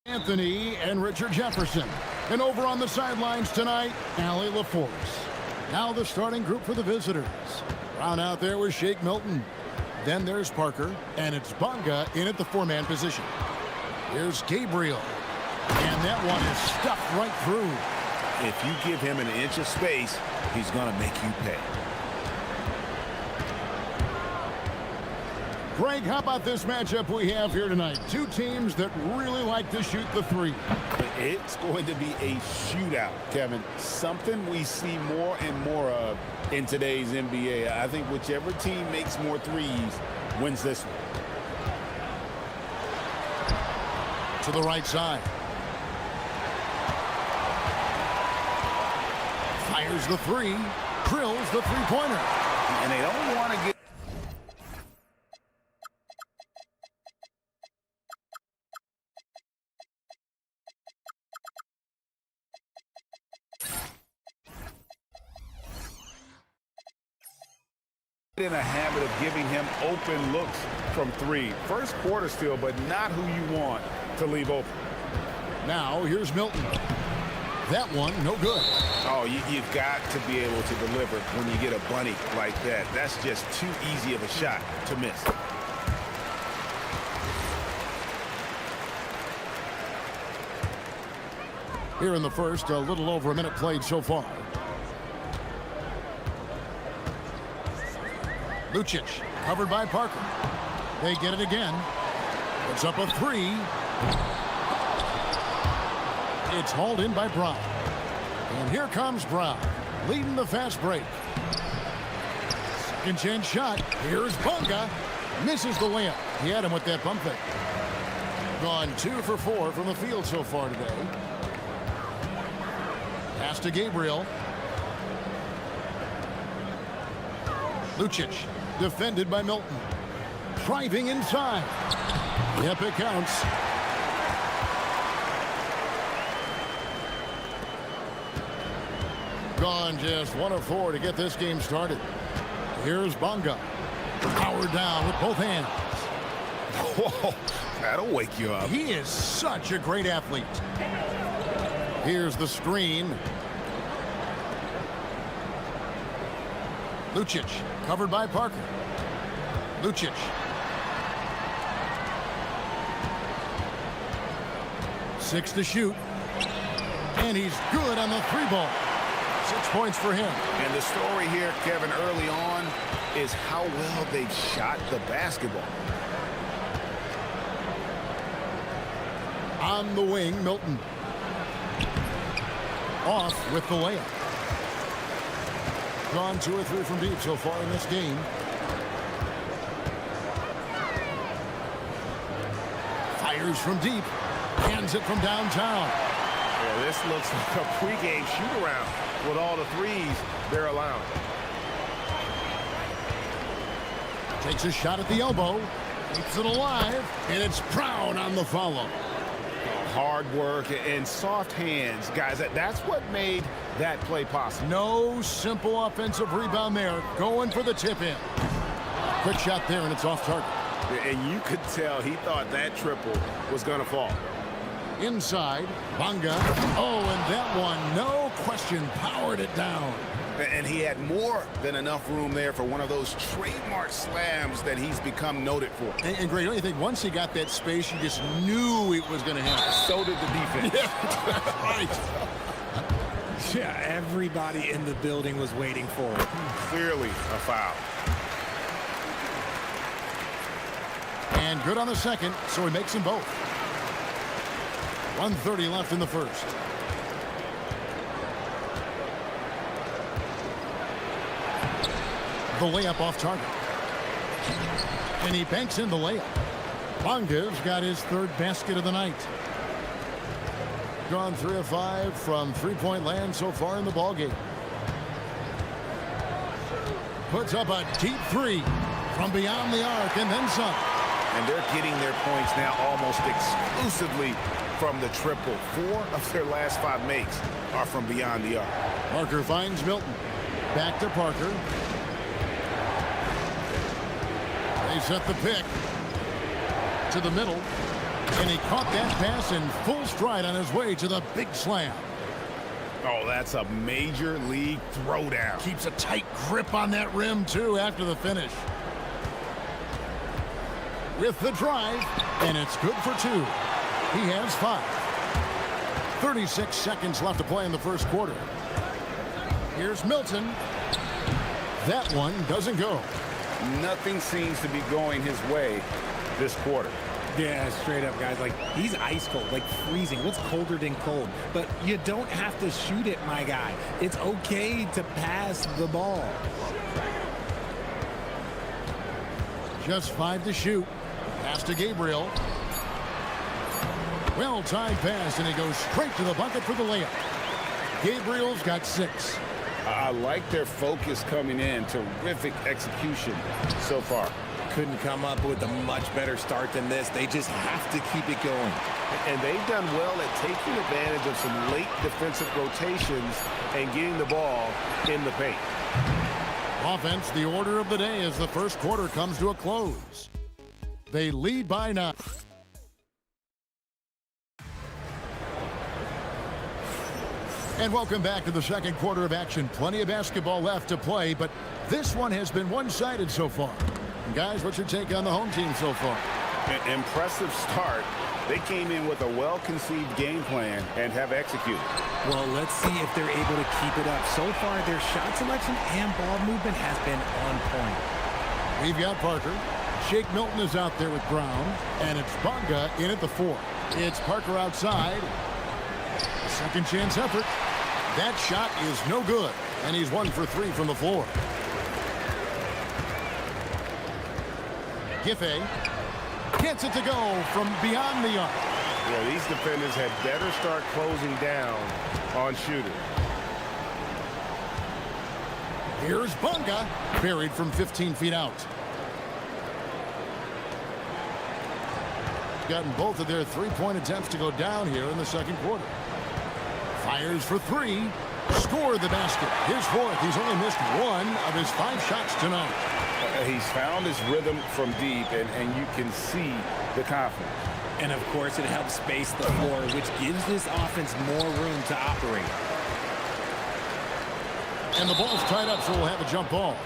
Anthony and Richard Jefferson. And over on the sidelines tonight, Allie LaForce. Now the starting group for the visitors. Round out there with Shake Milton. Then there's Parker, and it's Bonga in at the four-man position. Here's Gabriel. And that one is stuffed right through. If you give him an inch of space, he's going to make you pay. Greg, how about this matchup we have here tonight? Two teams that really like to shoot the three. It's going to be a shootout, Kevin. Something we see more and more of in today's NBA. I think whichever team makes more threes wins this one. To the right side. Fires the three. Drills the three-pointer. And they don't want to get in a habit of giving him open looks from three. First quarter still, but not who you want to leave open. Now here's Milton. That one, no good. Oh, you've got to be able to deliver when you get a bunny like that. That's just too easy of a shot to miss. Here in the first, a little over a minute played so far. Lucic, covered by Parker. They get it again. It's up a three. It's hauled in by Brown. And here comes Brown, leading the fast break. Second chance shot. Here's Bonga. Misses the layup. He had him with that bump fake. Gone 2 for 4 from the field so far today. Pass to Gabriel. Lucic, defended by Milton. Driving inside. Yep, it counts. Gone just 1 of 4 to get this game started. Here's Bonga. Powered down with both hands. Whoa, that'll wake you up. He is such a great athlete. Here's the screen. Lucic, covered by Parker. Lucic. Six to shoot. And he's good on the three ball. 6 points for him. And the story here, Kevin, early on is how well they've shot the basketball. On the wing, Milton. Off with the layup. Gone 2 or 3 from deep so far in this game. Fires from deep. Hands it from downtown. Yeah, this looks like a pregame shoot-around with all the threes they're allowing. Takes a shot at the elbow. Keeps it alive. And it's Brown on the follow. Hard work and soft hands, guys. That's what made that play possible. No simple offensive rebound there. Going for the tip-in. Quick shot there, and it's off target. And you could tell he thought that triple was going to fall. Inside, Bonga. Oh, and that one, no question, powered it down. And he had more than enough room there for one of those trademark slams that he's become noted for. And Greg, don't you think once he got that space, you just knew it was going to happen? So did the defense. Yeah, right. Yeah, everybody in the building was waiting for it. Clearly a foul. And good on the second, so he makes them both. 1:30 left in the first. The layup off target. And he banks in the layup. Bonga's got his third basket of the night. Gone 3 of 5 from three-point land so far in the ballgame. Puts up a deep three from beyond the arc and then some. And they're getting their points now almost exclusively from the triple. 4 of their last 5 makes are from beyond the arc. Parker finds Milton. Back to Parker. They set the pick to the middle. And he caught that pass in full stride on his way to the big slam. Oh, that's a major league throwdown. Keeps a tight grip on that rim, too, after the finish. With the drive, and it's good for two. He has 5. 36 seconds left to play in the first quarter. Here's Milton. That one doesn't go. Nothing seems to be going his way this quarter. Yeah, straight up, guys. Like, he's ice cold, like freezing. What's colder than cold? But you don't have to shoot it, my guy. It's okay to pass the ball. Just 5 to shoot. Pass to Gabriel. Well-timed pass, and he goes straight to the bucket for the layup. Gabriel's got 6. I like their focus coming in. Terrific execution so far. Couldn't come up with a much better start than this. They just have to keep it going. And they've done well at taking advantage of some late defensive rotations and getting the ball in the paint. Offense, the order of the day as the first quarter comes to a close. They lead by 9. And welcome back to the second quarter of action. Plenty of basketball left to play, but this one has been one-sided so far. And guys, what's your take on the home team so far? An impressive start. They came in with a well-conceived game plan and have executed. Well, let's see if they're able to keep it up. So far, their shot selection and ball movement has been on point. We've got Parker. Shake Milton is out there with Brown, and it's Bonga in at the 4. It's Parker outside. Second chance effort. That shot is no good, and he's 1 for 3 from the floor. Giffey gets it to go from beyond the arc. Yeah, these defenders had better start closing down on shooters. Here's Bonga, buried from 15 feet out. Gotten both of their three-point attempts to go down here in the second quarter. Fires for 3. Scored the basket. His 4th. He's only missed 1 of his 5 shots tonight. He's found his rhythm from deep, and you can see the confidence. And, of course, it helps space the floor, which gives this offense more room to operate. And the ball's tied up, so we'll have a jump ball.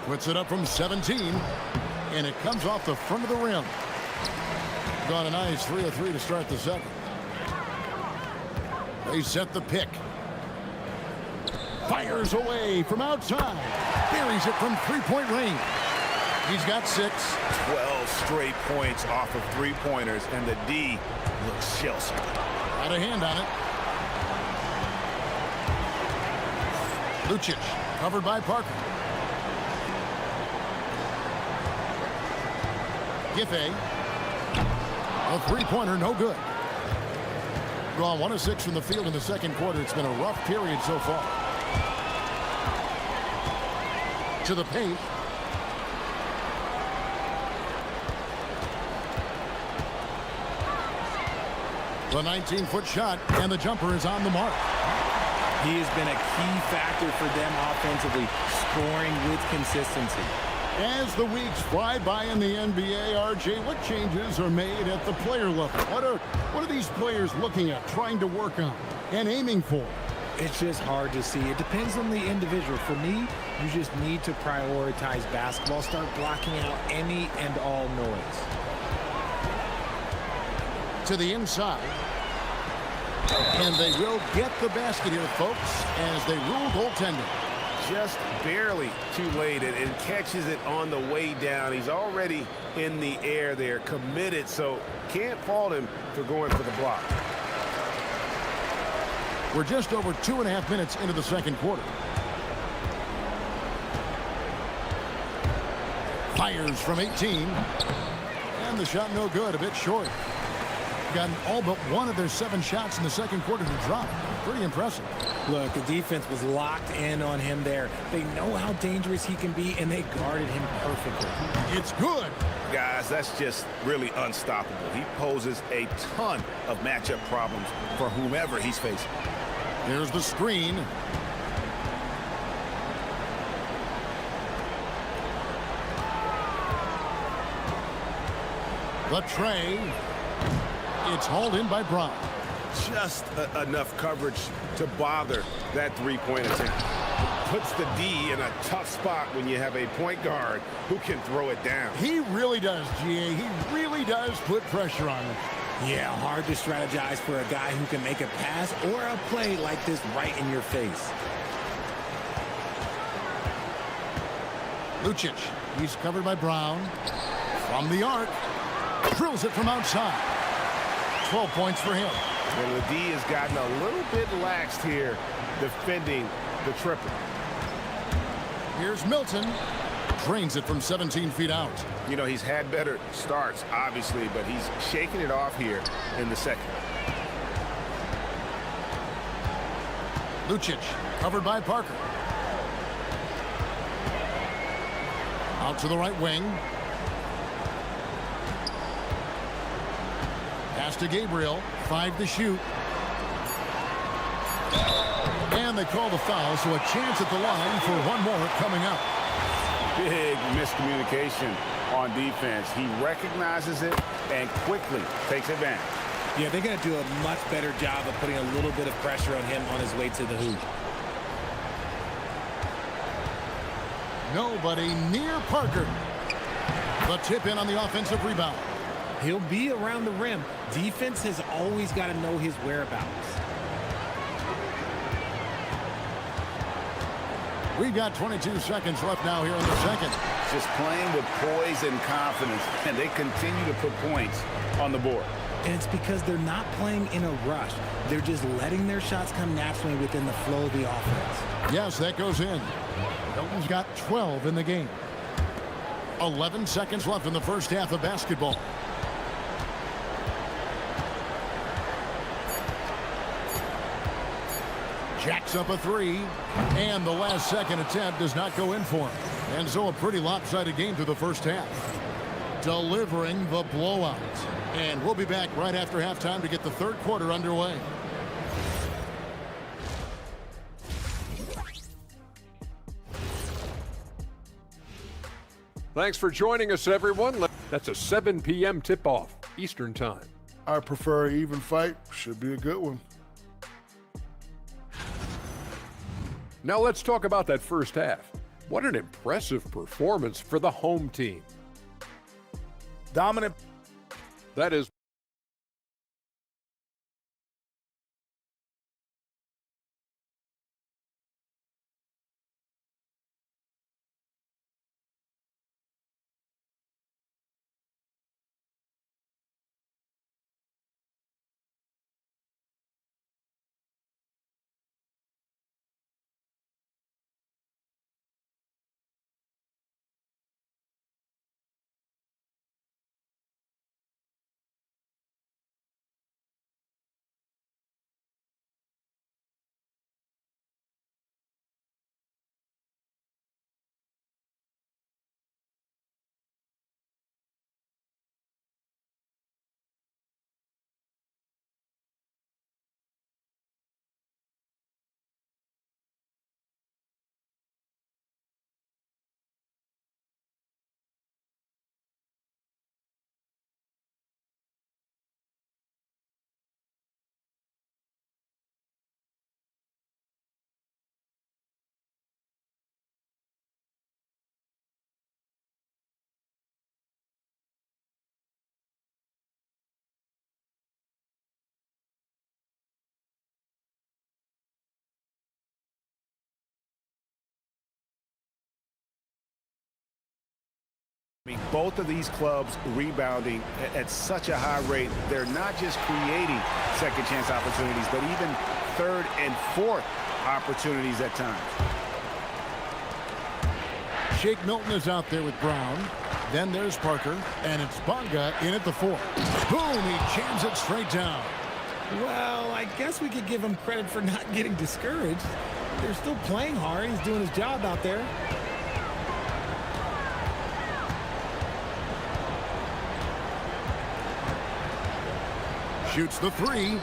Puts it up from 17, and it comes off the front of the rim. Got a nice 3 of 3 to start the second. They set the pick. Fires away from outside. Buries it from three-point range. He's got 6. 12 straight points off of three-pointers, and the D looks shell-shocked. Got a hand on it. Lucic covered by Parker. Giffey. A three-pointer, no good. Gone 1 of 6 from the field in the second quarter. It's been a rough period so far. To the paint. The 19-foot shot, and the jumper is on the mark. He has been a key factor for them offensively, scoring with consistency. As the weeks fly by in the NBA, RJ, what changes are made at the player level? What are these players looking at, trying to work on, and aiming for? It's just hard to see. It depends on the individual. For me, you just need to prioritize basketball, start blocking out any and all noise. To the inside. And they will get the basket here, folks, as they rule goaltending. Just barely too late, and catches it on the way down. He's already in the air there, committed, so can't fault him for going for the block. We're just over 2.5 minutes into the second quarter. Fires from 18. And the shot no good, a bit short. Gotten all but 1 of their 7 shots in the second quarter to drop. Pretty impressive. Look, the defense was locked in on him there. They know how dangerous he can be, and they guarded him perfectly. It's good. guys, that's just really unstoppable. He poses a ton of matchup problems for whomever he's facing. Here's the screen. The tray. It's hauled in by Brown. Just enough coverage to bother that three-point attempt. Puts the D in a tough spot when you have a point guard who can throw it down. He really does, GA. He really does put pressure on him. Yeah, hard to strategize for a guy who can make a pass or a play like this right in your face. Lucic, he's covered by Brown. From the arc, drills it from outside. 12 points for him. Well, the D has gotten a little bit laxed here defending the triple. Here's Milton. Drains it from 17 feet out. You know, he's had better starts, obviously, but he's shaking it off here in the second. Lucic, covered by Parker. Out to the right wing. Pass to Gabriel. 5 to shoot. And they call the foul, so a chance at the line for one more coming up. Big miscommunication on defense. He recognizes it and quickly takes advantage. Yeah, they're going to do a much better job of putting a little bit of pressure on him on his way to the hoop. Nobody near Parker. The tip in on the offensive rebound. He'll be around the rim. Defense has always got to know his whereabouts. We've got 22 seconds left now here in the second. Just playing with poise and confidence, and they continue to put points on the board. And it's because they're not playing in a rush. They're just letting their shots come naturally within the flow of the offense. Yes, that goes in. Milton's got 12 in the game. 11 seconds left in the first half of basketball. Jacks up a three, and the last second attempt does not go in for him. And so a pretty lopsided game through the first half. Delivering the blowout. And we'll be back right after halftime to get the third quarter underway. Thanks for joining us, everyone. That's a 7 p.m. tip-off, Eastern Time. I prefer an even fight. Should be a good one. Now let's talk about that first half. What an impressive performance for the home team. Dominant. That is I mean, both of these clubs rebounding at such a high rate. They're not just creating second chance opportunities, but even third and fourth opportunities at times. Shake Milton is out there with Brown. Then there's Parker, and it's Bonga in at the 4. Boom, he jams it straight down. Well, I guess we could give him credit for not getting discouraged. They're still playing hard. He's doing his job out there. Shoots the three.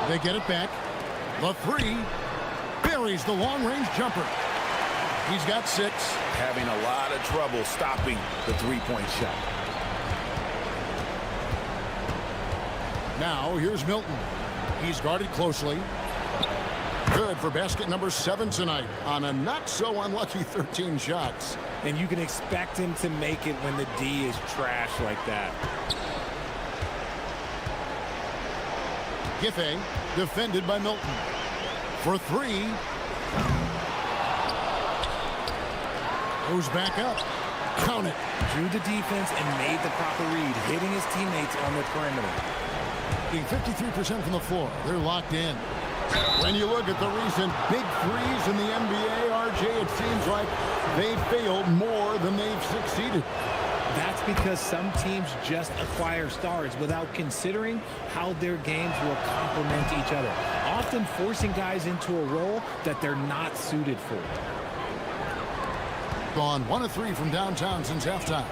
They get it back. The three. Buries the long-range jumper. He's got 6. Having a lot of trouble stopping the three-point shot. Now, here's Milton. He's guarded closely. Good for basket number 7 tonight on a not-so-unlucky 13 shots. And you can expect him to make it when the D is trash like that. Giffey, defended by Milton. For 3. Goes back up. Count it. Drew the defense and made the proper read, hitting his teammates on the perimeter. Being 53% from the floor. They're locked in. When you look at the recent big threes in the NBA, RJ, it seems like they've failed more than they've succeeded. That's because some teams just acquire stars without considering how their games will complement each other, often forcing guys into a role that they're not suited for. Gone 1 of 3 from downtown since halftime.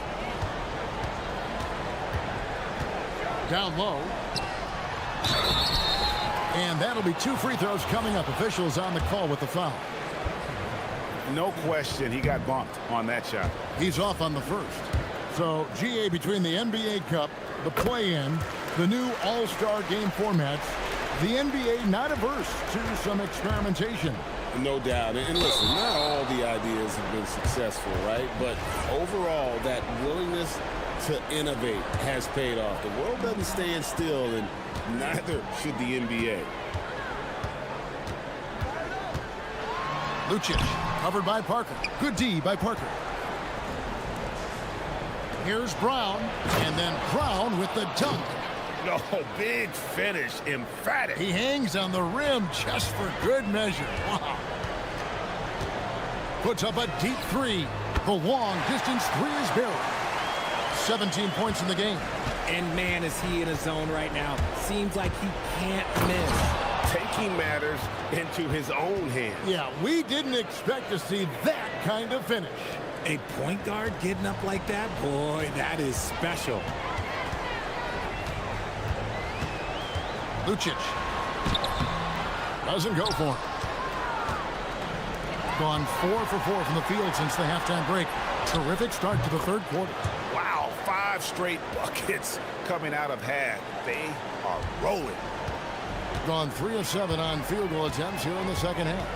Down low. And that'll be 2 free throws coming up. Officials on the call with the foul. No question, he got bumped on that shot. He's off on the first. So, GA, between the NBA Cup, the play-in, the new All-Star game formats, the NBA not averse to some experimentation. No doubt. And listen, not all the ideas have been successful, right? But overall, that willingness to innovate has paid off. The world doesn't stand still, and neither should the NBA. Lucic, covered by Parker. Good D by Parker. Here's Brown, and then Brown with the dunk. No, big finish, emphatic. He hangs on the rim just for good measure. Wow. Puts up a deep 3. The long distance 3 is buried. 17 points in the game. And man, is he in a zone right now. Seems like he can't miss. Taking matters into his own hands. Yeah, we didn't expect to see that kind of finish. A point guard getting up like that, boy, that is special. Lucic doesn't go for him. Gone 4 for 4 from the field since the halftime break. Terrific start to the third quarter. Wow, 5 straight buckets coming out of half. They are rolling. Gone 3 of 7 on field goal attempts here in the second half.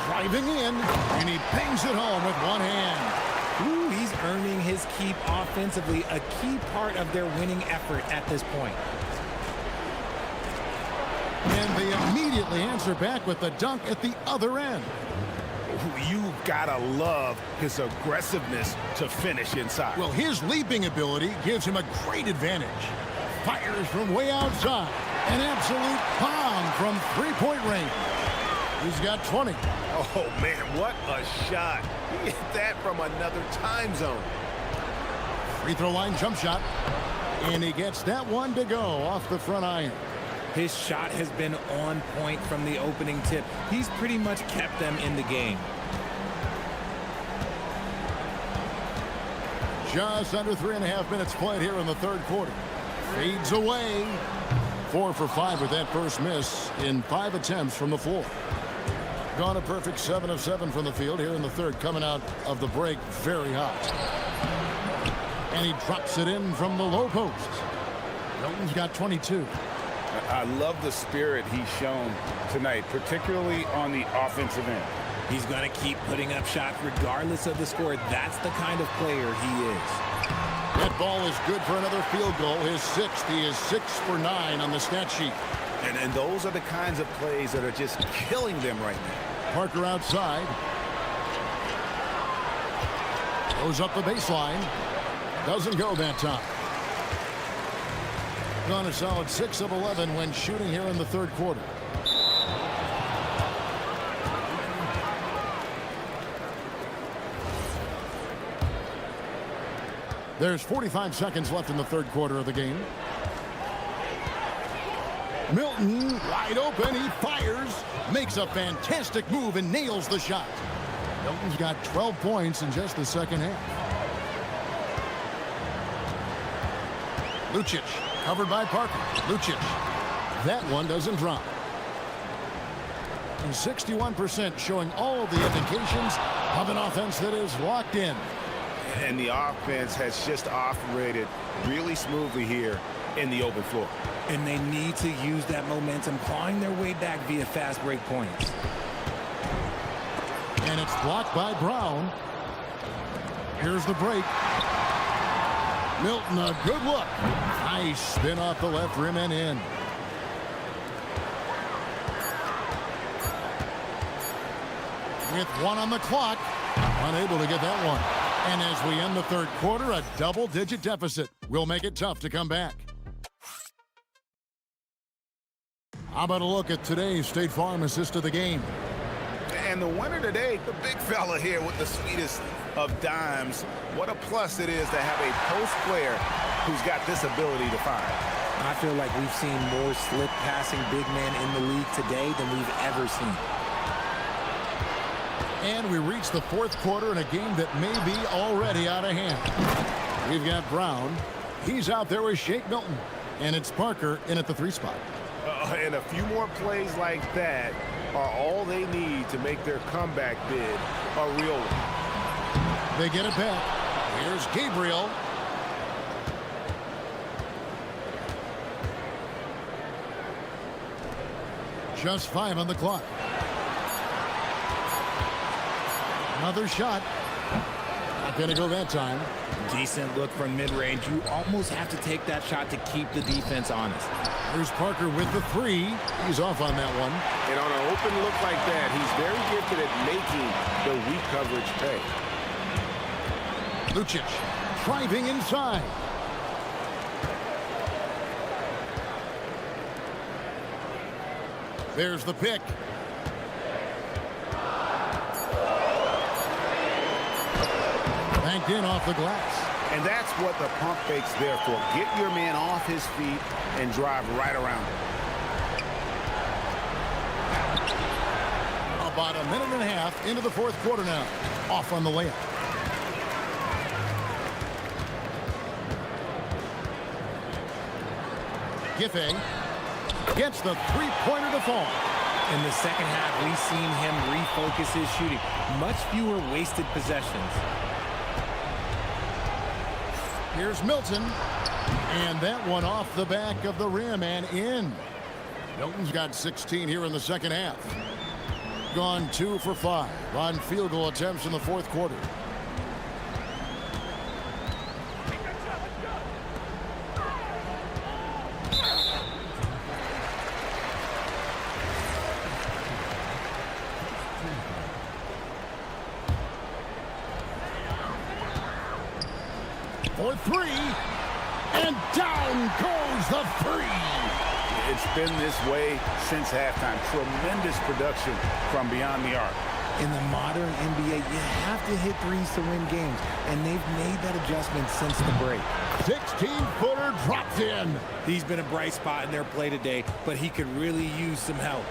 Driving in, and he bangs it home with one hand. Ooh, he's earning his keep offensively, a key part of their winning effort at this point. And they immediately answer back with the dunk at the other end. You gotta love his aggressiveness to finish inside. Well, his leaping ability gives him a great advantage. Fires from way outside. An absolute bomb from three-point range. He's got 20. Oh, man, what a shot. He hit that from another time zone. Free throw line jump shot. And he gets that one to go off the front iron. His shot has been on point from the opening tip. He's pretty much kept them in the game. Just under 3.5 minutes played here in the third quarter. Fades away. 4 for 5 with that first miss in 5 attempts from the floor. Gone a perfect 7 of 7 from the field here in the third, coming out of the break very hot. And he drops it in from the low post. Milton's got 22. I love the spirit he's shown tonight, particularly on the offensive end. He's going to keep putting up shots regardless of the score. That's the kind of player he is. That ball is good for another field goal. His 6th. He is 6 for 9 on the stat sheet. And those are the kinds of plays that are just killing them right now. Parker outside. Goes up the baseline. Doesn't go that time. Gone a solid 6 of 11 when shooting here in the third quarter. There's 45 seconds left in the third quarter of the game. Milton wide open. He fires. Makes a fantastic move and nails the shot. Milton's got 12 points in just the second half. Lucic Covered by Parker. Lucic. That one doesn't drop. And 61% showing all of the indications of an offense that is locked in. And the offense has just operated really smoothly here in the open floor. And they need to use that momentum, clawing their way back via fast break points. And it's blocked by Brown. Here's the break. Milton, a good look. Nice spin off the left rim and in. With one on the clock, unable to get that one. And as we end the third quarter, a double-digit deficit will make it tough to come back. How about a look at today's State Farm assist of the game? And the winner today, the big fella here with the sweetest of dimes. What a plus it is to have a post player who's got this ability to find. I feel like we've seen more slip passing big men in the league today than we've ever seen. And we reach the fourth quarter in a game that may be already out of hand. We've got Brown. He's out there with Shake Milton. And it's Parker in at the 3 spot. And a few more plays like that are all they need to make their comeback bid a real one. They get it back. Here's Gabriel. Just 5 on the clock. Another shot. Not going to go that time. Decent look from mid-range. You almost have to take that shot to keep the defense honest. Here's Parker with the 3. He's off on that one. And on an open look like that, he's very gifted at making the weak coverage pay. Lucic driving inside. There's the pick. Banked in off the glass. And that's what the pump fake's there for. Get your man off his feet and drive right around him. About a minute and a half into the fourth quarter now. Off on the layup. Giffey gets the three-pointer to fall. In the second half, we've seen him refocus his shooting. Much fewer wasted possessions. Here's Milton. And that one off the back of the rim and in. Milton's got 16 here in the second half. Gone 2 for 5 on field goal attempts in the fourth quarter. For 3, and down goes the 3. It's been this way since halftime. Tremendous production from beyond the arc. In the modern NBA, you have to hit threes to win games, and they've made that adjustment since the break. 16-footer drops in. He's been a bright spot in their play today, but he could really use some help.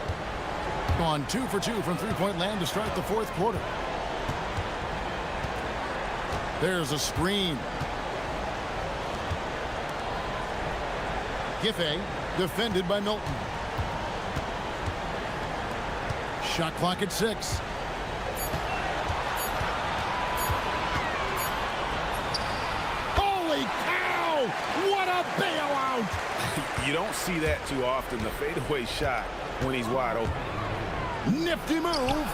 Gone 2 for 2 from three-point land to start the fourth quarter. There's a screen. Giffey defended by Milton. Shot clock at 6. Holy cow! What a bailout! You don't see that too often, the fadeaway shot when he's wide open. Nifty move.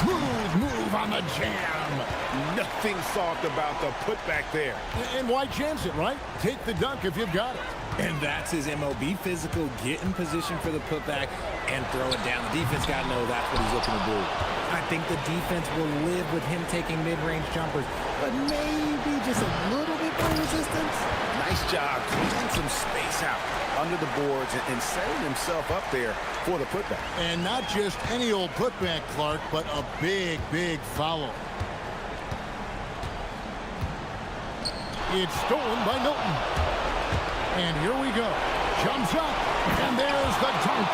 Smooth move on the jam. Nothing soft about the putback there. And why chance it, right? Take the dunk if you've got it. And that's his MO. Be physical, get in position for the putback, and throw it down. The defense got to know that's what he's looking to do. I think the defense will live with him taking mid-range jumpers, but maybe just a little bit more resistance. Nice job cleaning some space out under the boards and setting himself up there for the putback. And not just any old putback, Clark, but a big, big foul. It's stolen by Milton. And here we go. Jumps up, and there's the dunk.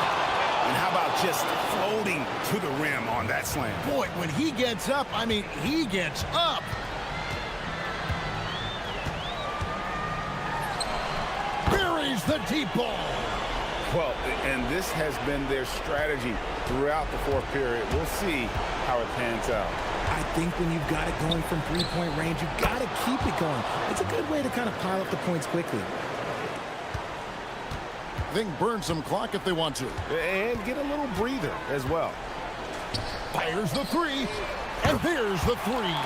And how about just floating to the rim on that slam? Boy, when he gets up, I mean, he gets up. buries the deep ball. Well, and this has been their strategy throughout the fourth period. We'll see how it pans out. I think when you've got it going from three-point range, you've got to keep it going. It's a good way to kind of pile up the points quickly. They can burn some clock if they want to. And get a little breather as well. Fires the three, and there's the three.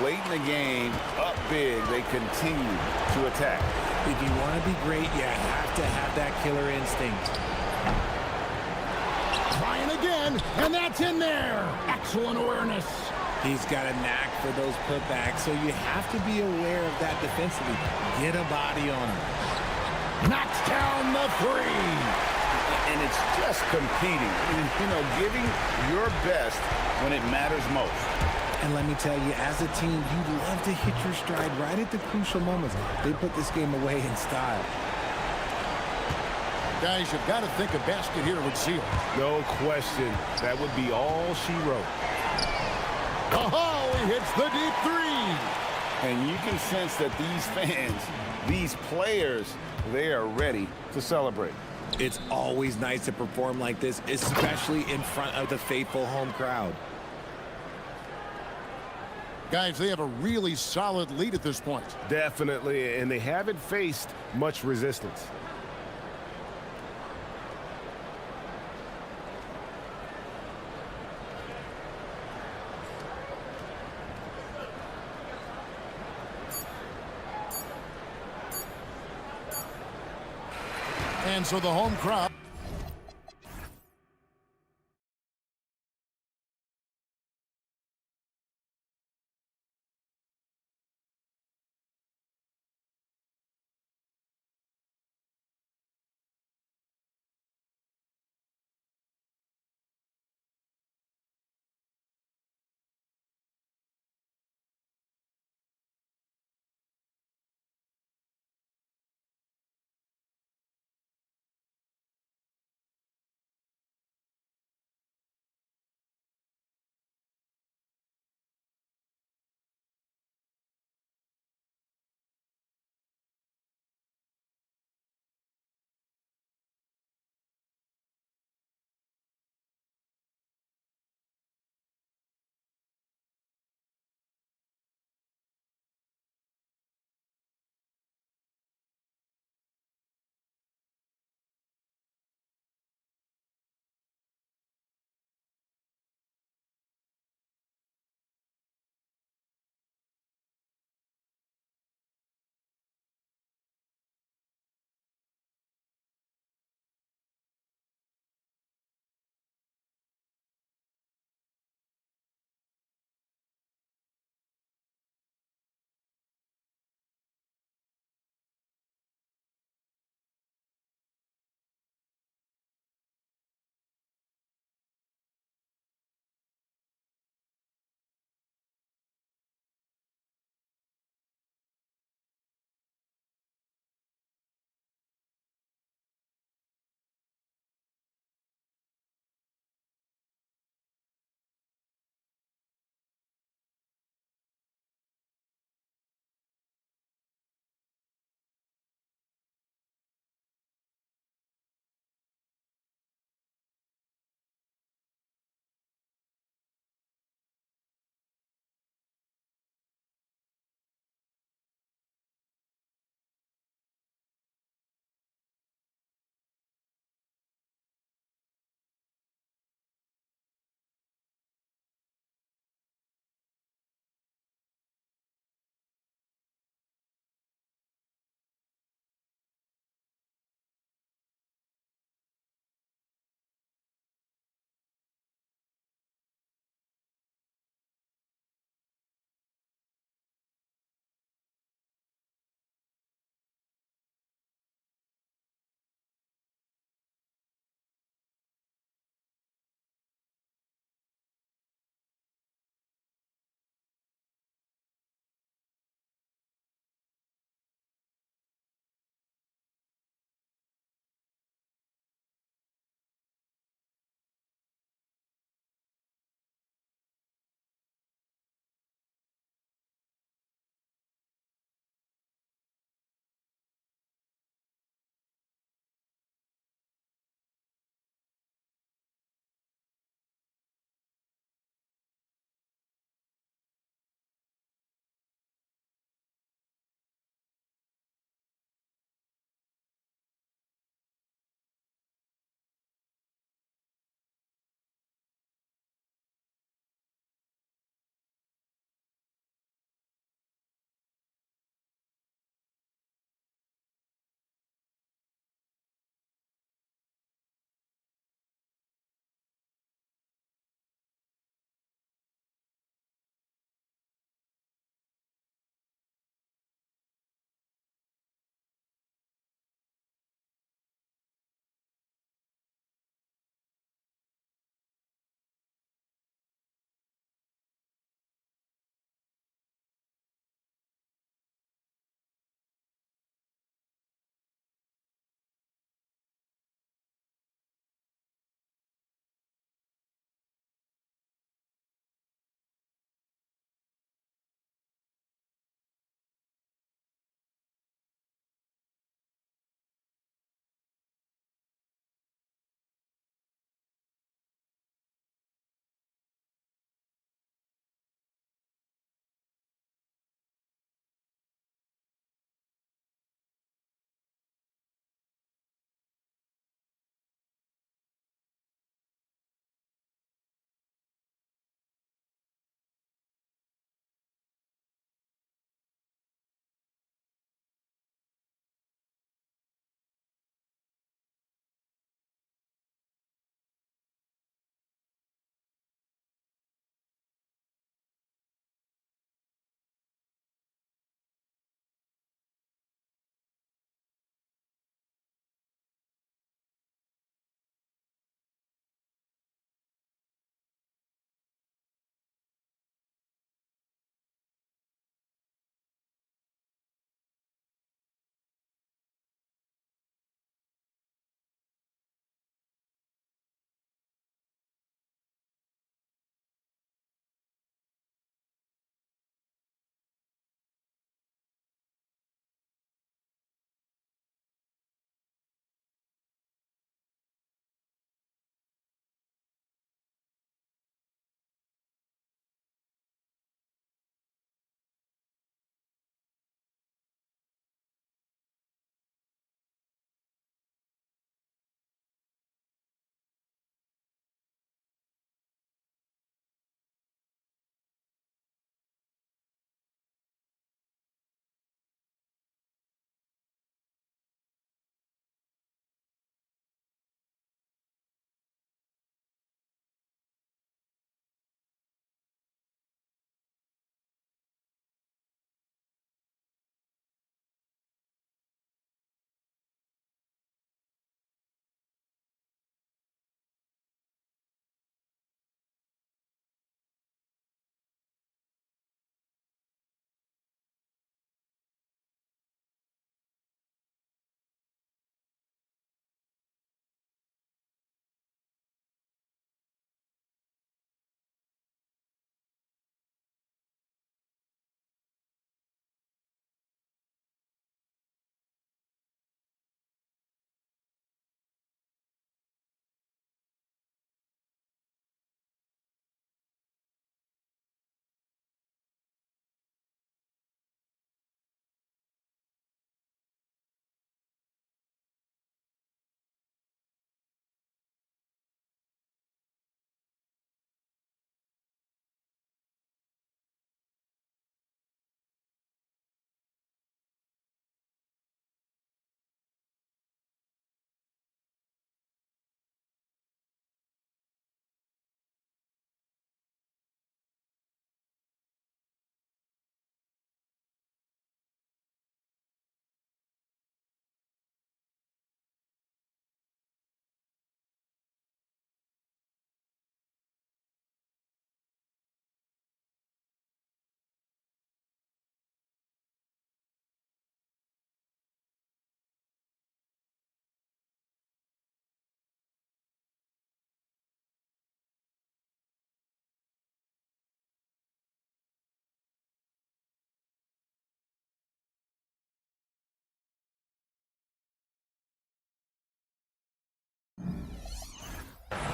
Late in the game, up big, they continue to attack. If you want to be great, you have to have that killer instinct. Trying again, and that's in there. Excellent awareness. He's got a knack for those putbacks, so you have to be aware of that defensively. Get a body on him. Knocks down the three. And it's just competing, you know, giving your best when it matters most. And let me tell you, as a team, you love to hit your stride right at the crucial moments. They put this game away in style. Guys, you've got to think a basket here would seal. No question. That would be all she wrote. Oh, he hits the deep three. And you can sense that these fans, these players, they are ready to celebrate. It's always nice to perform like this, especially in front of the faithful home crowd. Guys, they have a really solid lead at this point. Definitely, and they haven't faced much resistance. And so the home crowd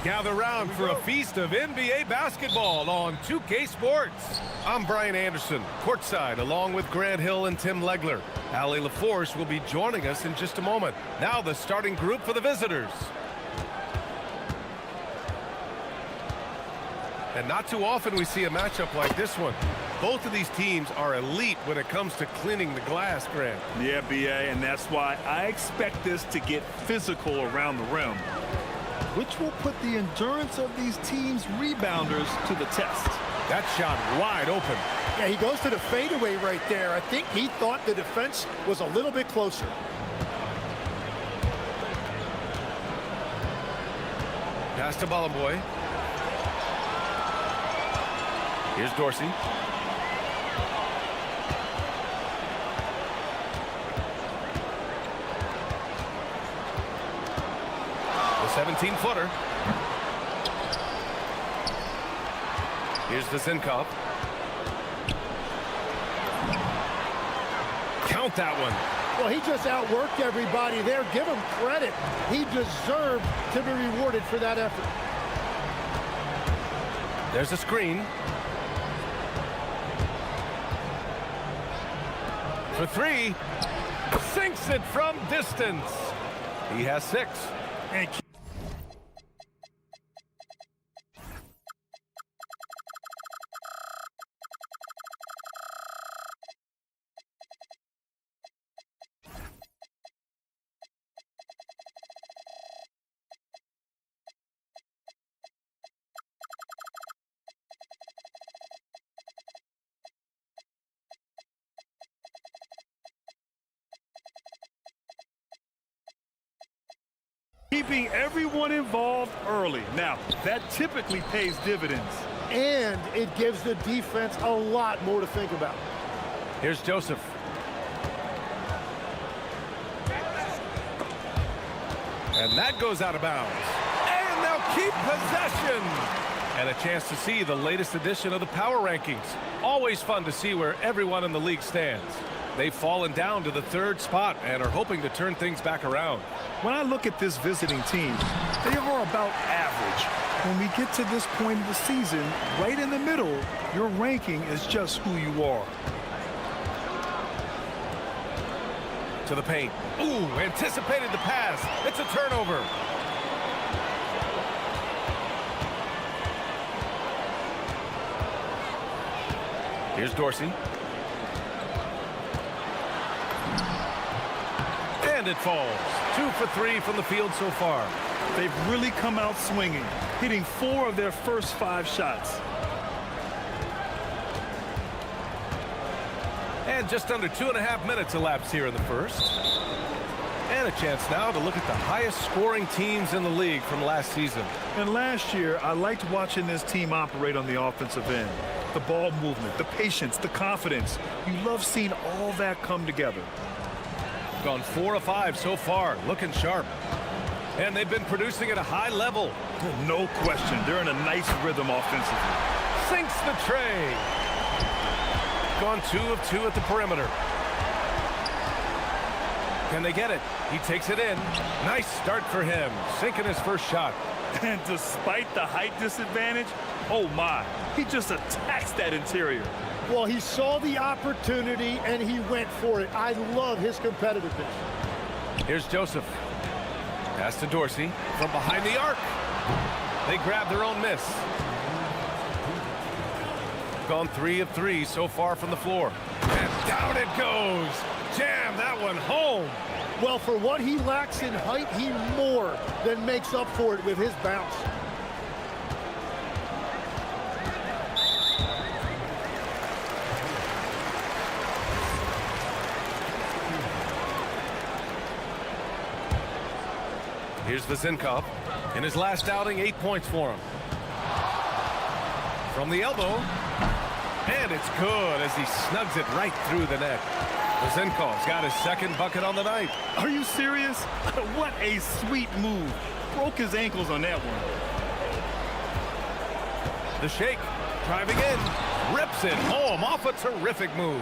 Gather round for a feast of NBA basketball on 2K Sports. I'm Brian Anderson, courtside, along with Grant Hill and Tim Legler. Allie LaForce will be joining us in just a moment. Now the starting group for the visitors. And not too often we see a matchup like this one. Both of these teams are elite when it comes to cleaning the glass, Grant. Yeah, BA, and that's why I expect this to get physical around the rim, which will put the endurance of these teams' rebounders to the test. That shot wide open. Yeah, he goes to the fadeaway right there. I think he thought the defense was a little bit closer. Pass to Bolomboy. Here's Dorsey. The 17-footer. Here's the Zinkov. Count that one. Well, he just outworked everybody there. Give him credit. He deserved to be rewarded for that effort. There's a screen. For three. Sinks it from distance. He has 6. And Keeping everyone involved early. Now, that typically pays dividends. And it gives the defense a lot more to think about. Here's Joseph. And that goes out of bounds. And they'll keep possession. And a chance to see the latest edition of the power rankings. Always fun to see where everyone in the league stands. They've fallen down to the 3rd spot and are hoping to turn things back around. When I look at this visiting team, they are about average. When we get to this point of the season, right in the middle, your ranking is just who you are. To the paint. Ooh, anticipated the pass. It's a turnover. Here's Dorsey. And it falls. 2 for 3 from the field so far. They've really come out swinging, hitting 4 of their first 5 shots. And just under 2.5 minutes elapsed here in the first. And a chance now to look at the highest scoring teams in the league from last season. And last year, I liked watching this team operate on the offensive end. The ball movement, the patience, the confidence. You love seeing all that come together. Gone 4 of 5 so far, looking sharp. And they've been producing at a high level. No question, they're in a nice rhythm offensively. Sinks the tray. Gone 2 of 2 at the perimeter. Can they get it? He takes it in. Nice start for him, sinking his first shot. And despite the height disadvantage, oh my, he just attacks that interior. Well, he saw the opportunity and he went for it. I love his competitiveness. Here's Joseph. Pass to Dorsey from behind the arc. They grab their own miss. Gone 3 of 3 so far from the floor. And down it goes. Jam that one home. Well, for what he lacks in height, he more than makes up for it with his bounce. Here's the Zinkov. In his last outing, 8 points for him. From the elbow. And it's good as he snugs it right through the net. The Zinkov's got his 2nd bucket on the night. Are you serious? What a sweet move. Broke his ankles on that one. The shake. Driving in. Rips it home off a terrific move.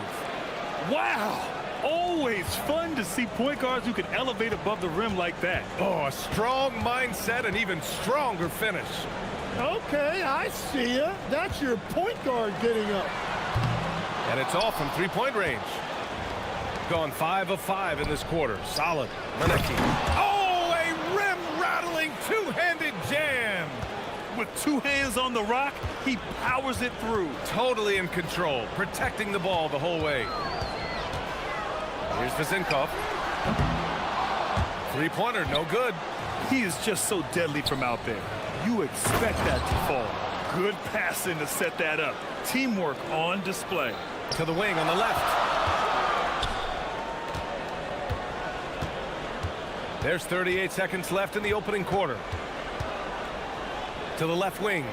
Wow! Always fun to see point guards who can elevate above the rim like that. Oh, a strong mindset and even stronger finish. Okay, I see ya. That's your point guard getting up. And it's all from three-point range. Gone 5 of 5 in this quarter. Solid. Lenecki. Oh, a rim-rattling two-handed jam. With two hands on the rock, he powers it through. Totally in control, protecting the ball the whole way. Here's Vezinkov. Three-pointer, no good. He is just so deadly from out there. You expect that to fall. Good passing to set that up. Teamwork on display. To the wing on the left. There's 38 seconds left in the opening quarter. To the left wing.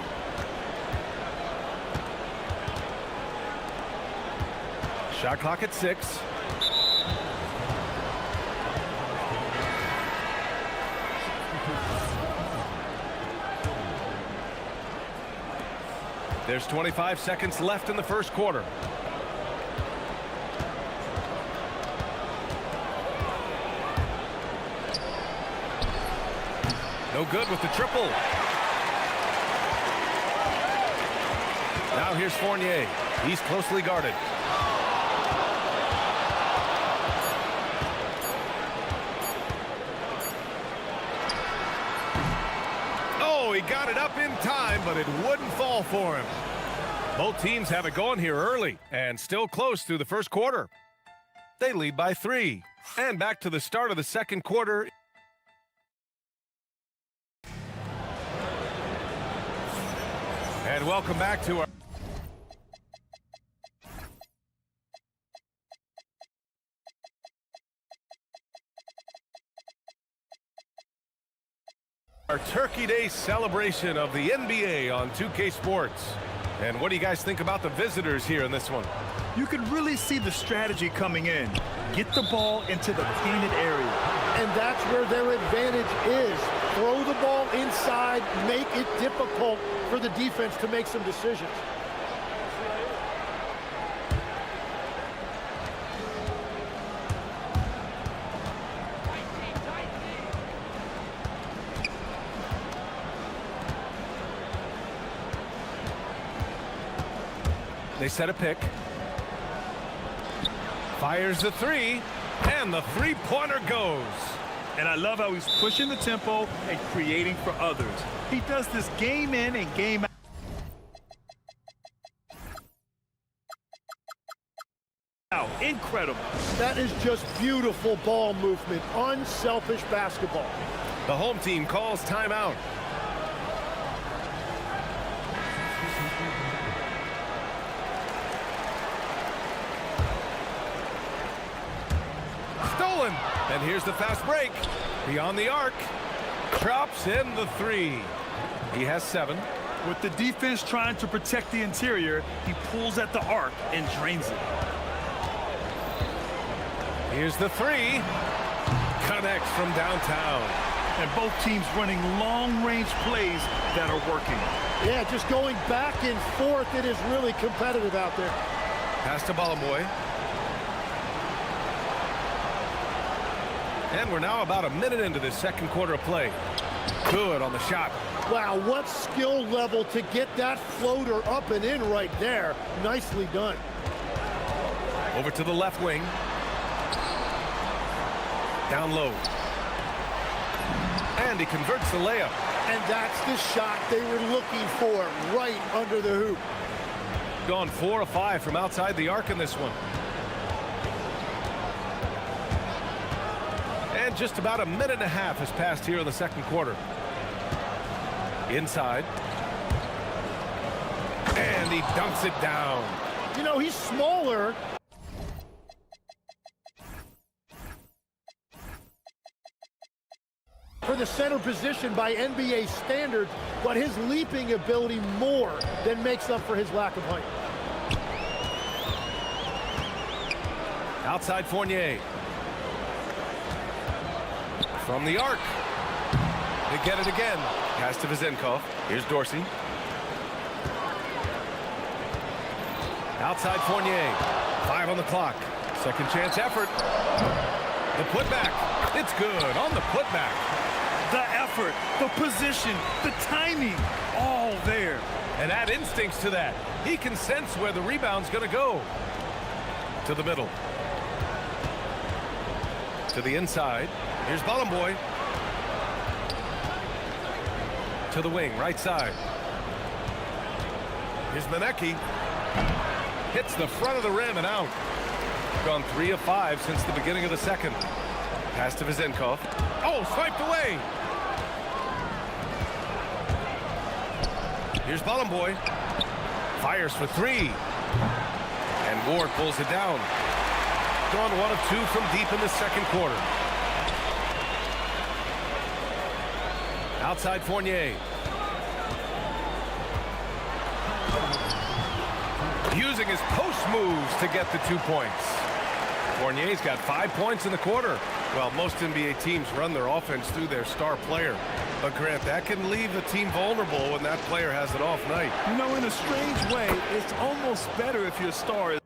Shot clock at 6. There's 25 seconds left in the first quarter. No good with the triple. Now here's Fournier. He's closely guarded. Oh, he got it up in time, but it wouldn't fall for him. Both teams have it going here early and still close through the first quarter. They lead by 3. And back to the start of the second quarter. And welcome back to our Turkey Day celebration of the NBA on 2K Sports. And what do you guys think about the visitors here in this one? You can really see the strategy coming in. Get the ball into the painted area. And that's where their advantage is. Throw the ball inside, make it difficult for the defense to make some decisions. They set a pick. Fires the 3, and the three-pointer goes. And I love how he's pushing the tempo and creating for others. He does this game in and game out. Incredible. That is just beautiful ball movement, unselfish basketball. The home team calls timeout. Stolen. And here's the fast break. Beyond the arc. Drops in the 3. He has 7. With the defense trying to protect the interior, he pulls at the arc and drains it. Here's the 3. Connects from downtown. And both teams running long-range plays that are working. Yeah, just going back and forth. It is really competitive out there. Pass to Balamoy. And we're now about a minute into this second quarter of play. Good on the shot. Wow, what skill level to get that floater up and in right there. Nicely done. Over to the left wing. Down low. And he converts the layup. And that's the shot they were looking for, right under the hoop. Gone 4 of 5 from outside the arc in this one. And just about a minute and a half has passed here in the second quarter. Inside. And he dunks it down. You know, he's smaller. For the center position by NBA standards, but his leaping ability more than makes up for his lack of height. Outside Fournier. From the arc. They get it again. Pass to Vezinkov. Here's Dorsey. Outside Fournier. 5 on the clock. Second chance effort. The putback. It's good on the putback. The effort, the position, the timing, all there. And add instincts to that. He can sense where the rebound's going to go. To the middle. To the inside. Here's Boy. To the wing, right side. Here's Manecki. Hits the front of the rim and out. Gone 3 of 5 since the beginning of the second. Pass to Vizenkov. Oh, swiped away. Here's Boy. Fires for 3. And Ward pulls it down. Gone 1 of 2 from deep in the second quarter. Outside Fournier. Using his post moves to get the 2 points. Fournier's got 5 points in the quarter. Well, most NBA teams run their offense through their star player. But Grant, that can leave a team vulnerable when that player has an off night. You know, in a strange way, it's almost better if your star is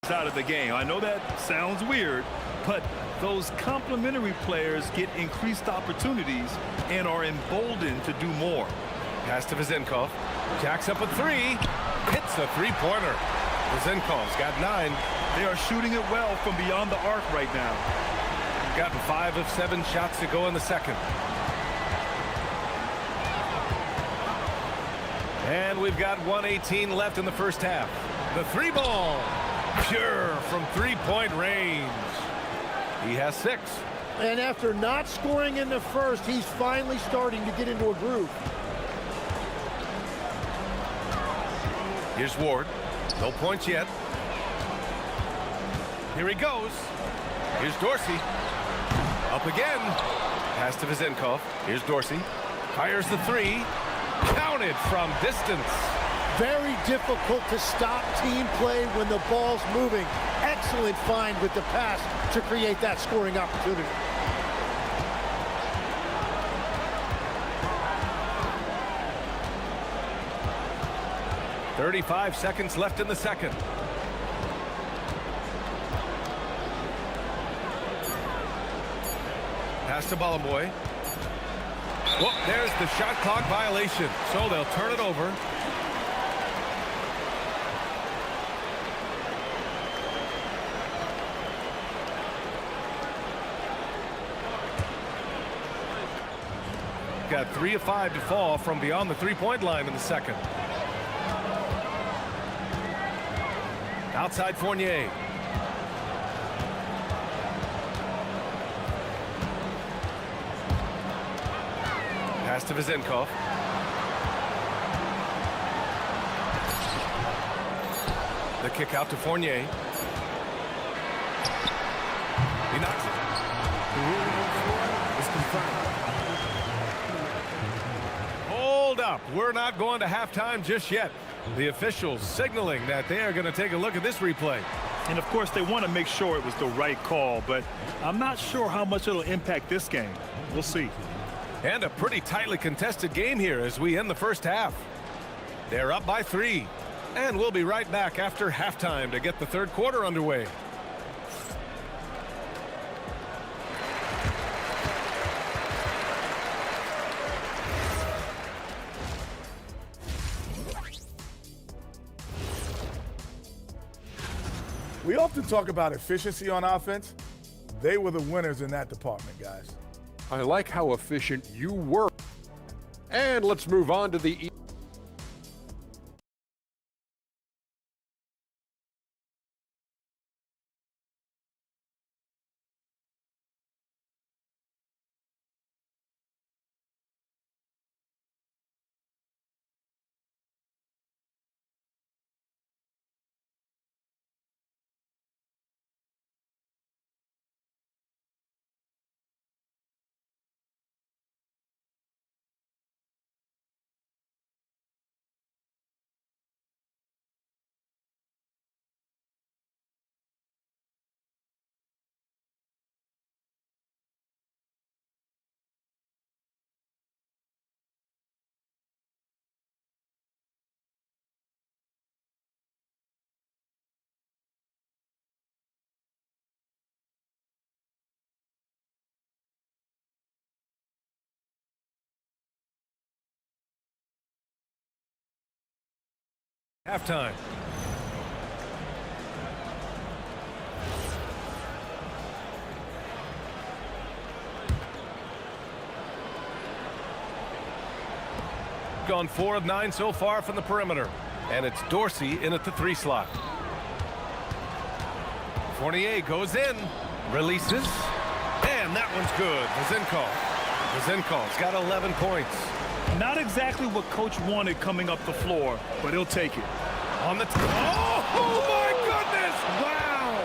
out of the game. I know that sounds weird, but those complementary players get increased opportunities and are emboldened to do more. Pass to Vizenkov. Jacks up a 3. Hits a three-pointer. Vizenkov's got 9. They are shooting it well from beyond the arc right now. Gotten 5 of 7 shots to go in the second. And we've got 1:18 left in the first half. The 3 ball. Pure from 3-point range. He has 6. And after not scoring in the first, he's finally starting to get into a groove. Here's Ward. No points yet. Here he goes. Here's Dorsey. Up again. Pass to Vizenkov. Here's Dorsey. Fires the 3. Counted from distance. Very difficult to stop team play when the ball's moving. Excellent find with the pass to create that scoring opportunity. .35 seconds left in the second. Pass to Boy. Well, there's the shot clock violation, so they'll turn it over. Got 3 of 5 to fall from beyond the 3-point line in the second. Outside Fournier. Pass to Vizenkov. The kick out to Fournier. He knocks it. The rule is confirmed. Hold up. We're not going to halftime just yet. The officials signaling that they are going to take a look at this replay. And of course they want to make sure it was the right call, but I'm not sure how much it'll impact this game. We'll see. And a pretty tightly contested game here as we end the first half. They're up by 3. And we'll be right back after halftime to get the third quarter underway. We often talk about efficiency on offense. They were the winners in that department, guys. I like how efficient you were. And let's move on to the Halftime. Gone 4 of 9 so far from the perimeter. And it's Dorsey in at the 3 slot. Fournier goes in, releases, and that one's good. Vazenkov's got 11 points. Not exactly what coach wanted coming up the floor, but he'll take it. On the oh my goodness! Wow!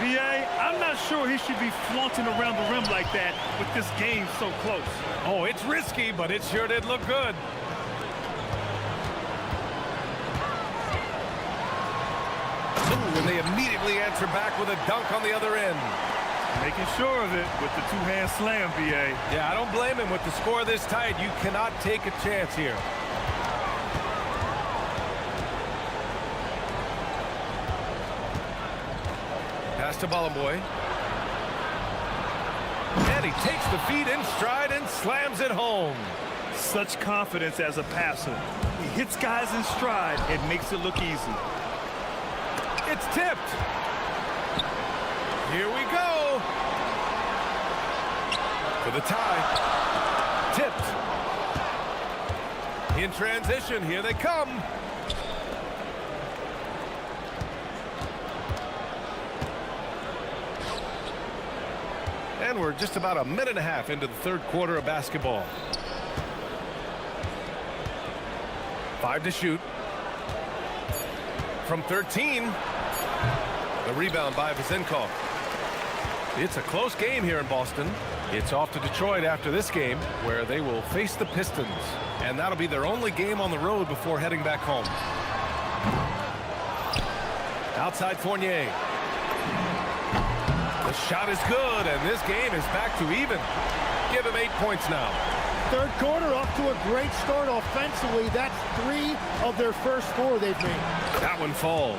B.A., I'm not sure he should be flaunting around the rim like that with this game so close. Oh, it's risky, but it sure did look good. Ooh, and they immediately answer back with a dunk on the other end. Making sure of it with the two-hand slam, B.A. Yeah, I don't blame him. With the score this tight, you cannot take a chance here. Pass to Ballenboy. And he takes the feet in stride and slams it home. Such confidence as a passer. He hits guys in stride and makes it look easy. It's tipped. Here we go. For the tie. Tipped. In transition, here they come. And we're just about a minute and a half into the third quarter of basketball. 5 to shoot. From 13. The rebound by Vazenkov. It's a close game here in Boston. It's off to Detroit after this game, where they will face the Pistons. And that'll be their only game on the road before heading back home. Outside Fournier. The shot is good, and this game is back to even. Give him 8 points now. Third quarter off to a great start offensively. That's 3 of their first 4 they've made. That one falls.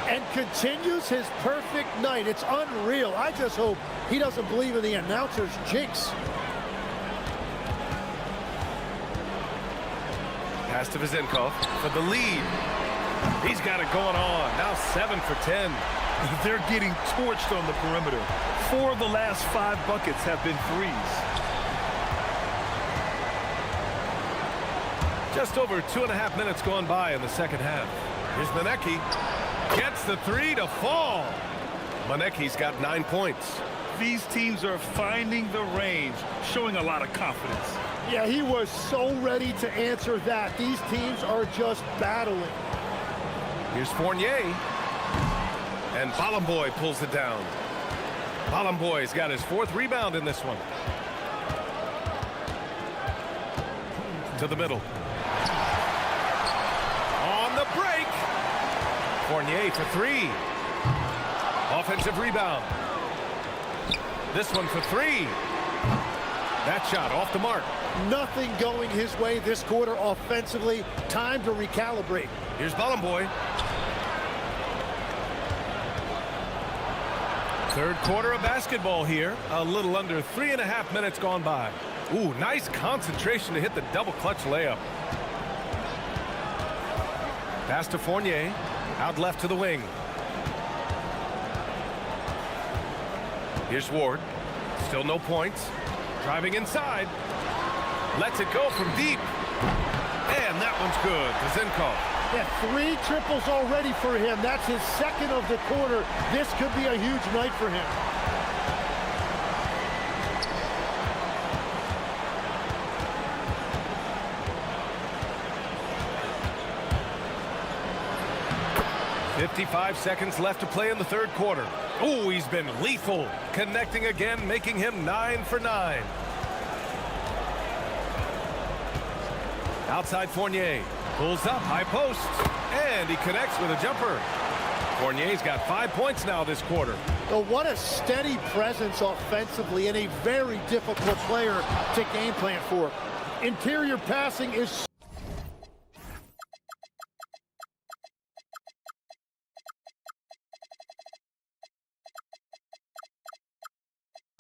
And continues his perfect night. It's unreal. I just hope he doesn't believe in the announcer's jinx. Pass to Vazenkov for the lead. He's got it going on. Now 7 for 10. They're getting torched on the perimeter. 4 of the last 5 buckets have been threes. Just over 2.5 minutes gone by in the second half. Here's Manecki. Gets the 3 to fall. Manecki's got 9 points. These teams are finding the range, showing a lot of confidence. Yeah, he was so ready to answer that. These teams are just battling. Here's Fournier. And Ballenboy pulls it down. Ballenboy's got his 4th rebound in this one. To the middle. On the break. Fournier for 3. Offensive rebound. This one for 3. That shot off the mark. Nothing going his way this quarter offensively. Time to recalibrate. Here's Ballenboy. Third quarter of basketball here. A little under 3.5 minutes gone by. Ooh, nice concentration to hit the double clutch layup. Pass to Fournier. Out left to the wing. Here's Ward. Still no points. Driving inside. Lets it go from deep. And that one's good. Vazenkov. Yeah, 3 triples already for him. That's his 2nd of the quarter. This could be a huge night for him. .55 seconds left to play in the third quarter. Oh, he's been lethal. Connecting again, making him 9 for 9. Outside Fournier. Pulls up, high post. And he connects with a jumper. Fournier's got 5 points now this quarter. Oh, what a steady presence offensively and a very difficult player to game plan for. Interior passing is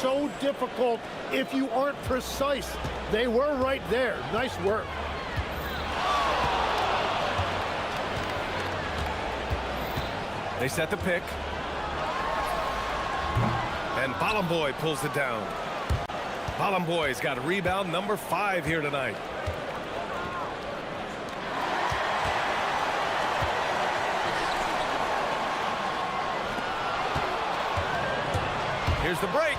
so difficult if you aren't precise. They were right there. Nice work. They set the pick. And Balamboy pulls it down. Balamboy's got rebound number 5 here tonight. Here's the break.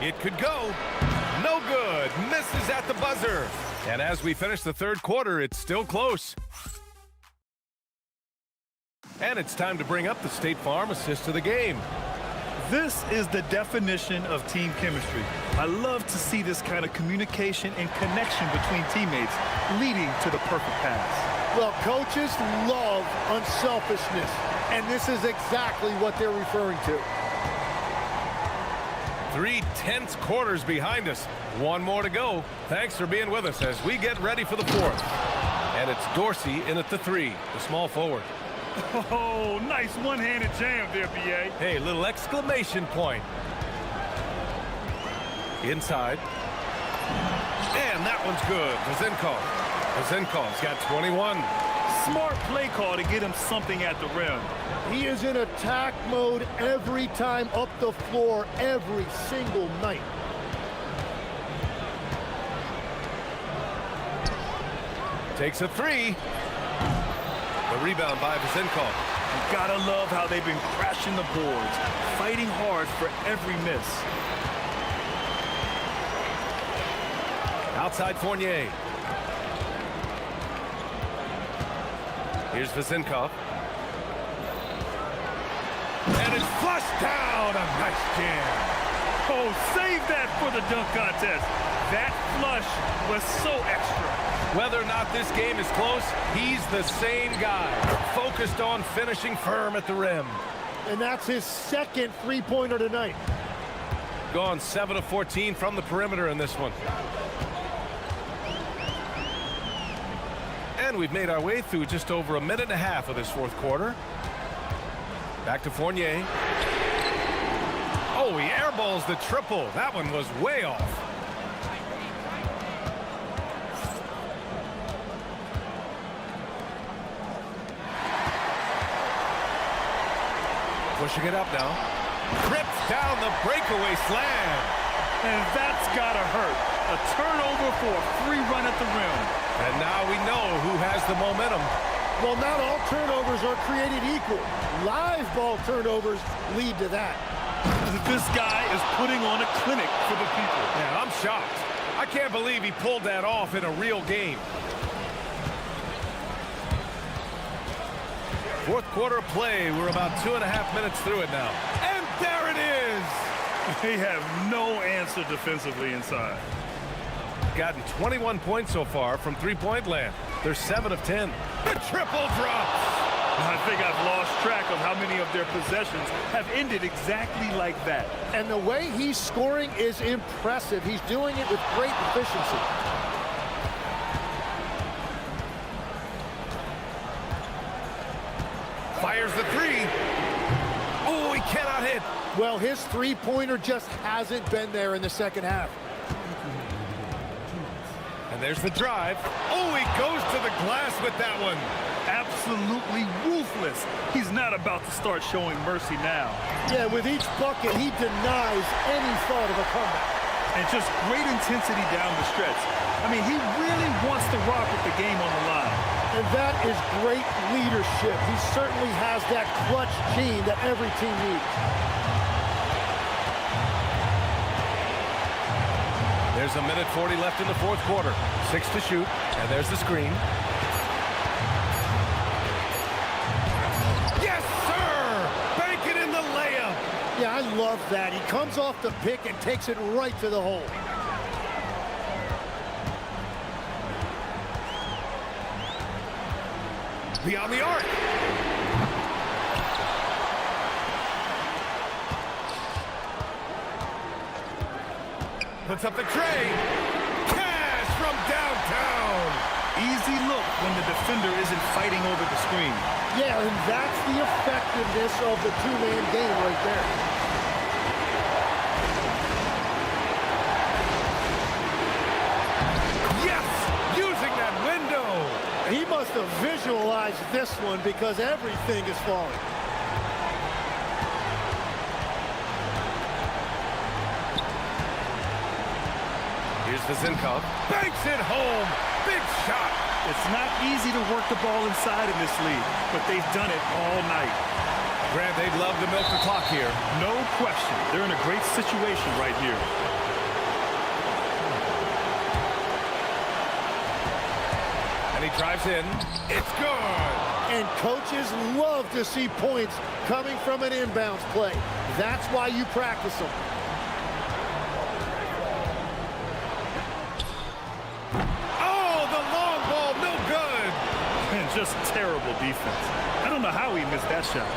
It could go. No good. Misses at the buzzer. And as we finish the third quarter, it's still close. And it's time to bring up the State Farm assist of the game. This is the definition of team chemistry. I love to see this kind of communication and connection between teammates leading to the perfect pass. Well, coaches love unselfishness, and this is exactly what they're referring to. 3 tense quarters behind us. One more to go. Thanks for being with us as we get ready for the fourth. And it's Dorsey in at the 3, the small forward. Oh, nice one-handed jam there, B.A. Hey, little exclamation point. Inside. And that one's good. Vazenkov's got 21. Smart play call to get him something at the rim. He is in attack mode every time up the floor, every single night. Takes a 3. The rebound by Vazenkov. You gotta love how they've been crashing the boards, fighting hard for every miss. Outside Fournier. Here's Vazenkov. And it's flushed down. A nice jam. Oh, save that for the dunk contest. That flush was so extra. Whether or not this game is close, he's the same guy, focused on finishing firm at the rim. And that's his second three-pointer tonight. Gone 7 of 14 from the perimeter in this one. And we've made our way through just over a minute and a half of this fourth quarter. Back to Fournier. Oh, he airballs the triple. That one was way off. Pushing it up now. Trips down the breakaway slam. And that's gotta hurt. A turnover for a free run at the rim. And now we know who has the momentum. Well, not all turnovers are created equal. Live ball turnovers lead to that. This guy is putting on a clinic for the people. Yeah, I'm shocked. I can't believe he pulled that off in a real game. Fourth quarter play. We're about 2.5 minutes through it now. And there it is. They have no answer defensively inside. Gotten 21 points so far from three-point land. They're 7 of 10. The triple drops. I think I've lost track of how many of their possessions have ended exactly like that. And the way he's scoring is impressive. He's doing it with great efficiency. Fires the 3. Oh, he cannot hit. Well, his three-pointer just hasn't been there in the second half. And there's the drive. Oh, he goes to the glass with that one. Absolutely ruthless. He's not about to start showing mercy now. Yeah, with each bucket, he denies any thought of a comeback. And just great intensity down the stretch. I mean, he really wants to rock with the game on the line. And that is great leadership. He certainly has that clutch gene that every team needs. There's 1:40 left in the fourth quarter. 6 to shoot. And there's the screen. Yes, sir! Bank it in the layup. Yeah, I love that. He comes off the pick and takes it right to the hole. Beyond the arc. Puts up the tray. Cash from downtown. Easy look when the defender isn't fighting over the screen. Yeah, and that's the effectiveness of the two-man game right there. Yes! Using that window! He must have visualized this one because everything is falling. Here's the Zinkov. Banks it home! Big shot! It's not easy to work the ball inside in this league, but they've done it all night. Grant, they'd love to milk the clock here. No question. They're in a great situation right here. And he drives in. It's good! And coaches love to see points coming from an inbounds play. That's why you practice them. Oh, the long ball, no good! And just terrible defense. I don't know how he missed that shot.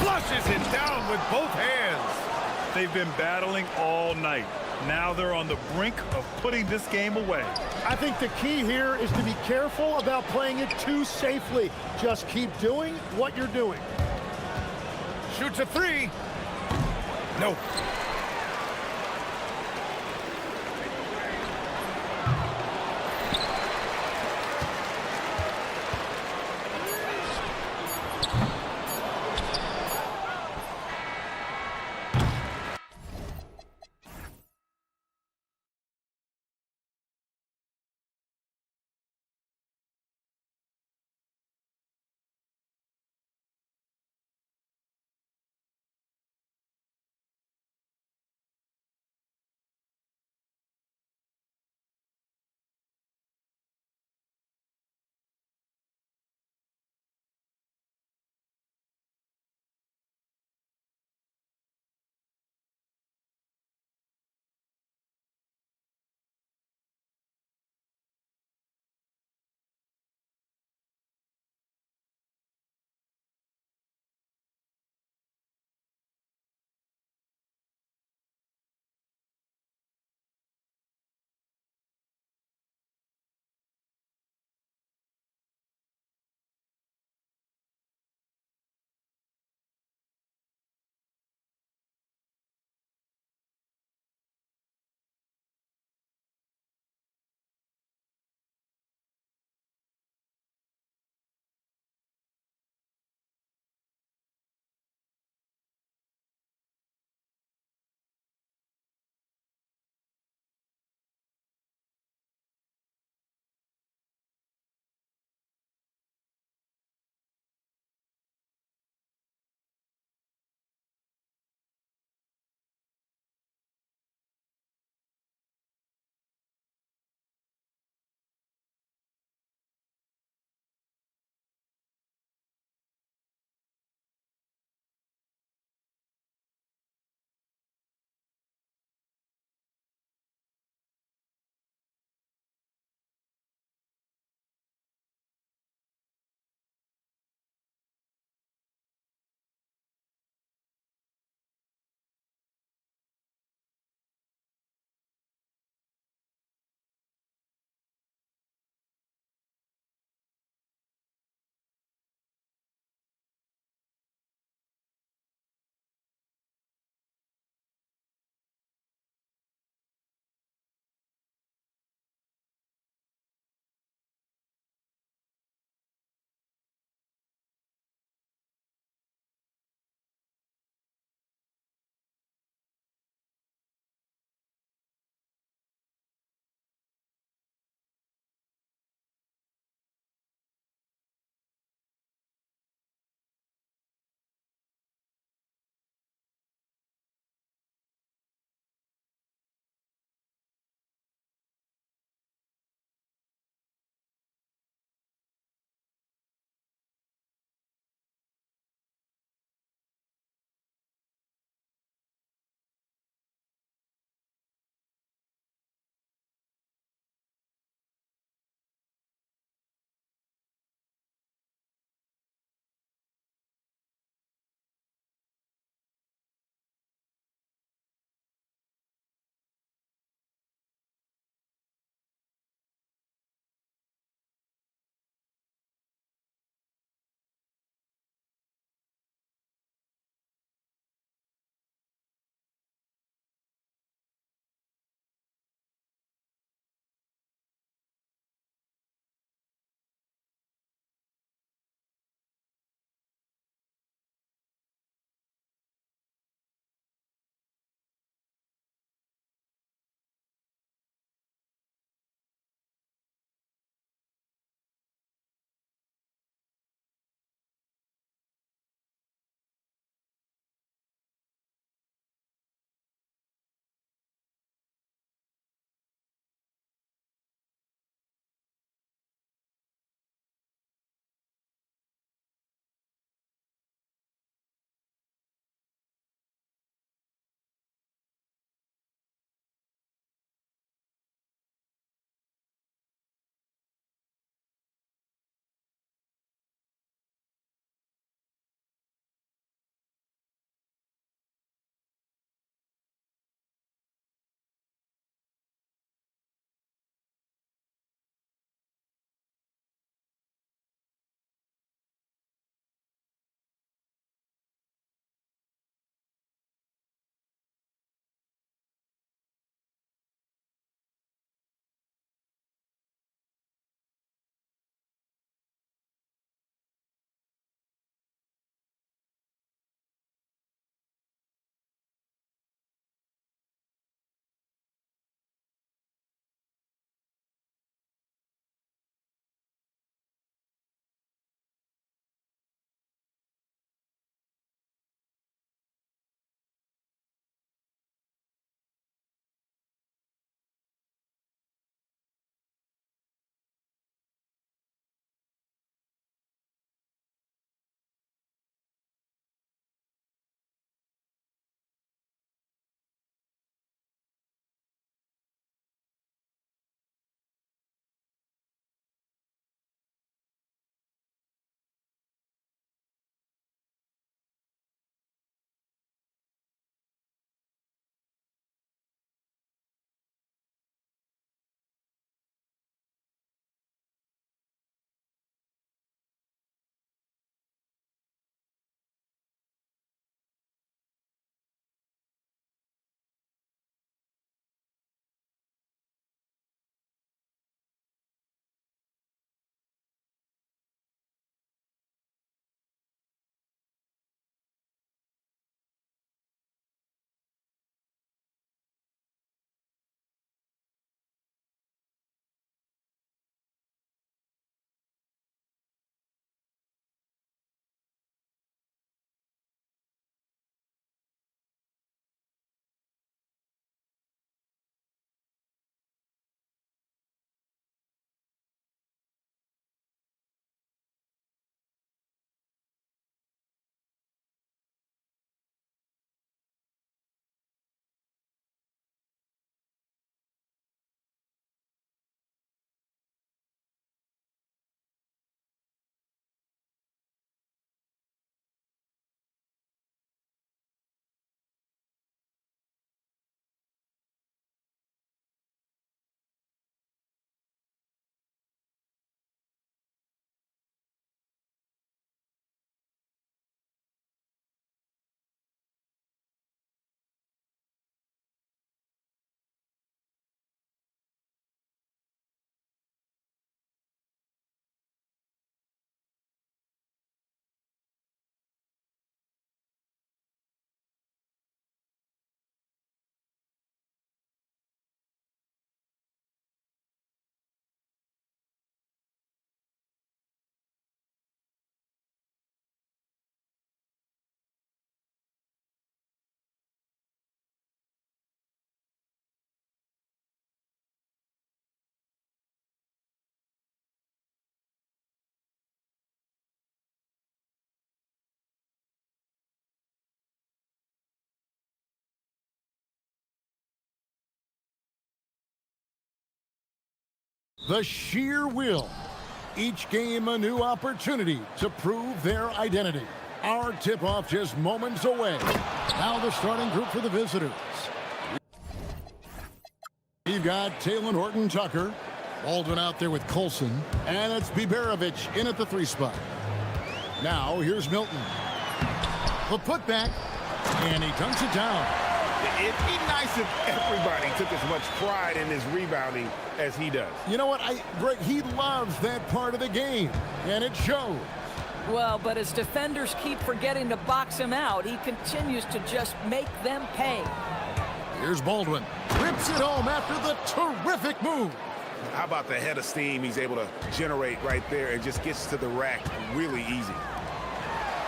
Flushes it down with both hands. They've been battling all night. Now they're on the brink of putting this game away. I think the key here is to be careful about playing it too safely. Just keep doing what you're doing. Shoots a three. No. the sheer will. Each game a new opportunity to prove their identity. Our tip-off just moments away. Now the starting group for the visitors. You've got Taylor Horton-Tucker. Baldwin out there with Colson. And it's Biberovic in at the 3 spot. Now here's Milton. The putback. And he dunks it down. It'd be nice if everybody took as much pride in his rebounding as he does. You know what, Greg, he loves that part of the game, and it shows. Well, but as defenders keep forgetting to box him out, he continues to just make them pay. Here's Baldwin. Rips it home after the terrific move. How about the head of steam he's able to generate right there and just gets to the rack really easy.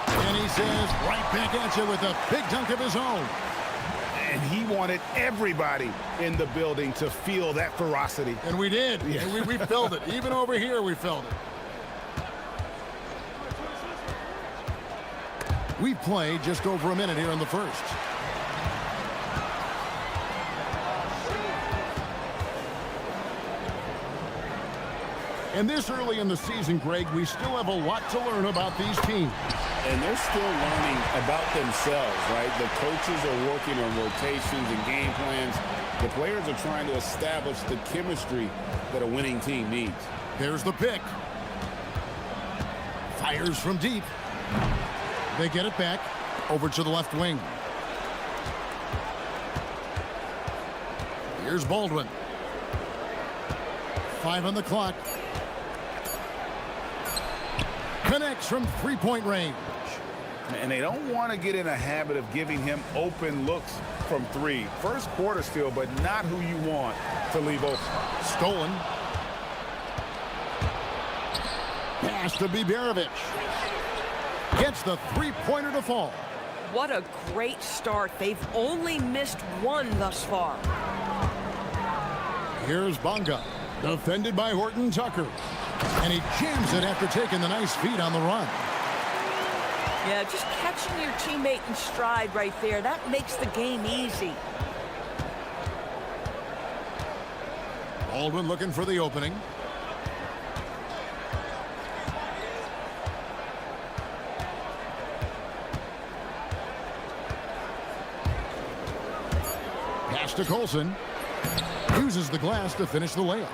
And he says right back at you with a big dunk of his own. And he wanted everybody in the building to feel that ferocity. And we did. Yeah. And we felt it. Even over here, we felt it. We played just over a minute here in the first. And this early in the season, Greg, we still have a lot to learn about these teams. And they're still learning about themselves, right? The coaches are working on rotations and game plans. The players are trying to establish the chemistry that a winning team needs. There's the pick. Fires from deep. They get it back over to the left wing. Here's Baldwin. 5 on the clock. Connects from 3-point range. And they don't want to get in a habit of giving him open looks from 3. First quarter still, but not who you want to leave open. Stolen. Pass to Biberovic. Gets the 3-pointer to fall. What a great start. They've only missed 1 thus far. Here's Bonga. Defended by Horton-Tucker. And he jams it after taking the nice feed on the run. Yeah, just catching your teammate in stride right there. That makes the game easy. Baldwin looking for the opening. Pass to Colson. Uses the glass to finish the layup.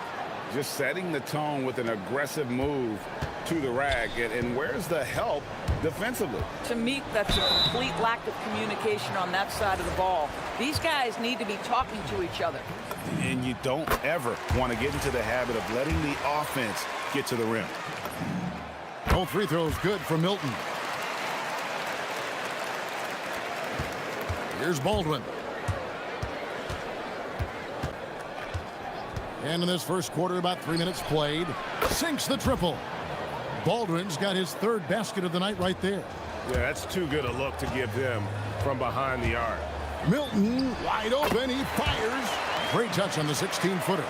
Just setting the tone with an aggressive move to the rack. And where's the help defensively? To me, that's a complete lack of communication on that side of the ball. These guys need to be talking to each other. And you don't ever want to get into the habit of letting the offense get to the rim. No free throws good for Milton. Here's Baldwin. And in this first quarter, about 3 minutes played. Sinks the triple. Baldwin's got his 3rd basket of the night right there. Yeah, that's too good a look to give him from behind the arc. Milton wide open. He fires. Great touch on the 16-footer.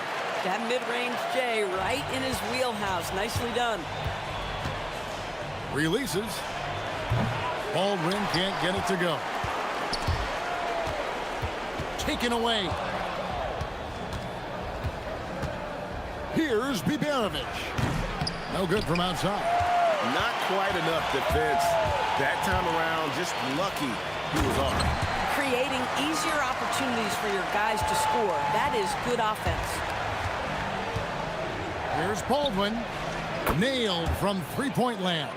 That mid-range J right in his wheelhouse. Nicely done. Releases. Baldwin can't get it to go. Taken away. Here's Biberovic. No good from outside. Not quite enough defense. That time around, just lucky he was on. Creating easier opportunities for your guys to score. That is good offense. Here's Baldwin. Nailed from 3-point land.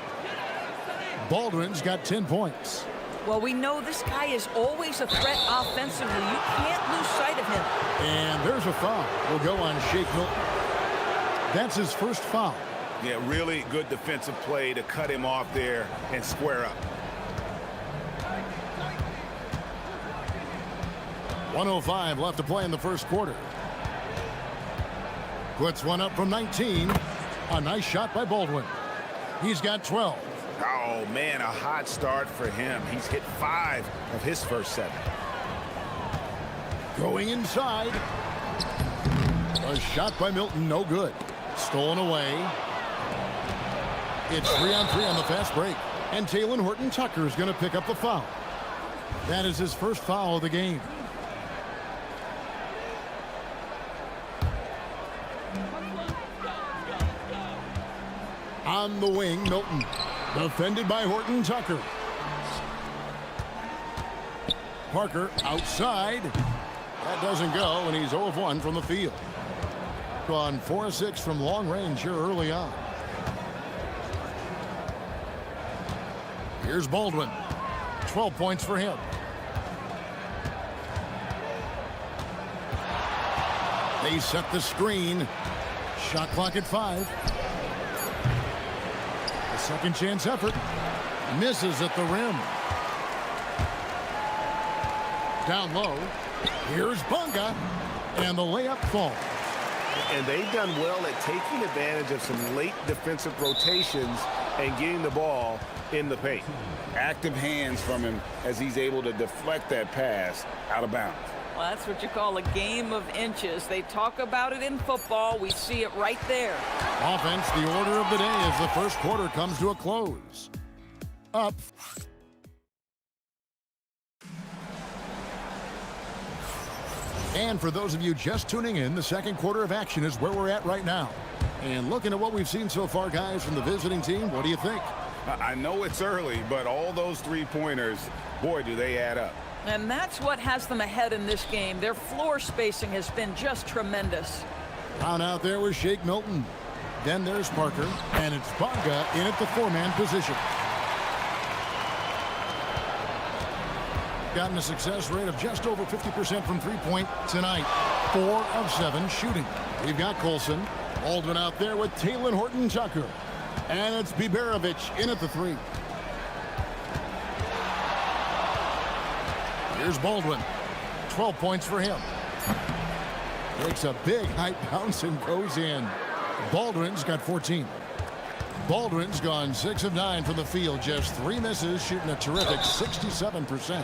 Baldwin's got 10 points. Well, we know this guy is always a threat offensively. You can't lose sight of him. And there's a foul. Will go on Shake Milton. That's his first foul. Yeah, really good defensive play to cut him off there and square up. 1:05 left to play in the first quarter. Puts one up from 19. A nice shot by Baldwin. He's got 12. Oh, man, a hot start for him. He's hit 5 of his first 7. Going inside. A shot by Milton, no good. Stolen away. It's 3-on-3 on the fast break. And Taylor Horton-Tucker is going to pick up the foul. That is his first foul of the game. On the wing, Milton. Defended by Horton Tucker. Parker outside. That doesn't go, and he's 0 of 1 from the field. Gone 4 of 6 from long range here early on. Here's Baldwin. 12 points for him. They set the screen. Shot clock at 5. A second chance effort. Misses at the rim. Down low. Here's Bunga. And the layup falls. And they've done well at taking advantage of some late defensive rotations and getting the ball in the paint. Active hands from him as he's able to deflect that pass out of bounds. Well, that's what you call a game of inches. They talk about it in football. We see it right there. Offense, the order of the day as the first quarter comes to a close. Up. And for those of you just tuning in, the second quarter of action is where we're at right now. And looking at what we've seen so far, guys, from the visiting team, what do you think? I know it's early, but all those three-pointers, boy, do they add up. And that's what has them ahead in this game. Their floor spacing has been just tremendous. Down out there was Shake Milton. Then there's Parker, and it's Bunga in at the 4-man position. Gotten a success rate of just over 50% from three-point tonight. 4 of 7 shooting. We've got Colson. Baldwin out there with Taylor Horton Tucker. And it's Biberovich in at the 3. Here's Baldwin. 12 points for him. Takes a big high bounce and goes in. Baldwin's got 14. Baldwin's gone 6 of 9 from the field. Just 3 misses, shooting a terrific 67%.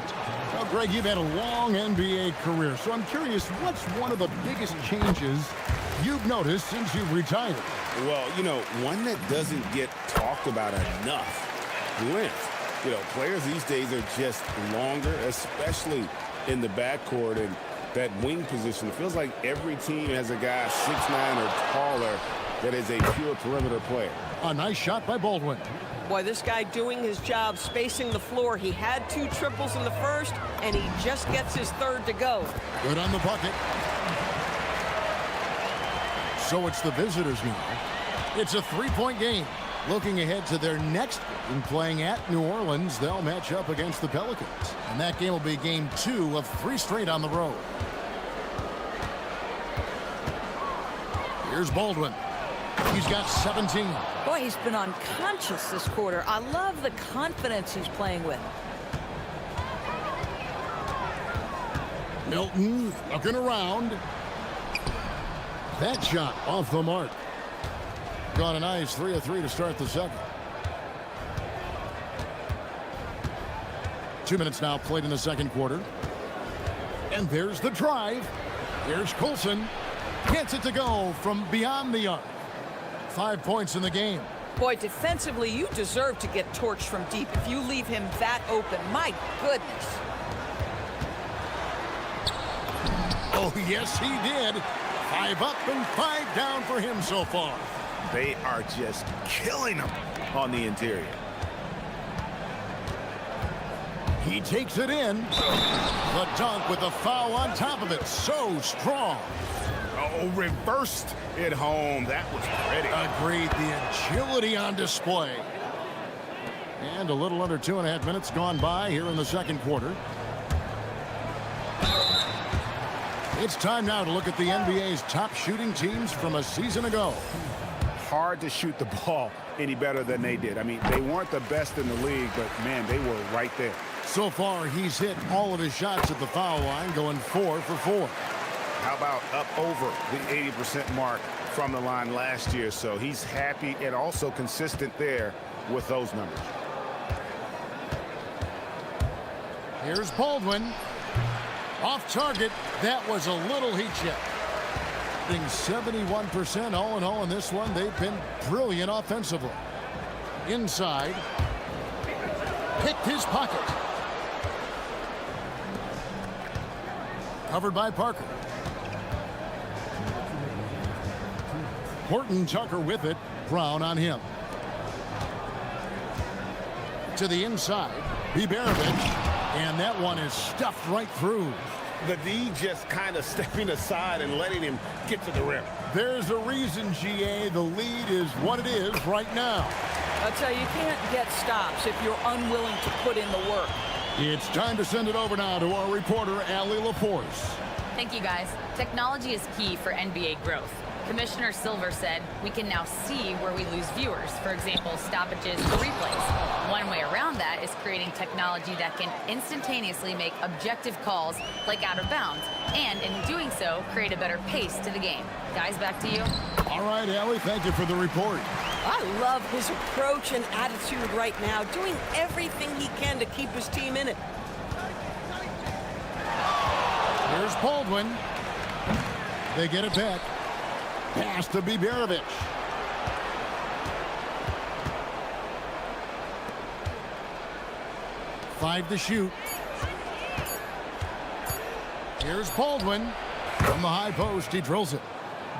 Now, Greg, you've had a long NBA career, so I'm curious, what's one of the biggest changes you've noticed since you've retired? Well, you know, one that doesn't get talked about enough, length. You know, players these days are just longer, especially in the backcourt and that wing position. It feels like every team has a guy 6'9" or taller that is a pure perimeter player. A nice shot by Baldwin. Boy, this guy doing his job, spacing the floor. He had 2 triples in the first, and he just gets his 3rd to go. Good on the bucket. So it's the visitors now. It's a 3-point game. Looking ahead to their next game, playing at New Orleans, they'll match up against the Pelicans. And that game will be game 2 of 3 straight on the road. Here's Baldwin. He's got 17. Boy, he's been unconscious this quarter. I love the confidence he's playing with. Milton looking around. That shot off the mark. Gone a nice 3 of 3 to start the second. 2 minutes now played in the second quarter. And there's the drive. Here's Colson. Gets it to go from beyond the arc. 5 points in the game. Boy, defensively, you deserve to get torched from deep if you leave him that open. My goodness. Oh, yes, he did. 5 up and 5 down for him so far. They are just killing them on the interior. He takes it in. The dunk with a foul on top of it. So strong. Oh, reversed it home. That was pretty. Agreed. The agility on display. And a little under 2.5 minutes gone by here in the second quarter. It's time now to look at the NBA's top shooting teams from a season ago. Hard to shoot the ball any better than they did. I mean, they weren't the best in the league, but, man, they were right there. So far, he's hit all of his shots at the foul line, going 4 for 4. How about up over the 80% mark from the line last year? So he's happy and also consistent there with those numbers. Here's Baldwin. Off target. That was a little heat check. 71% all in all in this one. They've been brilliant offensively. Inside. Picked his pocket. Covered by Parker. Horton Tucker with it. Brown on him. To the inside, Biberovic, and that one is stuffed right through. The D just kind of stepping aside and letting him get to the rim. There's a reason, GA, the lead is what it is right now. I'll tell you, you can't get stops if you're unwilling to put in the work. It's time to send it over now to our reporter, Allie LaForce. Thank you, guys. Technology is key for NBA growth. Commissioner Silver said we can now see where we lose viewers, for example, stoppages or replays. One way around that is creating technology that can instantaneously make objective calls like out of bounds, and in doing so, create a better pace to the game. Guys, back to you. All right, Allie, thank you for the report. I love his approach and attitude right now, doing everything he can to keep his team in it. Here's Baldwin. They get it back. Pass to Biberovic. Five to shoot. Here's Baldwin. From the high post, he drills it.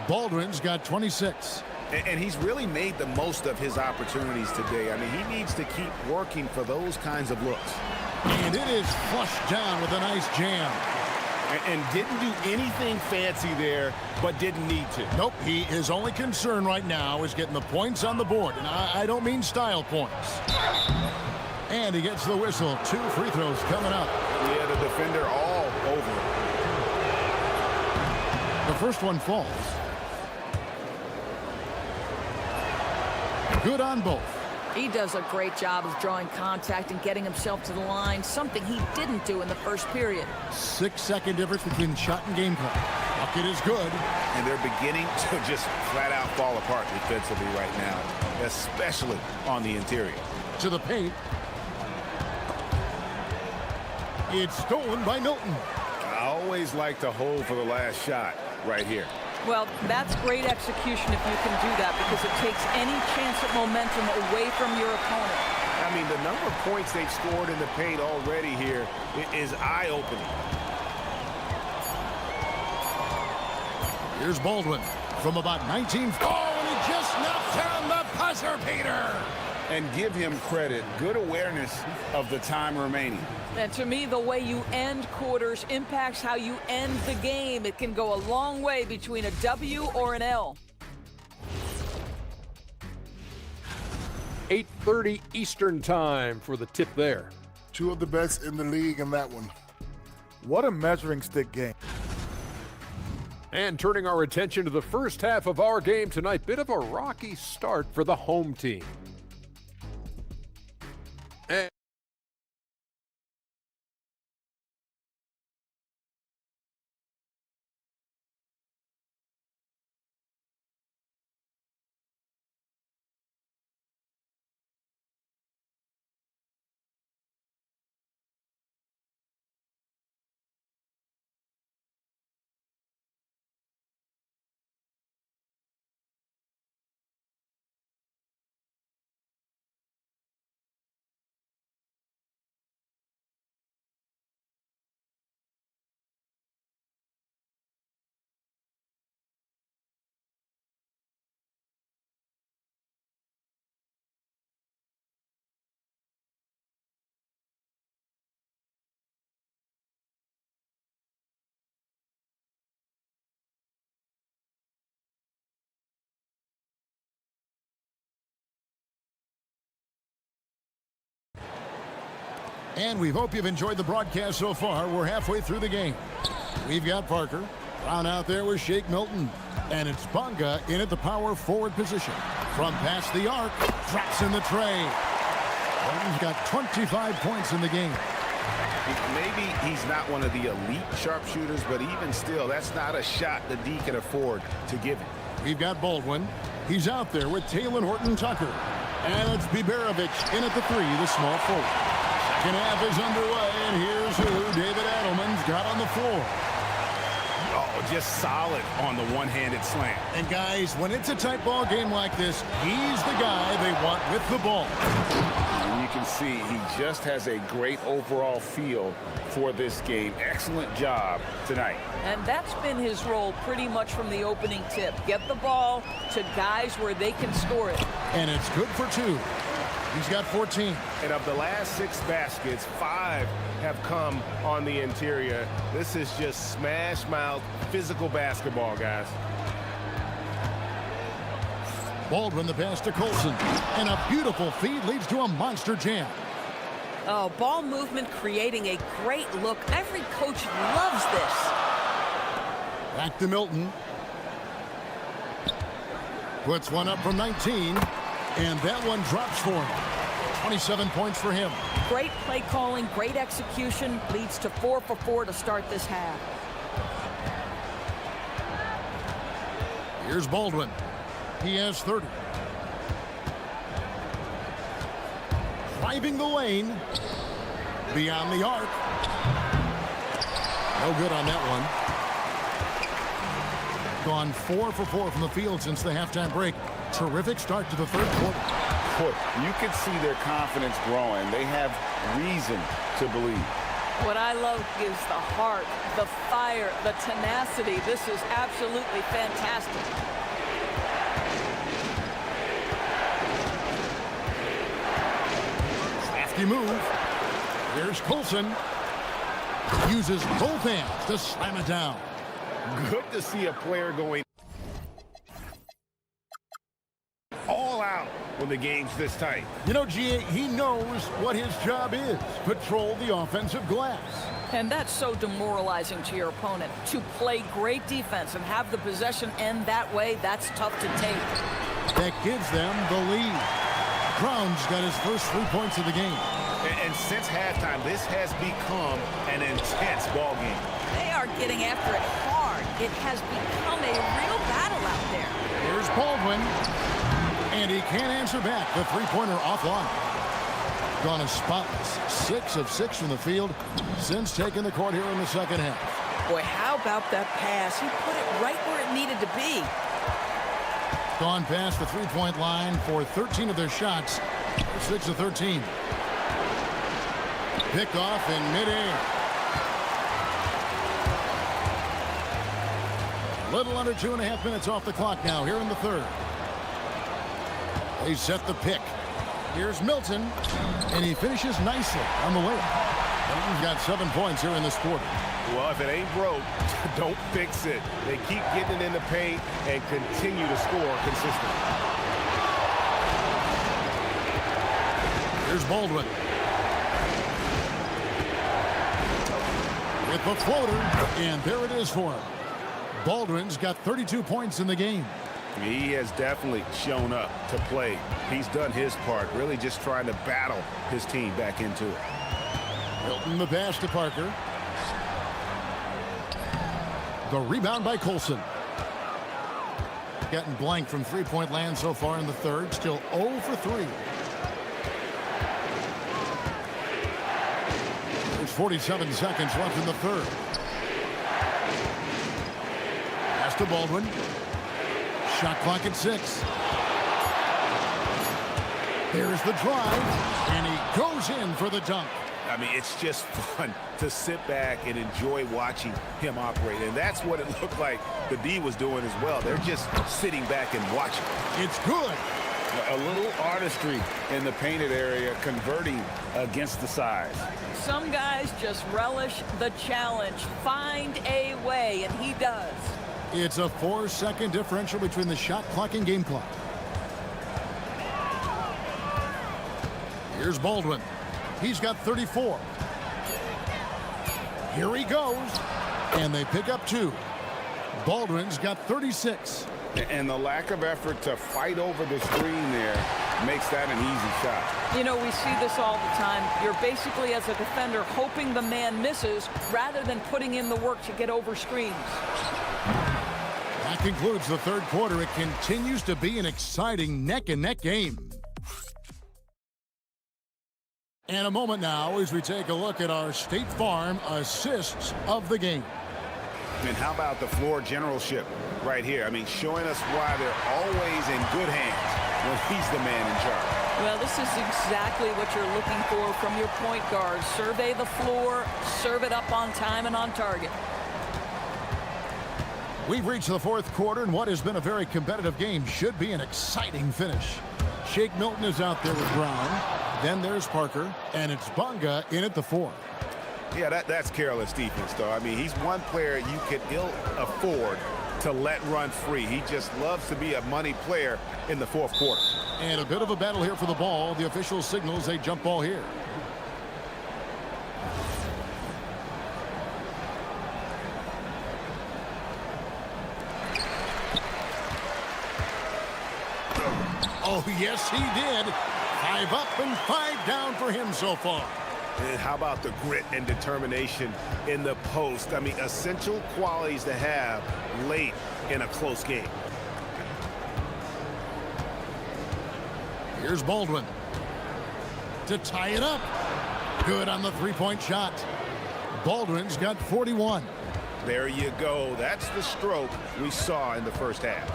Baldwin's got 26. And he's really made the most of his opportunities today. I mean, he needs to keep working for those kinds of looks. And it is flushed down with a nice jam. And didn't do anything fancy there, but didn't need to. Nope, his only concern right now is getting the points on the board. And I don't mean style points. And he gets the whistle. 2 free throws coming up. Yeah, the defender all over. The first one falls. Good on both. He does a great job of drawing contact and getting himself to the line, something he didn't do in the first period. 6-second difference between shot and game clock. Bucket is good. And they're beginning to just flat out fall apart defensively right now, especially on the interior. To the paint. It's stolen by Milton. I always like to hold for the last shot right here. Well, that's great execution if you can do that, because it takes any chance at momentum away from your opponent. I mean, the number of points they've scored in the paint already here is eye-opening. Here's Baldwin from about 19. Oh, and he just knocked down the buzzer beater. And give him credit. Good awareness of the time remaining. And to me, the way you end quarters impacts how you end the game. It can go a long way between a W or an L. 8:30 Eastern time for the tip there. 2 of the best in the league in that one. What a measuring stick game. And turning our attention to the first half of our game tonight, bit of a rocky start for the home team. And we hope you've enjoyed the broadcast so far. We're halfway through the game. We've got Parker. Brown out there with Shake Milton. And it's Bonga in at the power forward position. From past the arc, drops in the tray. Milton's got 25 points in the game. Maybe he's not one of the elite sharpshooters, but even still, that's not a shot the D can afford to give him. We've got Baldwin. He's out there with Taylor Horton-Tucker. And it's Biberovic in at the 3, the small forward. Second half is underway, and here's who David Adelman's got on the floor. Oh, just solid on the one-handed slam. And guys, when it's a tight ball game like this, he's the guy they want with the ball. And you can see he just has a great overall feel for this game. Excellent job tonight. And that's been his role pretty much from the opening tip. Get the ball to guys where they can score it. And it's good for 2. He's got 14. And of the last 6 baskets, 5 have come on the interior. This is just smash-mouth, physical basketball, guys. Baldwin the pass to Colson. And a beautiful feed leads to a monster jam. Oh, ball movement creating a great look. Every coach loves this. Back to Milton. Puts one up from 19. And that one drops for him. 27 points for him. Great play calling, great execution. Leads to 4 for 4 to start this half. Here's Baldwin. He has 30. Driving the lane. Beyond the arc. No good on that one. Gone 4 for 4 from the field since the halftime break. Terrific start to the third quarter. You can see their confidence growing. They have reason to believe. What I love is the heart, the fire, the tenacity. This is absolutely fantastic. Crafty move. Here's Colson. Uses both hands to slam it down. Good to see a player going all out when the game's this tight. You know, G.A., he knows what his job is. Patrol the offensive glass. And that's so demoralizing to your opponent. To play great defense and have the possession end that way, that's tough to take. That gives them the lead. Brown's got his first 3 points of the game. And since halftime, this has become an intense ball game. They are getting after it hard. It has become a real battle out there. Here's Baldwin. And he can't answer back. The three-pointer offline. Gone a spotless 6 of 6 from the field since taking the court here in the second half. Boy, how about that pass? He put it right where it needed to be. Gone past the three-point line for 13 of their shots. 6 of 13. Picked off in midair. Little under 2.5 minutes off the clock now here in the third. They set the pick. Here's Milton, and he finishes nicely on the layup. Milton's got 7 points here in this quarter. Well, if it ain't broke, don't fix it. They keep getting it in the paint and continue to score consistently. Here's Baldwin. With the floater, and there it is for him. Baldwin's got 32 points in the game. He has definitely shown up to play. He's done his part, really just trying to battle his team back into it. Milton the pass to Parker. The rebound by Colson. Getting blank from three-point land so far in the third. Still 0 for 3. There's 47 seconds left in the third. Pass to Baldwin. Shot clock at 6. There's the drive, and he goes in for the dunk. I mean, it's just fun to sit back and enjoy watching him operate. And that's what it looked like the D was doing as well. They're just sitting back and watching. It's good. A little artistry in the painted area, converting against the size. Some guys just relish the challenge. Find a way, and he does. It's a 4-second differential between the shot clock and game clock. Here's Baldwin. He's got 34. Here he goes. And they pick up 2. Baldwin's got 36. And the lack of effort to fight over the screen there makes that an easy shot. You know, we see this all the time. You're basically, as a defender, hoping the man misses rather than putting in the work to get over screens. That concludes the third quarter. It continues to be an exciting neck-and-neck game. And a moment now as we take a look at our State Farm assists of the game. And how about the floor generalship right here? I mean, showing us why they're always in good hands when he's the man in charge. Well, this is exactly what you're looking for from your point guard. Survey the floor, serve it up on time and on target. We've reached the fourth quarter, and what has been a very competitive game should be an exciting finish. Shake Milton is out there with Brown. Then there's Parker, and it's Bonga in at the 4. Yeah, that's careless defense, though. I mean, he's one player you could ill afford to let run free. He just loves to be a money player in the fourth quarter. And a bit of a battle here for the ball. The official signals a jump ball here. Oh, yes, he did. 5 up and 5 down for him so far. And how about the grit and determination in the post? I mean, essential qualities to have late in a close game. Here's Baldwin to tie it up. Good on the three-point shot. Baldwin's got 41. There you go. That's the stroke we saw in the first half.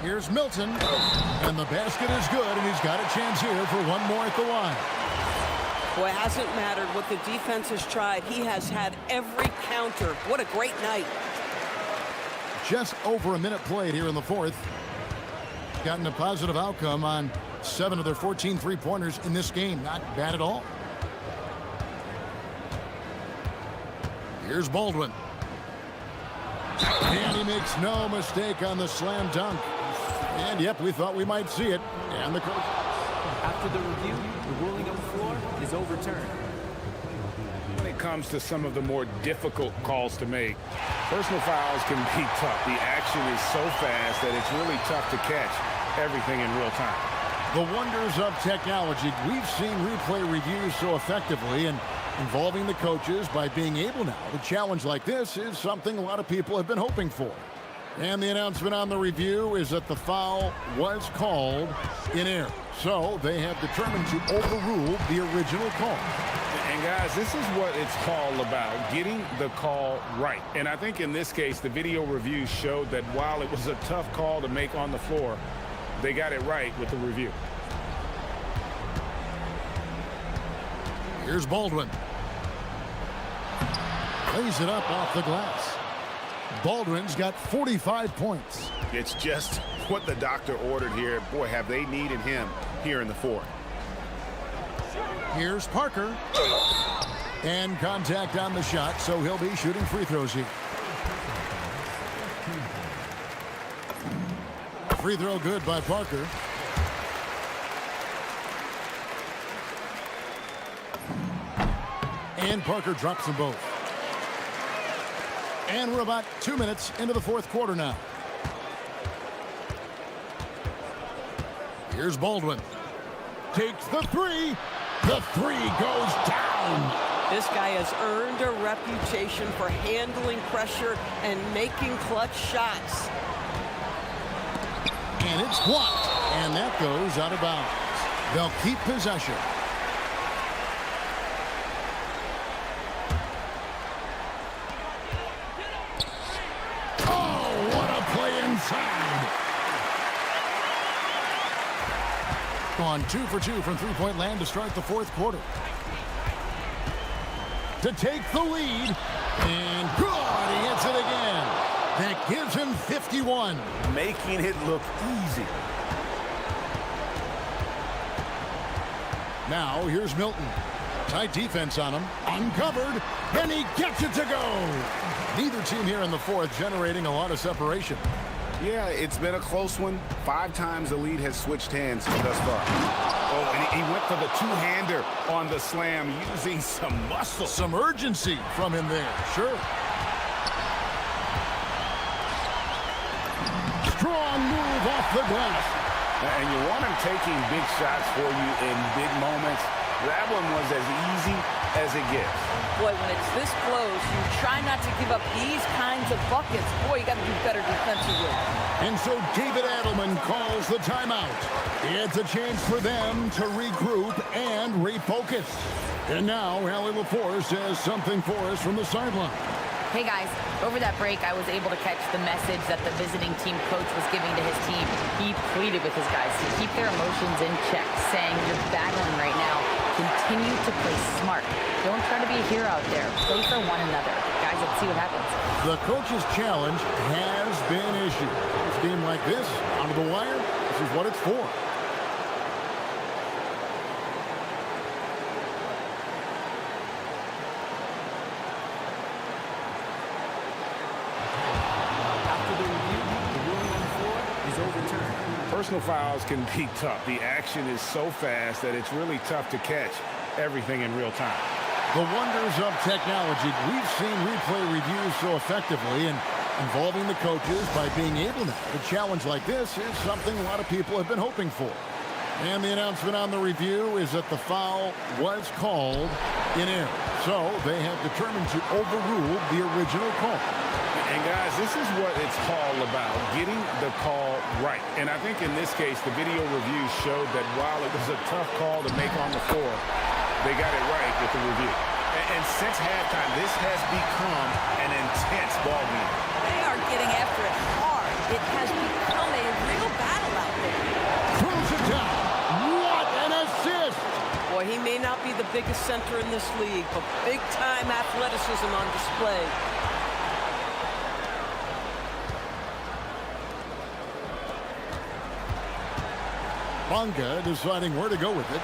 Here's Milton, and the basket is good, and he's got a chance here for one more at the line. Boy, it hasn't mattered what the defense has tried. He has had every counter. What a great night. Just over a minute played here in the fourth. Gotten a positive outcome on 7 of their 14 three-pointers in this game. Not bad at all. Here's Baldwin. And he makes no mistake on the slam dunk. And, yep, we thought we might see it. And the coach. After the review, the ruling on the floor is overturned. When it comes to some of the more difficult calls to make, personal fouls can be tough. The action is so fast that it's really tough to catch everything in real time. The wonders of technology. We've seen replay reviews so effectively, and involving the coaches by being able now to challenge like this is something a lot of people have been hoping for. And the announcement on the review is that the foul was called in error. So they have determined to overrule the original call. And guys, this is what it's all about, getting the call right. And I think in this case, the video review showed that while it was a tough call to make on the floor, they got it right with the review. Here's Baldwin. Lays it up off the glass. Baldwin's got 45 points. It's just what the doctor ordered here. Boy, have they needed him here in the fourth. Here's Parker. And contact on the shot, so he'll be shooting free throws here. Free throw good by Parker. And Parker drops them both. And we're about 2 minutes into the fourth quarter now. Here's Baldwin. Takes the three. The three goes down. This guy has earned a reputation for handling pressure and making clutch shots. And it's blocked. And that goes out of bounds. They'll keep possession. On 2 for 2 from three-point land to start the fourth quarter. To take the lead. And good, he hits it again. That gives him 51. Making it look easy. Now here's Milton. Tight defense on him. Uncovered. And he gets it to go. Neither team here in the fourth generating a lot of separation. Yeah, it's been a close one. 5 times the lead has switched hands thus far. Oh, and he went for the two-hander on the slam using some muscle. Some urgency from him there, sure. Strong move off the glass. And you want him taking big shots for you in big moments. That one was as easy as it gets. Boy, when it's this close, you try not to give up these kinds of buckets. Boy, you got to do better defensively. And so David Adelman calls the timeout. It's a chance for them to regroup and refocus. And now Allie LaForce has something for us from the sideline. Hey guys, over that break, I was able to catch the message that the visiting team coach was giving to his team. He pleaded with his guys to keep their emotions in check, saying, "You're battling right now. Continue to play smart. Don't try to be a hero out there. Play for one another." Guys, let's see what happens. The coach's challenge has been issued. A game like this, out of the wire, this is what it's for. personal fouls can be tough. The action is so fast that it's really tough to catch everything in real time. The wonders of technology. We've seen replay reviews so effectively and involving the coaches by being able to. A challenge like this is something a lot of people have been hoping for. And the announcement on the review is that the foul was called in error. So they have determined to overrule the original call. And guys, this is what it's all about, getting the call right. And I think in this case, the video review showed that while it was a tough call to make on the floor, they got it right with the review. And since halftime, this has become an intense ball game. They are getting after it hard. It has become a real battle out there. Throws it down. What an assist! Boy, he may not be the biggest center in this league, but big-time athleticism on display. Bonga deciding where to go with it.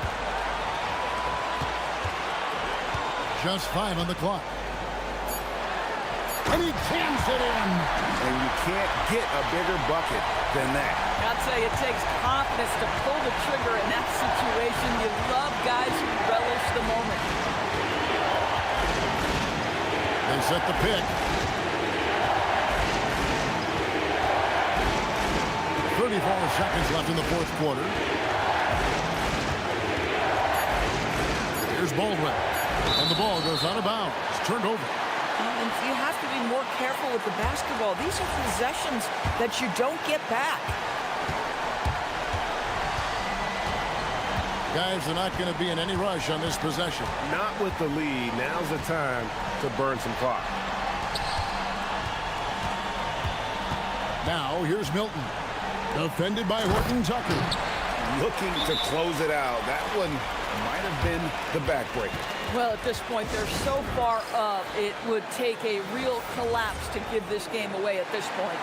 Just 5 on the clock. And he jams it in. And you can't get a bigger bucket than that. I'll tell you, it takes confidence to pull the trigger in that situation. You love guys who relish the moment. They set the pick. 34 seconds left in the fourth quarter. Here's Baldwin. And the ball goes out of bounds. It's turned over. And you have to be more careful with the basketball. These are possessions that you don't get back. Guys are not going to be in any rush on this possession. Not with the lead. Now's the time to burn some clock. Now, here's Milton. Defended by Horton Tucker. Looking to close it out. That one might have been the backbreaker. Well, at this point, they're so far up, it would take a real collapse to give this game away at this point.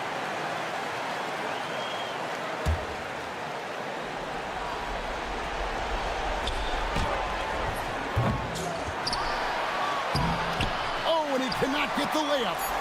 Oh, and he cannot get the layup.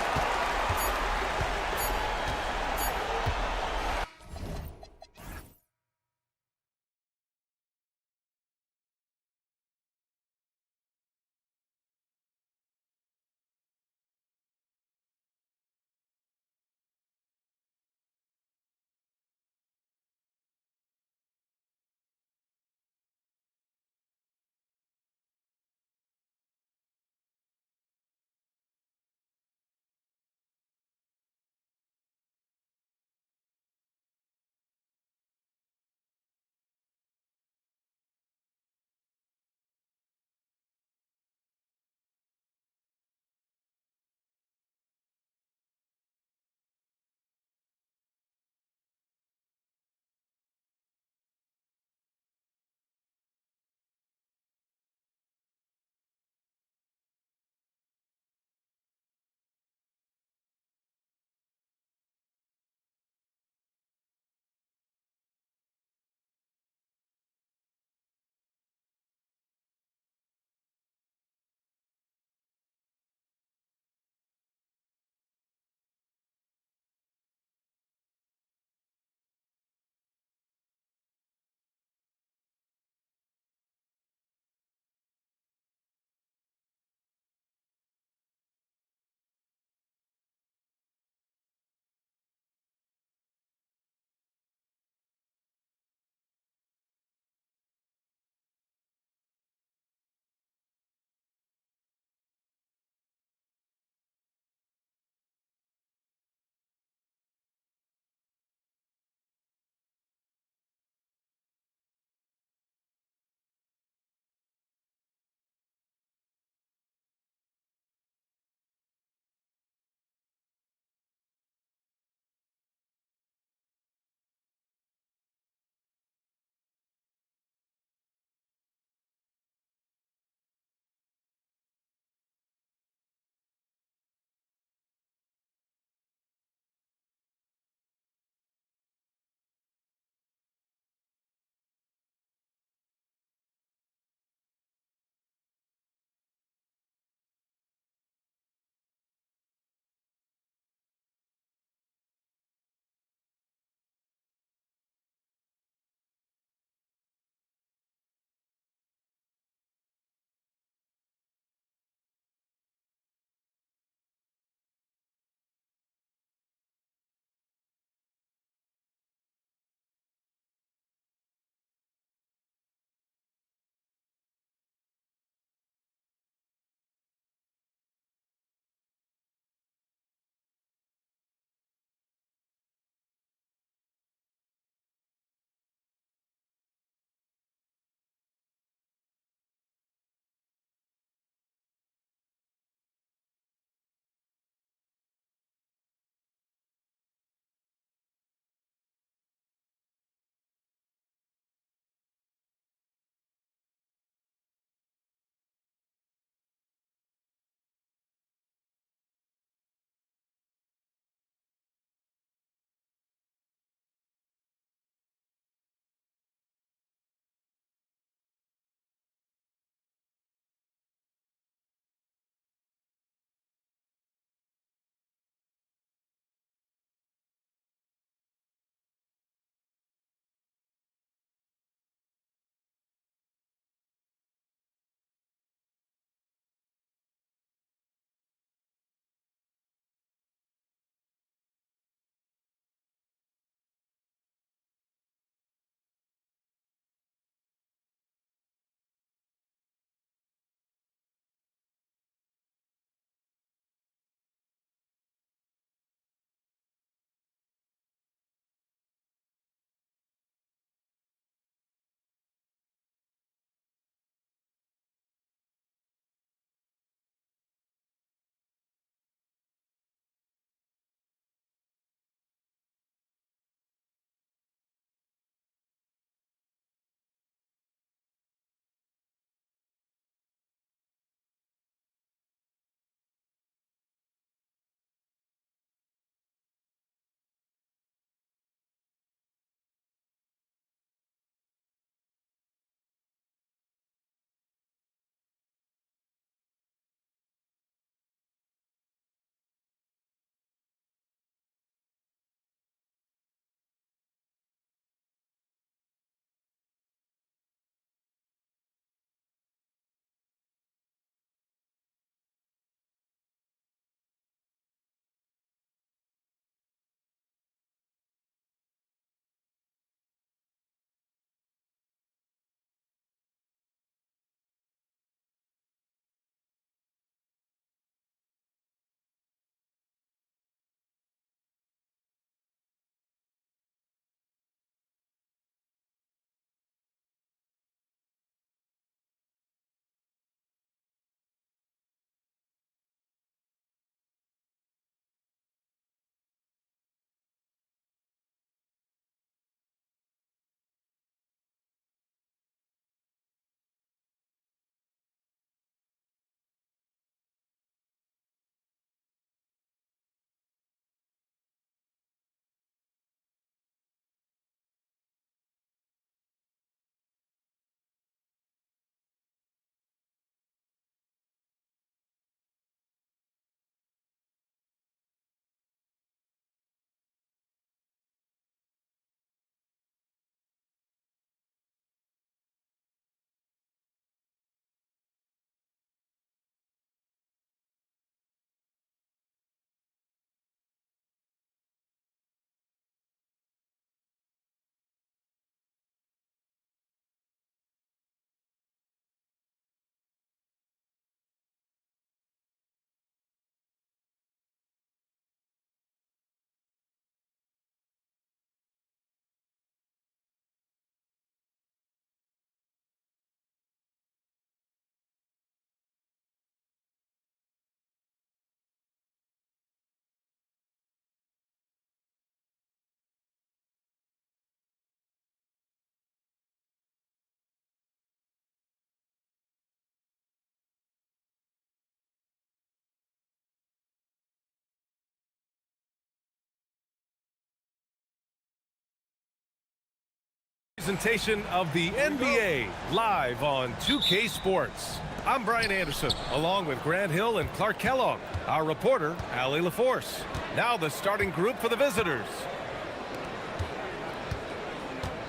presentation of the NBA live on 2K Sports. I'm Brian Anderson, along with Grant Hill and Clark Kellogg, our reporter, Allie LaForce. Now the starting group for the visitors.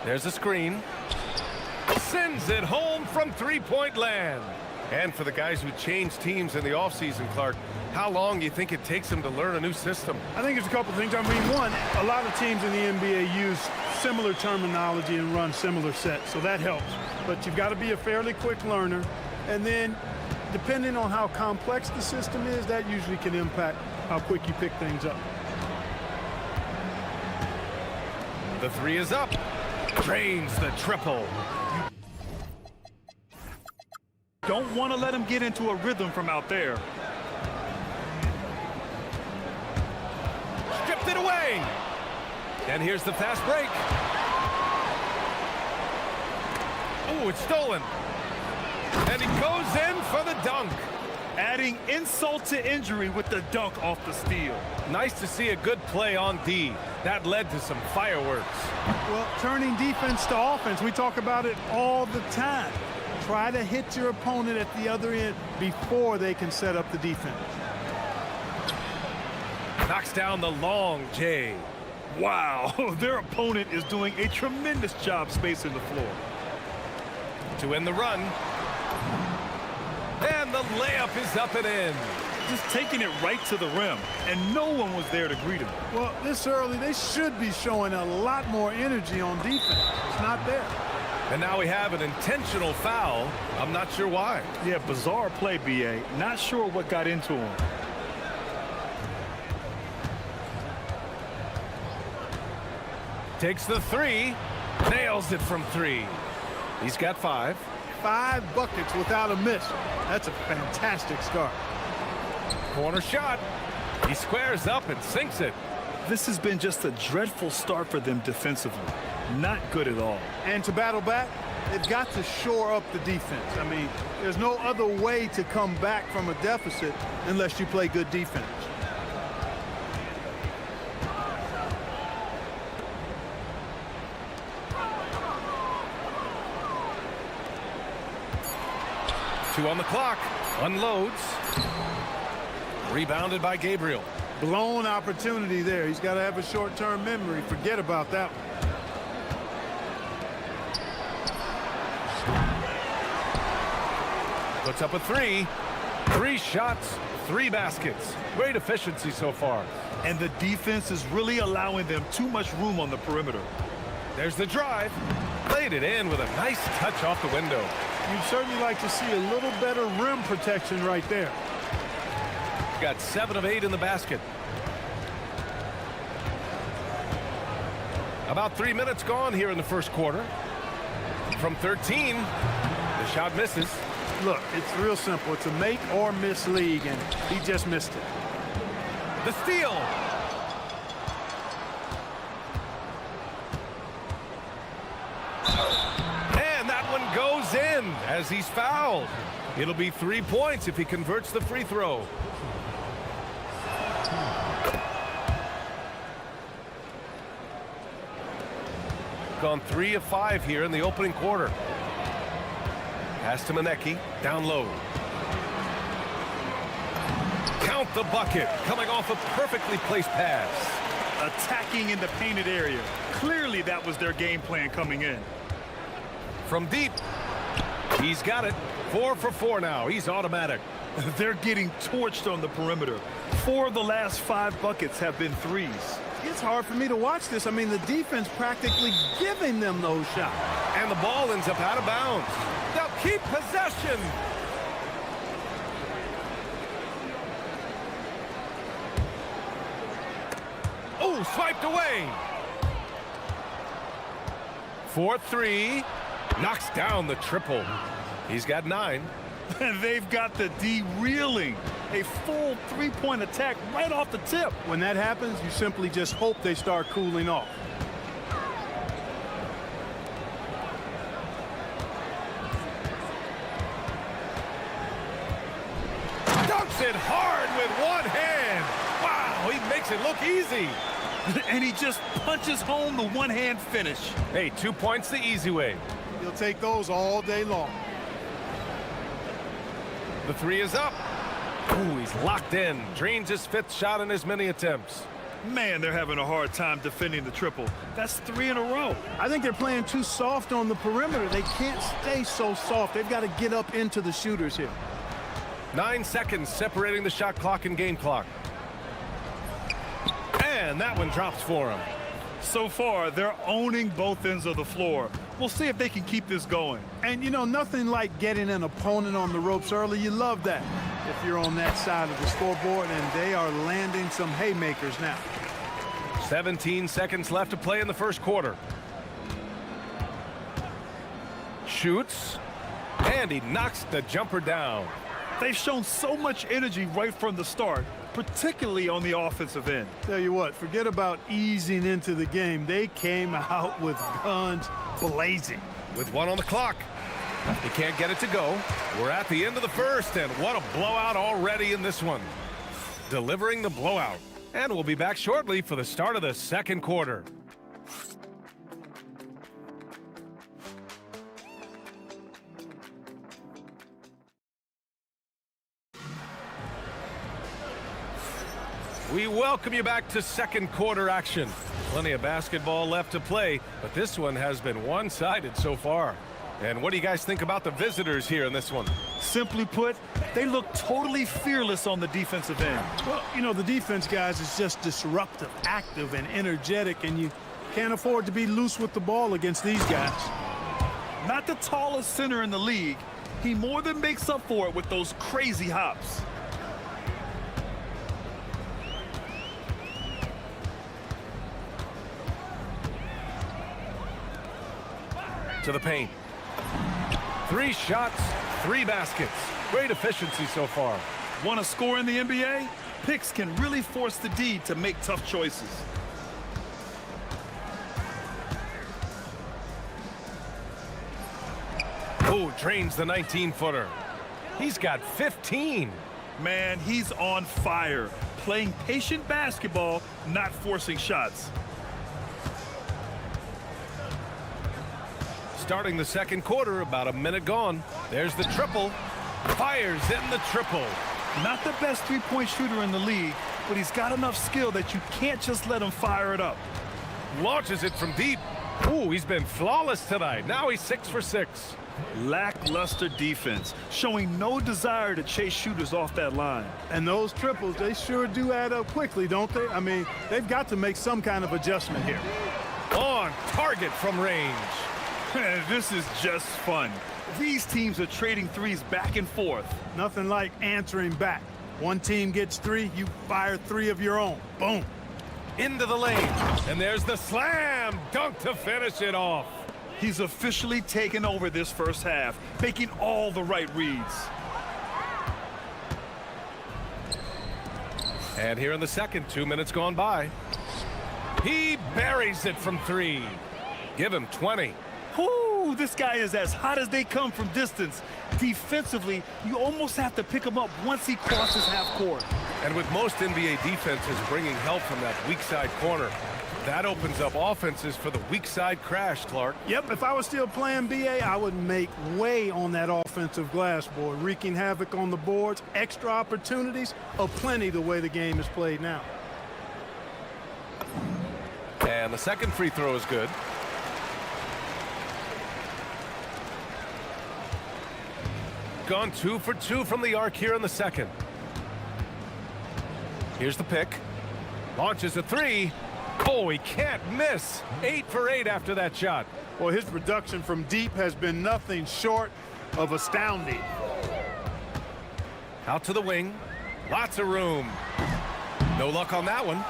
There's a screen. Sends it home from three-point land. And for the guys who changed teams in the offseason, Clark, how long do you think it takes them to learn a new system? I think it's a couple things. I mean, one, a lot of teams in the NBA use similar terminology and run similar sets, so that helps. But you've got to be a fairly quick learner. And then, depending on how complex the system is, that usually can impact how quick you pick things up. The three is up. Drains the triple. Don't want to let him get into a rhythm from out there. Stripped it away. And here's the fast break. Oh, it's stolen. And he goes in for the dunk. Adding insult to injury with the dunk off the steal. Nice to see a good play on D. That led to some fireworks. Well, turning defense to offense, we talk about it all the time. Try to hit your opponent at the other end before they can set up the defense. Knocks down the long J. Wow, their opponent is doing a tremendous job spacing the floor. To end the run. And the layup is up and in. Just taking it right to the rim, and no one was there to greet him. Well, this early, they should be showing a lot more energy on defense. It's not there. And now we have an intentional foul. I'm not sure why. Yeah, bizarre play, B.A. Not sure what got into him. Takes the three. Nails it from three. He's got 5. 5 buckets without a miss. That's a fantastic start. Corner shot. He squares up and sinks it. This has been just a dreadful start for them defensively. Not good at all. And to battle back, they've got to shore up the defense. I mean, there's no other way to come back from a deficit unless you play good defense. Two on the clock. Unloads. Rebounded by Gabriel. Blown opportunity there. He's got to have a short-term memory. Forget about that one. Puts up a 3. 3 shots, 3 baskets. Great efficiency so far. And the defense is really allowing them too much room on the perimeter. There's the drive. Played it in with a nice touch off the window. You'd certainly like to see a little better rim protection right there. Got 7 of 8 in the basket. About 3 minutes gone here in the first quarter. From 13, the shot misses. Look, it's real simple. It's a make or miss league, and he just missed it. The steal. And that one goes in as he's fouled. It'll be 3 points if he converts the free throw. Gone 3 of 5 here in the opening quarter. Pass to Manecki, down low. Count the bucket, coming off a perfectly placed pass. Attacking in the painted area. Clearly that was their game plan coming in. From deep, he's got it. 4 for 4 now, he's automatic. They're getting torched on the perimeter. 4 of the last 5 buckets have been threes. It's hard for me to watch this. I mean, the defense practically giving them those shots. And the ball ends up out of bounds. They'll keep possession. Oh, swiped away. 4-3. Knocks down the triple. He's got 9. And they've got the D reeling. A full 3-point attack right off the tip. When that happens, you simply just hope they start cooling off. Dunks it hard with one hand. Wow, he makes it look easy. And he just punches home the one-hand finish. Hey, 2 points the easy way. He'll take those all day long. The three is up. Ooh, he's locked in. Drains his 5th shot in as many attempts. Man, they're having a hard time defending the triple. That's 3 in a row. I think they're playing too soft on the perimeter. They can't stay so soft. They've got to get up into the shooters here. 9 seconds separating the shot clock and game clock. And that one drops for him. So far, they're owning both ends of the floor. We'll see if they can keep this going. And, you know, nothing like getting an opponent on the ropes early. You love that if you're on that side of the scoreboard, and they are landing some haymakers now. 17 seconds left to play in the first quarter. Shoots, and he knocks the jumper down. They've shown so much energy right from the start, particularly on the offensive end. Tell you what, forget about easing into the game. They came out with guns blazing. With 1 on the clock. He can't get it to go. We're at the end of the first, and what a blowout already in this one. Delivering the blowout. And we'll be back shortly for the start of the second quarter. We welcome you back to second quarter action. Plenty of basketball left to play, but this one has been one-sided so far. And what do you guys think about the visitors here in this one? Simply put, they look totally fearless on the defensive end. Well, you know, the defense, guys, is just disruptive, active, and energetic, and you can't afford to be loose with the ball against these guys. Not the tallest center in the league, he more than makes up for it with those crazy hops. To the paint. 3 shots, 3 baskets. Great efficiency so far. Want to score in the NBA? Picks can really force the D to make tough choices. Oh, drains the 19-footer. He's got 15. Man, he's on fire. Playing patient basketball, not forcing shots. Starting the second quarter, about a minute gone. There's the triple. Fires in the triple. Not the best three-point shooter in the league, but he's got enough skill that you can't just let him fire it up. Launches it from deep. Ooh, he's been flawless tonight. Now he's 6 for 6. Lackluster defense, showing no desire to chase shooters off that line. And those triples, they sure do add up quickly, don't they? I mean, they've got to make some kind of adjustment here. On target from range. This is just fun. These teams are trading threes back and forth. Nothing like answering back. One team gets 3, you fire 3 of your own. Boom. Into the lane. And there's the slam dunk to finish it off. He's officially taken over this first half, making all the right reads. And here in the second, 2 minutes gone by. He buries it from 3. Give him 20. Whoo, this guy is as hot as they come from distance. Defensively, you almost have to pick him up once he crosses half court. And with most NBA defenses bringing help from that weak side corner, that opens up offenses for the weak side crash, Clark. Yep, if I was still playing BA, I would make way on that offensive glass, boy. Wreaking havoc on the boards, extra opportunities, aplenty the way the game is played now. And the second free throw is good. Gone 2 for 2 from the arc here in the second. Here's the pick. Launches a 3. Oh, he can't miss. 8 for 8 after that shot. Well, his production from deep has been nothing short of astounding. Out to the wing. Lots of room. No luck on that one.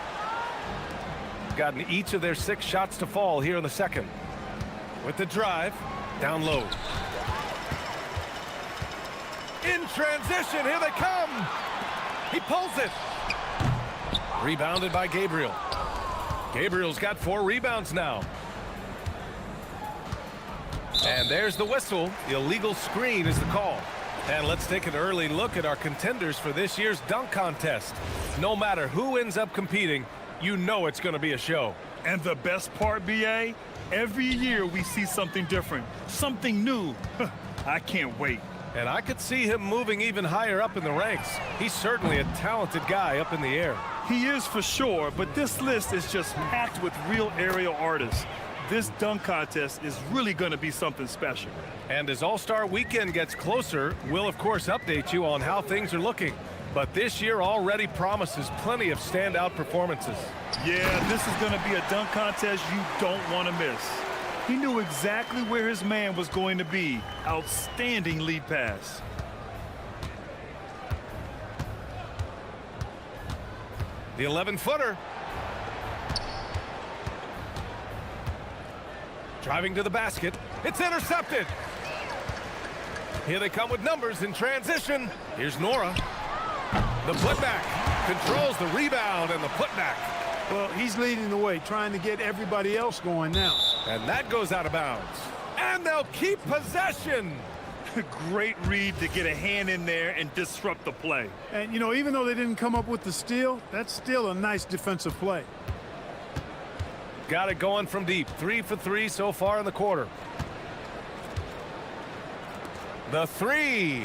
Gotten each of their 6 shots to fall here in the second. With the drive, down low. In transition, here they come. He pulls it. Rebounded by Gabriel. Gabriel's got 4 rebounds now. And there's the whistle. Illegal screen is the call. And let's take an early look at our contenders for this year's dunk contest. No matter who ends up competing, you know it's going to be a show. And the best part, BA, every year we see something different, something new. I can't wait. And I could see him moving even higher up in the ranks. He's certainly a talented guy up in the air. He is for sure, but this list is just packed with real aerial artists. This dunk contest is really going to be something special. And as All-Star Weekend gets closer, we'll of course update you on how things are looking. But this year already promises plenty of standout performances. Yeah, this is going to be a dunk contest you don't want to miss. He knew exactly where his man was going to be. Outstanding lead pass. The 11-footer. Driving to the basket. It's intercepted. Here they come with numbers in transition. Here's Nora. The putback. Controls the rebound and the putback. Well, he's leading the way, trying to get everybody else going now. And that goes out of bounds. And they'll keep possession. Great read to get a hand in there and disrupt the play. And, you know, even though they didn't come up with the steal, that's still a nice defensive play. Got it going from deep. 3 for 3 so far in the quarter. The three.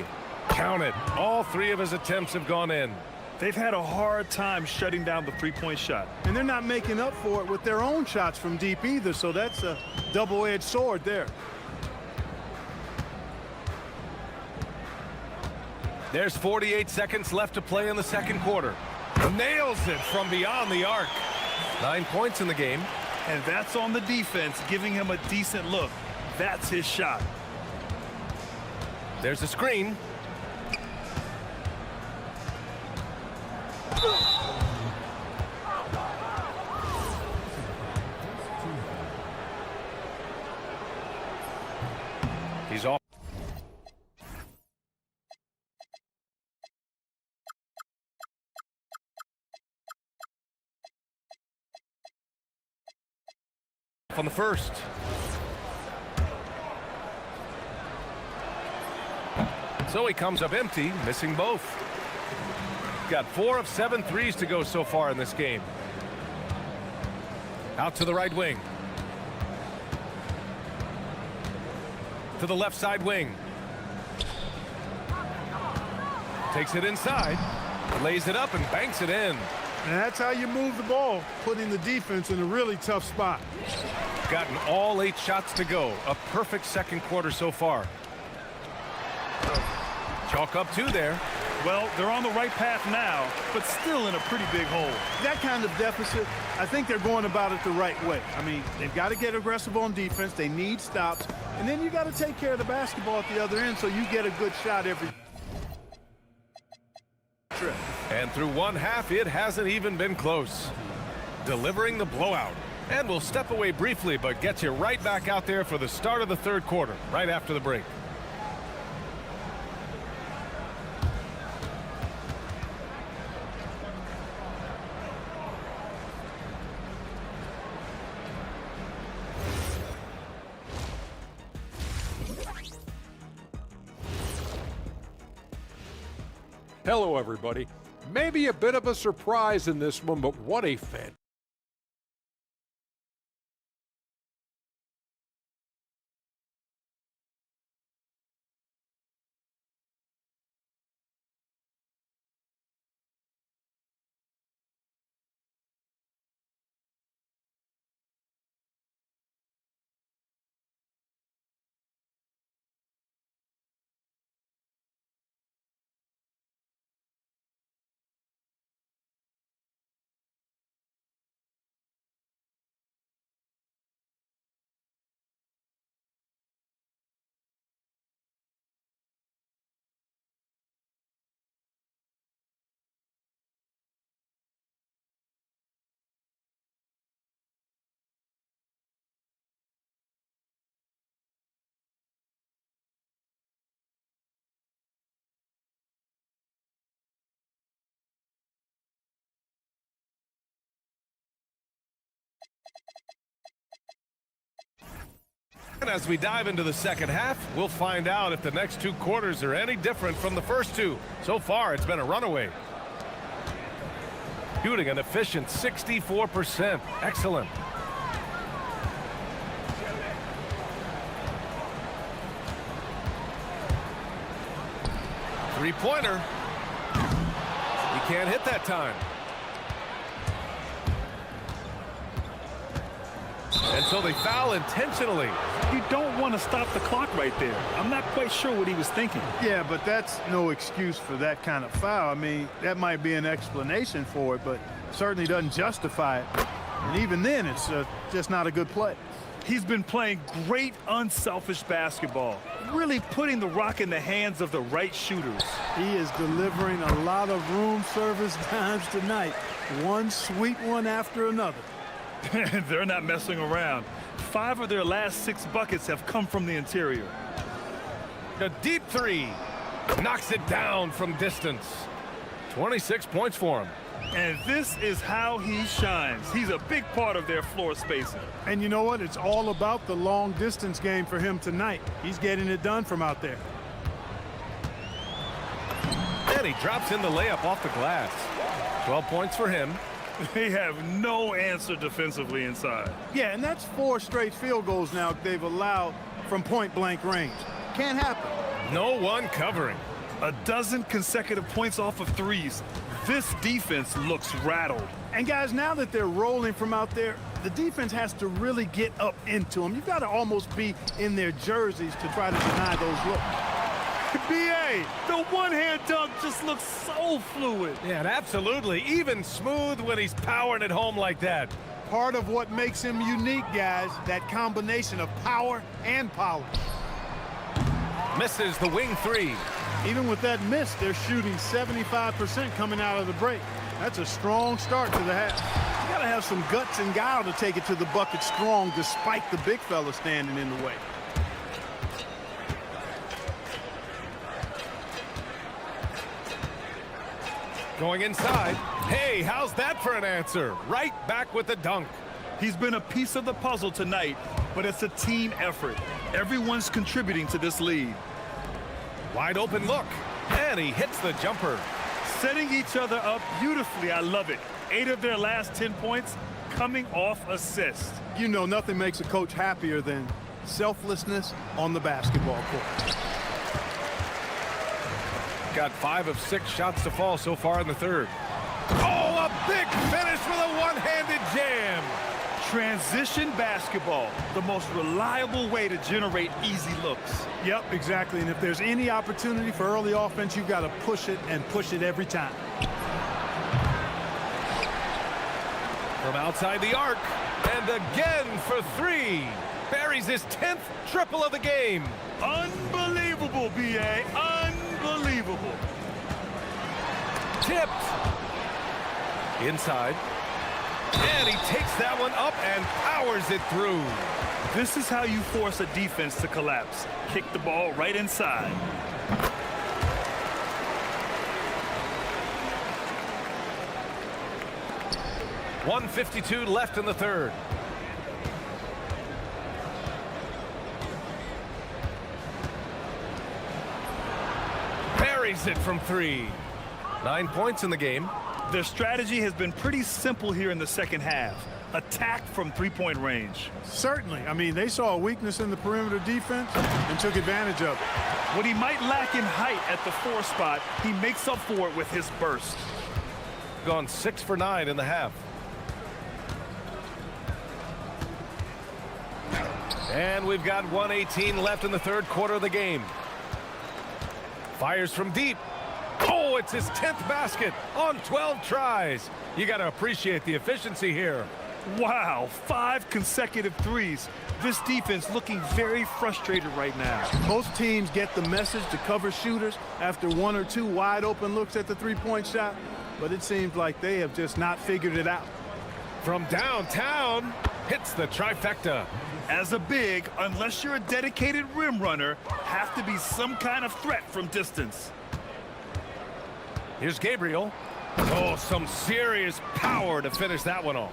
Count it. All 3 of his attempts have gone in. They've had a hard time shutting down the three-point shot. And they're not making up for it with their own shots from deep either, so that's a double-edged sword there. There's 48 seconds left to play in the second quarter. Nails it from beyond the arc. 9 points in the game. And that's on the defense, giving him a decent look. That's his shot. There's a screen. He's off. On the first. So he comes up empty, missing both. Got 4 of 7 threes to go so far in this game. Out to the right wing. To the left side wing. Takes it inside, lays it up and banks it in. And that's how you move the ball, putting the defense in a really tough spot. Gotten all 8 shots to go. A perfect second quarter so far. Chalk up 2 there. Well, they're on the right path now, but still in a pretty big hole. That kind of deficit, I think they're going about it the right way. I mean, they've got to get aggressive on defense. They need stops. And then you got to take care of the basketball at the other end so you get a good shot every trip. And through one half, it hasn't even been close. Delivering the blowout. And we'll step away briefly, but get you right back out there for the start of the third quarter, right after the break. Hello, everybody. Maybe a bit of a surprise in this one, but what a fantastic. And as we dive into the second half, we'll find out if the next 2 quarters are any different from the first 2. So far, it's been a runaway. Shooting an efficient 64%. Excellent. Three-pointer. He can't hit that time. And so they foul intentionally. You don't want to stop the clock right there. I'm not quite sure what he was thinking. Yeah, but that's no excuse for that kind of foul. I mean, that might be an explanation for it, but certainly doesn't justify it. And even then, it's just not a good play. He's been playing great, unselfish basketball, really putting the rock in the hands of the right shooters. He is delivering a lot of room service times tonight. One sweet one after another. They're not messing around. 5 of their last 6 buckets have come from the interior. A deep three. Knocks it down from distance. 26 points for him. And this is how he shines. He's a big part of their floor spacing. And you know what? It's all about the long distance game for him tonight. He's getting it done from out there. And he drops in the layup off the glass. 12 points for him. They have no answer defensively inside. Yeah, and that's 4 straight field goals now they've allowed from point-blank range. Can't happen. No one covering. A dozen consecutive points off of threes. This defense looks rattled. And guys, now that they're rolling from out there, the defense has to really get up into them. You've got to almost be in their jerseys to try to deny those looks. B.A., the one-hand dunk just looks so fluid. Yeah, and absolutely. Even smooth when he's powering it home like that. Part of what makes him unique, guys, that combination of power and polish. Misses the wing three. Even with that miss, they're shooting 75% coming out of the break. That's a strong start to the half. You gotta have some guts and guile to take it to the bucket strong despite the big fella standing in the way. Going inside. Hey, how's that for an answer? Right back with the dunk. He's been a piece of the puzzle tonight, but it's a team effort. Everyone's contributing to this lead. Wide open look, and he hits the jumper. Setting each other up beautifully. I love it. 8 of their last 10 points coming off assists. You know, nothing makes a coach happier than selflessness on the basketball court. Got 5 of 6 shots to fall so far in the third. Oh, a big finish with a one-handed jam. Transition basketball, the most reliable way to generate easy looks. Yep, exactly. And if there's any opportunity for early offense, you've got to push it and push it every time. From outside the arc, and again for 3. Buries his 10th triple of the game. Unbelievable, B.A. Unbelievable. Tipped. Inside. And he takes that one up and powers it through. This is how you force a defense to collapse. Kick the ball right inside. .152 left in the third. Buries it from 3. 9 points in the game. Their strategy has been pretty simple here in the second half. Attack from three-point range. Certainly. I mean, they saw a weakness in the perimeter defense and took advantage of it. What he might lack in height at the 4 spot, he makes up for it with his burst. Gone 6 for 9 in the half. And we've got 1:18 left in the third quarter of the game. Fires from deep. Oh, it's his 10th basket on 12 tries. You got to appreciate the efficiency here. Wow, 5 consecutive threes. This defense looking very frustrated right now. Most teams get the message to cover shooters after 1 or 2 wide open looks at the three-point shot, but it seems like they have just not figured it out. From downtown, hits the trifecta. As a big, unless you're a dedicated rim runner, have to be some kind of threat from distance. Here's Gabriel. Oh, some serious power to finish that one off.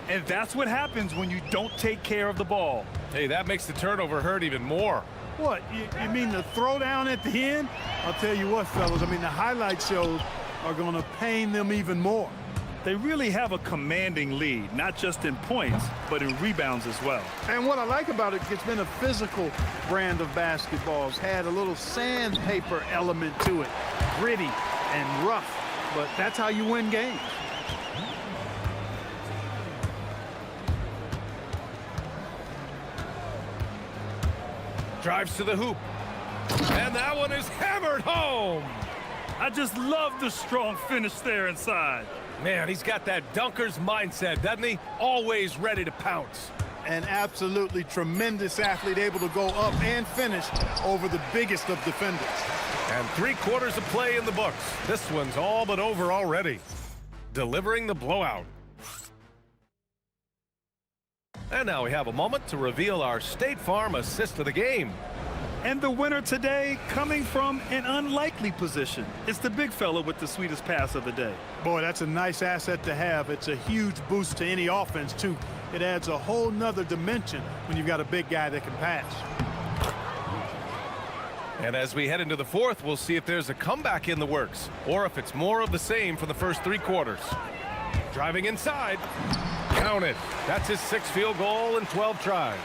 And that's what happens when you don't take care of the ball. Hey, that makes the turnover hurt even more. What, you mean the throwdown at the end? I'll tell you what, fellas, I mean, the highlight shows are going to pain them even more. They really have a commanding lead, not just in points, but in rebounds as well. And what I like about it, it's been a physical brand of basketball. It's had a little sandpaper element to it, gritty and rough, but that's how you win games. Drives to the hoop. And that one is hammered home. I just love the strong finish there inside. Man, he's got that dunker's mindset, doesn't he? Always ready to pounce. An absolutely tremendous athlete, able to go up and finish over the biggest of defenders. And 3/4 of play in the books. This one's all but over already. Delivering the blowout. And now we have a moment to reveal our State Farm assist of the game. And the winner today coming from an unlikely position. It's the big fella with the sweetest pass of the day. Boy, that's a nice asset to have. It's a huge boost to any offense, too. It adds a whole nother dimension when you've got a big guy that can pass. And as we head into the fourth, we'll see if there's a comeback in the works or if it's more of the same for the first 3/4. Driving inside. Count it. That's his 6th field goal in 12 tries.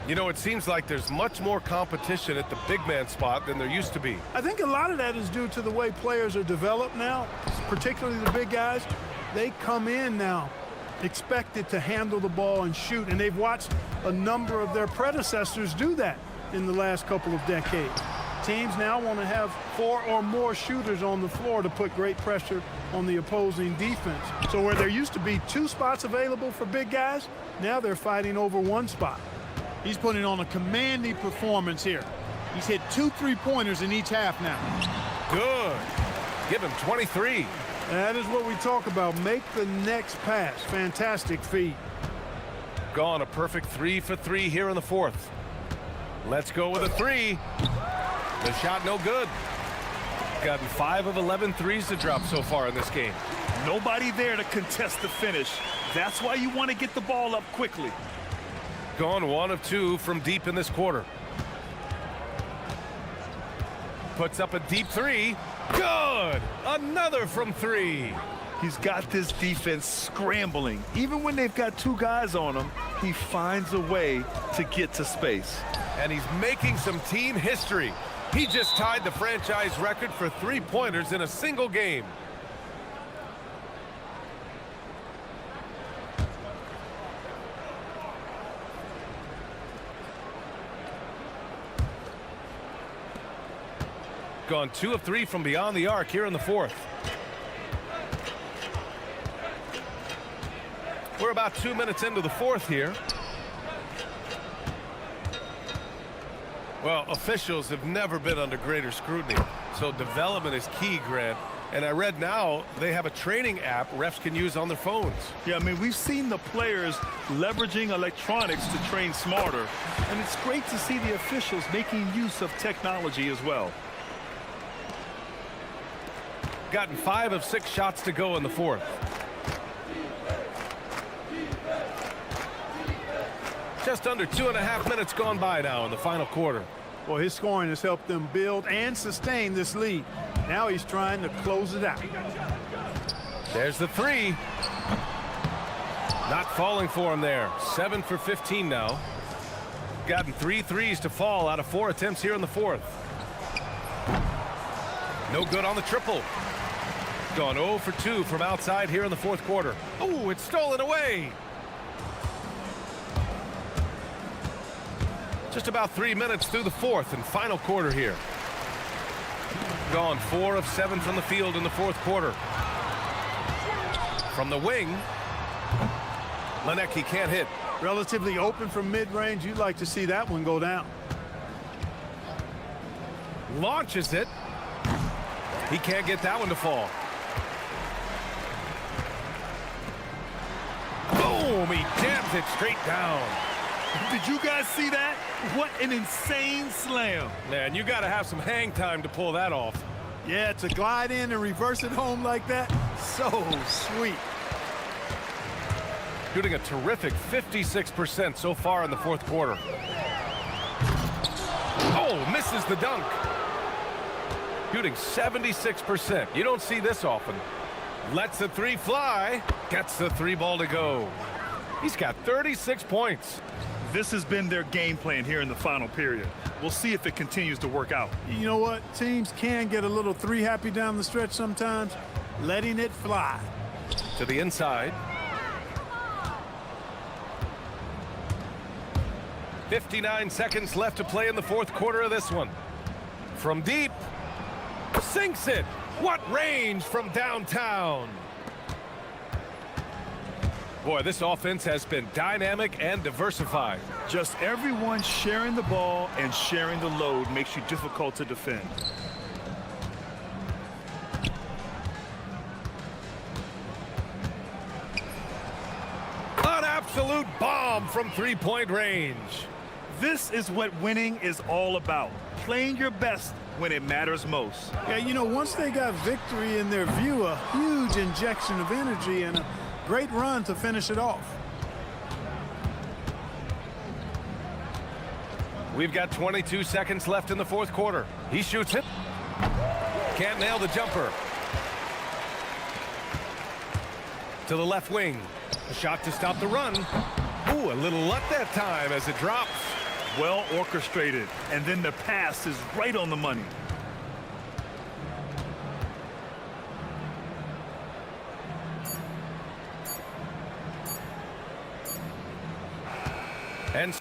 You know, it seems like there's much more competition at the big man spot than there used to be. I think a lot of that is due to the way players are developed now, particularly the big guys. They come in now expected to handle the ball and shoot, and they've watched a number of their predecessors do that in the last couple of decades. Teams now want to have 4 or more shooters on the floor to put great pressure on the opposing defense. So where there used to be 2 spots available for big guys, now they're fighting over 1 spot. He's putting on a commanding performance here. He's hit 2 3-pointers in each half now. Good. Give him 23. That is what we talk about. Make the next pass. Fantastic feed. Gone a perfect 3 for 3 here in the fourth. Let's go with a 3. The shot no good. Gotten 5 of 11 threes to drop so far in this game. Nobody there to contest the finish. That's why you want to get the ball up quickly. Gone 1 of 2 from deep in this quarter. Puts up a deep 3. Good! Another from 3. He's got this defense scrambling. Even when they've got 2 guys on him, he finds a way to get to space. And he's making some team history. He just tied the franchise record for 3-pointers in a single game. Gone 2 of 3 from beyond the arc here in the fourth. We're about 2 minutes into the fourth here. Well, officials have never been under greater scrutiny, so development is key, Grant. And I read now they have a training app refs can use on their phones. Yeah, I mean, we've seen the players leveraging electronics to train smarter, and it's great to see the officials making use of technology as well. Gotten 5 of 6 shots to go in the fourth. Just under 2.5 minutes gone by now in the final quarter. Well, his scoring has helped them build and sustain this lead. Now he's trying to close it out. There's the 3. Not falling for him there. 7 for 15 now. Gotten 3 threes to fall out of 4 attempts here in the fourth. No good on the triple. Gone 0 for 2 from outside here in the fourth quarter. Oh, it's stolen away. Just about 3 minutes through the fourth and final quarter here. Gone 4 of 7 from the field in the fourth quarter. From the wing, Lenecki can't hit. Relatively open from mid-range. You'd like to see that one go down. Launches it. He can't get that one to fall. Boom! He jams it straight down. Did you guys see that? What an insane slam. Man, you got to have some hang time to pull that off. Yeah, to glide in and reverse it home like that, so sweet. Shooting a terrific 56% so far in the fourth quarter. Oh, misses the dunk. shooting 76%. You don't see this often. Lets the three fly, gets the three ball to go. He's got 36 points. This has been their game plan here in the final period. We'll see if it continues to work out. You know what? Teams can get a little three happy down the stretch sometimes. Letting it fly. To the inside. 59 seconds left to play in the fourth quarter of this one. From deep. Sinks it. What range from downtown. Boy, this offense has been dynamic and diversified. Just everyone sharing the ball and sharing the load makes you difficult to defend. An absolute bomb from three-point range. This is what winning is all about. Playing your best when it matters most. Yeah, you know, once they got victory in their view, a huge injection of energy and a great run to finish it off. We've got 22 seconds left in the fourth quarter. He shoots it. Can't nail the jumper. To the left wing. A shot to stop the run. Ooh, a little luck that time as it drops. Well orchestrated, and then the pass is right on the money. And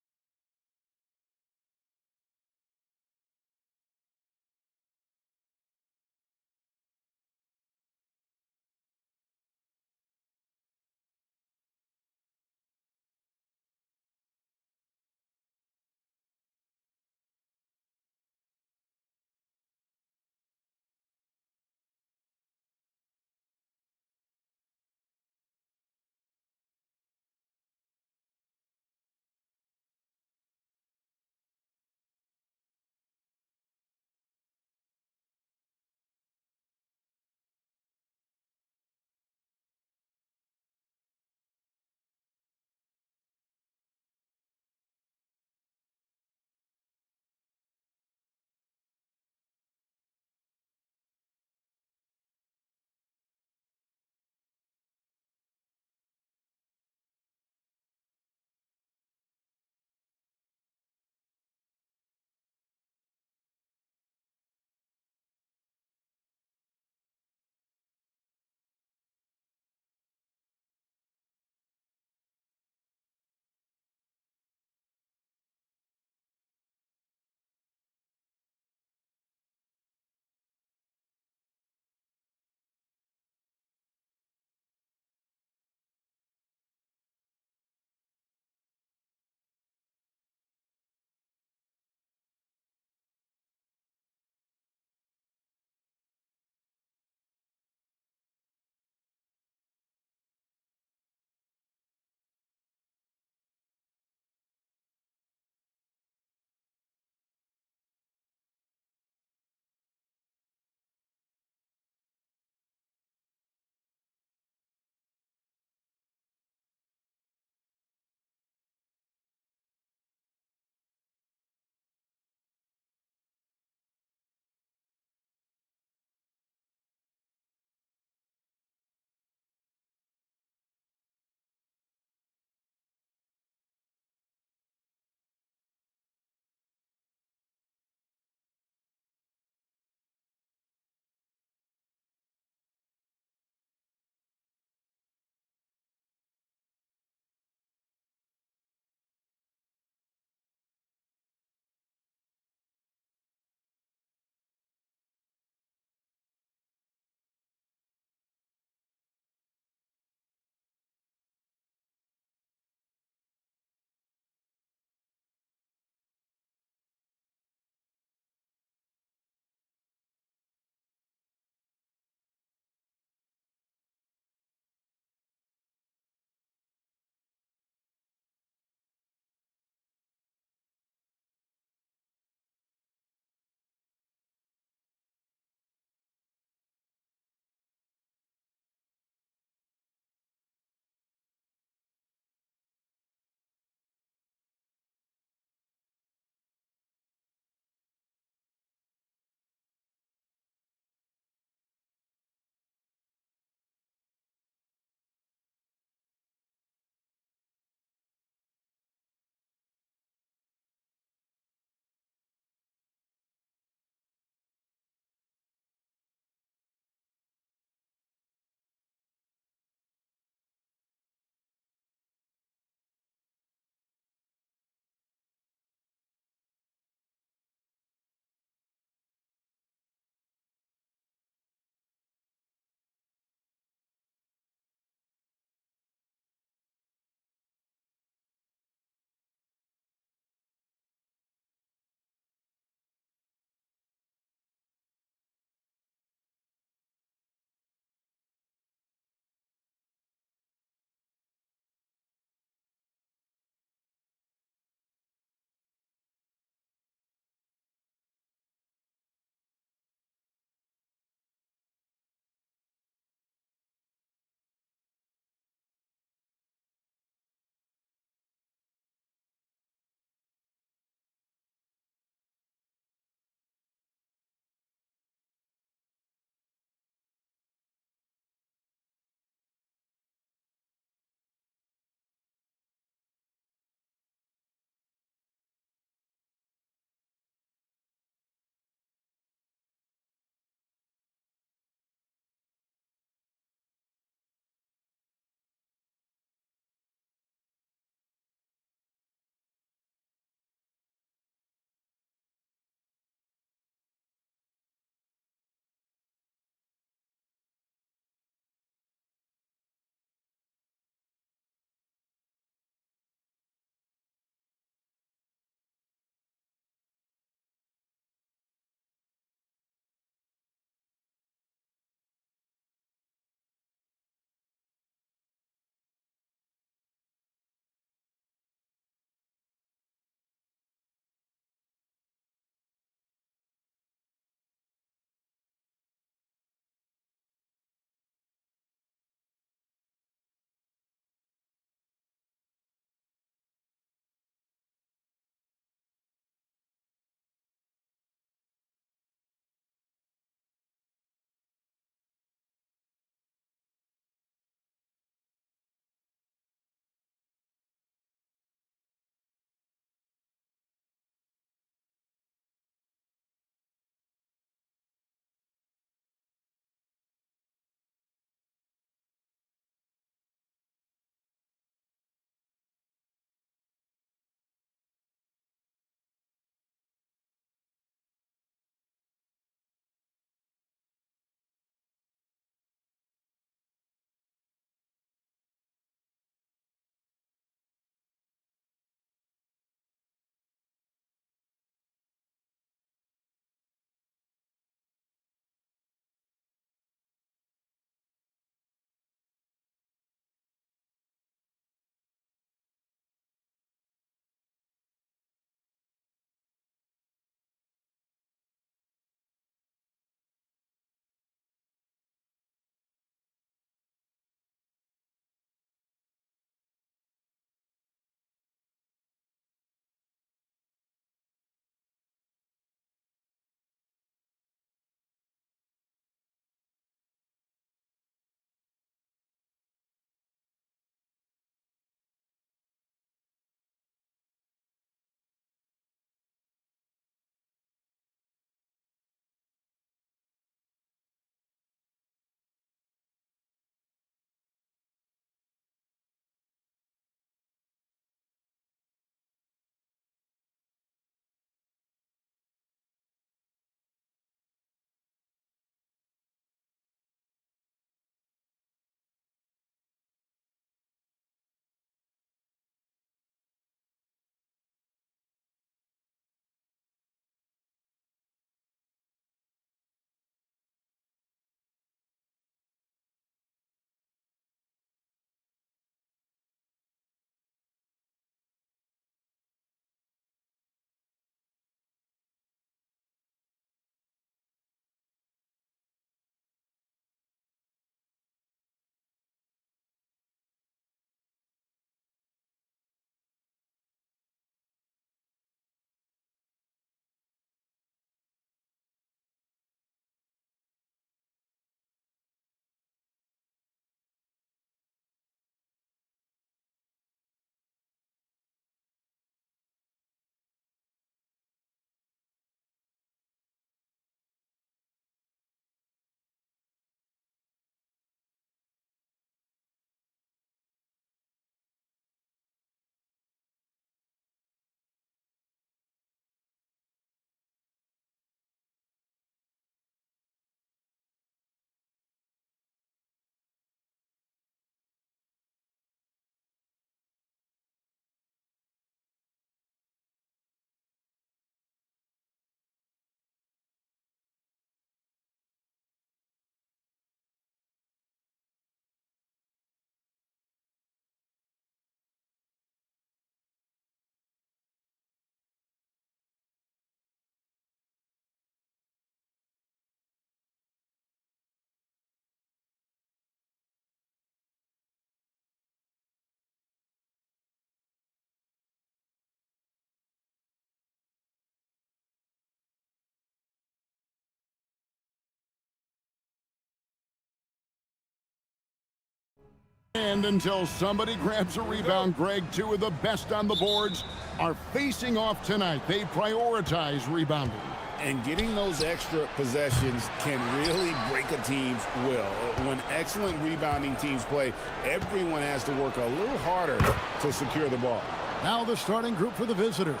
And until somebody grabs a rebound, Greg, two of the best on the boards are facing off tonight. They prioritize rebounding. And getting those extra possessions can really break a team's will. When excellent rebounding teams play, everyone has to work a little harder to secure the ball. Now the starting group for the visitors.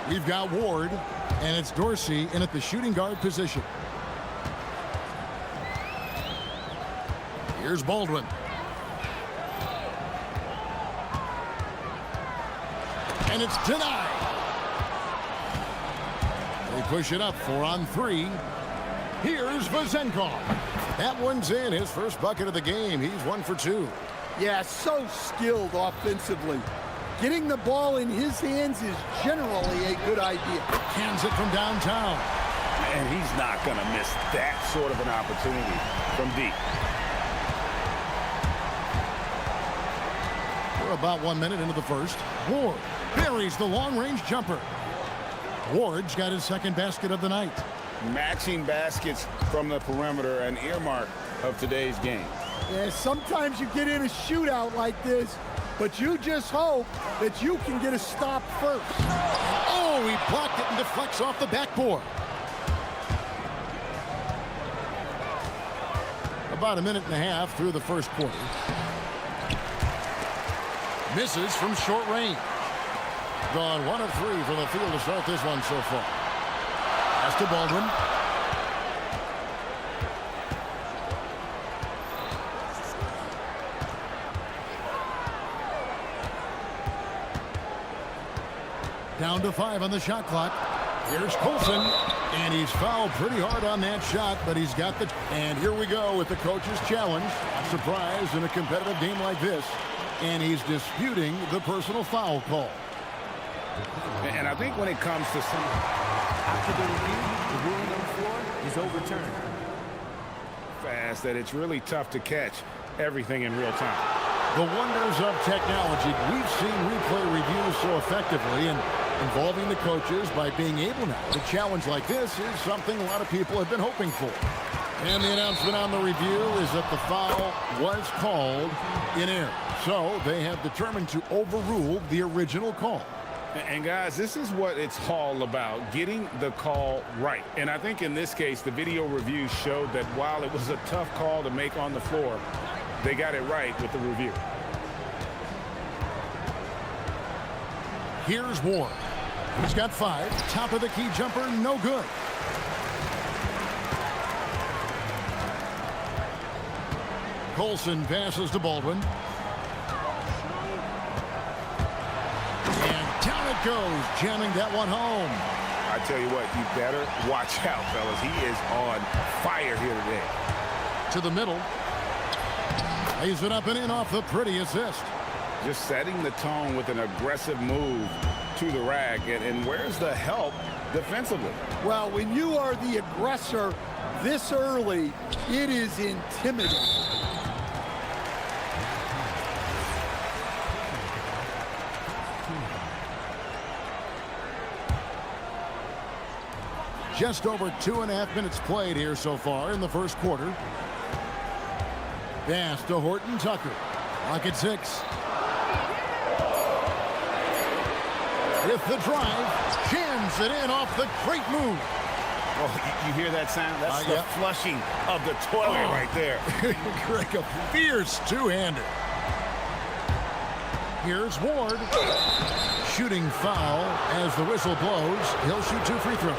We've got Ward, and it's Dorsey in at the shooting guard position. Here's Baldwin. And it's denied. They push it up 4-on-3. Here's Vazenkov. That one's in, his first bucket of the game. He's 1 for 2. Yeah, so skilled offensively. Getting the ball in his hands is generally a good idea. Cans it from downtown. And he's not going to miss that sort of an opportunity from deep. We're about 1 minute into the first. Ward buries the long-range jumper. Ward's got his second basket of the night. Matching baskets from the perimeter, an earmark of today's game. Yeah, sometimes you get in a shootout like this, but you just hope that you can get a stop first. Oh, he blocked it and deflects off the backboard. About a minute and a half through the first quarter. Misses from short range. Gone 1 of 3 from the field to start this one so far. Pass to Baldwin. Down to 5 on the shot clock. Here's Colson, and he's fouled pretty hard on that shot, but he's got the... And here we go with the coach's challenge. Surprise in a competitive game like this. And he's disputing the personal foul call. And I think when it comes to some... After the review, the ruling on the floor is overturned. Fast that it's really tough to catch everything in real time. The wonders of technology. We've seen replay reviews so effectively, and involving the coaches by being able now to challenge like this is something a lot of people have been hoping for. And the announcement on the review is that the foul was called in error. So they have determined to overrule the original call. And guys, this is what it's all about, getting the call right. And I think in this case, the video review showed that while it was a tough call to make on the floor, they got it right with the review. Here's Ward. He's got 5. Top of the key jumper, no good. Colson passes to Baldwin. And down it goes, jamming that one home. I tell you what, you better watch out, fellas. He is on fire here today. To the middle. Lays it up and in off the pretty assist. Just setting the tone with an aggressive move to the rack. And where's the help defensively? Well, when you are the aggressor this early, it is intimidating. Just over 2.5 minutes played here so far in the first quarter. Pass to Horton Tucker. Clock at 6. With the drive, jams it in off the great move. Oh, you hear that sound? That's the flushing of the toilet right there. Greg, a fierce two-hander. Here's Ward. Shooting foul as the whistle blows. He'll shoot 2 free throws.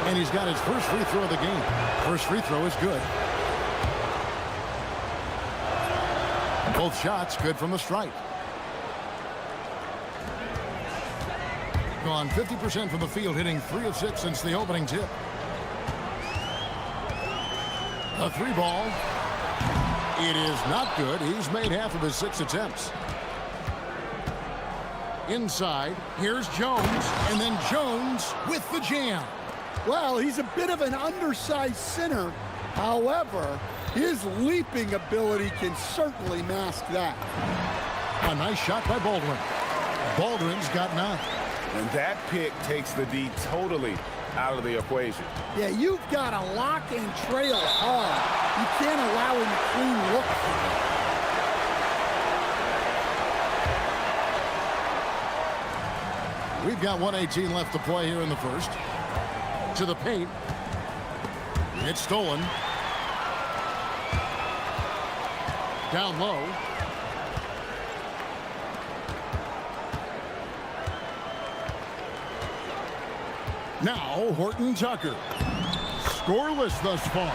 And he's got his first free throw of the game. First free throw is good. Both shots good from the stripe. Gone 50% from the field, hitting 3 of 6 since the opening tip. A 3 ball. It is not good. He's made half of his 6 attempts. Inside, here's Jones, and then Jones with the jam. Well, he's a bit of an undersized center. However, his leaping ability can certainly mask that. A nice shot by Baldwin. Baldwin's got 9. And that pick takes the D totally out of the equation. Yeah, you've got to lock and trail hard. You can't allow him a clean look. We've got 1:18 left to play here in the first. To the paint. It's stolen. Down low. Now Horton Tucker. Scoreless thus far.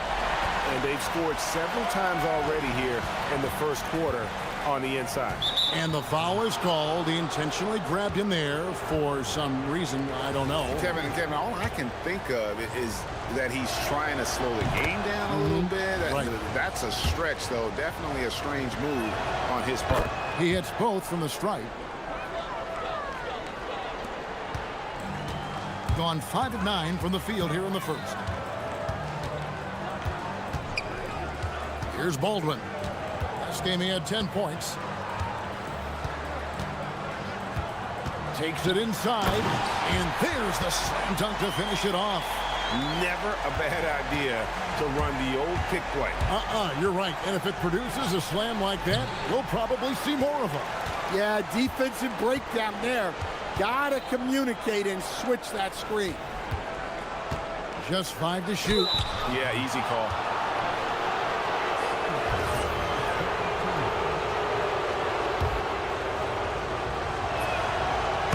And they've scored several times already here in the first quarter on the inside. And the foul is called. He intentionally grabbed him there for some reason. I don't know. Kevin, all I can think of is that he's trying to slow the game down a little bit. Right. That's a stretch, though. Definitely a strange move on his part. He hits both from the stripe. Gone 5 of 9 from the field here in the first. Here's Baldwin. Last game he had 10 points. Takes it inside, and there's the slam dunk to finish it off. Never a bad idea to run the old pick play. You're right. And if it produces a slam like that, we'll probably see more of them. Yeah, defensive breakdown there. Gotta communicate and switch that screen. Just 5 to shoot. Yeah, easy call.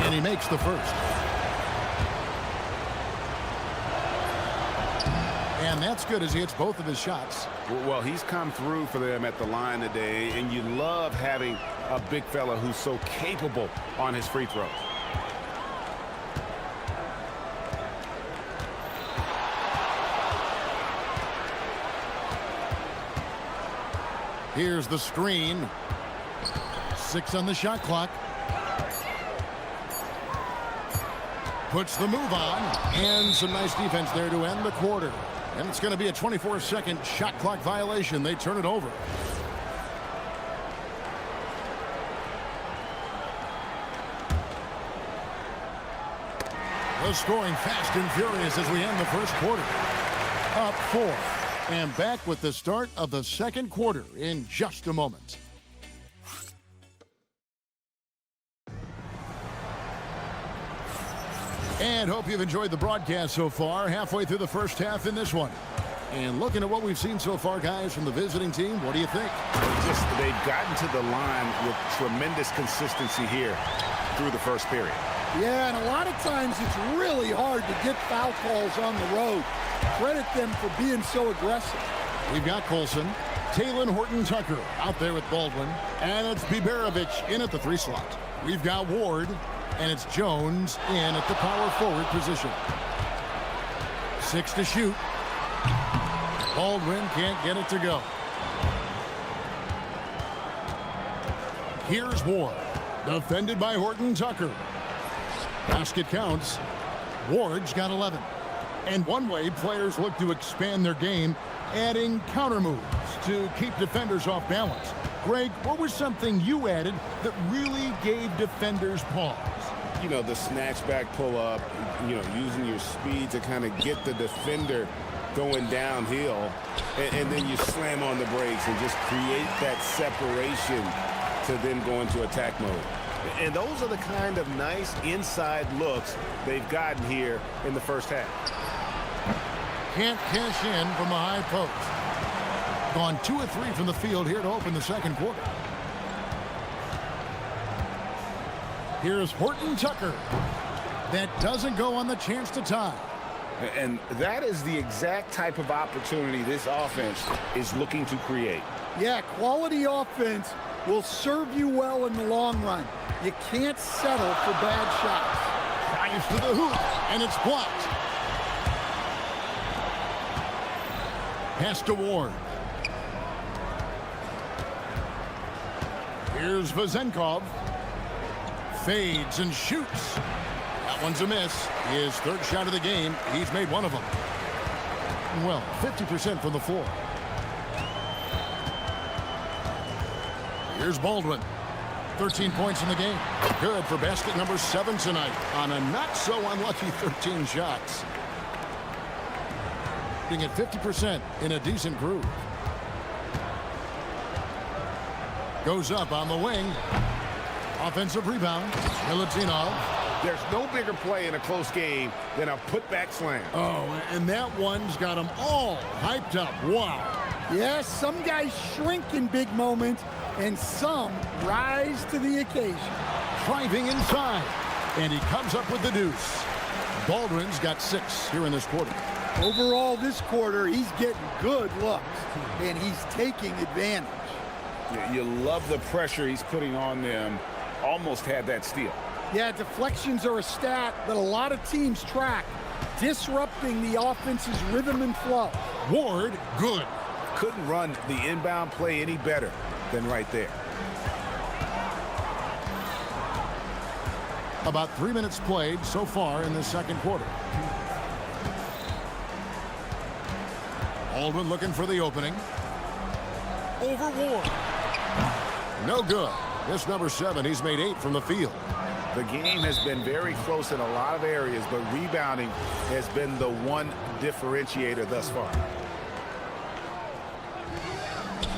And he makes the first. And that's good as he hits both of his shots. Well, he's come through for them at the line today, and you love having a big fella who's so capable on his free throws. Here's the screen. 6 on the shot clock. Puts the move on, and some nice defense there to end the quarter. And it's going to be a 24-second shot clock violation. They turn it over. The scoring fast and furious as we end the first quarter. Up 4. And back with the start of the second quarter in just a moment. And hope you've enjoyed the broadcast so far. Halfway through the first half in this one. And looking at what we've seen so far, guys, from the visiting team, what do you think? They've gotten to the line with tremendous consistency here through the first period. Yeah, and a lot of times it's really hard to get foul calls on the road. Credit them for being so aggressive. We've got Colson, Taylor Horton Tucker out there with Baldwin, and it's Biberovic in at the 3 slot. We've got Ward, and it's Jones in at the power forward position. 6 to shoot. Baldwin can't get it to go. Here's Ward, defended by Horton Tucker. Basket counts. Ward's got 11. And one way players look to expand their game, adding counter moves to keep defenders off balance. Greg, what was something you added that really gave defenders pause? You know, the snatch back pull up, you know, using your speed to kind of get the defender going downhill, and then you slam on the brakes and just create that separation to then go into attack mode. And those are the kind of nice inside looks they've gotten here in the first half. Can't cash in from the high post. Gone 2 of 3 from the field here to open the second quarter. Here's Horton Tucker. That doesn't go on the chance to tie. And that is the exact type of opportunity this offense is looking to create. Yeah, quality offense will serve you well in the long run. You can't settle for bad shots. Drives to the hoop, and it's blocked. Pass to Ward. Here's Vazenkov. Fades and shoots. That one's a miss. His 3rd shot of the game. He's made 1 of them. Well, 50% from the floor. Here's Baldwin. 13 points in the game. Good for basket number 7 tonight on a not-so-unlucky 13 shots. Being at 50% in a decent groove. Goes up on the wing. Offensive rebound. Milutinov There's no bigger play in a close game than a putback slam. Oh, and that one's got them all hyped up. Wow. Yes, some guys shrink in big moments, and some rise to the occasion. Driving inside, and he comes up with the deuce. Baldwin's got 6 here in this quarter. Overall, this quarter, he's getting good looks, and he's taking advantage. Yeah, you love the pressure he's putting on them. Almost had that steal. Yeah, deflections are a stat that a lot of teams track, disrupting the offense's rhythm and flow. Ward, good. Couldn't run the inbound play any better than right there. About 3 minutes played so far in the second quarter. Baldwin looking for the opening. Over Ward. No good. This number 7, he's made 8 from the field. The game has been very close in a lot of areas, but rebounding has been the one differentiator thus far.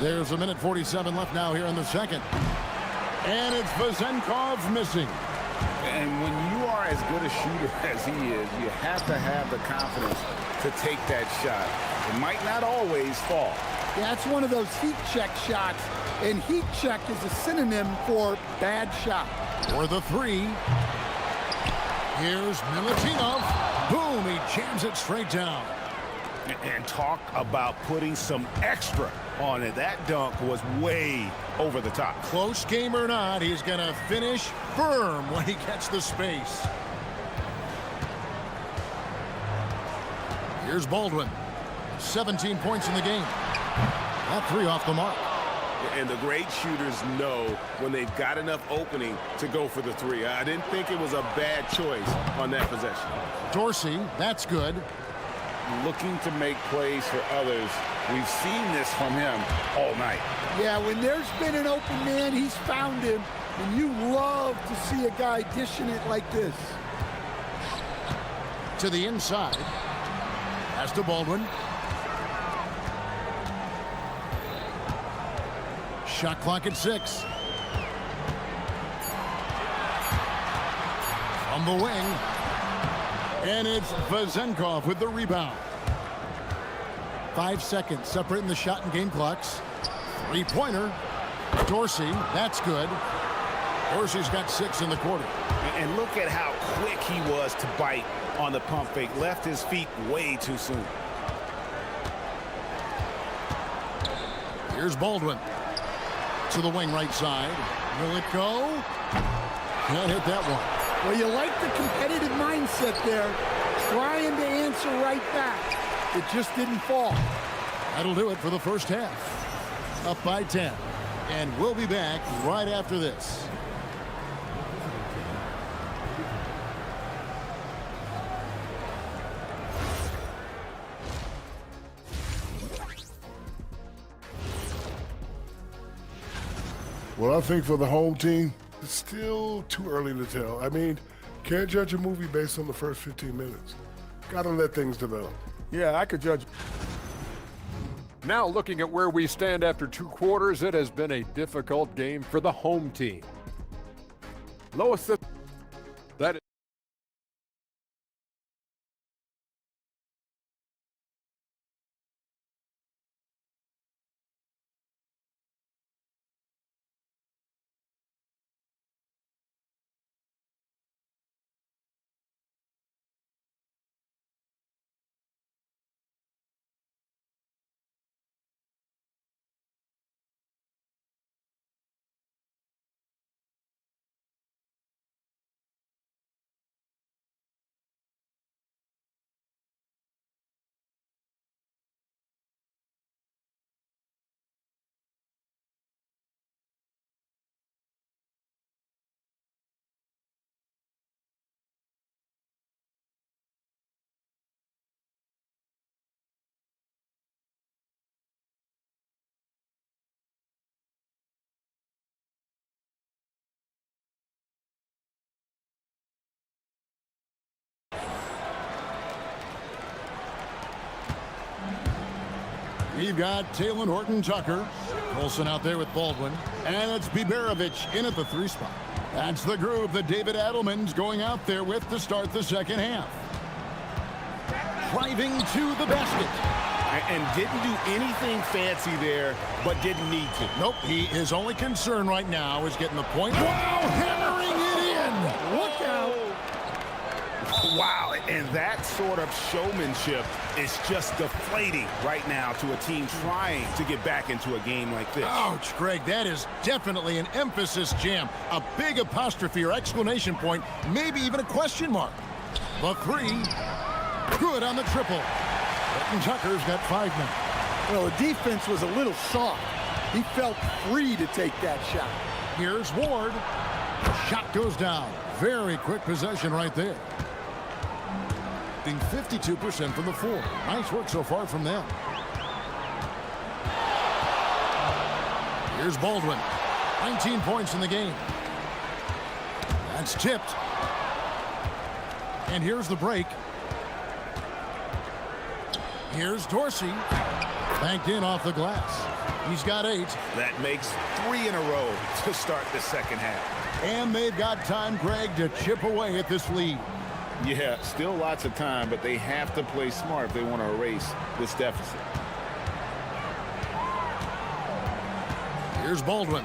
There's 1:47 left now here in the second. And it's Vazenkov missing. And when you are as good a shooter as he is, you have to have the confidence to take that shot. It might not always fall. Yeah, it's one of those heat check shots, and heat check is a synonym for bad shot. For the 3. Here's Milutinov. Boom, he jams it straight down. And talk about putting some extra on it. That dunk was way over the top. Close game or not, he's going to finish firm when he gets the space. Here's Baldwin. 17 points in the game. That 3 off the mark. And the great shooters know when they've got enough opening to go for the 3. I didn't think it was a bad choice on that possession. Dorsey, that's good. Looking to make plays for others. We've seen this from him all night. Yeah, when there's been an open man, he's found him, and you love to see a guy dishing it like this. To the inside. Pass to Baldwin. Shot clock at 6. From the wing. And it's Vazenkov with the rebound. 5 seconds separating the shot and game clocks. 3-pointer. Dorsey, that's good. Dorsey's got 6 in the quarter. And look at how quick he was to bite on the pump fake. Left his feet way too soon. Here's Baldwin. To the wing right side. Will it go? Can't hit that one. Well, you like the competitive mindset there, trying to answer right back. It just didn't fall. That'll do it for the first half. Up by 10. And we'll be back right after this. Well, I think for the home team, it's still too early to tell. I mean, can't judge a movie based on the first 15 minutes. Got to let things develop. Yeah, I could judge. Now looking at where we stand after 2 quarters, it has been a difficult game for the home team. Low assist. That is We've got Taylor Horton Tucker. Colson out there with Baldwin. And it's Biberovic in at the 3 spot. That's the groove that David Adelman's going out there with to start the second half. Driving to the basket. And didn't do anything fancy there, but didn't need to. Nope, his only concern right now is getting the point. Wow, hammering it in. Look out. Wow, and that sort of showmanship is just deflating right now to a team trying to get back into a game like this. Ouch, Greg, that is definitely an emphasis jam. A big apostrophe or exclamation point, maybe even a question mark. The three, good on the triple. Burton Tucker's got 5 now. Well, the defense was a little soft. He felt free to take that shot. Here's Ward. Shot goes down. Very quick possession right there. 52% from the floor. Nice work so far from them. Here's Baldwin. 19 points in the game. That's tipped. And here's the break. Here's Dorsey. Banked in off the glass. He's got 8. That makes 3 in a row to start the second half. And they've got time, Greg, to chip away at this lead. Yeah, still lots of time, but they have to play smart if they want to erase this deficit. Here's Baldwin.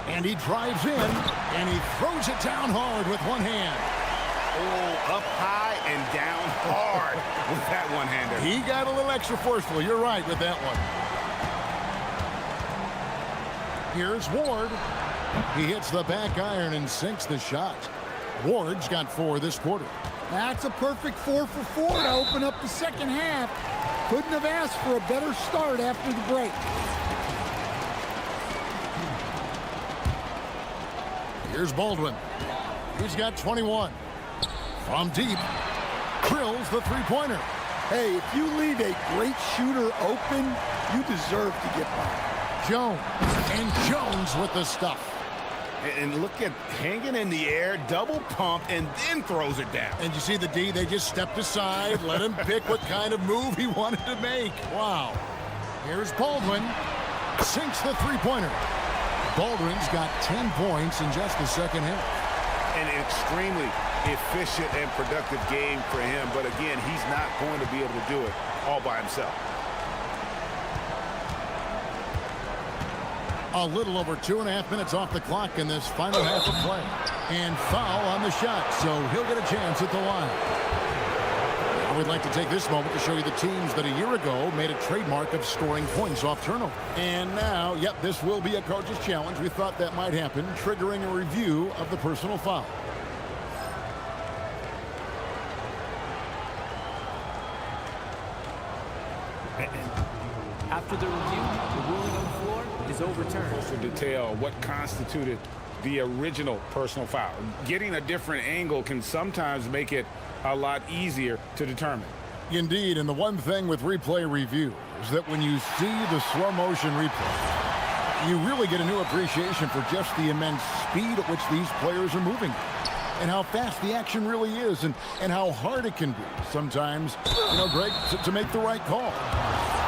And he drives in, and he throws it down hard with one hand. Oh, up high and down hard with that one-hander. He got a little extra forceful. You're right with that one. Here's Ward. He hits the back iron and sinks the shot. Ward's got 4 this quarter. That's a perfect 4 for 4 to open up the second half. Couldn't have asked for a better start after the break. Here's Baldwin. He's got 21. From deep, drills the three-pointer. Hey, if you leave a great shooter open, you deserve to get by. Jones, and Jones with the stuff. And look at hanging in the air, double pump, and then throws it down. And you see the D, they just stepped aside, let him pick what kind of move he wanted to make. Wow. Here's Baldwin, sinks the three-pointer. Baldwin's got 10 points in just the second half. An extremely efficient and productive game for him, but again, he's not going to be able to do it all by himself. A little over 2.5 minutes off the clock in this final half of play. And foul on the shot, so he'll get a chance at the line. Now we'd like to take this moment to show you the teams that a year ago made a trademark of scoring points off turnover. And now, yep, this will be a coach's challenge. We thought that might happen, triggering a review of the personal foul. After the review, the ruling on the floor is overturned. Closer detail what constituted the original personal foul. Getting a different angle can sometimes make it a lot easier to determine. Indeed, and the one thing with replay review is that when you see the slow motion replay, you really get a new appreciation for just the immense speed at which these players are moving and how fast the action really is and how hard it can be sometimes, you know, Greg, to make the right call.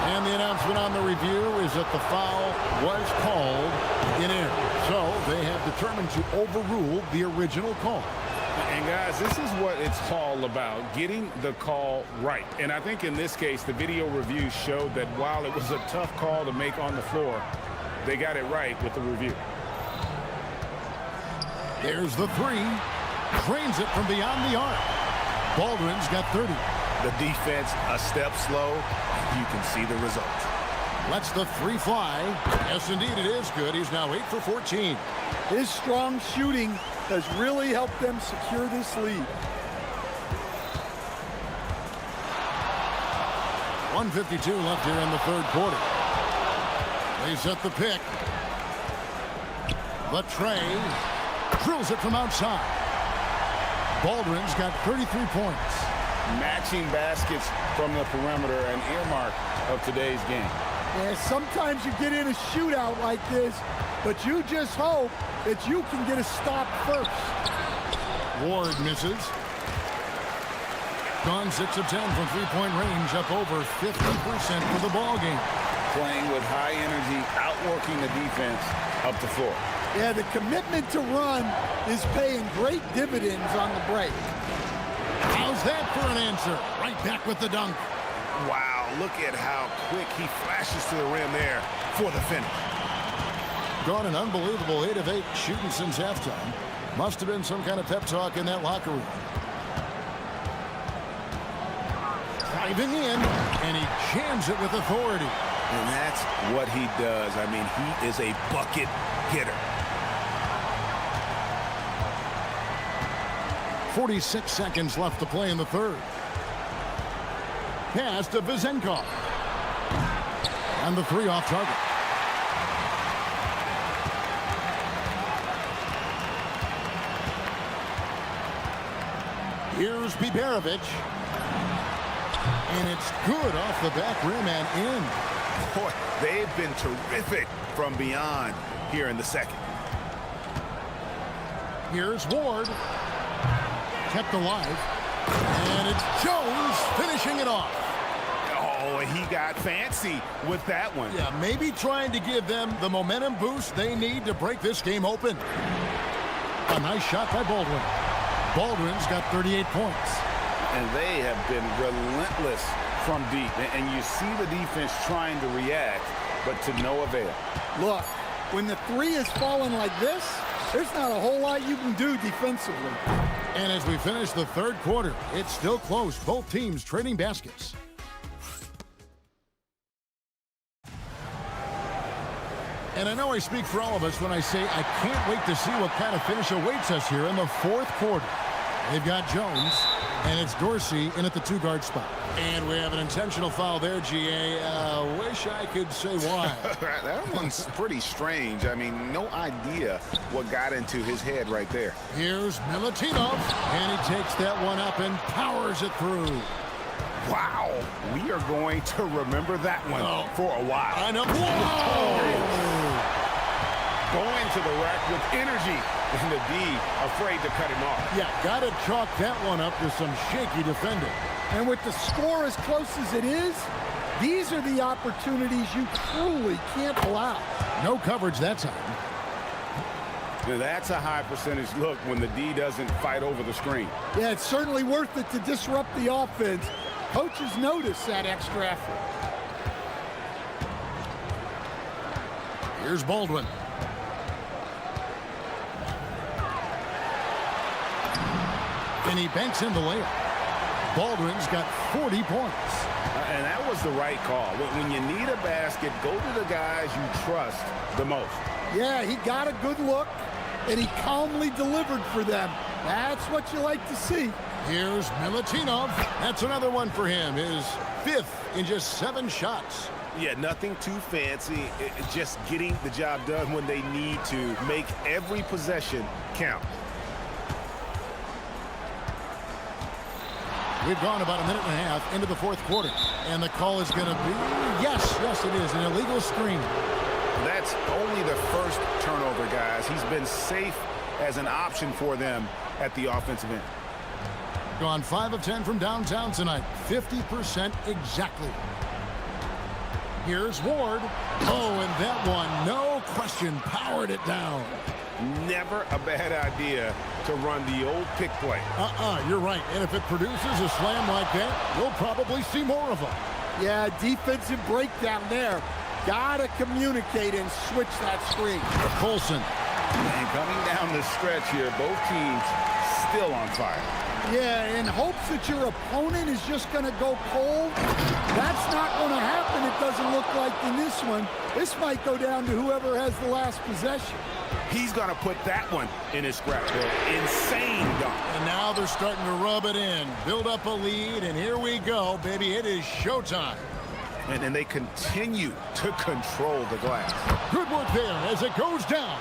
And the announcement on the review is that the foul was called in error. So they have determined to overrule the original call. And guys, this is what it's all about, getting the call right. And I think in this case, the video review showed that while it was a tough call to make on the floor, they got it right with the review. There's the three. Drains it from beyond the arc. Baldwin's got 30. The defense a step slow. You can see the result. Lets the three fly. Yes, indeed, it is good. He's now 8 for 14. His strong shooting has really helped them secure this lead. 1:52 left here in the third quarter. They set the pick. The tray drills it from outside. Baldwin's got 33 points. Matching baskets from the perimeter, an earmark of today's game. Yeah, sometimes you get in a shootout like this, but you just hope that you can get a stop first. Ward misses. Gone 6 of 10 from three-point range, up over 50% for the ball game. playing with high energy, outworking the defense up the floor. Yeah, the commitment to run is paying great dividends on the break. How's that for an answer? Right back with the dunk. Wow, look at how quick he flashes to the rim there for the finish. Gone an unbelievable 8 of 8 shooting since halftime. Must have been some kind of pep talk in that locker room. Driving in, and he jams it with authority. And that's what he does. I mean, he is a bucket getter. 46 seconds left to play in the third. Pass to Vizenkov. And the three off target. Here's Biberovic. And it's good off the back rim and in. Boy, they've been terrific from beyond here in the second. Here's Ward. Kept alive. And it's Jones finishing it off. Oh, he got fancy with that one. Yeah, maybe trying to give them the momentum boost they need to break this game open. A nice shot by Baldwin. Baldwin's got 38 points. And they have been relentless from deep. And you see the defense trying to react, but to no avail. Look, when the three is falling like this, there's not a whole lot you can do defensively. And as we finish the third quarter, it's still close. Both teams trading baskets. And I know I speak for all of us when I say I can't wait to see what kind of finish awaits us here in the fourth quarter. They've got Jones, and it's Dorsey in at the two-guard spot. And we have an intentional foul there, GA. Wish I could say why. That one's pretty strange. I mean, no idea what got into his head right there. Here's Milutinov, and he takes that one up and powers it through. Wow, we are going to remember that one for a while. I know. Whoa! Going to the rack with energy, and the D afraid to cut him off. Yeah, got to chalk that one up to some shaky defending. And with the score as close as it is, these are the opportunities you truly can't allow. No coverage that time. Now that's a high percentage look when the D doesn't fight over the screen. Yeah, it's certainly worth it to disrupt the offense. Coaches notice that extra effort. Here's Baldwin. And he banks in the layup. Baldwin's got 40 points. And that was the right call. When you need a basket, go to the guys you trust the most. Yeah, he got a good look, and he calmly delivered for them. That's what you like to see. Here's Milutinov. That's another one for him. His fifth in just 7 shots. Yeah, nothing too fancy. Just getting the job done when they need to. Make every possession count. We've gone about a minute and a half into the fourth quarter. And the call is going to be, yes, it is, an illegal screen. That's only the first turnover, guys. He's been safe as an option for them at the offensive end. Gone 5 of 10 from downtown tonight. 50% exactly. Here's Ward. Oh, and that one, no question, powered it down. Never a bad idea to run the old pick play. You're right. And if it produces a slam like that, we'll probably see more of them. Yeah, defensive breakdown there. Gotta communicate and switch that screen. Colson. And coming down the stretch here, both teams still on fire. Yeah, in hopes that your opponent is just going to go cold. That's not going to happen, it doesn't look like in this one. This might go down to whoever has the last possession. He's going to put that one in his scrapbook. Insane dunk. And now they're starting to rub it in. Build up a lead, and here we go, baby. It is showtime. And they continue to control the glass. Good work there as it goes down.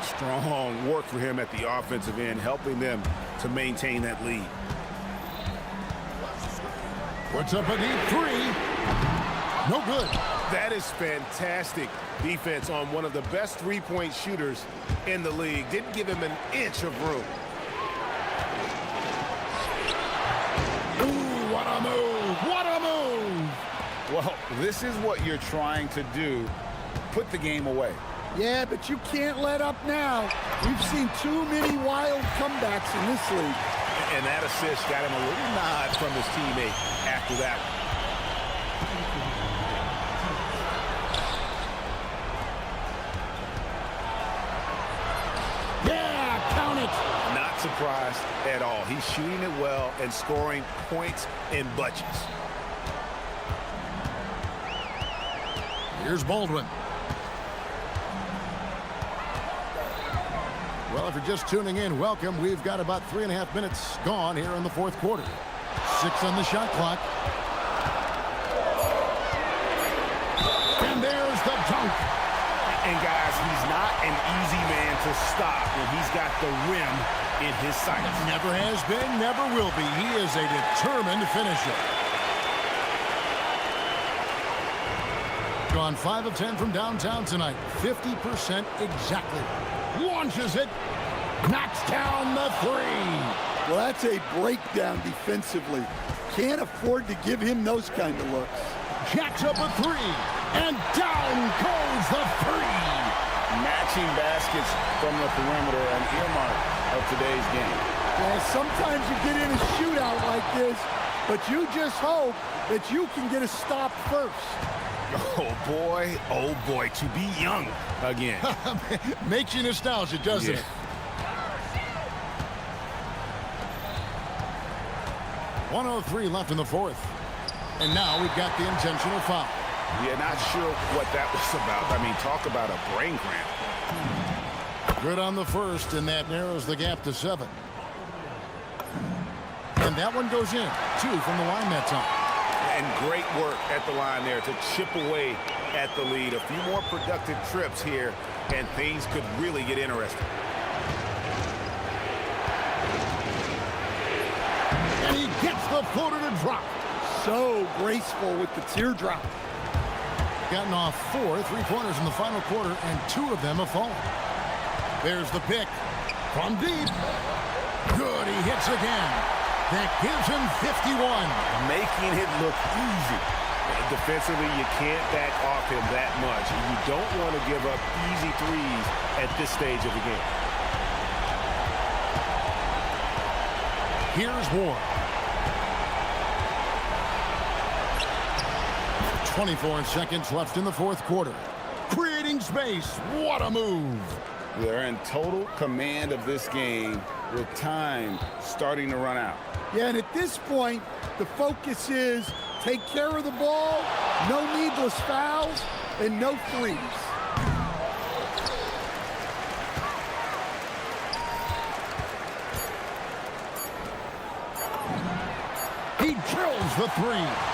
Strong work for him at the offensive end, helping them to maintain that lead. Puts up a deep three. No good. That is fantastic defense on one of the best three-point shooters in the league. Didn't give him an inch of room. Ooh, what a move. What a move. Well, This is what you're trying to do. Put the game away. Yeah, but you can't let up now. We've seen too many wild comebacks in this league. And that assist got him a little nod from his teammate after that one. Not surprised at all. He's shooting it well and scoring points in bunches. Here's Baldwin. Well, if you're just tuning in, welcome. We've got about 3.5 minutes gone here in the fourth quarter. 6 on the shot clock. And there's the dunk. And guys, he's not an easy man to stop when he's got the rim in his sights. Never has been, never will be. He is a determined finisher. Gone 5 of 10 from downtown tonight. 50% exactly. Launches it. Knocks down the 3. Well, that's a breakdown defensively. Can't afford to give him those kind of looks. Jacks up a 3. And down goes the 3. Matching baskets from the perimeter, an earmark of today's game. Yeah, sometimes you get in a shootout like this, but you just hope that you can get a stop first. Oh boy, to be young again. Makes you nostalgic, doesn't it? 1:03 left in the fourth. And now we've got the intentional foul. Yeah, not sure what that was about. I mean, talk about a brain cramp. Good on the first, and that narrows the gap to 7. And that one goes in. 2 from the line that time. And great work at the line there to chip away at the lead. A few more productive trips here, and things could really get interesting. And he gets the floater to drop. So graceful with the teardrop. Gotten off 4 3-pointers in the final quarter, and 2 of them have fallen. There's the pick from deep. Good, he hits again. That gives him 51. Making it look easy. Defensively, you can't back off him that much. You don't want to give up easy threes at this stage of the game. Here's Ward. 24 seconds left in the fourth quarter. Creating space. What a move. They're in total command of this game with time starting to run out. Yeah, and at this point, the focus is take care of the ball, no needless fouls, and no threes. He drills the 3.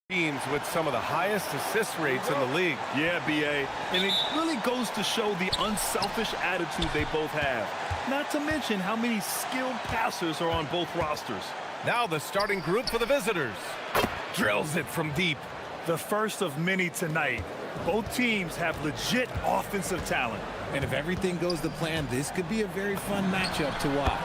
Teams with some of the highest assist rates in the league. Yeah, BA. And it really goes to show the unselfish attitude they both have. Not to mention how many skilled passers are on both rosters. Now the starting group for the visitors. Drills it from deep. The first of many tonight. Both teams have legit offensive talent. And if everything goes to plan, this could be a very fun matchup to watch.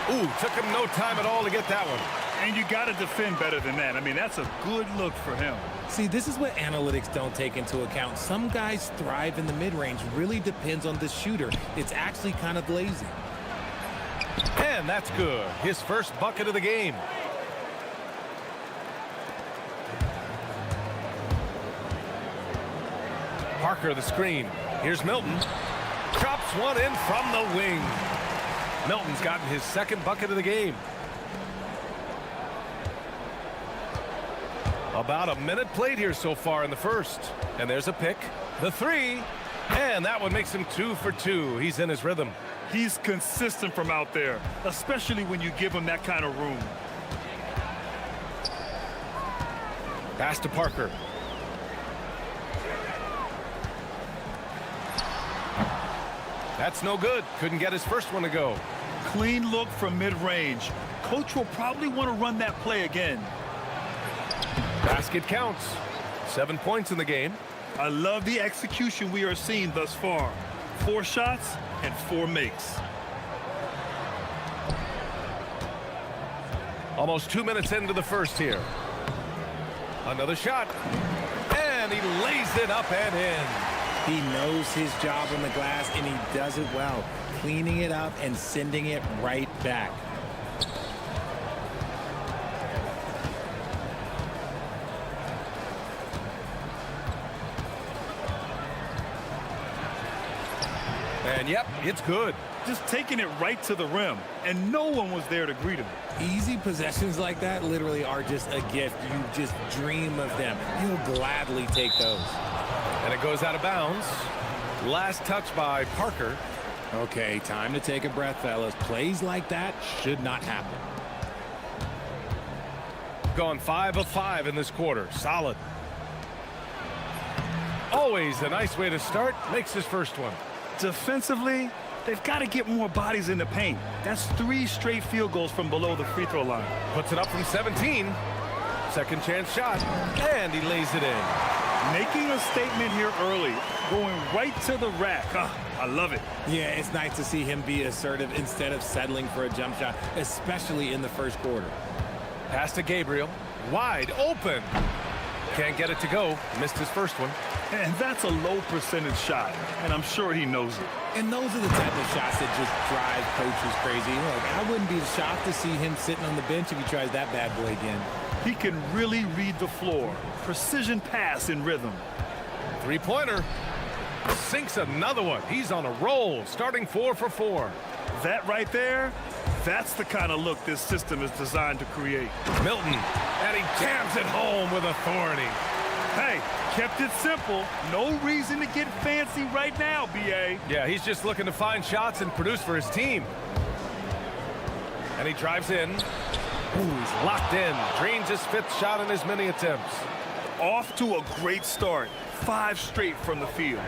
Ooh, took him no time at all to get that one. And you got to defend better than that. I mean, that's a good look for him. See, this is what analytics don't take into account. Some guys thrive in the mid-range. Really depends on the shooter. It's actually kind of lazy. And that's good. His first bucket of the game. Parker the screen. Here's Milton. Drops one in from the wing. Milton's gotten his second bucket of the game. About a minute played here so far in the first. And there's a pick. The three. And that one makes him 2 for 2. He's in his rhythm. He's consistent from out there, especially when you give him that kind of room. Pass to Parker. That's no good. Couldn't get his first one to go. Clean look from mid-range. Coach will probably want to run that play again. Basket counts. 7 points in the game. I love the execution we are seeing thus far. 4 shots and 4 makes. Almost 2 minutes into the first here. Another shot. And he lays it up and in. He knows his job on the glass, and he does it well. Cleaning it up and sending it right back. And yep, it's good. Just taking it right to the rim, and no one was there to greet him. Easy possessions like that literally are just a gift. You just dream of them. You'll gladly take those. And it goes out of bounds. Last touch by Parker. Okay, time to take a breath, fellas. Plays like that should not happen. Gone 5 of 5 in this quarter. Solid. Always a nice way to start. Makes his first one. Defensively, they've got to get more bodies in the paint. That's 3 straight field goals from below the free throw line. Puts it up from 17. Second chance shot. And he lays it in. Making a statement here early. Going right to the rack. I love it. Yeah, it's nice to see him be assertive instead of settling for a jump shot, especially in the first quarter. Pass to Gabriel. Wide open. Can't get it to go. Missed his first one. And that's a low percentage shot, and I'm sure he knows it. And those are the type of shots that just drive coaches crazy. Look, I wouldn't be shocked to see him sitting on the bench if he tries that bad boy again. He can really read the floor. Precision pass in rhythm. Three-pointer. Sinks another one. He's on a roll, starting 4 for 4. That right there, that's the kind of look this system is designed to create. Milton, and he jams it home with authority. Hey, kept it simple. No reason to get fancy right now, BA. Yeah, he's just looking to find shots and produce for his team. And he drives in. Ooh, he's locked in. Drains his 5th shot in his many attempts. Off to a great start. 5 straight from the field.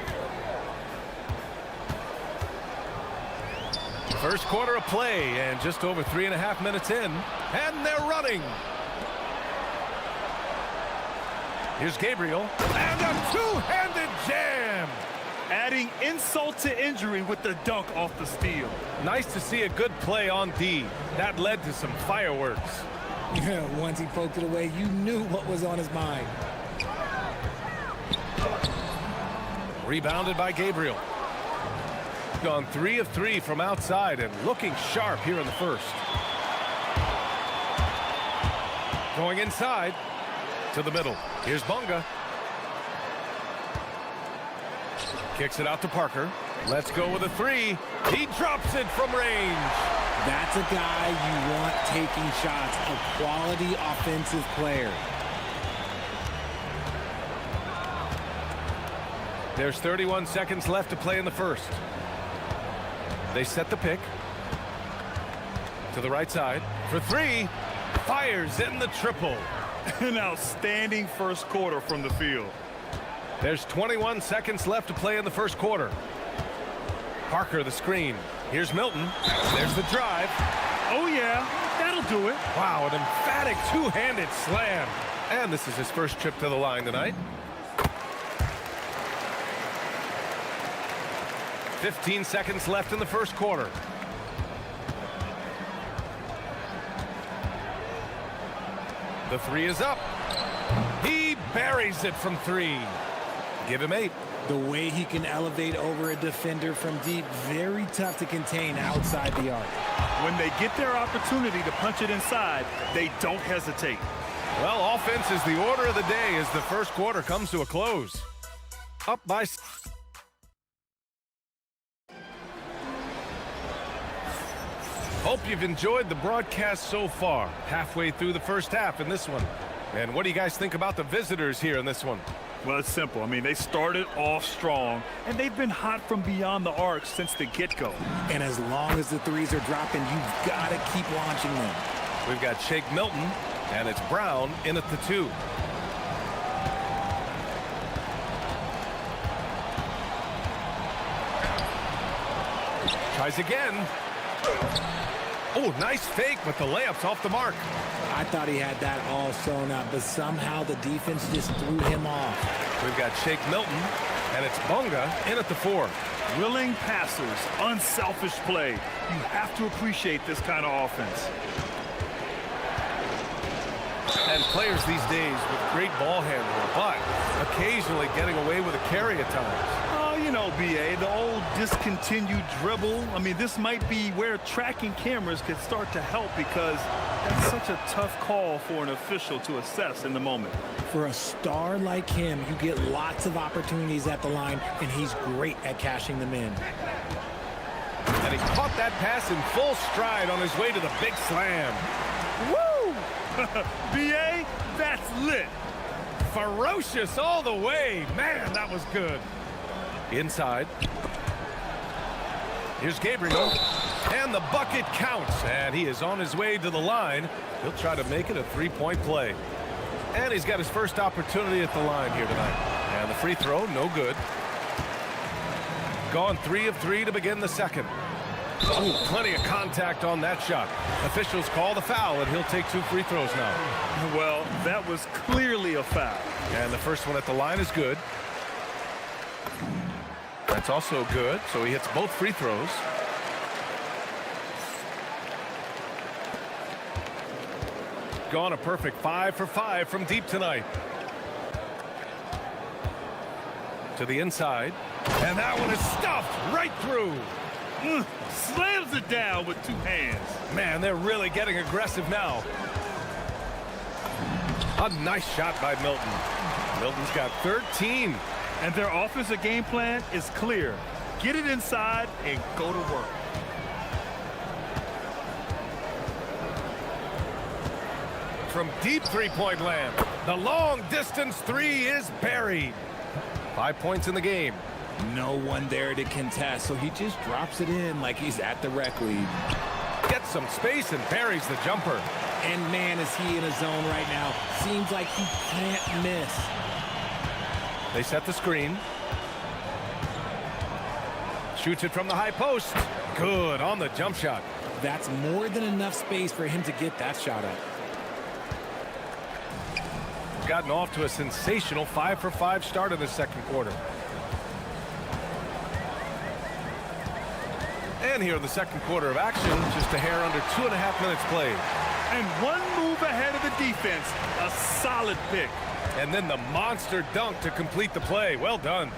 First quarter of play, and just over 3.5 minutes in. And they're running. Here's Gabriel, and a two-handed jam. Adding insult to injury with the dunk off the steal. Nice to see a good play on D. That led to some fireworks. Yeah, once he poked it away, you knew what was on his mind. Rebounded by Gabriel. Gone 3 of 3 from outside and looking sharp here in the first. Going inside to the middle. Here's Bunga. Kicks it out to Parker. Let's go with a 3. He drops it from range. That's a guy you want taking shots, a quality offensive player. There's 31 seconds left to play in the first. They set the pick. To the right side for 3. Fires in the triple. An outstanding first quarter from the field. There's 21 seconds left to play in the first quarter. Parker, the screen. Here's Milton. There's the drive. Oh, yeah, that'll do it. Wow, an emphatic two-handed slam. And this is his first trip to the line tonight. 15 seconds left in the first quarter. The three is up. He buries it from three. Give him 8. The way he can elevate over a defender from deep, very tough to contain outside the arc. When they get their opportunity to punch it inside, they don't hesitate. Well, offense is the order of the day as the first quarter comes to a close. Up by... Hope you've enjoyed the broadcast so far. Halfway through the first half in this one. And what do you guys think about the visitors here in this one? Well, it's simple. I mean, they started off strong, and they've been hot from beyond the arc since the get-go. And as long as the threes are dropping, you've got to keep launching them. We've got Shake Milton, and it's Brown in at the 2. Tries again. Oh, nice fake, but the layup's off the mark. I thought he had that all sewn up, but somehow the defense just threw him off. We've got Shake Milton, and it's Bunga in at the 4. Willing passers, unselfish play. You have to appreciate this kind of offense. And players these days with great ball handling, but occasionally getting away with a carry at times. You know, BA, the old discontinued dribble. I mean, this might be where tracking cameras could start to help because that's such a tough call for an official to assess in the moment. For a star like him, you get lots of opportunities at the line, and he's great at cashing them in. And he caught that pass in full stride on his way to the big slam. Woo! BA, that's lit. Ferocious all the way. Man, that was good. Inside. Here's Gabriel. And the bucket counts. And he is on his way to the line. He'll try to make it a three-point play. And he's got his first opportunity at the line here tonight. And the free throw, no good. Gone 3 of 3 to begin the second. Oh, plenty of contact on that shot. Officials call the foul, and he'll take 2 free throws now. Well, that was clearly a foul. And the first one at the line is good. That's also good, so he hits both free throws. Gone a perfect 5 for 5 from deep tonight. To the inside. And that one is stuffed right through. Slams it down with 2 hands. Man, they're really getting aggressive now. A nice shot by Milton. Milton's got 13. And their offensive game plan is clear. Get it inside and go to work. From deep three-point land, the long-distance 3 is buried. 5 points in the game. No one there to contest, so he just drops it in like he's at the rec league. Gets some space and buries the jumper. And man, is he in a zone right now. Seems like he can't miss. They set the screen. Shoots it from the high post. Good on the jump shot. That's more than enough space for him to get that shot up. Gotten off to a sensational 5 for 5 start in the second quarter. And here in the second quarter of action, just a hair under 2.5 minutes played. And 1 move ahead of the defense. A solid pick. And then the monster dunk to complete the play. Well done.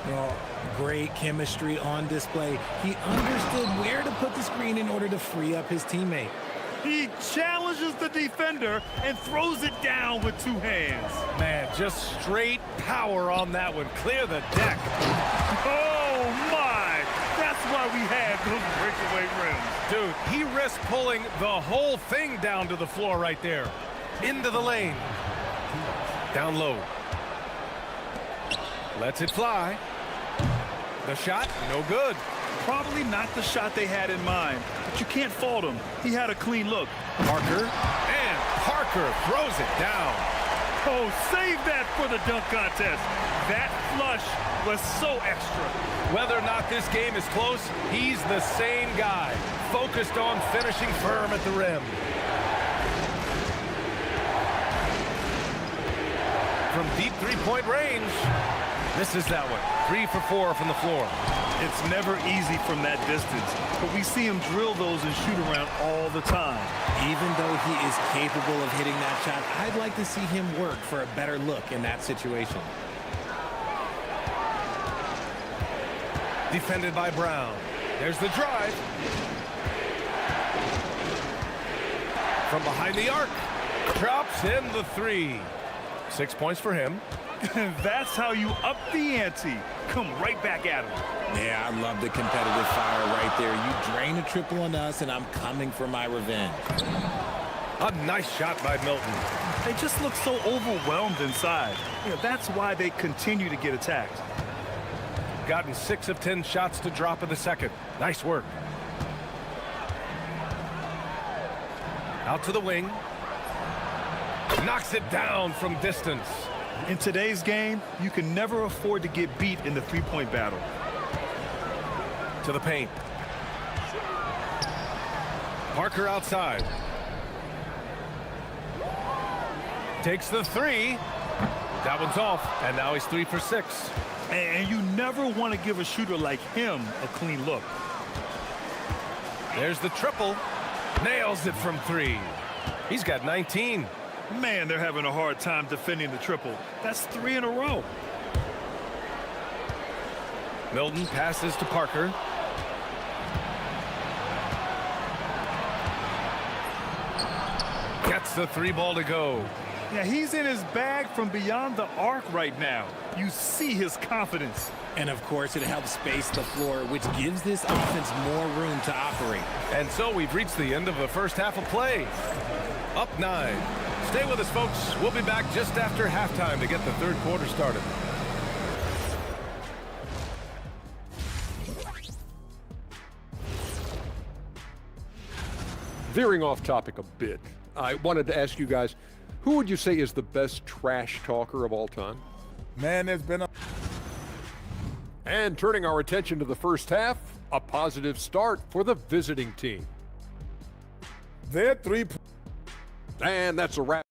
Well, great chemistry on display. He understood where to put the screen in order to free up his teammate. He challenges the defender and throws it down with 2 hands. Man, just straight power on that one. Clear the deck. Oh, my. That's why we had those breakaway rims. Dude, he risked pulling the whole thing down to the floor right there. Into the lane. Down low. Lets it fly. The shot, no good. Probably not the shot they had in mind, but you can't fault him. He had a clean look. Parker, and Parker throws it down. Oh, save that for the dunk contest. That flush was so extra. Whether or not this game is close, he's the same guy, focused on finishing firm at the rim. From deep three-point range, misses that one. 3 for 4 from the floor. It's never easy from that distance, but we see him drill those and shoot around all the time. Even though he is capable of hitting that shot, I'd like to see him work for a better look in that situation. Defended by Brown. There's the drive. From behind the arc. Drops in the 3. 6 points for him. That's how you up the ante. Come right back at him. Yeah, I love the competitive fire right there. You drain a triple on us, and I'm coming for my revenge. A nice shot by Milton. They just look so overwhelmed inside. You know, that's why they continue to get attacked. Gotten 6 of 10 shots to drop in the second. Nice work. Out to the wing. Knocks it down from distance. In today's game, you can never afford to get beat in the three-point battle. To the paint. Parker outside. Takes the 3. That one's off, and now he's 3 for 6. And you never want to give a shooter like him a clean look. There's the triple. Nails it from 3. He's got 19. Man, they're having a hard time defending the triple. That's 3 in a row. Milton passes to Parker. Gets the 3 ball to go. Yeah, he's in his bag from beyond the arc right now. You see his confidence. And of course, it helps space the floor, which gives this offense more room to operate. And so we've reached the end of the first half of play. Up 9. Stay with us, folks. We'll be back just after halftime to get the third quarter started. Veering off topic a bit, I wanted to ask you guys, who would you say is the best trash talker of all time? Man, there's been a... And turning our attention to the first half, a positive start for the visiting team. Their 3... And that's a wrap.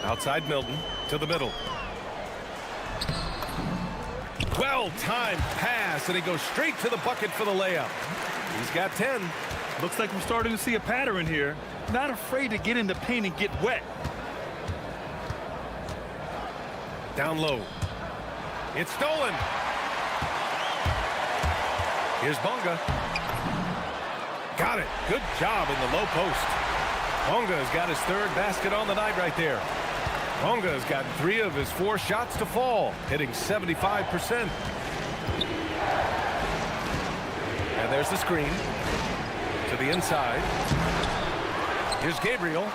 Outside Milton to the middle. Well-timed pass, and he goes straight to the bucket for the layup. He's got 10. Looks like we're starting to see a pattern here. Not afraid to get in the paint and get wet. Down low. It's stolen. Here's Bonga. Got it. Good job in the low post. Bonga's got his 3rd basket on the night right there. Bonga's got 3 of his 4 shots to fall, hitting 75%. And there's the screen to the inside. Here's Gabriel.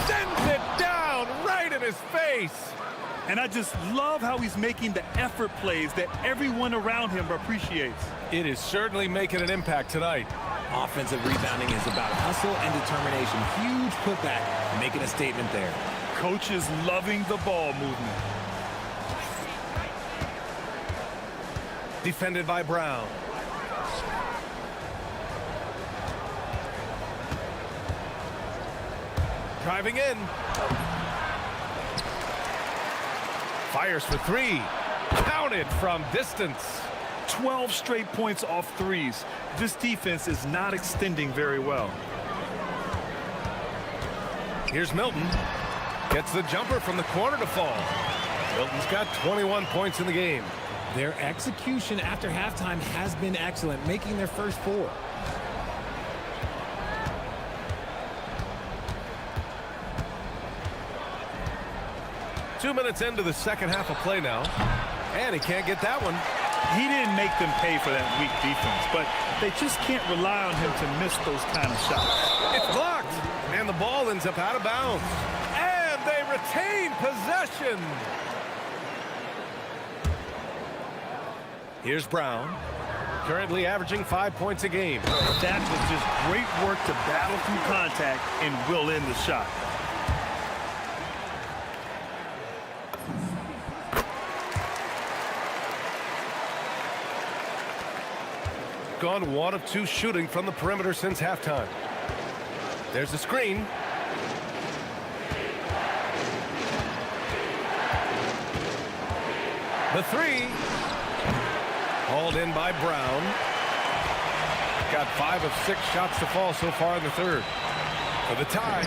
Sends it down right in his face. And I just love how he's making the effort plays that everyone around him appreciates. It is certainly making an impact tonight. Offensive rebounding is about hustle and determination. Huge putback, making a statement there. Coach is loving the ball movement. Defended by Brown. Driving in. Fires for three. Counted from distance. 12 straight points off threes. This defense is not extending very well. Here's Milton. Gets the jumper from the corner to fall. Milton's got 21 points in the game. Their execution after halftime has been excellent, making their first 4. Two minutes into the second half of play now. And he can't get that one. He didn't make them pay for that weak defense, but they just can't rely on him to miss those kind of shots. It's blocked, and the ball ends up out of bounds. And they retain possession. Here's Brown, currently averaging 5 points a game. That was just great work to battle through contact and will end the shot. Gone 1 of 2 shooting from the perimeter since halftime. There's the screen. The three. Hauled in by Brown. Got 5 of 6 shots to fall so far in the third. For the tie.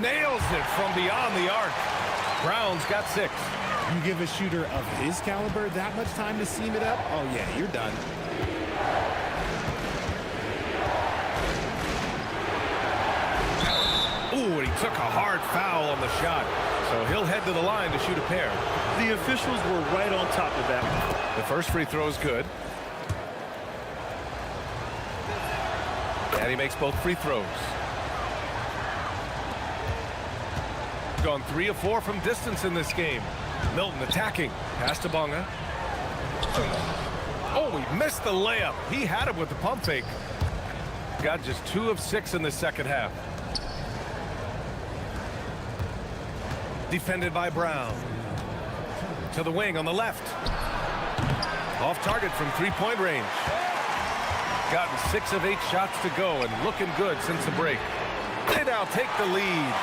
Nails it from beyond the arc. Brown's got 6. You give a shooter of his caliber that much time to seam it up? Oh, yeah, you're done. Ooh, and he took a hard foul on the shot. So he'll head to the line to shoot a pair. The officials were right on top of that. The first free throw is good. And he makes both free throws. Gone 3 of 4 from distance in this game. Milton attacking. Pass to Bonga. Oh, he missed the layup. He had it with the pump fake. Got just 2 of 6 in the second half. Defended by Brown. To the wing on the left. Off target from 3-point range. Gotten 6 of 8 shots to go and looking good since the break. They now take the lead.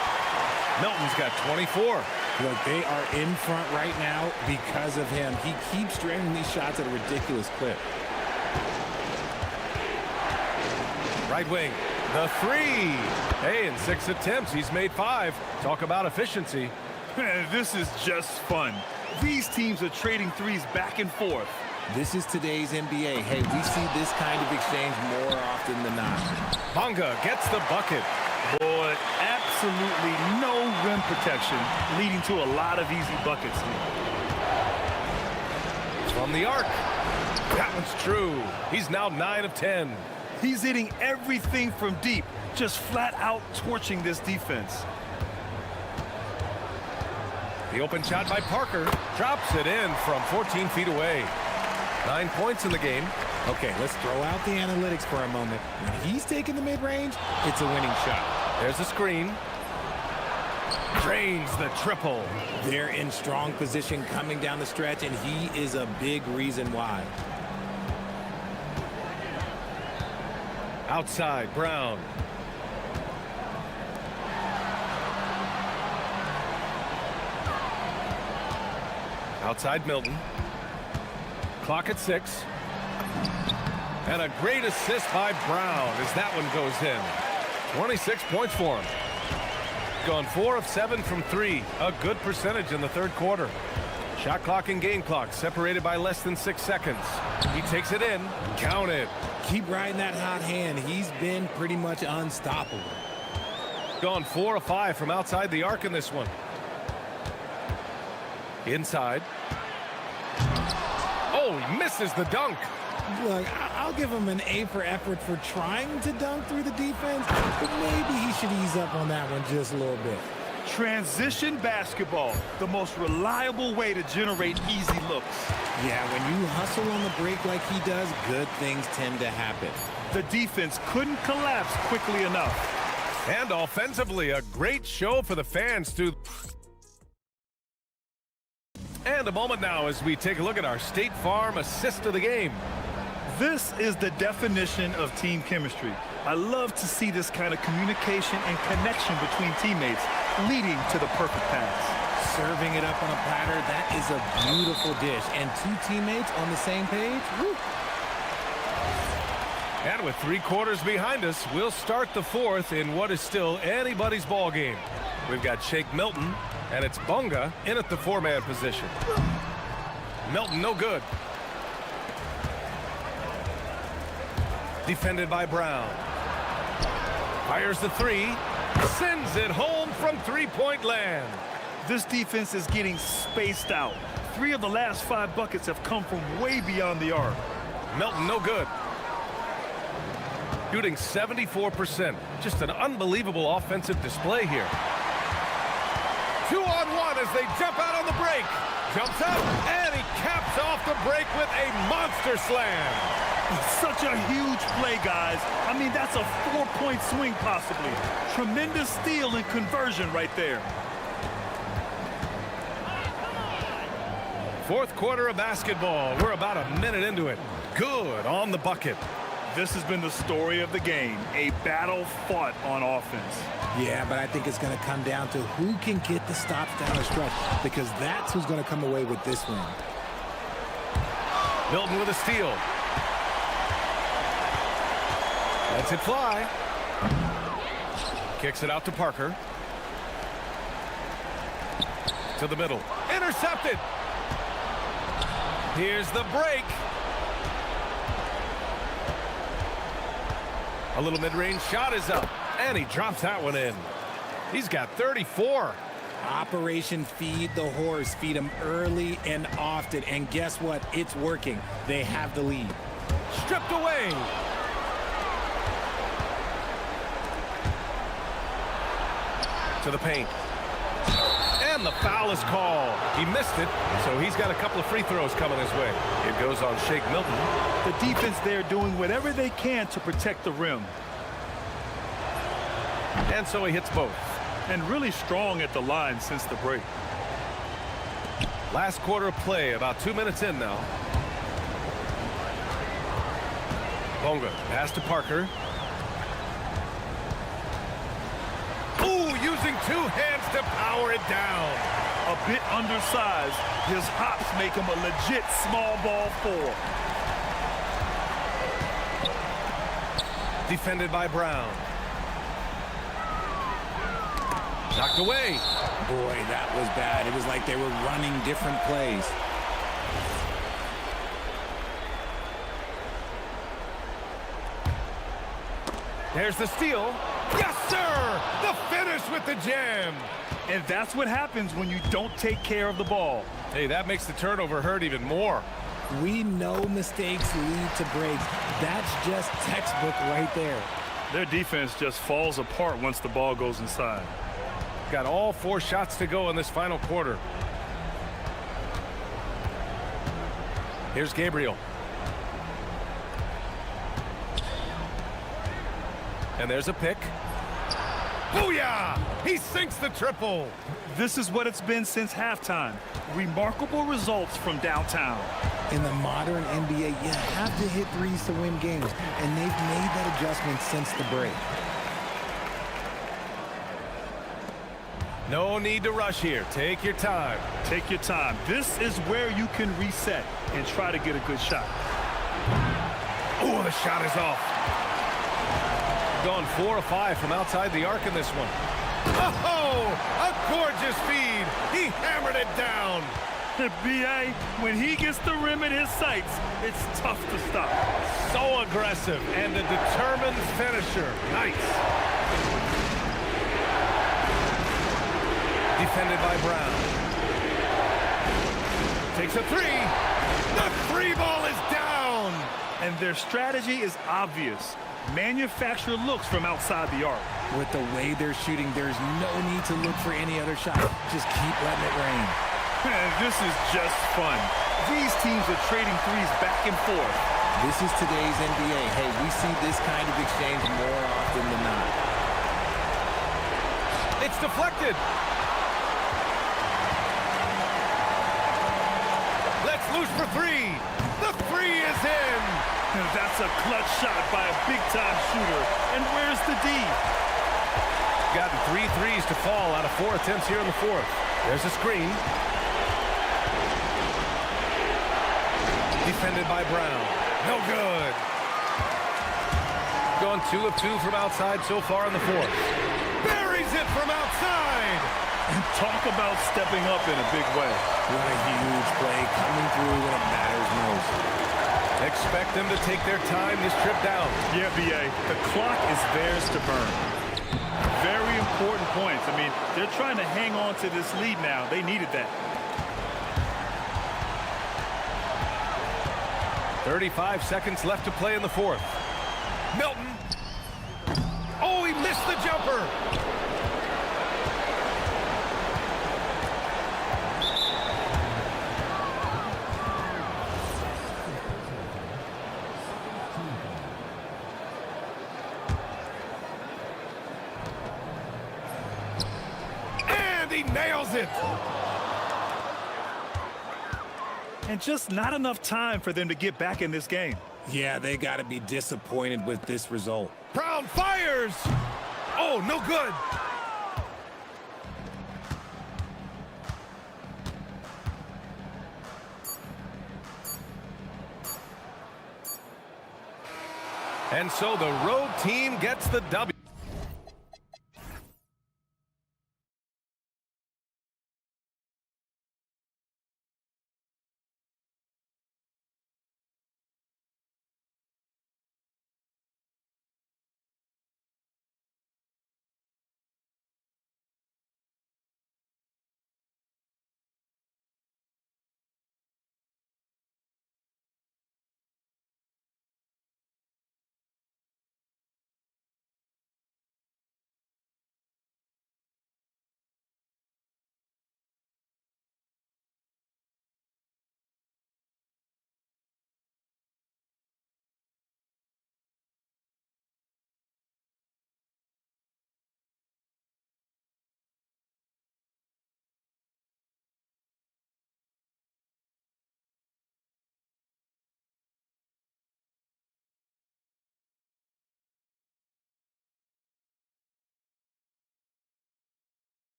Milton's got 24. Look, they are in front right now because of him. He keeps draining these shots at a ridiculous clip. Right wing. The three. Hey, in 6 attempts, he's made 5. Talk about efficiency. This is just fun. These teams are trading threes back and forth. This is today's NBA. Hey, we see this kind of exchange more often than not. Bonga gets the bucket. Boy, absolutely no rim protection, leading to a lot of easy buckets here. From the arc. That one's true. He's now 9 of 10. He's hitting everything from deep, just flat out torching this defense. The open shot by Parker. Drops it in from 14 feet away. 9 points in the game. Okay, let's throw out the analytics for a moment. When he's taking the mid-range, it's a winning shot. There's the screen. Drains the triple. They're in strong position coming down the stretch, and he is a big reason why. Outside, Brown. Outside Milton. Clock at 6. And a great assist by Brown as that one goes in. 26 points for him. Gone 4 of 7 from 3. A good percentage in the third quarter. Shot clock and game clock separated by less than 6 seconds. He takes it in. Counted. Keep riding that hot hand. He's been pretty much unstoppable. Gone 4 of 5 from outside the arc in this one. Inside. Oh, he misses the dunk. Look, I'll give him an A for effort for trying to dunk through the defense, but maybe he should ease up on that one just a little bit. Transition basketball, the most reliable way to generate easy looks. Yeah, when you hustle on the break like he does, good things tend to happen. The defense couldn't collapse quickly enough. And offensively, a great show for the fans too. And a moment now as we take a look at our State Farm assist of the game. This is the definition of team chemistry. I love to see this kind of communication and connection between teammates leading to the perfect pass. Serving it up on a platter, that is a beautiful dish. And two teammates on the same page, woo. And with 3 quarters behind us, we'll start the 4th in what is still anybody's ball game. We've got Shake Milton, and it's Bunga in at the 4-man position. Milton, no good. Defended by Brown. Fires the 3, sends it home from 3-point land. This defense is getting spaced out. 3 of the last 5 buckets have come from way beyond the arc. Milton, no good. Shooting 74%. Just an unbelievable offensive display here. 2-on-1 as they jump out on the break. Jumps up, and he caps off the break with a monster slam. Such a huge play, guys. I mean, that's a 4-point swing possibly. Tremendous steal and conversion right there. 4th quarter of basketball. We're about a minute into it. Good on the bucket. This has been the story of the game, a battle fought on offense. Yeah, but I think it's going to come down to who can get the stops down the stretch, because that's who's going to come away with this one. Milton with a steal. Lets it fly. Kicks it out to Parker. To the middle. Intercepted. Here's the break. A little mid-range shot is up, and he drops that one in. He's got 34. Operation Feed the Horse. Feed him early and often. And guess what? It's working. They have the lead. Stripped away. To the paint. And the foul is called. He missed it, so he's got a couple of free throws coming his way. It goes on Shake Milton. The defense there doing whatever they can to protect the rim. And so he hits both. And really strong at the line since the break. Last quarter of play, about 2 minutes in now. Bunga, pass to Parker. Ooh, using 2 hands to power it down. A bit undersized. His hops make him a legit small ball 4. Defended by Brown. Knocked away. Boy, that was bad. It was like they were running different plays. There's the steal. Yes, sir! The finish with the jam. And that's what happens when you don't take care of the ball. Hey, that makes the turnover hurt even more. We know mistakes lead to breaks. That's just textbook right there. Their defense just falls apart once the ball goes inside. Got all 4 shots to go in this final quarter. Here's Gabriel. And there's a pick. Booyah! He sinks the triple. This is what it's been since halftime. Remarkable results from downtown. In the modern NBA, you have to hit threes to win games, and they've made that adjustment since the break. No need to rush here. Take your time. Take your time. This is where you can reset and try to get a good shot. Oh, the shot is off. Gone 4 of 5 from outside the arc in this one. Oh, a gorgeous feed. He hammered it down. The BA, when he gets the rim in his sights, it's tough to stop. So aggressive and a determined finisher. Nice. Defended by Brown. Takes a 3. The 3 ball is down. And their strategy is obvious. Manufacture looks from outside the arc. With the way they're shooting, there's no need to look for any other shot. Just keep letting it rain. This is just fun. These teams are trading threes back and forth. This is today's NBA. Hey, we see this kind of exchange more often than not. It's deflected. Let's loose for 3. The 3 is in. That's a clutch shot by a big-time shooter. And where's the D? Gotten 3 threes to fall out of 4 attempts here in the fourth. There's a screen. Defended by Brown. No good. Gone 2 of 2 from outside so far in the fourth. Buries it from outside. And talk about stepping up in a big way. What a huge play coming through when it matters most. Expect them to take their time this trip down. Yeah, BA. The clock is theirs to burn. Very important points. I mean, they're trying to hang on to this lead now. They needed that. 35 seconds left to play in the fourth. Milton. Oh, he missed the jumper. And he nails it. And just not enough time for them to get back in this game. Yeah, they got to be disappointed with this result. Brown fires. Oh, no good. And so the road team gets the W.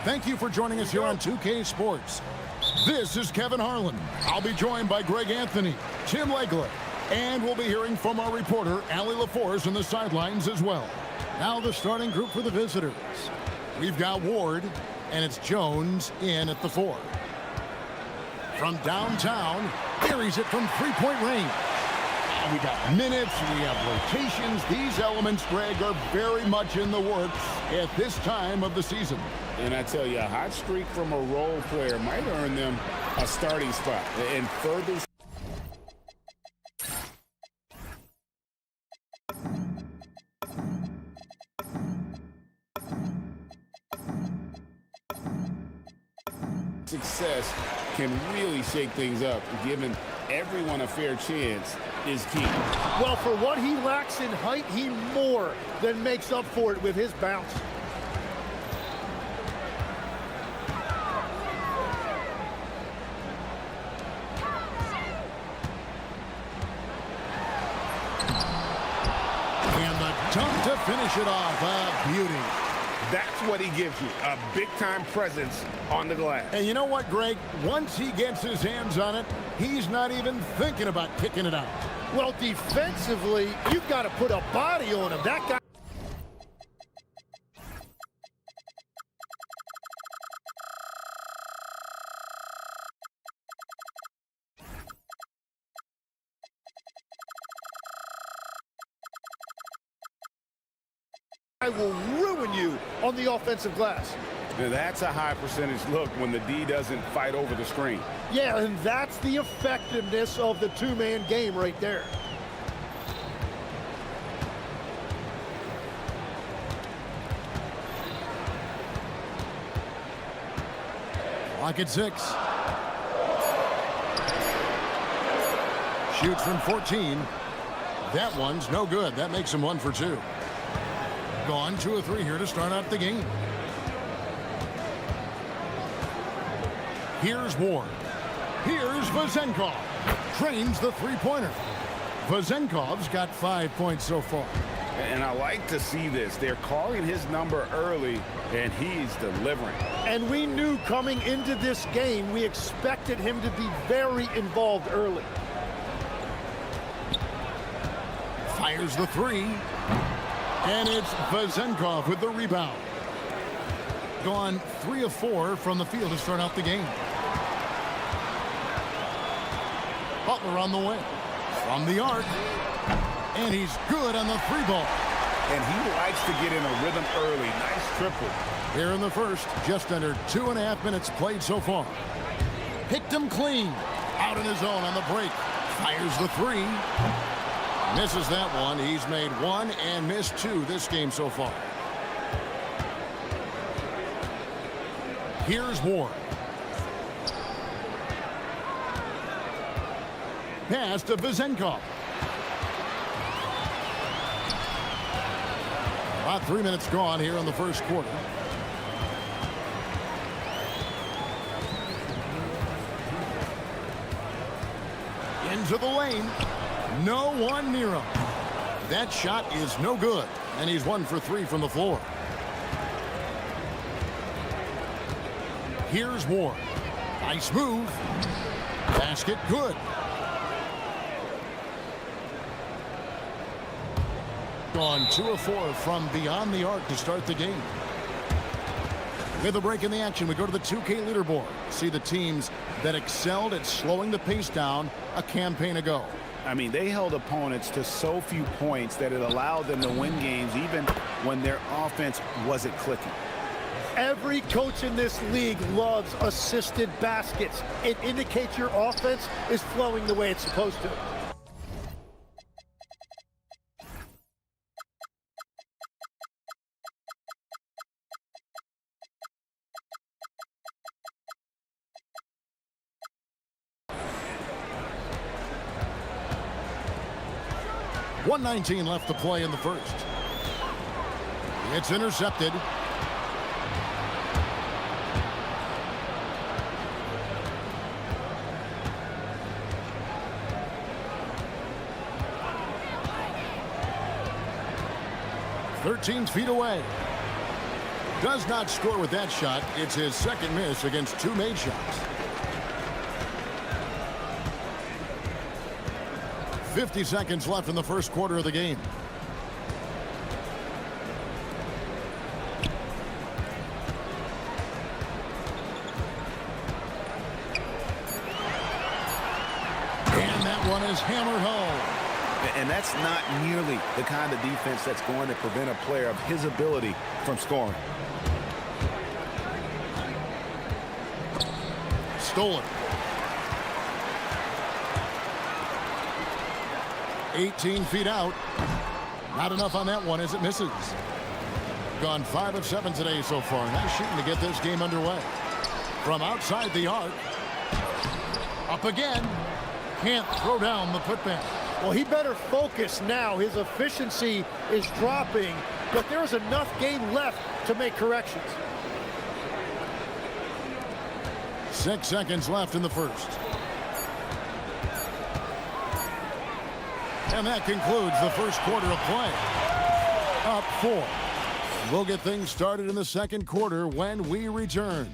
Thank you for joining us here on 2K Sports. This is Kevin Harlan. I'll be joined by Greg Anthony, Tim Legler, and we'll be hearing from our reporter, Allie LaForce, on the sidelines as well. Now the starting group for the visitors. We've got Ward, and it's Jones in at the 4. From downtown, carries it from three-point range. We got minutes, we have rotations. These elements, Greg, are very much in the works at this time of the season. And I tell you, a hot streak from a role player might earn them a starting spot. And further success can really shake things up. Giving everyone a fair chance is key. Well, for what he lacks in height, he more than makes up for it with his bounce. And the dunk to finish it off. A beauty. That's what he gives you, a big-time presence on the glass. And you know what, Greg? Once he gets his hands on it, he's not even thinking about kicking it out. Well, defensively, you've got to put a body on him. That guy. I will ruin you on the offensive glass. Now that's a high percentage look when the D doesn't fight over the screen. Yeah, and that's the effectiveness of the two-man game right there. Clock at 6. Shoots from 14. That one's no good. That makes him 1 for 2. Gone 2 of 3 here to start out the game. Here's Ward. Here's Vazenkov. Trains the three-pointer. Vazenkov's got 5 points so far. And I like to see this. They're calling his number early, and he's delivering. And we knew coming into this game, we expected him to be very involved early. Fires the 3. And it's Vazenkov with the rebound. Gone 3 of 4 from the field to start out the game. Butler on the way. From the arc. And he's good on the 3-ball. And he likes to get in a rhythm early. Nice triple. Here in the first, just under 2.5 minutes played so far. Picked him clean. Out in his own on the break. Fires the 3. Misses that one. He's made 1 and missed 2 this game so far. Here's Ward. Pass to Vazenkov. About 3 minutes gone here in the first quarter. Into the lane. No one near him. That shot is no good. And he's 1 for 3 from the floor. Here's Ward. Nice move. Basket good. Gone 2 of 4 from beyond the arc to start the game. With a break in the action, we go to the 2K leaderboard. See the teams that excelled at slowing the pace down a campaign ago. I mean, they held opponents to so few points that it allowed them to win games even when their offense wasn't clicking. Every coach in this league loves assisted baskets. It indicates your offense is flowing the way it's supposed to. .119 left to play in the first. It's intercepted. .13 feet away. Does not score with that shot. It's his second miss against 2 made shots. 50 seconds left in the first quarter of the game. And that one is hammered home. And that's not nearly the kind of defense that's going to prevent a player of his ability from scoring. Stolen. 18 feet out. Not enough on that one as it misses. Gone 5 of 7 today so far. Nice shooting to get this game underway. From outside the arc. Up again. Can't throw down the putback. Well, he better focus now. His efficiency is dropping, but there's enough game left to make corrections. 6 seconds left in the first. And that concludes the first quarter of play. Up 4. We'll get things started in the second quarter when we return.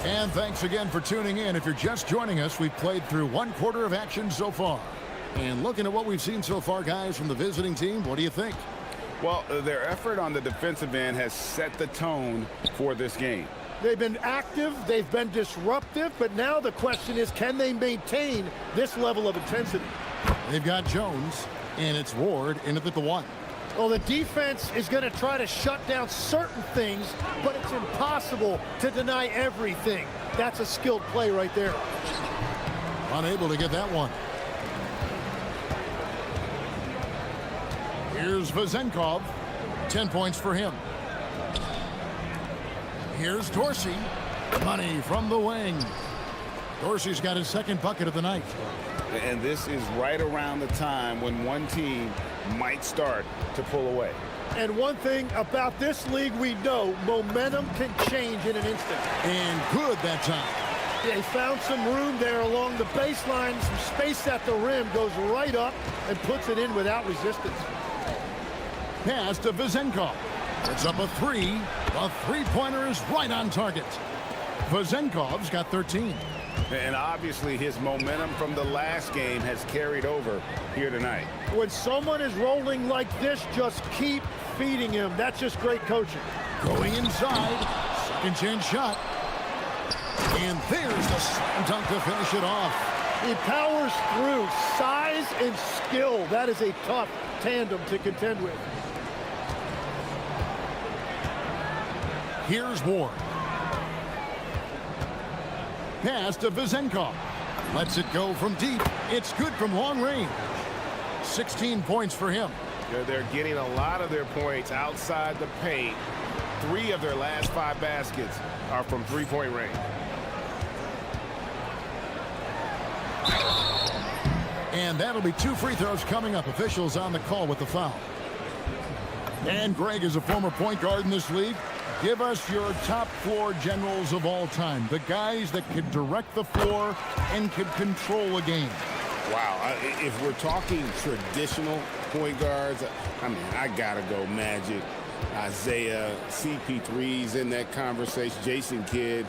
And thanks again for tuning in. If you're just joining us, we've played through 1 quarter of action so far. And looking at what we've seen so far, guys, from the visiting team, what do you think? Well, their effort on the defensive end has set the tone for this game. They've been active, they've been disruptive, but now the question is, can they maintain this level of intensity? They've got Jones, and it's Ward in at the 1. Well, the defense is going to try to shut down certain things, but it's impossible to deny everything. That's a skilled play right there. Unable to get that one. Here's Vezenkov. 10 points for him. Here's Dorsey. Money from the wing. Dorsey's got his second bucket of the night. And this is right around the time when one team might start to pull away. And one thing about this league we know, momentum can change in an instant. And good that time. They found some room there along the baseline. Some space at the rim, goes right up and puts it in without resistance. Pass to Vezenkov. It's up a 3. The three-pointer is right on target. Vezenkov's got 13. And obviously his momentum from the last game has carried over here tonight. When someone is rolling like this, just keep feeding him. That's just great coaching. Going inside. Second chance shot. And there's the slam dunk to finish it off. He powers through. Size and skill. That is a tough tandem to contend with. Here's Ward. Pass to Vezenkov. Lets it go from deep. It's good from long range. 16 points for him. They're getting a lot of their points outside the paint. 3 of their last 5 baskets are from three-point range. And that'll be 2 free throws coming up. Officials on the call with the foul. And Greg is a former point guard in this league. Give us your top floor generals of all time. The guys that could direct the floor and could control a game. Wow. If we're talking traditional point guards, I mean, I got to go Magic, Isaiah, CP3's in that conversation, Jason Kidd.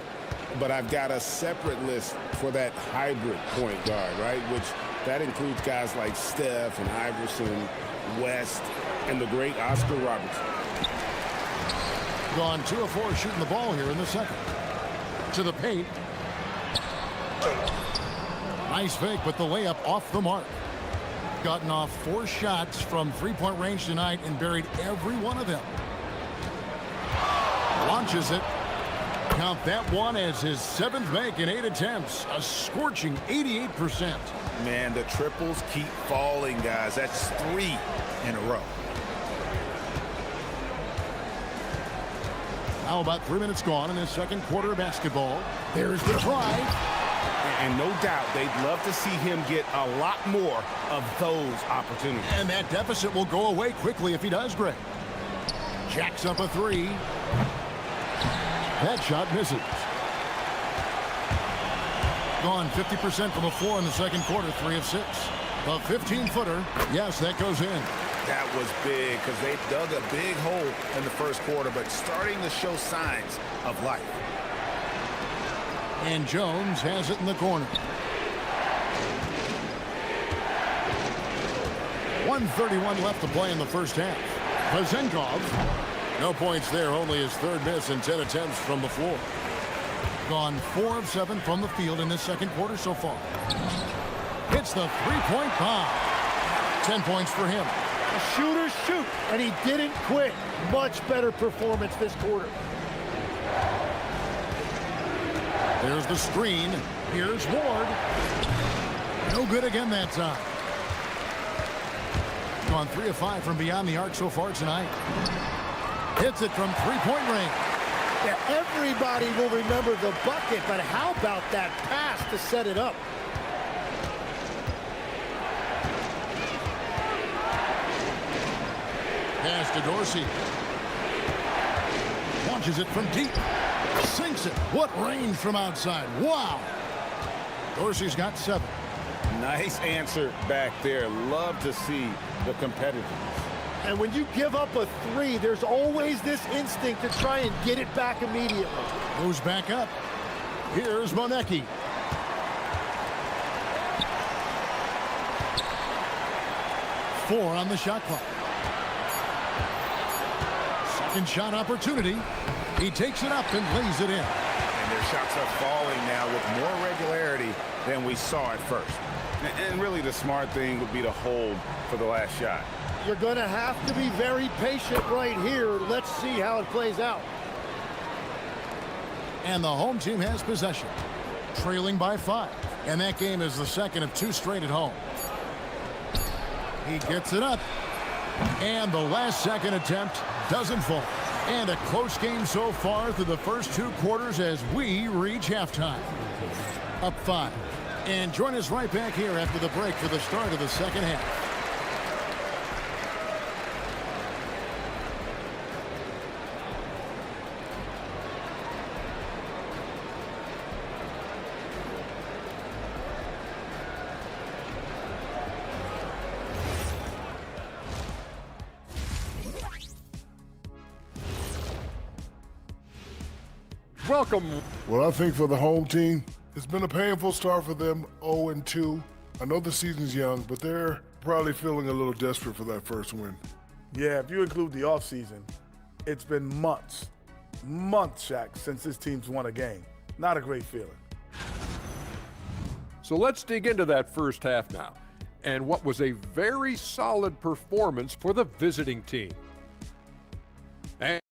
But I've got a separate list for that hybrid point guard, right? Which that includes guys like Steph and Iverson, West, and the great Oscar Robertson. Gone 2 of 4 shooting the ball here in the second. To the paint. Nice fake, but the layup off the mark. Gotten off 4 shots from three-point range tonight and buried every one of them. Launches it. Count that one as his 7th make in 8 attempts. A scorching 88%. Man, the triples keep falling, guys. That's 3 in a row. Now about 3 minutes gone in the second quarter of basketball. There's the drive. And no doubt they'd love to see him get a lot more of those opportunities. And that deficit will go away quickly if he does, Greg. Jacks up a 3. That shot misses. Gone 50% from the floor in the second quarter, 3 of 6. A 15-footer. Yes, that goes in. That was big because they dug a big hole in the first quarter, but starting to show signs of life. And Jones has it in the corner. 1:31 left to play in the first half. Vazenkov. No points there, only his third miss in 10 attempts from the floor. Gone 4 of 7 from the field in this second quarter so far. Hits the three-point bomb. 10 points for him. The shooters shoot, and he didn't quit. Much better performance this quarter. There's the screen. Here's Ward. No good again that time. Gone 3 of 5 from beyond the arc so far tonight. Hits it from three-point range. Yeah, everybody will remember the bucket, but how about that pass to set it up? Pass to Dorsey. Launches it from deep. Sinks it. What range from outside. Wow. Dorsey's got 7. Nice answer back there. Love to see the competitiveness. And when you give up a 3, there's always this instinct to try and get it back immediately. Moves back up. Here's Monecki. Four on the shot clock. Second shot opportunity. He takes it up and lays it in. And their shots are falling now with more regularity than we saw at first. And really the smart thing would be to hold for the last shot. You're going to have to be very patient right here. Let's see how it plays out. And the home team has possession, trailing by 5. And that game is the second of 2 straight at home. He gets it up. And the last second attempt doesn't fall. And a close game so far through the first 2 quarters as we reach halftime. Up 5. And join us right back here after the break for the start of the second half. Welcome. Well, I think for the home team, it's been a painful start for them, 0-2. I know the season's young, but they're probably feeling a little desperate for that first win. Yeah, if you include the offseason, it's been months, Shaq, since this team's won a game. Not a great feeling. So let's dig into that first half now, and what was a very solid performance for the visiting team. And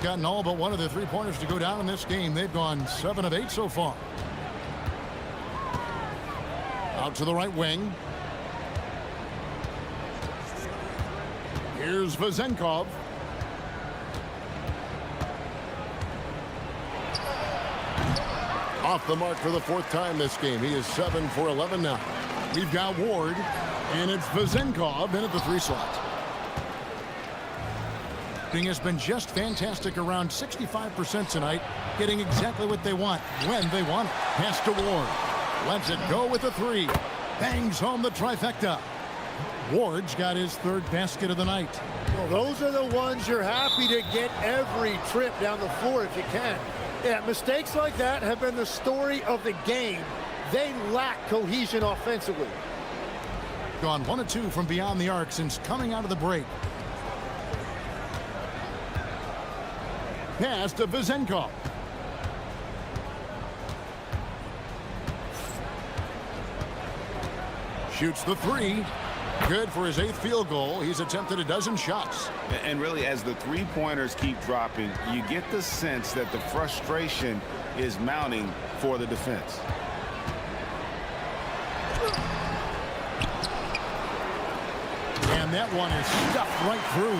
gotten all but one of the 3-pointers to go down in this game. They've gone 7 of 8 so far. Out to the right wing. Here's Vazenkov. Off the mark for the 4th time this game. He is 7 for 11 now. We've got Ward, and it's Vazenkov in at the 3 slot. Has been just fantastic, around 65% tonight, getting exactly what they want when they want it. Pass to Ward. Lets it go with a 3. Bangs home the trifecta. Ward's got his 3rd basket of the night. Well, those are the ones you're happy to get every trip down the floor if you can. Yeah, mistakes like that have been the story of the game. They lack cohesion offensively. Gone 1 of 2 from beyond the arc since coming out of the break. Pass to Vezenkov. Shoots the 3. Good for his 8th field goal. He's attempted a dozen shots. And really, as the three-pointers keep dropping, you get the sense that the frustration is mounting for the defense. And that one is stuffed right through.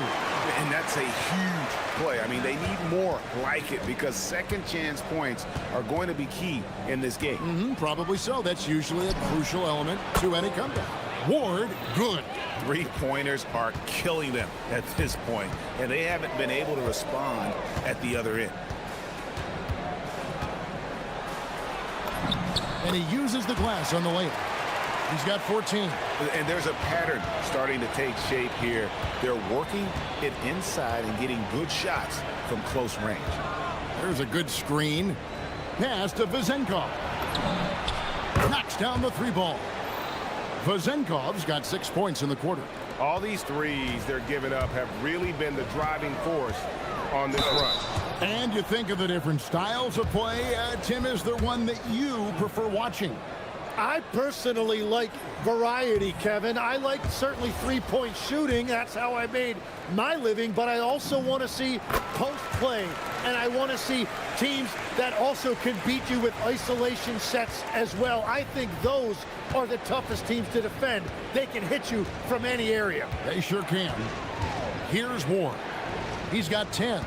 And that's a huge play. I mean, they need more like it because second chance points are going to be key in this game. Probably so. That's usually a crucial element to any comeback. Ward, good. Three-pointers are killing them at this point, and they haven't been able to respond at the other end. And he uses the glass on the layup. He's got 14. And there's a pattern starting to take shape here. They're working it inside and getting good shots from close range. There's a good screen. Pass to Vezenkov. Knocks down the 3 ball. Vezenkov's got 6 points in the quarter. All these threes they're giving up have really been the driving force on this run. And you think of the different styles of play. Tim, is there one that you prefer watching? I personally like variety, Kevin. I like certainly three-point shooting. That's how I made my living. But I also want to see post play. And I want to see teams that also can beat you with isolation sets as well. I think those are the toughest teams to defend. They can hit you from any area. They sure can. Here's Ward. He's got 10.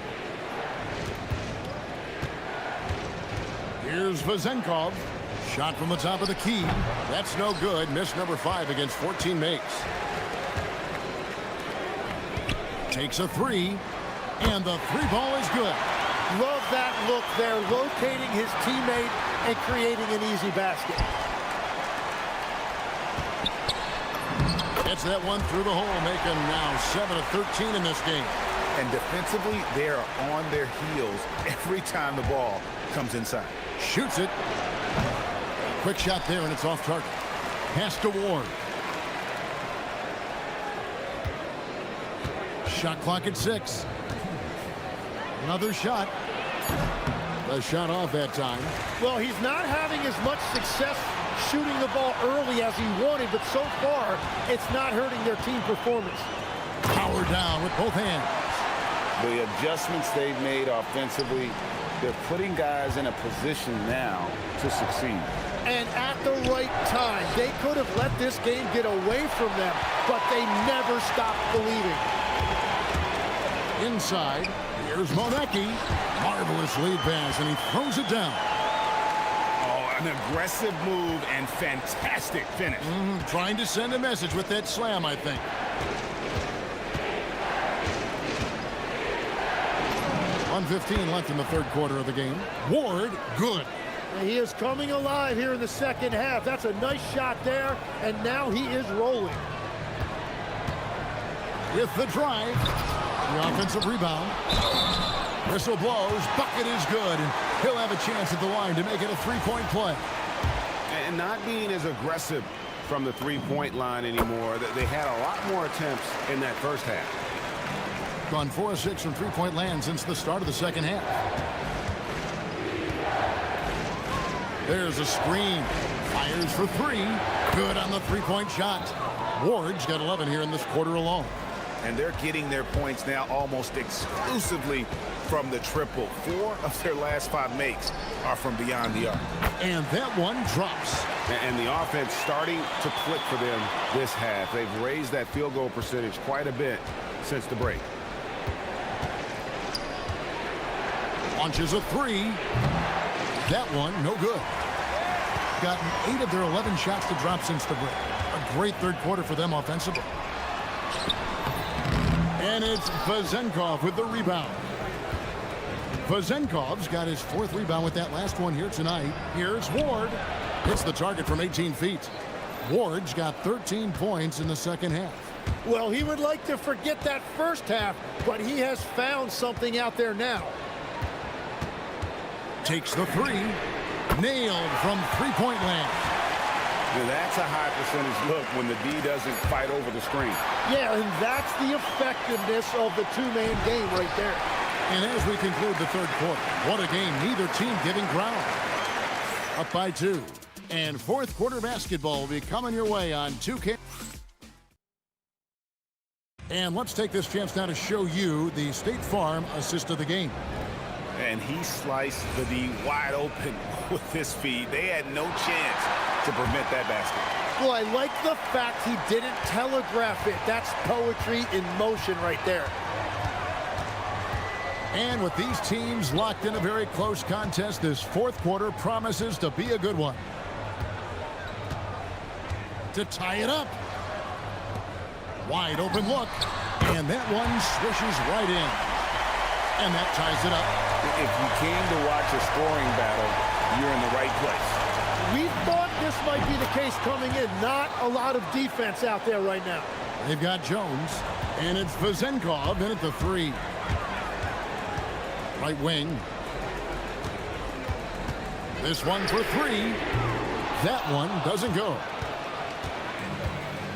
Here's Vezenkov. Shot from the top of the key. That's no good. Missed number 5 against 14 mates. Takes a 3. And the 3 ball is good. Love that look there. Locating his teammate and creating an easy basket. Gets that one through the hole, making now 7 of 13 in this game. And defensively, they are on their heels every time the ball comes inside. Shoots it. Quick shot there, and it's off target. Pass to Ward. Shot clock at 6. Another shot. The shot off that time. Well, he's not having as much success shooting the ball early as he wanted, but so far, it's not hurting their team performance. Power down with both hands. The adjustments they've made offensively, they're putting guys in a position now to succeed. And at the right time, they could have let this game get away from them, but they never stopped believing. Inside, here's Monecki. Marvelous lead pass, and he throws it down. Oh, an aggressive move and fantastic finish. Trying to send a message with that slam, I think. .1:15 left in the third quarter of the game. Ward, good. He is coming alive here in the second half. That's a nice shot there, and now he is rolling. With the drive, the offensive rebound. Whistle blows, bucket is good, and he'll have a chance at the line to make it a 3-point play. And not being as aggressive from the 3-point line anymore. They had a lot more attempts in that first half. Gone 4 of 6 from 3-point land since the start of the second half. There's a screen. Fires for 3. Good on the 3-point shot. Ward's got 11 here in this quarter alone. And they're getting their points now almost exclusively from the triple. 4 of their last 5 makes are from beyond the arc. And that one drops. And the offense starting to click for them this half. They've raised that field goal percentage quite a bit since the break. Launches a 3. That one, no good. Gotten 8 of their 11 shots to drop since the break. A great third quarter for them offensively. And it's Vezenkov with the rebound. Vezenkov's got his 4th rebound with that last one here tonight. Here's Ward. Hits the target from 18 feet. Ward's got 13 points in the second half. Well, he would like to forget that first half, but he has found something out there now. Takes the three. Nailed from three-point land. Well, that's a high percentage look when the D doesn't fight over the screen. Yeah, and that's the effectiveness of the two-man game right there. And as we conclude the third quarter, what a game, neither team giving ground. Up by 2. And fourth quarter basketball will be coming your way on 2K. And let's take this chance now to show you the State Farm assist of the game. And he sliced the D wide open with his feet. They had no chance to prevent that basket. Well, I like the fact he didn't telegraph it. That's poetry in motion right there. And with these teams locked in a very close contest, this fourth quarter promises to be a good one. To tie it up. Wide open look. And that one swishes right in. And that ties it up. If you came to watch a scoring battle, you're in the right place. We thought this might be the case coming in. Not a lot of defense out there right now. They've got Jones. And it's Vezenkov in at the three. Right wing. This one for three. That one doesn't go.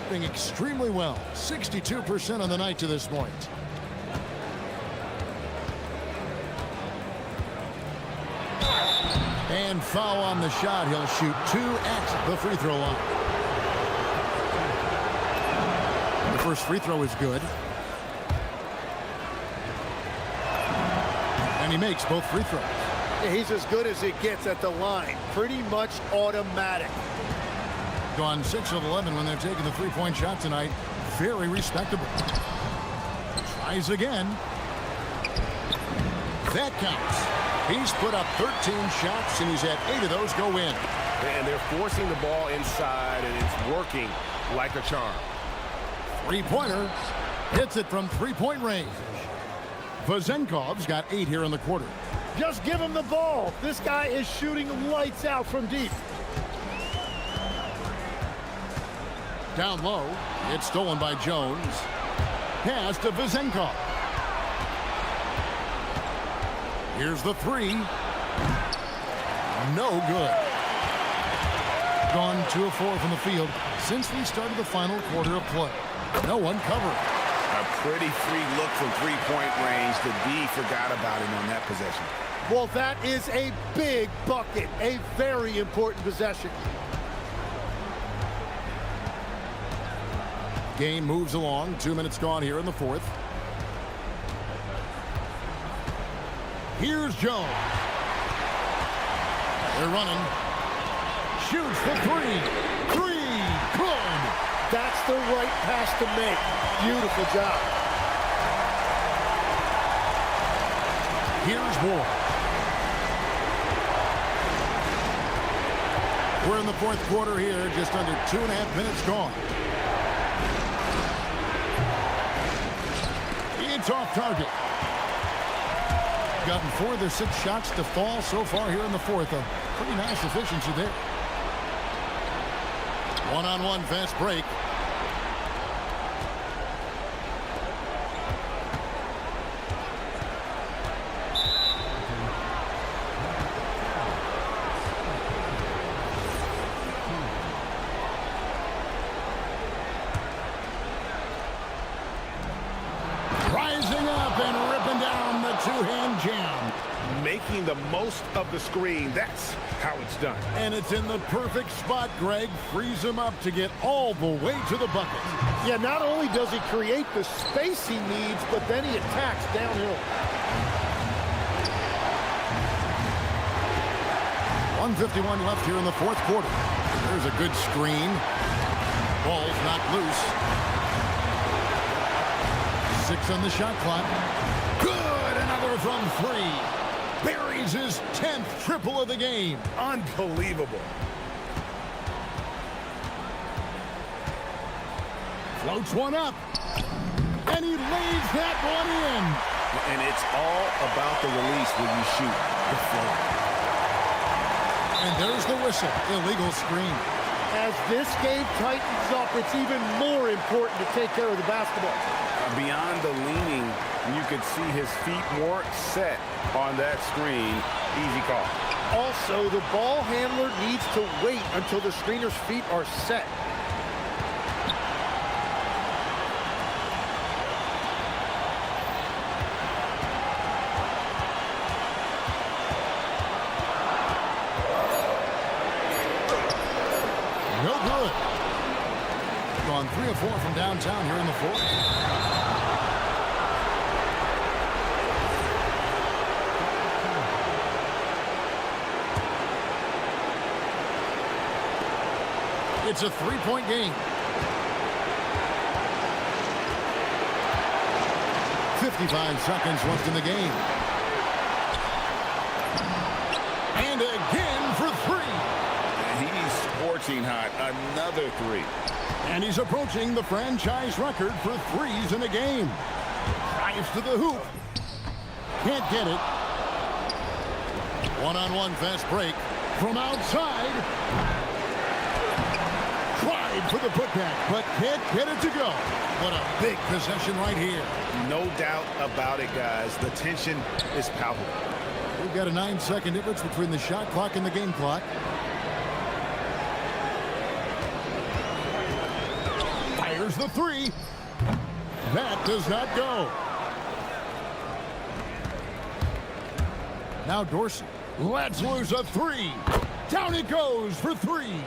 Doing extremely well. 62% on the night to this point. And foul on the shot. He'll shoot 2 at the free throw line. The first free throw is good. And he makes both free throws. Yeah, he's as good as it gets at the line. Pretty much automatic. Gone 6 of 11 when they're taking the three-point shot tonight. Very respectable. Tries again. That counts. He's put up 13 shots, and he's had 8 of those go in. And they're forcing the ball inside, and it's working like a charm. Three-pointer. Hits it from three-point range. Vezenkov's got 8 here in the quarter. Just give him the ball. This guy is shooting lights out from deep. Down low. It's stolen by Jones. Pass to Vezenkov. Here's the three. No good. Gone 2 of 4 from the field since we started the final quarter of play. No one covered. A pretty free look from three-point range. The D forgot about him on that possession. Well, that is a big bucket. A very important possession. Game moves along. 2 minutes gone here in the fourth. Here's Jones. They're running. Shoots the three. Three. Good. That's the right pass to make. Beautiful job. Here's Ward. We're in the fourth quarter here. Just under 2.5 minutes gone. It's off target. Gotten 4 of their 6 shots to fall so far here in the fourth. A pretty nice efficiency there. One-on-one fast break. Rising up and ripping down the two-hand jam. Making the most of the screen. That's how it's done. And it's in the perfect spot, Greg. Frees him up to get all the way to the bucket. Yeah, not only does he create the space he needs, but then he attacks downhill. 1:51 left here in the fourth quarter. There's a good screen. Ball's knocked loose. 6 on the shot clock. Good! Another from 3. Buries his 10th triple of the game. Unbelievable. Floats one up. And he lays that one in. And it's all about the release when you shoot the flow. And there's the whistle. Illegal screen. As this game tightens up, it's even more important to take care of the basketball. Beyond the leaning, you could see his feet more set on that screen. Easy call. Also, the ball handler needs to wait until the screener's feet are set. No good. Gone 3 of 4 from downtown here in the fourth. It's a 3-point game. 55 seconds left in the game. And again for 3. He's scorching hot. Another 3. And he's approaching the franchise record for threes in a game. Drives to the hoop. Can't get it. One-on-one fast break from outside. Tried for the putback, but can't get it to go. What a big possession right here. No doubt about it, guys. The tension is palpable. We've got a 9-second difference between the shot clock and the game clock. Fires the 3. That does not go. Now Dorsey lets loose a 3. Down it goes for 3.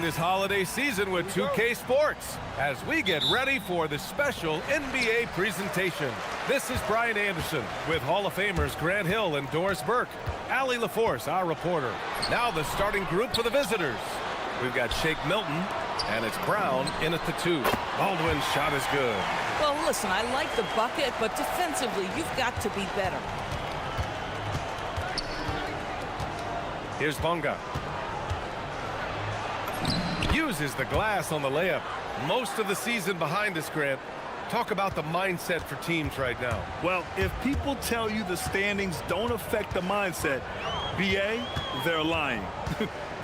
This holiday season with 2K Sports as we get ready for the special NBA presentation. This is Brian Anderson with Hall of Famers Grant Hill and Doris Burke. Allie LaForce, our reporter. Now the starting group for the visitors. We've got Shake Milton, and it's Brown in at the 2. Baldwin's shot is good. Well, listen, I like the bucket, but defensively, you've got to be better. Here's Bonga. Uses the glass on the layup. Most of the season behind us, Grant. Talk about the mindset for teams right now. Well, if people tell you the standings don't affect the mindset, BA, they're lying.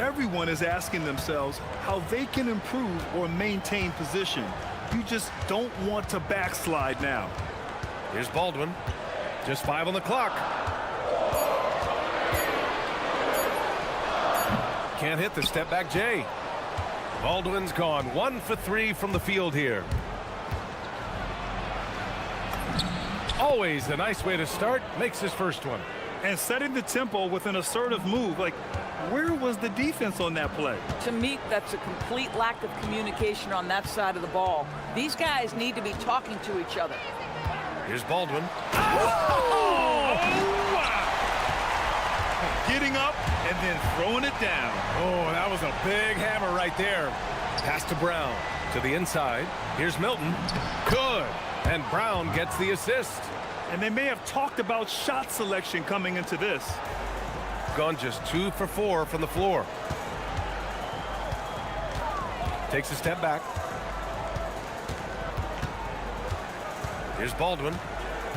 Everyone is asking themselves how they can improve or maintain position. You just don't want to backslide now. Here's Baldwin. Just 5 on the clock. Can't hit the step back J. Baldwin's gone 1 for 3 from the field here. Always a nice way to start. Makes his first one. And setting the tempo with an assertive move. Like, where was the defense on that play? To me, that's a complete lack of communication on that side of the ball. These guys need to be talking to each other. Here's Baldwin. Oh! Getting up and then throwing it down. Oh, that was a big hammer right there. Pass to Brown. To the inside. Here's Milton. Good. And Brown gets the assist. And they may have talked about shot selection coming into this. Gone just 2 for 4 from the floor. Takes a step back. Here's Baldwin.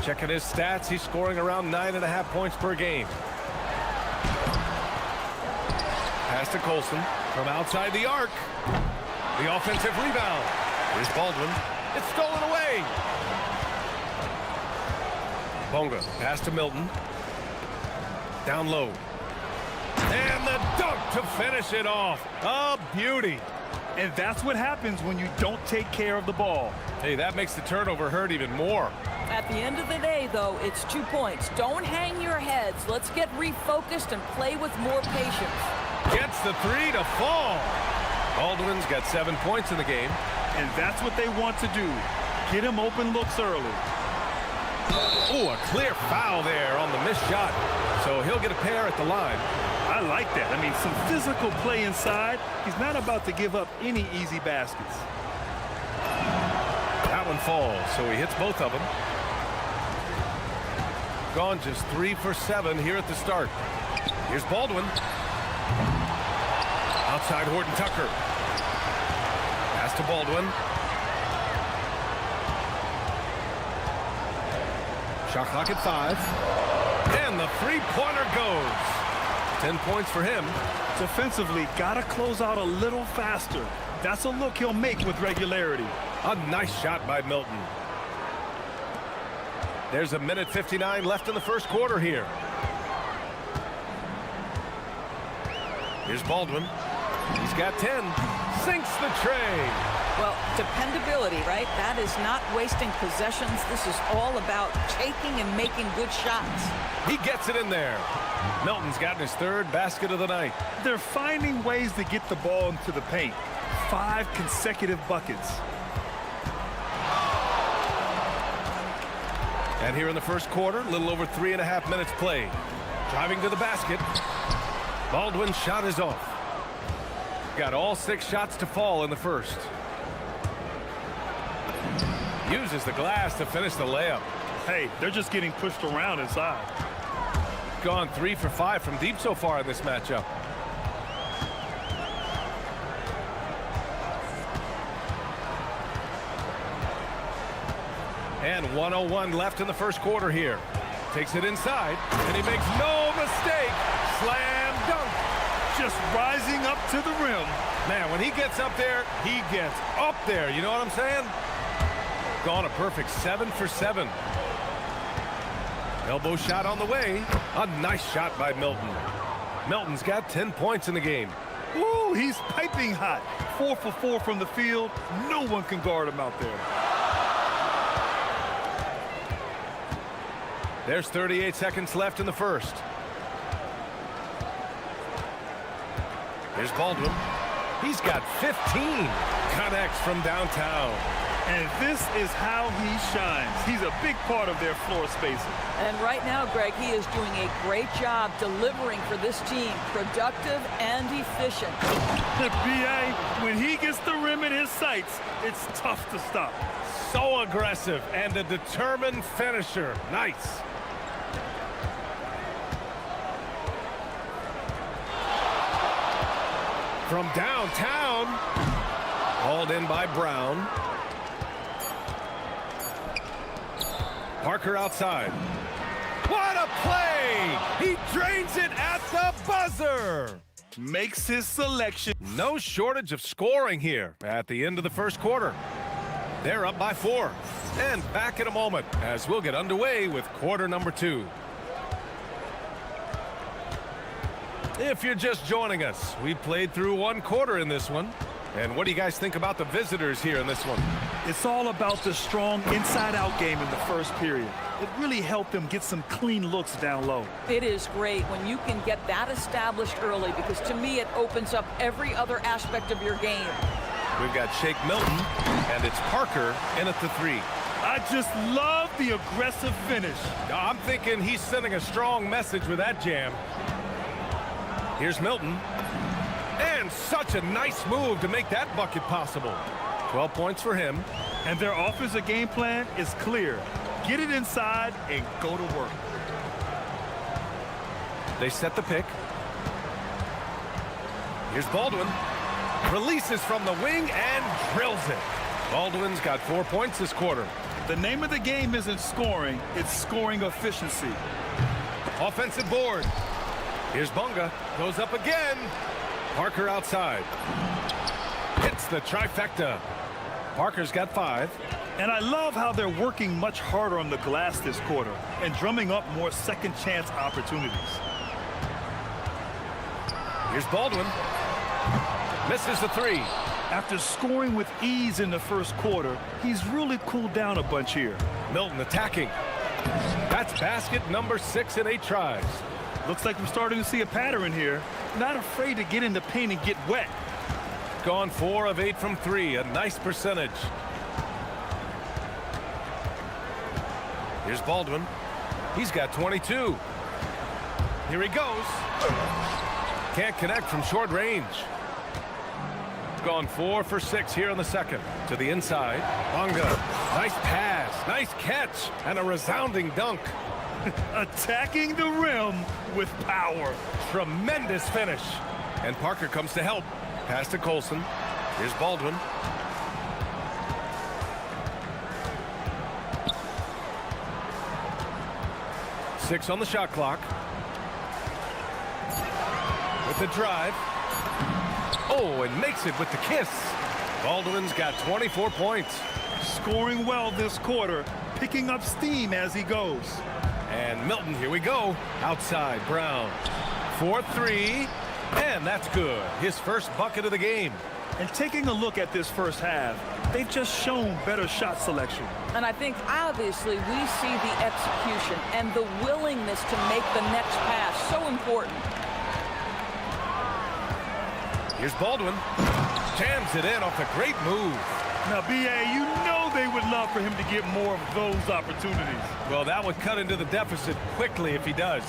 Checking his stats. He's scoring around 9.5 points per game. Pass to Colson from outside the arc. The offensive rebound. Here's Baldwin. It's stolen away. Bonga. Pass to Milton. Down low. And the dunk to finish it off. A beauty. And that's what happens when you don't take care of the ball. Hey, that makes the turnover hurt even more. At the end of the day, though, it's 2 points. Don't hang your heads. Let's get refocused and play with more patience. Gets the 3 to fall. Baldwin's got 7 points in the game. And that's what they want to do. Get him open looks early. Oh, a clear foul there on the missed shot. So he'll get a pair at the line. I like that. I mean, some physical play inside. He's not about to give up any easy baskets. That one falls, so he hits both of them. Gone just 3 for 7 here at the start. Here's Baldwin. Outside Horton Tucker. Pass to Baldwin. Shot clock at 5. And the three-pointer goes. 10 points for him. Defensively, gotta close out a little faster. That's a look he'll make with regularity. A nice shot by Milton. There's a minute 59 left in the first quarter here. Here's Baldwin. He's got 10. Sinks the tray. Well, dependability, right? That is not wasting possessions. This is all about taking and making good shots. He gets it in there. Milton's gotten his 3rd basket of the night. They're finding ways to get the ball into the paint. 5 consecutive buckets. And here in the first quarter, a little over 3.5 minutes played. Driving to the basket. Baldwin's shot is off. Got all 6 shots to fall in the first. Uses the glass to finish the layup. Hey, they're just getting pushed around inside. Gone 3 for 5 from deep so far in this matchup. And 1:01 left in the first quarter here. Takes it inside, and he makes no mistake. Slam dunk. Just rising up to the rim. Man, when he gets up there, he gets up there. You know what I'm saying? Gone a perfect 7 for 7. Elbow shot on the way. A nice shot by Milton. Milton's got 10 points in the game. Woo, he's piping hot. 4 for 4 from the field. No one can guard him out there. There's 38 seconds left in the first. Here's Baldwin. He's got 15. Connects from downtown. And this is how he shines. He's a big part of their floor spacing. And right now, Greg, he is doing a great job delivering for this team, productive and efficient. BA, when he gets the rim in his sights, it's tough to stop. So aggressive and a determined finisher. Nice. From downtown, hauled in by Brown. Parker outside. What a play! He drains it at the buzzer! Makes his selection. No shortage of scoring here at the end of the first quarter. They're up by 4. And back in a moment as we'll get underway with quarter number 2. If you're just joining us, we played through 1 quarter in this one. And what do you guys think about the visitors here in this one? It's all about the strong inside-out game in the first period. It really helped them get some clean looks down low. It is great when you can get that established early, because to me it opens up every other aspect of your game. We've got Shake Milton, and it's Parker in at the 3. I just love the aggressive finish. I'm thinking he's sending a strong message with that jam. Here's Milton. And such a nice move to make that bucket possible. 12 points for him. And their offensive game plan is clear. Get it inside and go to work. They set the pick. Here's Baldwin. Releases from the wing and drills it. Baldwin's got 4 points this quarter. The name of the game isn't scoring, it's scoring efficiency. Offensive board. Here's Bunga. Goes up again. Parker outside. Hits the trifecta. Parker's got 5. And I love how they're working much harder on the glass this quarter and drumming up more second chance opportunities. Here's Baldwin. Misses the 3. After scoring with ease in the first quarter, he's really cooled down a bunch here. Milton attacking. That's basket number 6 in 8 tries. Looks like we're starting to see a pattern here. Not afraid to get in the paint and get wet. Gone 4 of 8 from 3. A nice percentage. Here's Baldwin. He's got 22. Here he goes. Can't connect from short range. Gone 4 for 6 here in the second. To the inside. Bunga. Nice pass. Nice catch. And a resounding dunk. Attacking the rim with power. Tremendous finish. And Parker comes to help. Pass to Colson. Here's Baldwin. Six on the shot clock. With the drive. Oh, and makes it with the kiss. Baldwin's got 24 points. Scoring well this quarter. Picking up steam as he goes. And Milton, here we go. Outside, Brown. 4-3. And that's good. His first bucket of the game. And taking a look at this first half, they've just shown better shot selection. And I think, obviously, we see the execution and the willingness to make the next pass so important. Here's Baldwin. Jams it in off a great move. Now, B.A., you know they would love for him to get more of those opportunities. Well, that would cut into the deficit quickly if he does.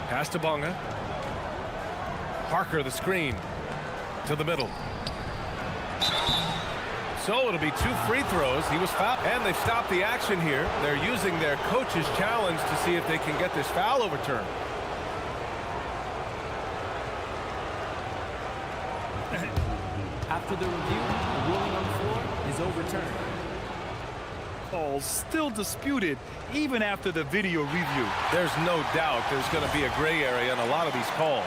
Pass to Bunga. Parker, the screen. To the middle. So it'll be 2 free throws. He was fouled. And they've stopped the action here. They're using their coach's challenge to see if they can get this foul overturned. After the review, the ruling on the floor is overturned. Calls still disputed even after the video review. There's no doubt there's going to be a gray area in a lot of these calls.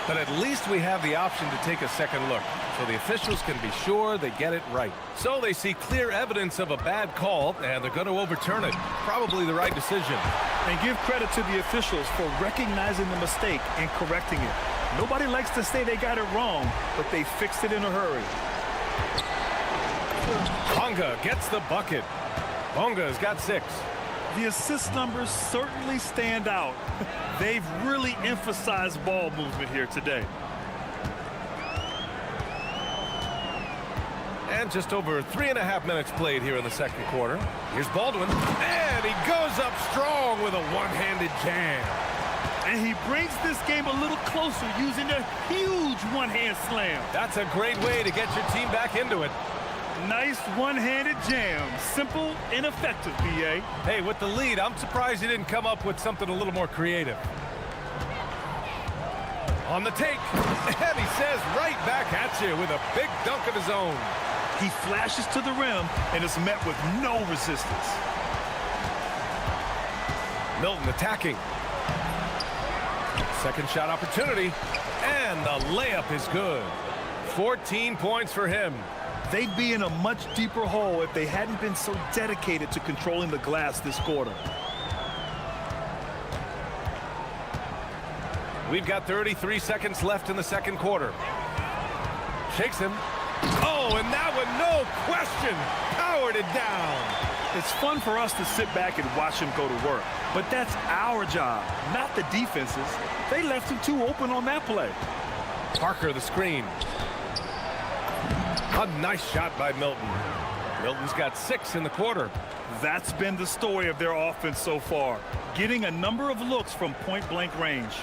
But at least we have the option to take a second look, so the officials can be sure they get it right. So they see clear evidence of a bad call, and they're going to overturn it. Probably the right decision. And give credit to the officials for recognizing the mistake and correcting it. Nobody likes to say they got it wrong, but they fixed it in a hurry. Bunga gets the bucket. Bunga's got 6. The assist numbers certainly stand out. They've really emphasized ball movement here today. And just over 3.5 minutes played here in the second quarter. Here's Baldwin, and he goes up strong with a one-handed jam. And he brings this game a little closer using a huge one-hand slam. That's a great way to get your team back into it. Nice one-handed jam. Simple and effective, B.A. Hey, with the lead, I'm surprised he didn't come up with something a little more creative. On the take, and he says right back at you with a big dunk of his own. He flashes to the rim and is met with no resistance. Milton attacking. Second shot opportunity, and the layup is good. 14 points for him. They'd be in a much deeper hole if they hadn't been so dedicated to controlling the glass this quarter. We've got 33 seconds left in the second quarter. Shakes him. Oh, and that one, no question, powered it down. It's fun for us to sit back and watch him go to work, but that's our job, not the defense's. They left him too open on that play. Parker the screen. A nice shot by Milton. Milton's got 6 in the quarter. That's been the story of their offense so far, getting a number of looks from point-blank range.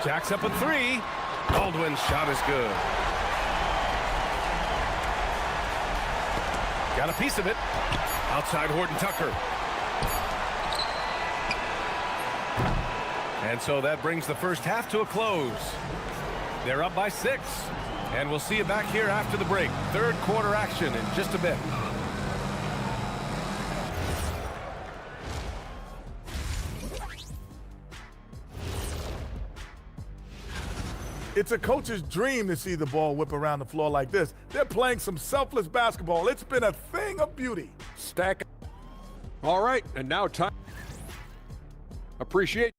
Jacks up a 3. Baldwin's shot is good. Got a piece of it. Outside Horton Tucker. And so that brings the first half to a close. They're up by 6. And we'll see you back here after the break. Third quarter action in just a bit. It's a coach's dream to see the ball whip around the floor like this. They're playing some selfless basketball. It's been a thing of beauty. Stack. All right, and now time. Appreciate.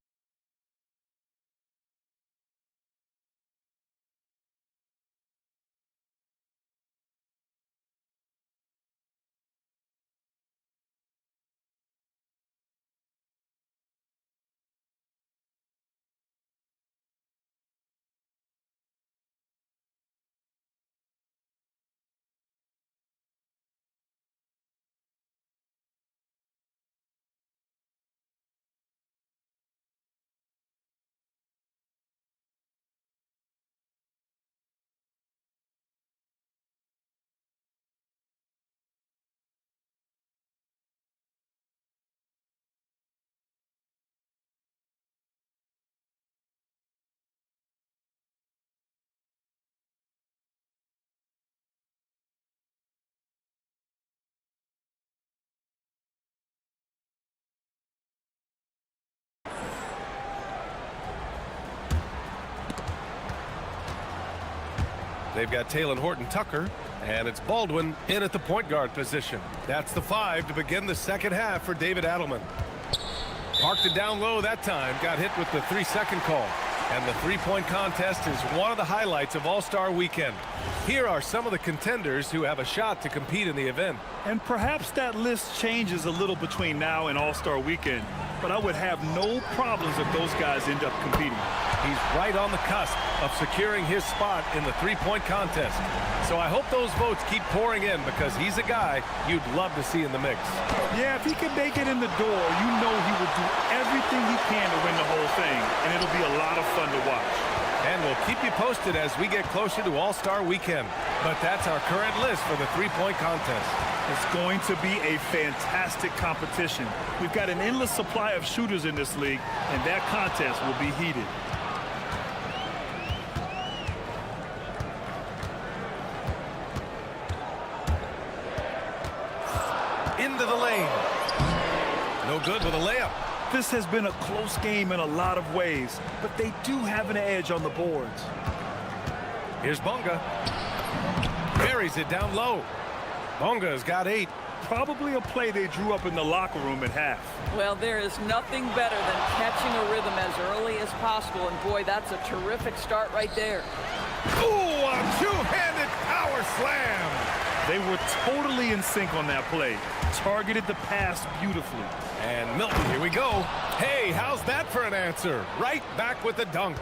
They've got Taylor Horton Tucker, and it's Baldwin in at the point guard position. That's the 5 to begin the second half for David Adelman. Parked it down low that time, got hit with the 3-second call. And the three-point contest is one of the highlights of All-Star Weekend. Here are some of the contenders who have a shot to compete in the event. And perhaps that list changes a little between now and All-Star Weekend, but I would have no problems if those guys end up competing. He's right on the cusp of securing his spot in the three-point contest. So I hope those votes keep pouring in because he's a guy you'd love to see in the mix. Yeah, if he can make it in the door, you know he will do everything he can to win the whole thing, and it'll be a lot of fun to watch. And we'll keep you posted as we get closer to All-Star Weekend. But that's our current list for the three-point contest. It's going to be a fantastic competition. We've got an endless supply of shooters in this league, and that contest will be heated. Into the lane. No good with a layup. This has been a close game in a lot of ways, but they do have an edge on the boards. Here's Bonga. Buries it down low. Bonga's got 8. Probably a play they drew up in the locker room at half. Well, there is nothing better than catching a rhythm as early as possible, and boy, that's a terrific start right there. Ooh, a two-handed power slam. They were totally in sync on that play. Targeted the pass beautifully. And Milton, here we go. Hey, how's that for an answer? Right back with the dunk.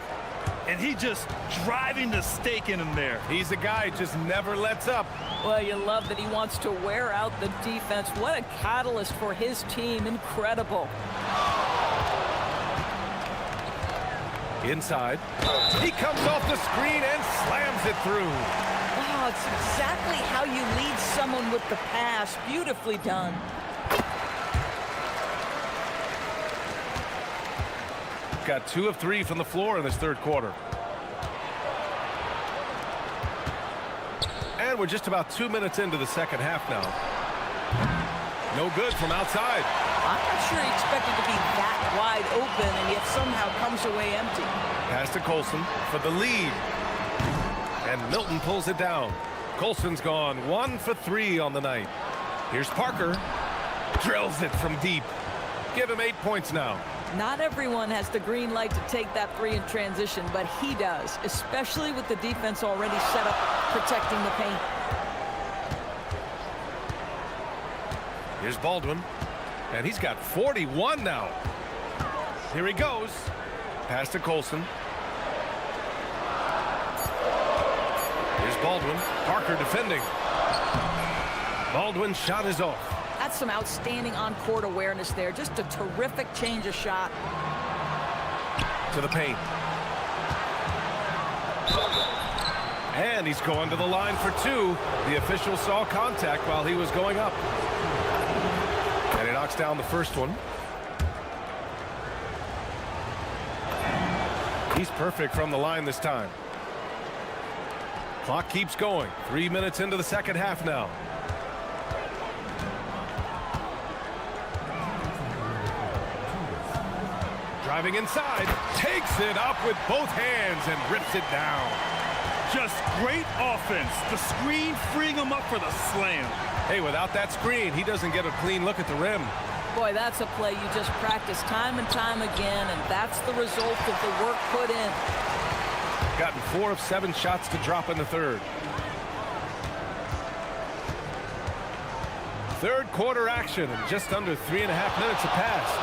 and he just driving the stake in him there. He's a guy who just never lets up. Well, you love that he wants to wear out the defense. What a catalyst for his team. Incredible. Inside. He comes off the screen and slams it through. Wow, it's exactly how you lead someone with the pass. Beautifully done. Got 2 of 3 from the floor in this third quarter. And we're just about 2 minutes into the second half now. No good from outside. I'm not sure he expected to be that wide open and yet somehow comes away empty. Pass to Colson for the lead. And Milton pulls it down. Colson's gone 1 for 3 on the night. Here's Parker. Drills it from deep. Give him 8 points now. Not everyone has the green light to take that 3 in transition, but he does, especially with the defense already set up protecting the paint. Here's Baldwin, and he's got 41 now. Here he goes. Pass to Colson. Here's Baldwin. Parker defending. Baldwin's shot is off. That's some outstanding on-court awareness there. Just a terrific change of shot. To the paint. And he's going to the line for 2. The official saw contact while he was going up. And he knocks down the first one. He's perfect from the line this time. Clock keeps going. 3 minutes into the second half now. Driving inside, takes it up with both hands and rips it down. Just great offense. The screen freeing him up for the slam. Hey, without that screen, he doesn't get a clean look at the rim. Boy, that's a play you just practice time and time again, and that's the result of the work put in. Gotten 4 of 7 shots to drop in the third. Third quarter action, and just under 3.5 minutes have passed.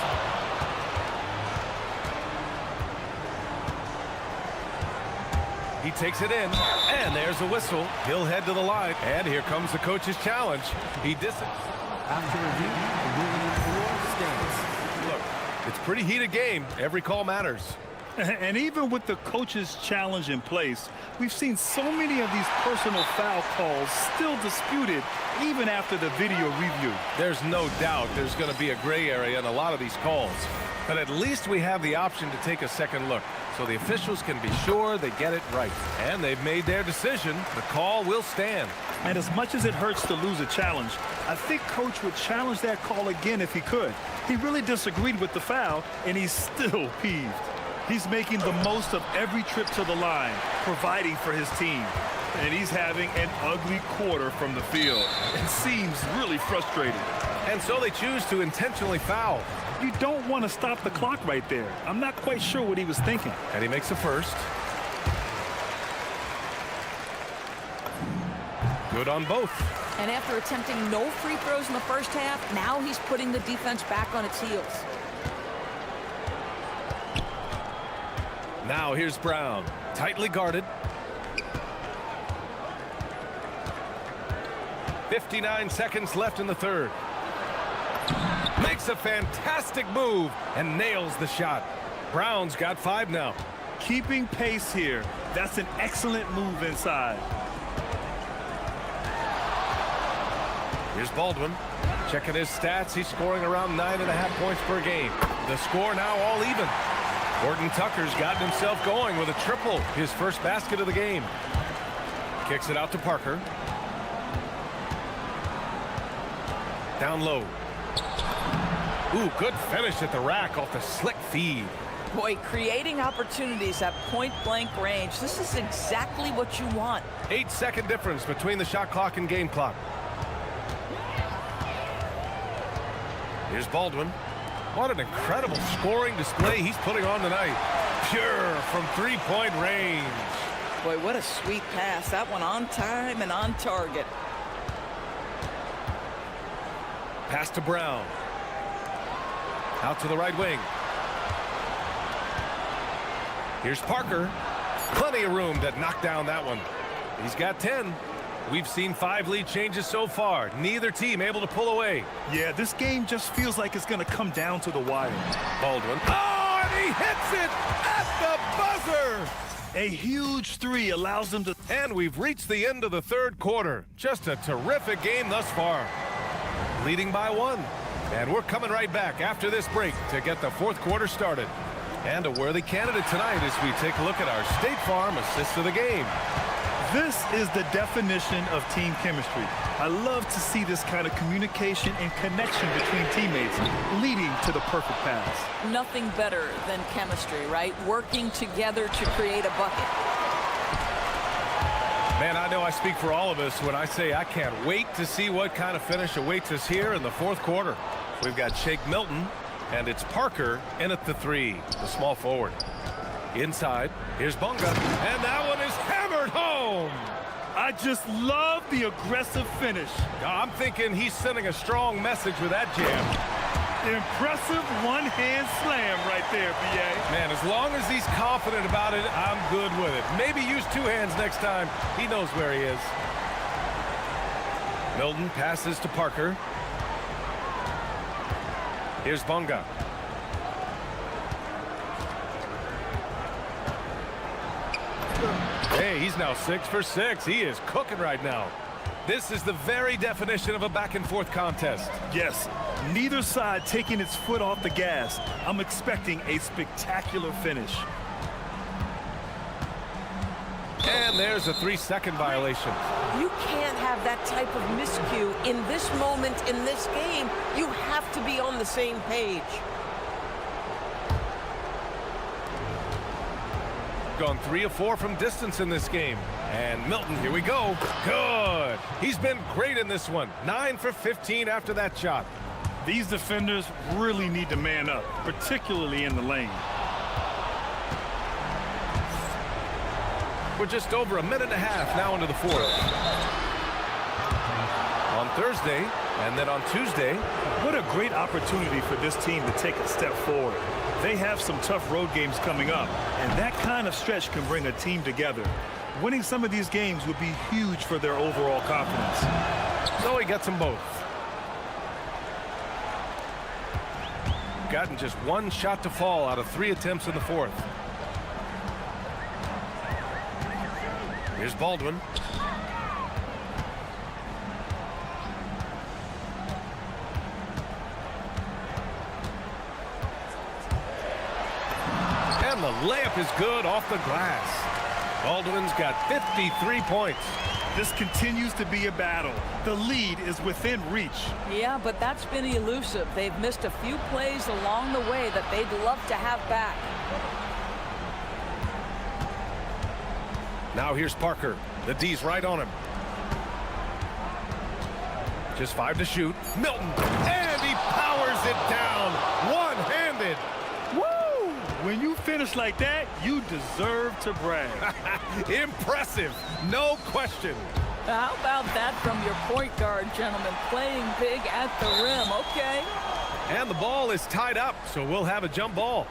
He takes it in, and there's a whistle. He'll head to the line, and here comes the coach's challenge. He After review, the ruling floor stands. Look, it's a pretty heated game. Every call matters. And even with the coach's challenge in place, we've seen so many of these personal foul calls still disputed even after the video review. There's no doubt there's going to be a gray area in a lot of these calls. But at least we have the option to take a second look, so the officials can be sure they get it right. And they've made their decision. The call will stand. And as much as it hurts to lose a challenge, I think Coach would challenge that call again if he could. He really disagreed with the foul, and he's still peeved. He's making the most of every trip to the line, providing for his team. And he's having an ugly quarter from the field. It seems really frustrated. And so they choose to intentionally foul. You don't want to stop the clock right there. I'm not quite sure what he was thinking. And he makes the first. Good on both. And after attempting no free throws in the first half, now he's putting the defense back on its heels. Now here's Brown. Tightly guarded. 59 seconds left in the third. Makes a fantastic move and nails the shot. Brown's got 5 now. Keeping pace here. That's an excellent move inside. Here's Baldwin. Checking his stats. He's scoring around 9.5 points per game. The score now all even. Gordon Tucker's gotten himself going with a triple. His first basket of the game. Kicks it out to Parker. Down low. Ooh, good finish at the rack off the slick feed. Boy, creating opportunities at point-blank range. This is exactly what you want. 8-second difference between the shot clock and game clock. Here's Baldwin. What an incredible scoring display he's putting on tonight. Pure from three-point range. Boy, what a sweet pass. That one on time and on target. Pass to Brown. Out to the right wing. Here's Parker. Plenty of room to knock down that one. He's got 10. We've seen 5 lead changes so far. Neither team able to pull away. Yeah, this game just feels like it's going to come down to the wire. Baldwin. Oh, and he hits it at the buzzer. A huge 3 allows them to... And we've reached the end of the third quarter. Just a terrific game thus far. Leading by 1. And we're coming right back after this break to get the fourth quarter started. And a worthy candidate tonight as we take a look at our State Farm assist of the game. This is the definition of team chemistry. I love to see this kind of communication and connection between teammates leading to the perfect pass. Nothing better than chemistry, right? Working together to create a bucket. Man, I know I speak for all of us when I say I can't wait to see what kind of finish awaits us here in the fourth quarter. We've got Shake Milton, and it's Parker in at the 3, the small forward. Inside, here's Bunga, and that one is hammered home. I just love the aggressive finish. I'm thinking he's sending a strong message with that jam. Impressive one-hand slam right there, B.A. Man, as long as he's confident about it, I'm good with it. Maybe use 2 hands next time. He knows where he is. Milton passes to Parker. Here's Bunga. Hey, he's now 6 for 6. He is cooking right now. This is the very definition of a back-and-forth contest. Yes, neither side taking its foot off the gas. I'm expecting a spectacular finish. And there's a 3-second violation. You can't have that type of miscue in this moment in this game. You have to be on the same page. Gone 3 of 4 from distance in this game. And Milton, here we go. Good. He's been great in this one. 9 for 15 after that shot. These defenders really need to man up, particularly in the lane. We're just over a minute and a half now into the fourth. On Thursday, and then on Tuesday. What a great opportunity for this team to take a step forward. They have some tough road games coming up, and that kind of stretch can bring a team together. Winning some of these games would be huge for their overall confidence. So he gets them both. Gotten just 1 shot to fall out of 3 attempts in the fourth. Here's Baldwin. And the layup is good off the glass. Baldwin's got 53 points. This continues to be a battle. The lead is within reach. Yeah, but that's been elusive. They've missed a few plays along the way that they'd love to have back. Now here's Parker. The D's right on him. Just 5 to shoot. Milton, and he powers it down. One-handed. Woo! When you finish like that, you deserve to brag. Impressive, no question. How about that from your point guard, gentlemen? Playing big at the rim, okay. And the ball is tied up, so we'll have a jump ball.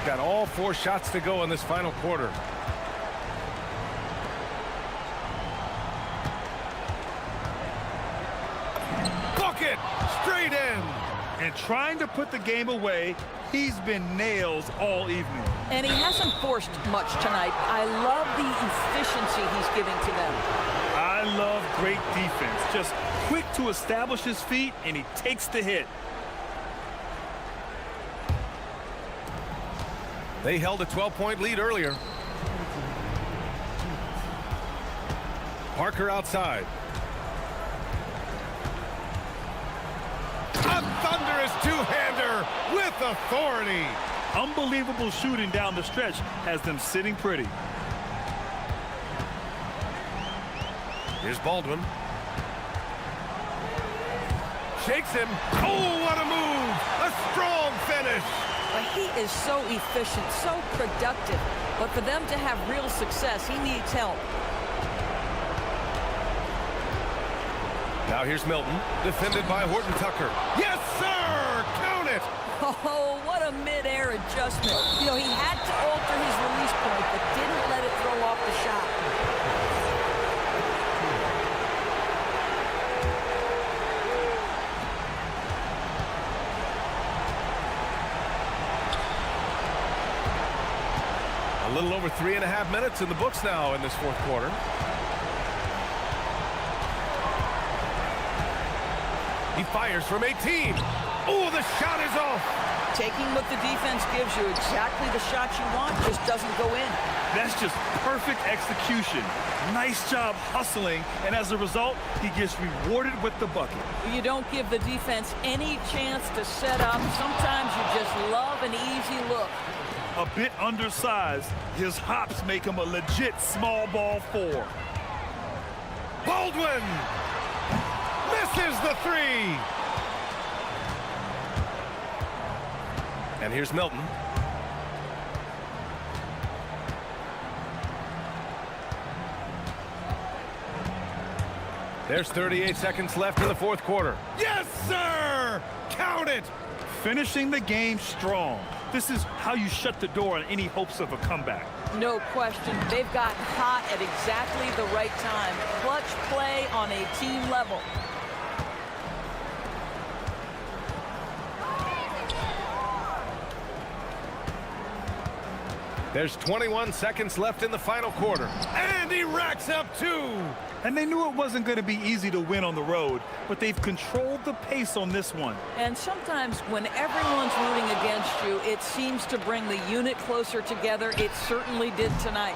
Got all 4 shots to go in this final quarter. Bucket! Straight in! And trying to put the game away, he's been nails all evening. And he hasn't forced much tonight. I love the efficiency he's giving to them. I love great defense. Just quick to establish his feet, and he takes the hit. They held a 12-point lead earlier. Parker outside. A thunderous two-hander with authority. Unbelievable shooting down the stretch has them sitting pretty. Here's Baldwin. Shakes him. Oh, what a move! A strong finish. But he is so efficient, so productive. But for them to have real success, he needs help. Now here's Milton, defended by Horton Tucker. Yes, sir! Count it! Oh, what a mid-air adjustment. You know, he had to alter his release point, but didn't let it throw off the shot. A little over 3.5 minutes in the books now in this fourth quarter. He fires from 18. Oh, the shot is off. Taking what the defense gives you, exactly the shot you want, just doesn't go in. That's just perfect execution. Nice job hustling, and as a result, he gets rewarded with the bucket. You don't give the defense any chance to set up. Sometimes you just love an easy look. A bit undersized, his hops make him a legit small ball 4. Baldwin misses the 3. And here's Milton. There's 38 seconds left in the fourth quarter. Yes, sir! Count it! Finishing the game strong. This is how you shut the door on any hopes of a comeback. No question. They've got hot at exactly the right time. Clutch play on a team level. There's 21 seconds left in the final quarter. And he racks up 2. And they knew it wasn't going to be easy to win on the road, but they've controlled the pace on this one. And sometimes when everyone's rooting against you, it seems to bring the unit closer together. It certainly did tonight.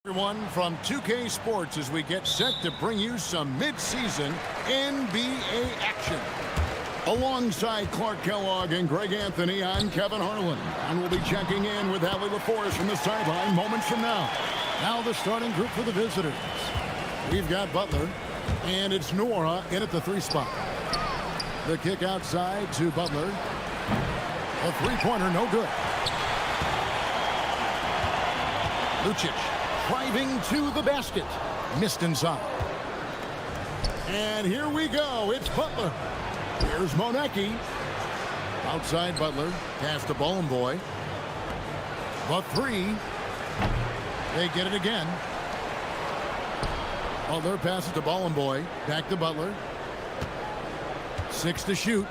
Everyone from 2K Sports as we get set to bring you some mid-season NBA action. Alongside Clark Kellogg and Greg Anthony, I'm Kevin Harlan, and we'll be checking in with Allie LaForest from the sideline moments from now. Now the starting group for the visitors. We've got Butler, and it's Nora in at the 3 spot. The kick outside to Butler. A three-pointer, no good. Lucic driving to the basket. Missed inside. And here we go. It's Butler. Here's Monecki. Outside Butler. Pass to Boy. The 3. They get it again. Butler passes to Boy. Back to Butler. 6 to shoot.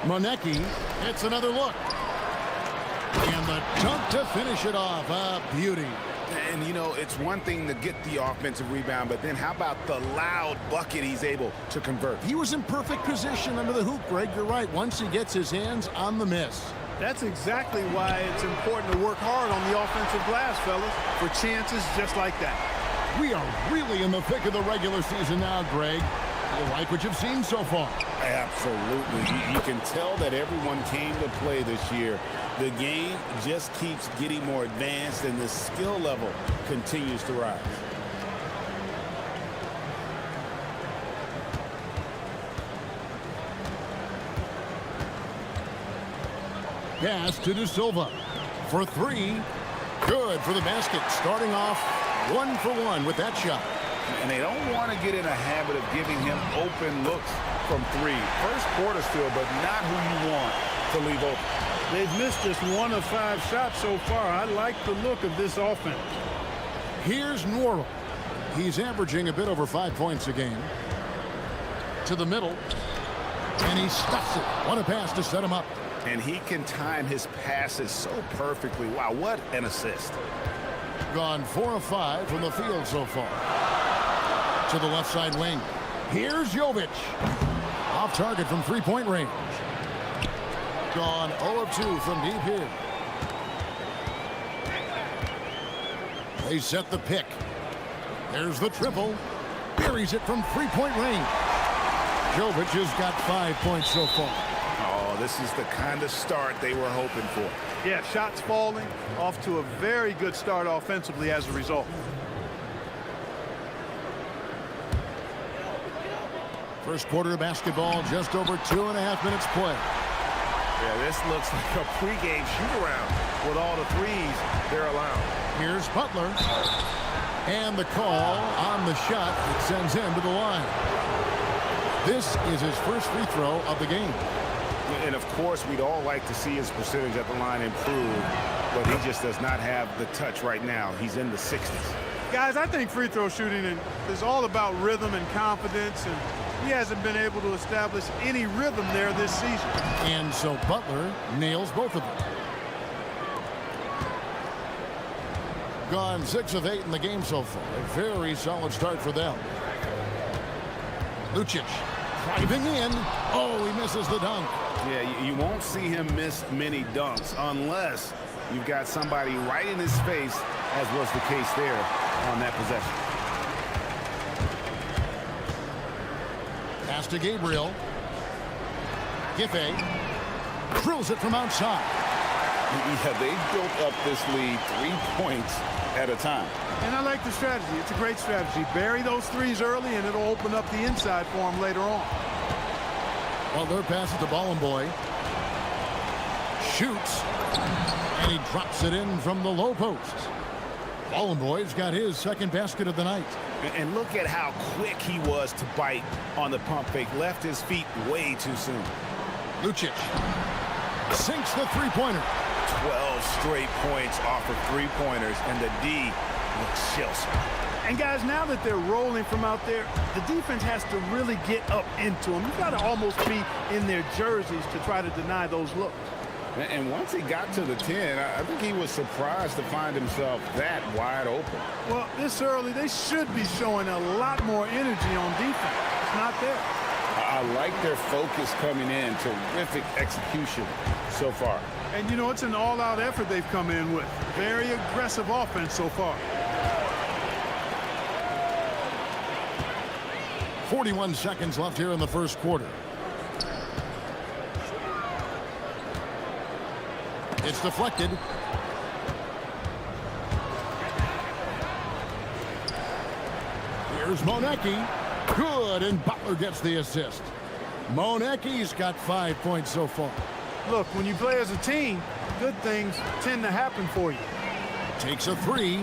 Monecki hits another look. And the dunk to finish it off. A beauty. And, you know, it's one thing to get the offensive rebound, but then how about the loud bucket he's able to convert? He was in perfect position under the hoop, Greg. You're right. Once he gets his hands on the miss. That's exactly why it's important to work hard on the offensive glass, fellas, for chances just like that. We are really in the thick of the regular season now, Greg. You like what you've seen so far? Absolutely. You can tell that everyone came to play this year. The game just keeps getting more advanced, and the skill level continues to rise. Pass to De Silva for 3. Good for the basket. Starting off 1 for 1 with that shot. And they don't want to get in a habit of giving him open looks from 3. First quarter still, but not who you want to leave open. They've missed just 1 of 5 shots so far. I like the look of this offense. Here's Norrell. He's averaging a bit over 5 points a game. To the middle. And he stuffs it. What a pass to set him up. And he can time his passes so perfectly. Wow, what an assist. Gone 4 of 5 from the field so far. To the left side wing. Here's Jovic. Off target from 3-point range. Gone 0 of 2 from deep here. They set the pick. There's the triple. Buries it from 3-point range. Jovic has got 5 points so far. Oh, this is the kind of start they were hoping for. Yeah, shots falling, off to a very good start offensively as a result. First quarter of basketball, just over 2.5 minutes play. Yeah, this looks like a pregame shoot-around with all the threes they're allowed. Here's Butler. And the call on the shot that sends him to the line. This is his first free throw of the game. And, of course, we'd all like to see his percentage at the line improve, but he just does not have the touch right now. He's in the 60s. Guys, I think free throw shooting is all about rhythm and confidence, and he hasn't been able to establish any rhythm there this season. And so Butler nails both of them. Gone 6 of 8 in the game so far. A very solid start for them. Lucic driving in. Oh, he misses the dunk. Yeah, you won't see him miss many dunks unless you've got somebody right in his face, as was the case there on that possession. Pass to Gabriel. Giffey drills it from outside. Yeah, they built up this lead 3 points at a time. And I like the strategy. It's a great strategy. Bury those threes early, and it'll open up the inside for him later on. Butler passes to Boy. Shoots. And he drops it in from the low post. Boy's got his second basket of the night. And look at how quick he was to bite on the pump fake. Left his feet way too soon. Lucic sinks the three-pointer. 12 straight points off of three-pointers, and the D looks chills. And guys, now that they're rolling from out there, the defense has to really get up into them. You've got to almost be in their jerseys to try to deny those looks. And once he got to the 10, I think he was surprised to find himself that wide open. Well, this early, they should be showing a lot more energy on defense. It's not there. I like their focus coming in. Terrific execution so far. And, you know, it's an all-out effort they've come in with. Very aggressive offense so far. 41 seconds left here in the first quarter. It's deflected. Here's Monecki. Good, and Butler gets the assist. Monecki's got 5 points so far. Look, when you play as a team, good things tend to happen for you. Takes a three.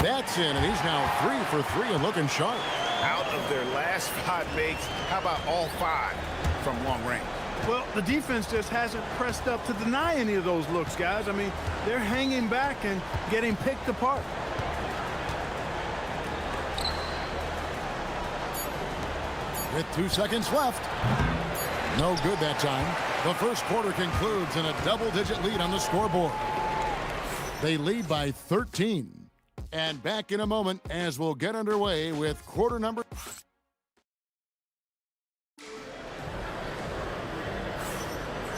That's in, and he's now 3 for 3 and looking sharp. Out of their last 5 makes, how about all 5 from long range? Well, the defense just hasn't pressed up to deny any of those looks, guys. I mean, they're hanging back and getting picked apart. With 2 seconds left. No good that time. The first quarter concludes in a double-digit lead on the scoreboard. They lead by 13. And back in a moment as we'll get underway with quarter number.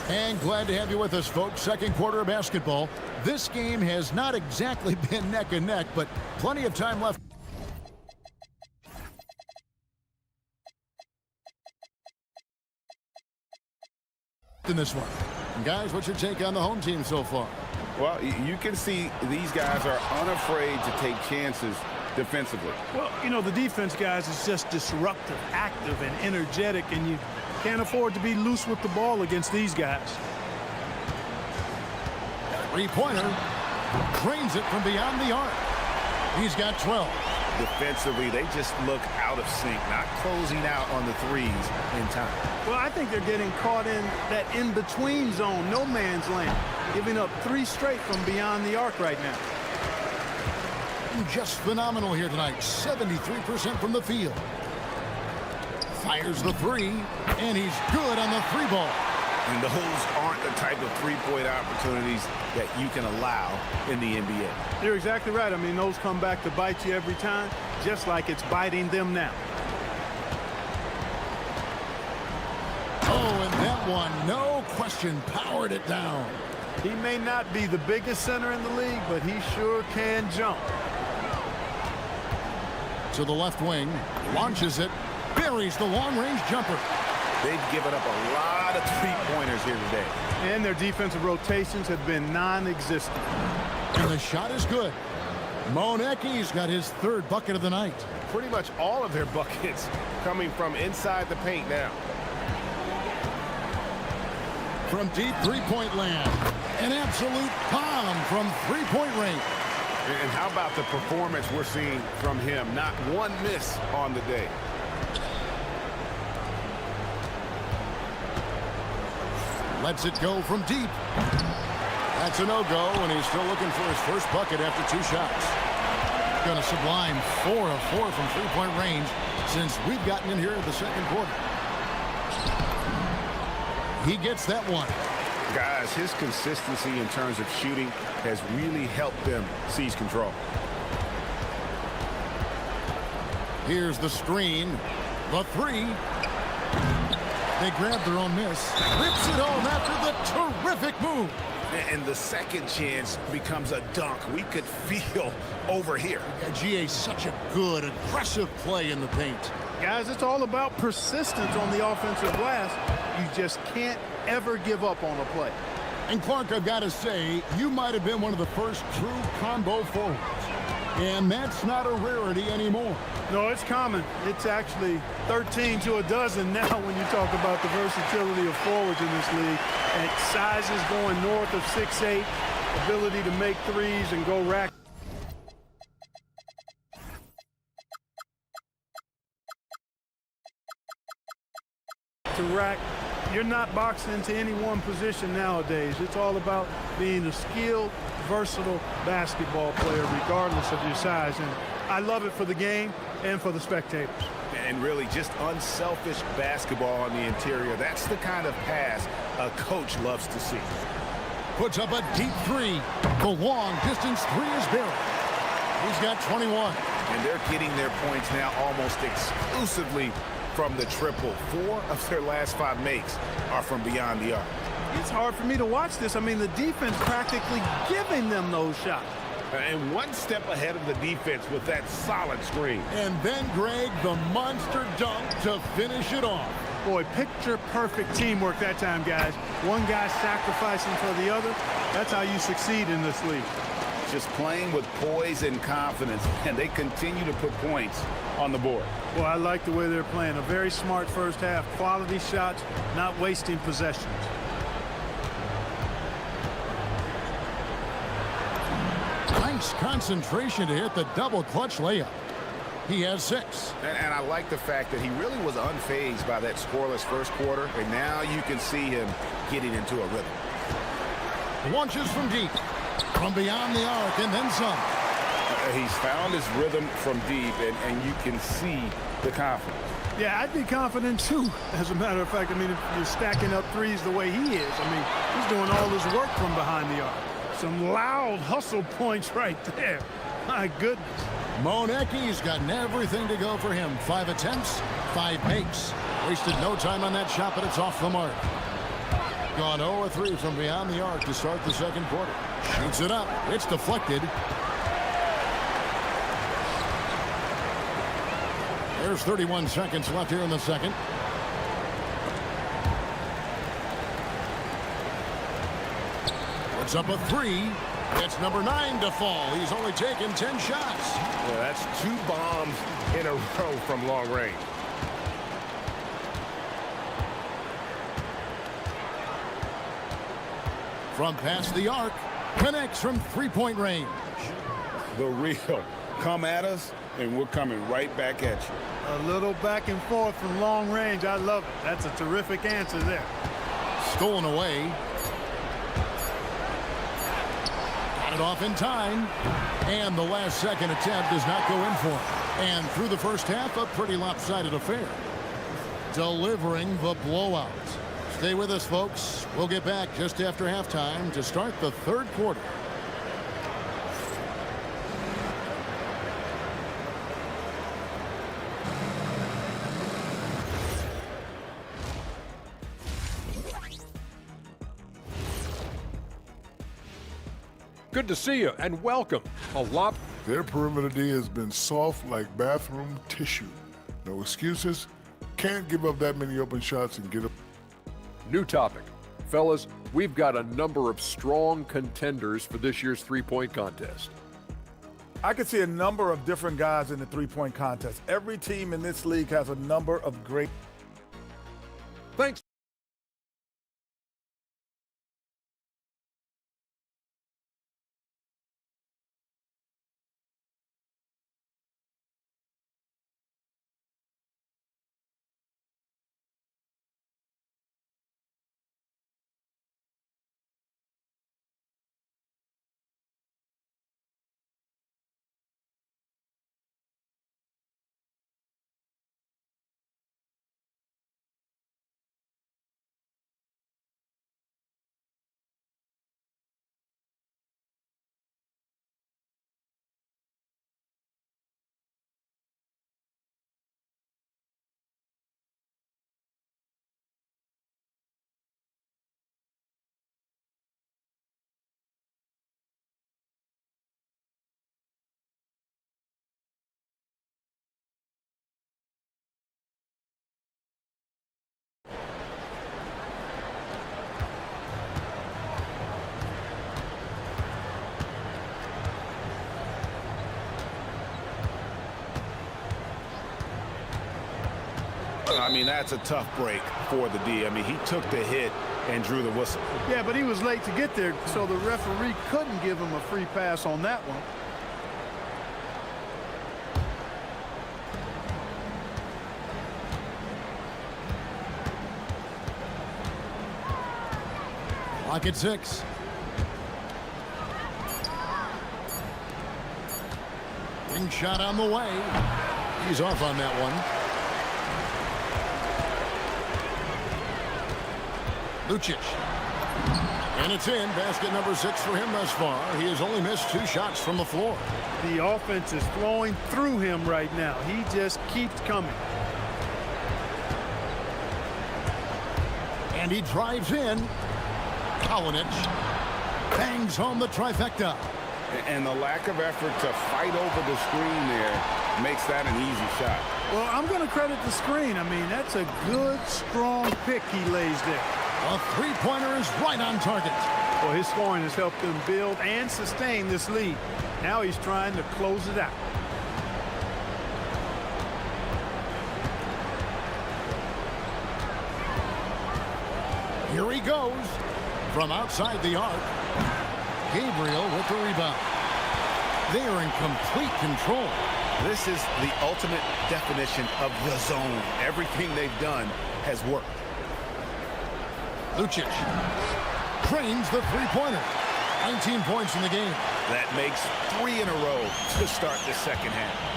And glad to have you with us, folks. Second quarter of basketball. This game has not exactly been neck and neck, but plenty of time left in this one. And guys, what's your take on the home team so far? Well, you can see these guys are unafraid to take chances defensively. Well, you know, the defense, guys, is just disruptive, active, and energetic, and you can't afford to be loose with the ball against these guys. Three-pointer. Drains it from beyond the arc. He's got 12. Defensively, they just look out of sync, not closing out on the threes in time. Well, I think they're getting caught in that in-between zone, no man's land, giving up 3 straight from beyond the arc right now. Just phenomenal here tonight. 73% from the field. Fires the 3, and he's good on the 3 ball. And those aren't the type of three-point opportunities that you can allow in the NBA. You're exactly right. I mean, those come back to bite you every time, just like it's biting them now. Oh, and that one, no question, powered it down. He may not be the biggest center in the league, but he sure can jump. To the left wing, launches it, buries the long-range jumper. They've given up a lot of three-pointers here today. And their defensive rotations have been non-existent. And the shot is good. Monecki's got his 3rd bucket of the night. Pretty much all of their buckets coming from inside the paint now. From deep three-point land. An absolute bomb from three-point range. And how about the performance we're seeing from him? Not one miss on the day. Lets it go from deep. That's a no-go, and he's still looking for his first bucket after 2 shots. Got a sublime 4 of 4 from three-point range since we've gotten in here in the second quarter. He gets that one. Guys, his consistency in terms of shooting has really helped them seize control. Here's the screen. The 3. They grab their own miss. Rips it home after the terrific move. And the second chance becomes a dunk. We could feel over here. GA, such a good, aggressive play in the paint. Guys, it's all about persistence on the offensive glass. You just can't ever give up on a play. And Clark, I've got to say, you might have been one of the first true combo forwards. And that's not a rarity anymore. No, it's common. It's actually 13 to a dozen now when you talk about the versatility of forwards in this league. And sizes going north of 6'8", ability to make threes and go rack. To rack. You're not boxed into any one position nowadays. It's all about being a skilled, versatile basketball player regardless of your size. And I love it for the game and for the spectators. And really just unselfish basketball on the interior. That's the kind of pass a coach loves to see. Puts up a deep 3. The long distance 3 is buried. He's got 21. And they're getting their points now almost exclusively from the triple. 4 of their last 5 makes are from beyond the arc. It's hard for me to watch this. I mean, the defense practically giving them those shots. And one step ahead of the defense with that solid screen. And then, Greg, the monster dunk to finish it off. Boy, picture-perfect teamwork that time, guys. One guy sacrificing for the other. That's how you succeed in this league. Just playing with poise and confidence, and they continue to put points on the board. Well, I like the way they're playing. A very smart first half. Quality shots, not wasting possessions. Nice concentration to hit the double clutch layup. He has 6. And I like the fact that he really was unfazed by that scoreless first quarter, and now you can see him getting into a rhythm. Launches from deep, from beyond the arc, and then some. He's found his rhythm from deep, and you can see the confidence. Yeah, I'd be confident too. As a matter of fact, I mean, if you're stacking up threes the way he is, I mean, he's doing all his work from behind the arc. Some loud hustle points right there. My goodness. Monecki's gotten everything to go for him. 5 attempts, 5 makes. Wasted no time on that shot, but it's off the mark. Gone 0-3 from beyond the arc to start the second quarter. Shoots it up. It's deflected. There's 31 seconds left here in the second. Puts up a 3. It's number 9 to fall. He's only taken 10 shots. Well, that's 2 bombs in a row from long range. From past the arc, connects from 3-point range. The real. Come at us, and we're coming right back at you. A little back and forth from long range. I love it. That's a terrific answer there. Stolen away. Got it off in time. And the last second attempt does not go in for him. And through the first half, a pretty lopsided affair. Delivering the blowout. Stay with us, folks. We'll get back just after halftime to start the third quarter. Good to see you and welcome. A lot. Their perimeter D has been soft like bathroom tissue. No excuses. Can't give up that many open shots and get up. New topic. Fellas, we've got a number of strong contenders for this year's three-point contest. I can see a number of different guys in the three-point contest. Every team in this league has a number of great. Thanks. I mean, that's a tough break for the D. I mean, he took the hit and drew the whistle. Yeah, but he was late to get there, so the referee couldn't give him a free pass on that one. Clock at 6. Ring shot on the way. He's off on that one. Lucic. And it's in. Basket number 6 for him thus far. He has only missed 2 shots from the floor. The offense is flowing through him right now. He just keeps coming. And he drives in. Kalinic bangs home the trifecta. And the lack of effort to fight over the screen there makes that an easy shot. Well, I'm going to credit the screen. I mean, that's a good, strong pick he lays there. A three-pointer is right on target. Well, his scoring has helped them build and sustain this lead. Now he's trying to close it out. Here he goes from outside the arc. Gabriel with the rebound. They are in complete control. This is the ultimate definition of the zone. Everything they've done has worked. Lucic trains the three-pointer. 19 points in the game. That makes 3 in a row to start the second half.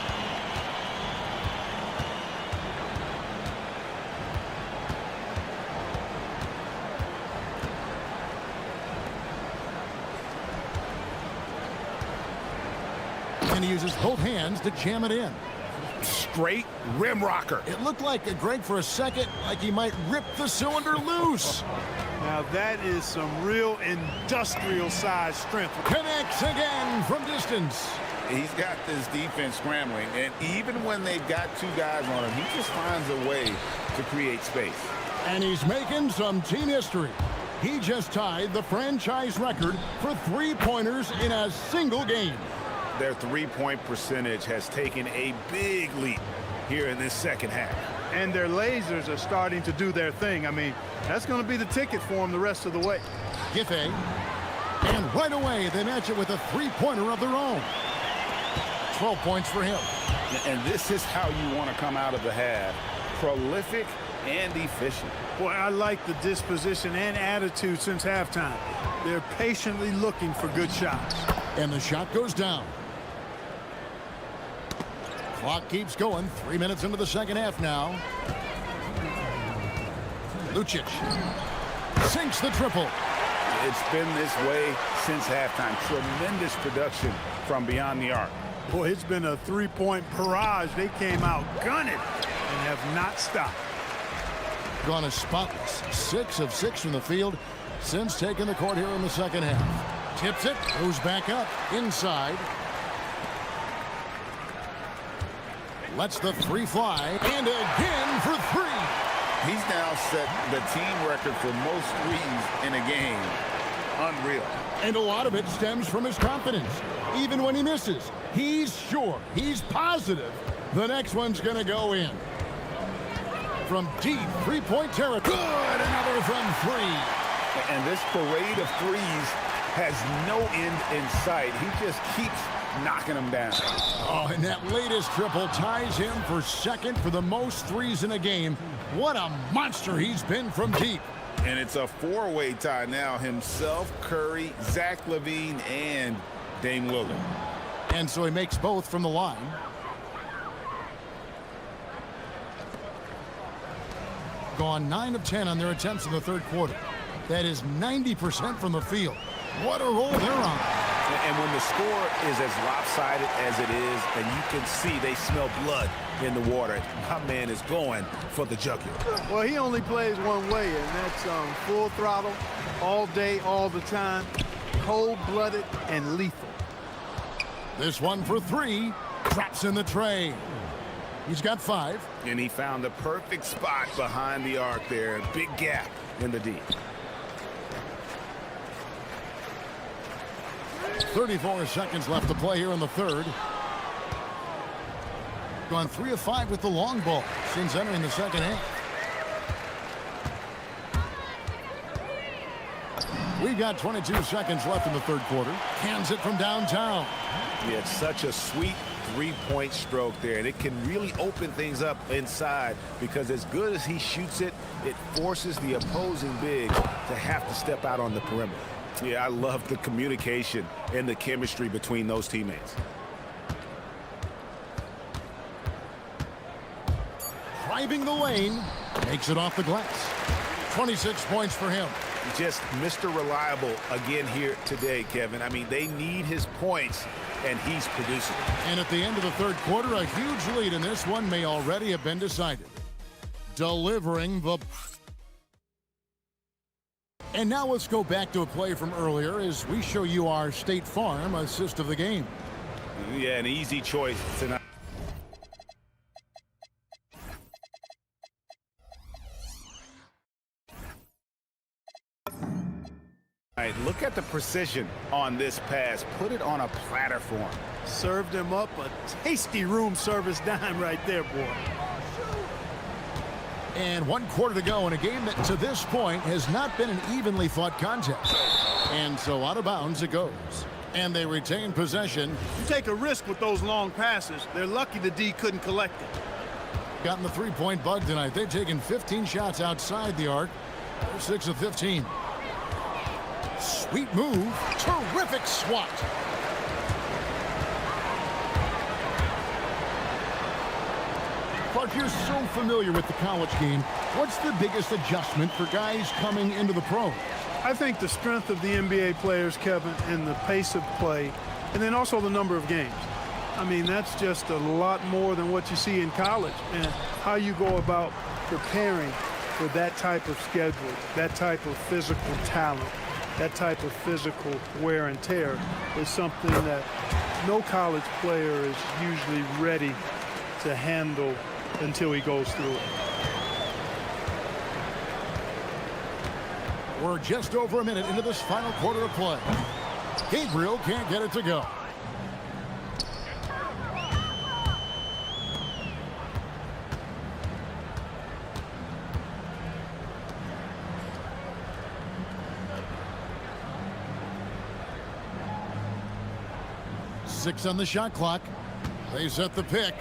And he uses both hands to jam it in. Straight rim rocker. It looked like Greg for a second, like he might rip the cylinder loose. Now that is some real industrial size strength. Connects again from distance. He's got this defense scrambling, and even when they've got 2 guys on him, he just finds a way to create space. And he's making some team history. He just tied the franchise record for three-pointers in a single game. Their three-point percentage has taken a big leap here in this second half. And their lasers are starting to do their thing. I mean, that's going to be the ticket for them the rest of the way. Giffey. And right away, they match it with a three-pointer of their own. 12 points for him. And this is how you want to come out of the half. Prolific and efficient. Boy, I like the disposition and attitude since halftime. They're patiently looking for good shots. And the shot goes down. Clock keeps going. 3 minutes into the second half now. Lucic sinks the triple. It's been this way since halftime. Tremendous production from beyond the arc. Boy, it's been a three-point barrage. They came out gunning and have not stopped. Gone as spotless. 6 of 6 from the field since taking the court here in the second half. Tips it, goes back up, inside. Lets the three fly, and again for 3. He's now set the team record for most threes in a game. Unreal. And a lot of it stems from his confidence. Even when he misses, he's sure, he's positive the next one's going to go in. From deep three-point territory. Good, another from 3. And this parade of threes has no end in sight. He just keeps knocking them down. Oh, and that latest triple ties him for second for the most threes in a game. What a monster he's been from deep. And it's a 4-way tie now. Himself, Curry, Zach LaVine, and Dame Lillard. And so he makes both from the line. Gone 9 of 10 on their attempts in the third quarter. That is 90% from the field. What a roll they're on. And when the score is as lopsided as it is, and you can see they smell blood in the water, my man is going for the jugular. Well, he only plays one way, and that's full throttle, all day, all the time, cold-blooded and lethal. This one for 3. Drops in the tray. He's got 5. And he found the perfect spot behind the arc there. Big gap in the D. 34 seconds left to play here in the third. Gone 3 of 5 with the long ball since entering the second half. We've got 22 seconds left in the third quarter. Cans it from downtown. He had such a sweet three-point stroke there, and it can really open things up inside because as good as he shoots it, it forces the opposing big to have to step out on the perimeter. Yeah, I love the communication and the chemistry between those teammates. Driving the lane, makes it off the glass. 26 points for him. Just Mr. Reliable again here today, Kevin. I mean, they need his points, and he's producing. And at the end of the third quarter, a huge lead in this one may already have been decided. Delivering the And now let's go back to a play from earlier as we show you our State Farm assist of the game. Yeah, an easy choice tonight. All right, look at the precision on this pass. Put it on a platform. Served him up a tasty room service dime right there, boy. And 1 quarter to go in a game that to this point has not been an evenly fought contest. And so out of bounds it goes. And they retain possession. You take a risk with those long passes. They're lucky the D couldn't collect it. Gotten the three-point bug tonight. They've taken 15 shots outside the arc. They're 6 of 15. Sweet move. Terrific swat. Clark, you're so familiar with the college game. What's the biggest adjustment for guys coming into the pros? I think the strength of the NBA players, Kevin, and the pace of play, and then also the number of games. I mean, that's just a lot more than what you see in college, and how you go about preparing for that type of schedule, that type of physical talent, that type of physical wear and tear is something that no college player is usually ready to handle until he goes through it. We're just over a minute into this final quarter of play. Gabriel can't get it to go. Six on the shot clock. They set the pick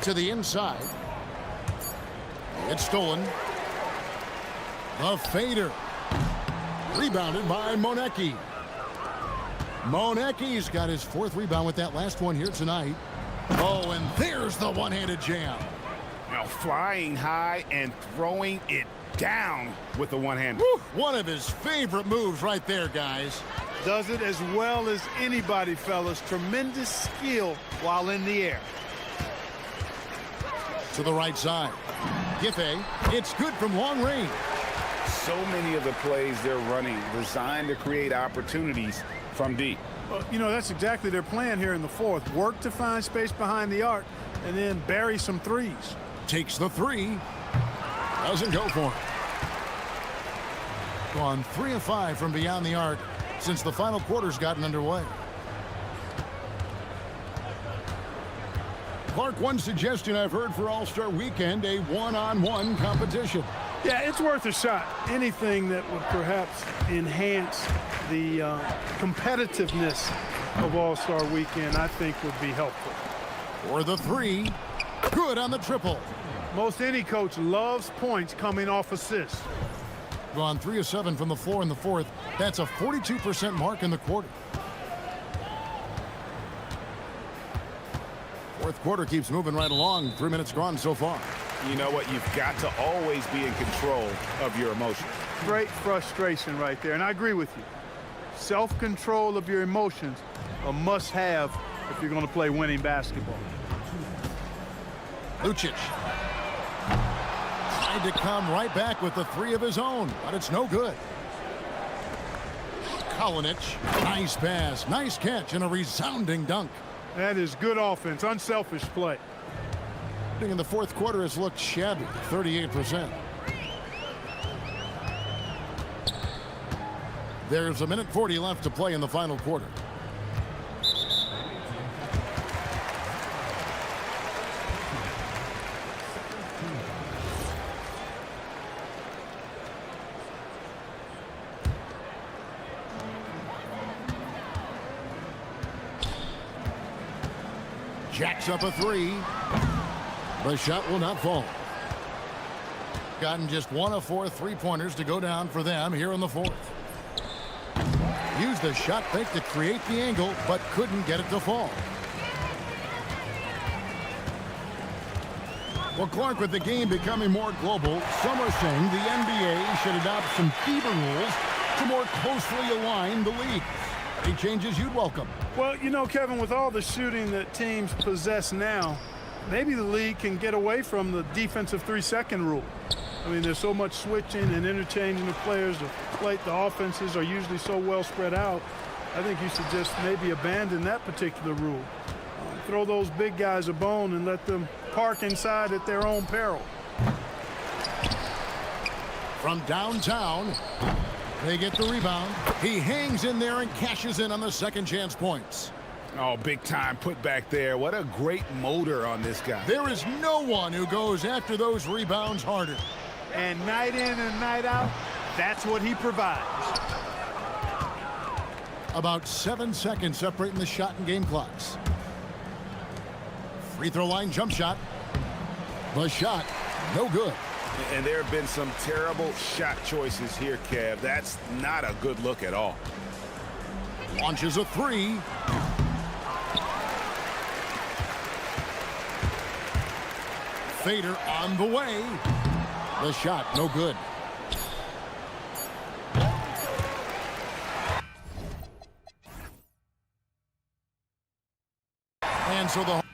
to the inside. It's stolen. The fader. Rebounded by Monecki. Monecki's got his 4th rebound with that last one here tonight. Oh, and there's the one-handed jam. Now flying high and throwing it down with the one-hand. One of his favorite moves right there, guys. Does it as well as anybody, fellas. Tremendous skill while in the air. To the right side. Giffey, it's good from long range. So many of the plays they're running designed to create opportunities from deep. Well, you know, that's exactly their plan here in the 4th. Work to find space behind the arc and then bury some threes. Takes the 3. Doesn't go for it. Gone 3 of 5 from beyond the arc since the final quarter's gotten underway. Clark, one suggestion I've heard for All-Star Weekend, a one-on-one competition. Yeah, it's worth a shot. Anything that would perhaps enhance the competitiveness of All-Star Weekend, I think would be helpful. For the 3, good on the triple. Most any coach loves points coming off assists. Gone 3 of 7 from the floor in the 4th. That's a 42% mark in the quarter. 4th quarter keeps moving right along. 3 minutes gone so far. You know what? You've got to always be in control of your emotions. Great frustration right there, and I agree with you. Self-control of your emotions, a must-have if you're going to play winning basketball. Lucic tried to come right back with the 3 of his own, but it's no good. Kalinic, nice pass, nice catch, and a resounding dunk. That is good offense, unselfish play. In the 4th quarter has looked shabby, 38%. There's a minute 40 left to play in the final quarter. Jacks up a 3. The shot will not fall. Gotten just 1 of 4 3-pointers to go down for them here in the 4th. Used the shot fake to create the angle, but couldn't get it to fall. Well, Clark, with the game becoming more global, some are saying the NBA should adopt some FIBA rules to more closely align the leagues. Any changes you'd welcome? Well, you know, Kevin, with all the shooting that teams possess now, maybe the league can get away from the defensive 3-second rule. I mean, there's so much switching and interchanging of players. The offenses are usually so well spread out. I think you should just maybe abandon that particular rule. Throw those big guys a bone and let them park inside at their own peril. From downtown, they get the rebound. He hangs in there and cashes in on the second chance points. Oh, big time put back there. What a great motor on this guy. There is no one who goes after those rebounds harder. And night in and night out, that's what he provides. About 7 seconds separating the shot and game clocks. Free throw line jump shot. The shot, no good. And there have been some terrible shot choices here, Kev. That's not a good look at all. Launches a three. Fader on the way. The shot, no good. And so the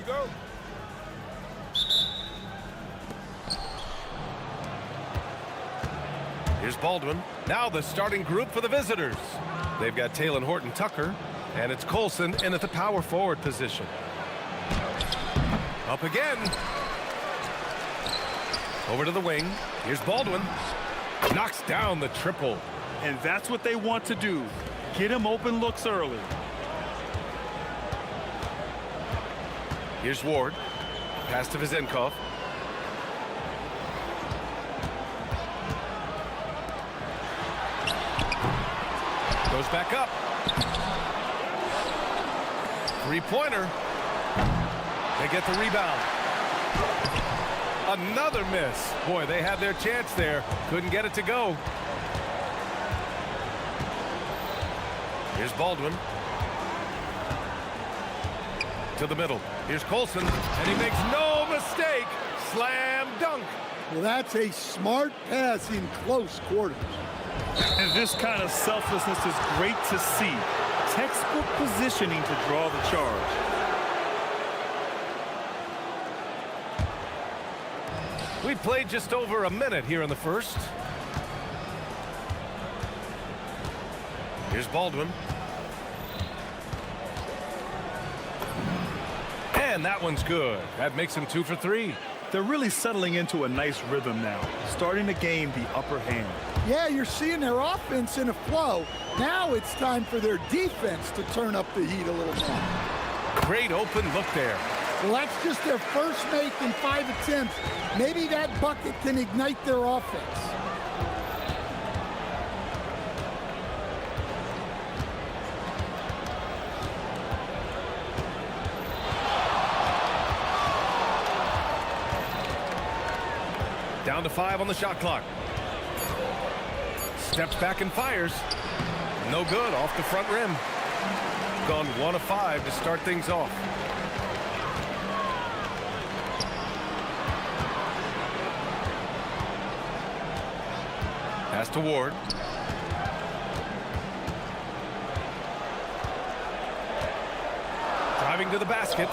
go. Here's Baldwin. Now the starting group for the visitors. They've got Taylor Horton-Tucker, and it's Colson in at the power forward position. Up again. Over to the wing. Here's Baldwin. Knocks down the triple. And that's what they want to do. Get him open looks early. Here's Ward. Pass to Vizenkov. Goes back up. Three-pointer. They get the rebound. Another miss. Boy, they had their chance there. Couldn't get it to go. Here's Baldwin. To the middle. Here's Colson, and he makes no mistake. Slam dunk. Well, that's a smart pass in close quarters. And this kind of selflessness is great to see. Textbook positioning to draw the charge. We played just over a minute here in the first. Here's Baldwin. And that one's good. That makes him 2 for 3. They're really settling into a nice rhythm now, starting to gain the upper hand. Yeah, you're seeing their offense in a flow. Now it's time for their defense to turn up the heat a little more. Great open look there. Well, that's just their first make in 5 attempts. Maybe that bucket can ignite their offense. Down to 5 on the shot clock. Steps back and fires. No good, off the front rim. Gone 1 of 5 to start things off. Pass to Ward. Driving to the basket.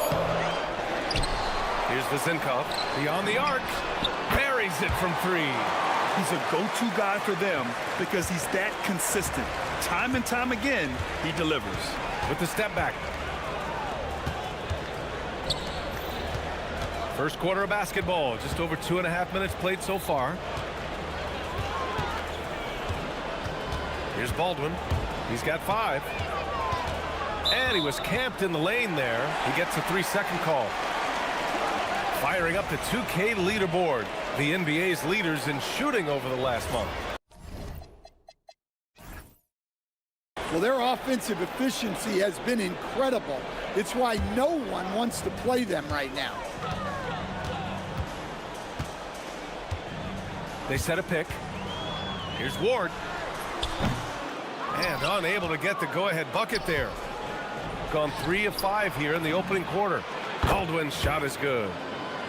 Here's Vizenkov. Beyond the arc. Buries it from 3. He's a go-to guy for them because he's that consistent. Time and time again, he delivers. With the step back. First quarter of basketball. Just over 2.5 minutes played so far. Here's Baldwin. He's got 5. And he was camped in the lane there. He gets a 3-second call. Firing up the 2K leaderboard. The NBA's leaders in shooting over the last month. Well, their offensive efficiency has been incredible. It's why no one wants to play them right now. They set a pick. Here's Ward. And unable to get the go-ahead bucket there. Gone 3 of 5 here in the opening quarter. Baldwin's shot is good.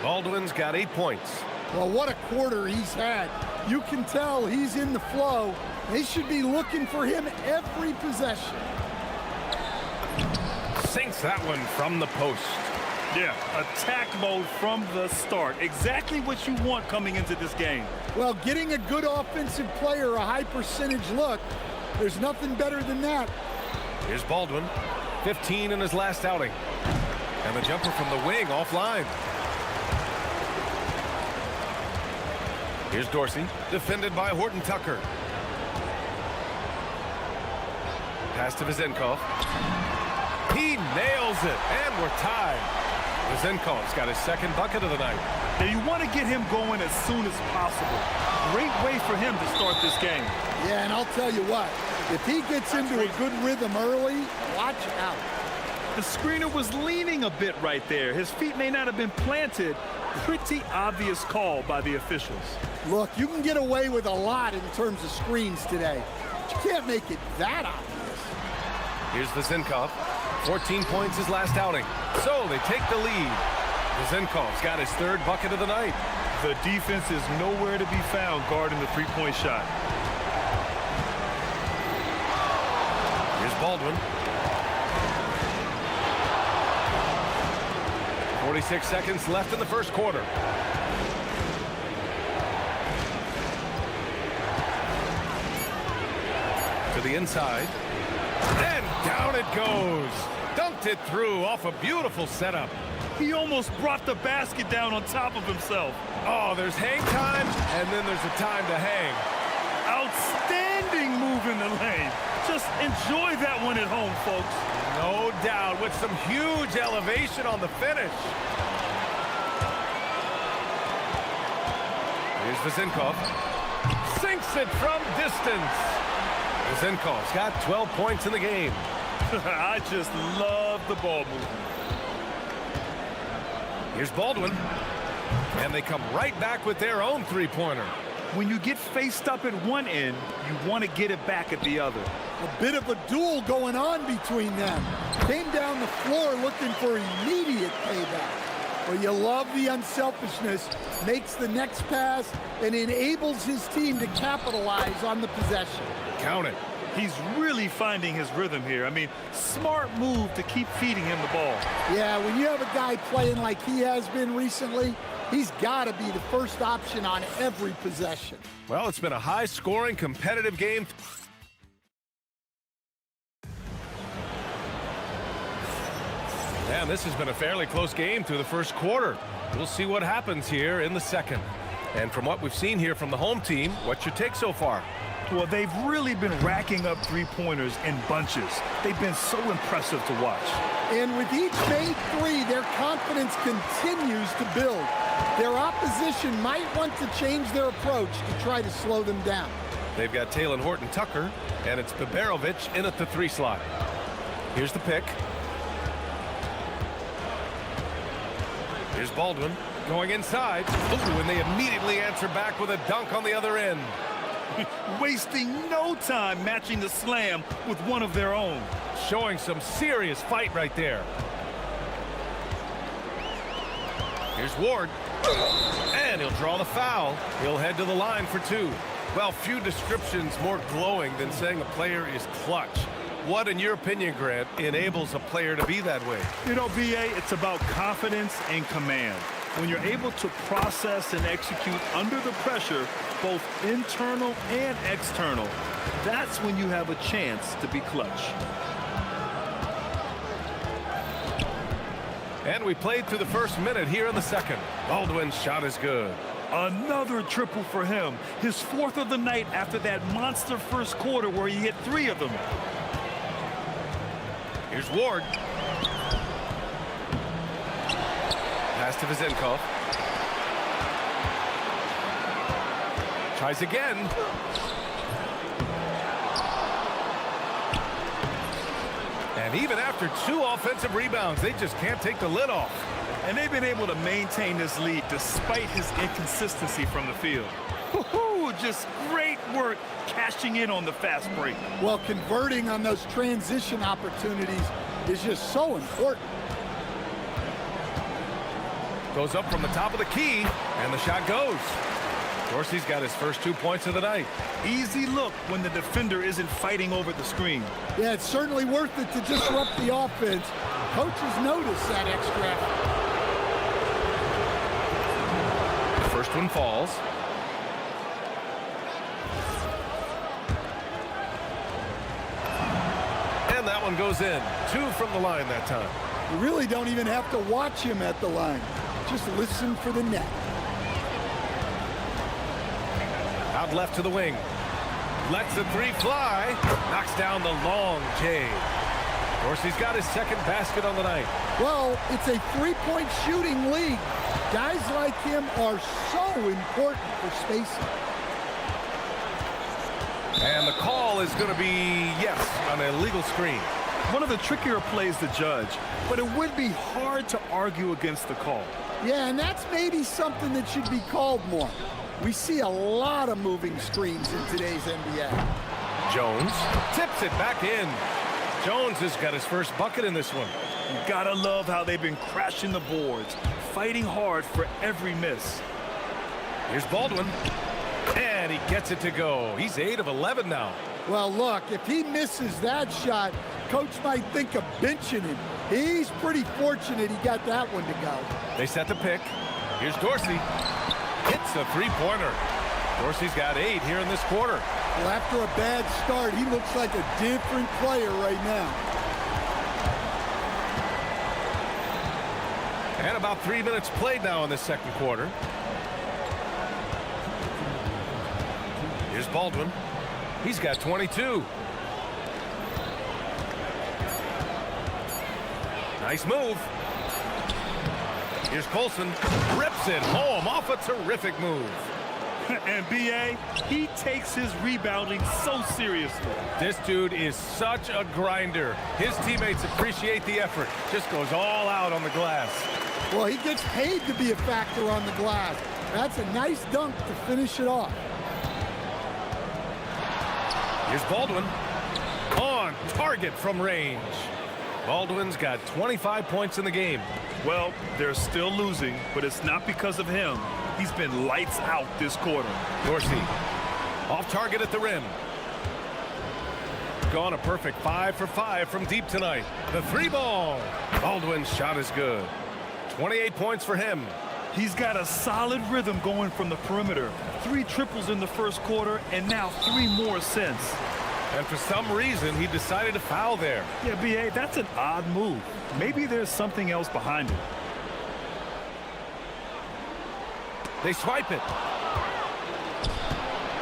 Baldwin's got 8 points. Well, what a quarter he's had. You can tell he's in the flow. They should be looking for him every possession. Sinks that one from the post. Yeah, attack mode from the start. Exactly what you want coming into this game. Well, getting a good offensive player a high percentage look, there's nothing better than that. Here's Baldwin. 15 in his last outing. And the jumper from the wing offline. Here's Dorsey, defended by Horton-Tucker. Pass to Vizenkov. He nails it, and we're tied. Vizenkov's got his second bucket of the night. Now you want to get him going as soon as possible. Great way for him to start this game. Yeah, and I'll tell you what, if he gets into a good rhythm early, watch out. The screener was leaning a bit right there. His feet may not have been planted. Pretty obvious call by the officials. Look, you can get away with a lot in terms of screens today. But you can't make it that obvious. Here's Vizenkov. 14 points his last outing. So they take the lead. Vizenkov's got his 3rd bucket of the night. The defense is nowhere to be found guarding the 3-point shot. Here's Baldwin. 26 seconds left in the first quarter. To the inside. And down it goes. Dunked it through off a beautiful setup. He almost brought the basket down on top of himself. Oh, there's hang time, and then there's a time to hang. Outstanding move in the lane. Just enjoy that one at home, folks. No doubt, with some huge elevation on the finish. Here's Vezinkov. Sinks it from distance. Vezinkov's got 12 points in the game. I just love the ball movement. Here's Baldwin. And they come right back with their own three-pointer. When you get faced up at one end, you want to get it back at the other. A bit of a duel going on between them. Came down the floor looking for immediate payback. Well, you love the unselfishness, makes the next pass, and enables his team to capitalize on the possession. Count it. He's really finding his rhythm here. I mean, smart move to keep feeding him the ball. Yeah, when you have a guy playing like he has been recently, he's got to be the first option on every possession. Well, it's been a high-scoring, competitive game. And this has been a fairly close game through the first quarter. We'll see what happens here in the second. And from what we've seen here from the home team, what's your take so far? Well, they've really been racking up three-pointers in bunches. They've been so impressive to watch. And with each made three, their confidence continues to build. Their opposition might want to change their approach to try to slow them down. They've got Talon Horton-Tucker, and it's Biberovic in at the three slot. Here's the pick. Here's Baldwin going inside. Ooh, and they immediately answer back with a dunk on the other end. Wasting no time matching the slam with one of their own. Showing some serious fight right there. Here's Ward. And he'll draw the foul. He'll head to the line for two. Well, few descriptions more glowing than saying a player is clutch. What, in your opinion, Grant, enables a player to be that way? You know, BA, it's about confidence and command. When you're able to process and execute under the pressure, both internal and external, that's when you have a chance to be clutch. And we played through the first minute here in the second. Baldwin's shot is good. Another triple for him. His fourth of the night after that monster first quarter where he hit three of them. Here's Ward. Pass to Vezinkov. Tries again. And even after two offensive rebounds, they just can't take the lid off. And they've been able to maintain this lead despite his inconsistency from the field. Woo-hoo, just great work cashing in on the fast break. Well, converting on those transition opportunities is just so important. Goes up from the top of the key, and the shot goes. Dorsey's got his first 2 points of the night. Easy look when the defender isn't fighting over the screen. Yeah, it's certainly worth it to disrupt the offense. Coaches notice that extra effort. The first one falls. And that one goes in. Two from the line that time. You really don't even have to watch him at the line. Just listen for the net. Out left to the wing. Lets the three fly. Knocks down the long J. Dorsey's got his second basket on the night. Well, it's a three-point shooting league. Guys like him are so important for spacing. And the call is going to be, yes, an illegal screen. One of the trickier plays to judge, but it would be hard to argue against the call. Yeah, and that's maybe something that should be called more. We see a lot of moving screens in today's NBA. Jones tips it back in. Jones has got his first bucket in this one. You gotta love how they've been crashing the boards, fighting hard for every miss. Here's Baldwin. And he gets it to go. He's 8 of 11 now. Well, look, if he misses that shot, coach might think of benching him. He's pretty fortunate he got that one to go. They set the pick. Here's Dorsey. Hits a three-pointer. Dorsey's got 8 here in this quarter. Well, after a bad start, he looks like a different player right now. And about 3 minutes played now in the second quarter. Here's Baldwin. He's got 22. Nice move. Here's Colson. Rips it home off a terrific move. And B.A., he takes his rebounding so seriously. This dude is such a grinder. His teammates appreciate the effort. Just goes all out on the glass. Well, he gets paid to be a factor on the glass. That's a nice dunk to finish it off. Here's Baldwin. On target from range. Baldwin's got 25 points in the game. Well, they're still losing, but it's not because of him. He's been lights out this quarter. Dorsey off target at the rim. Gone a perfect 5 for 5 from deep tonight. The 3-ball. Baldwin's shot is good. 28 points for him. He's got a solid rhythm going from the perimeter. 3 triples in the first quarter, and now 3 more since. And for some reason, he decided to foul there. Yeah, B.A., that's an odd move. Maybe there's something else behind it. They swipe it.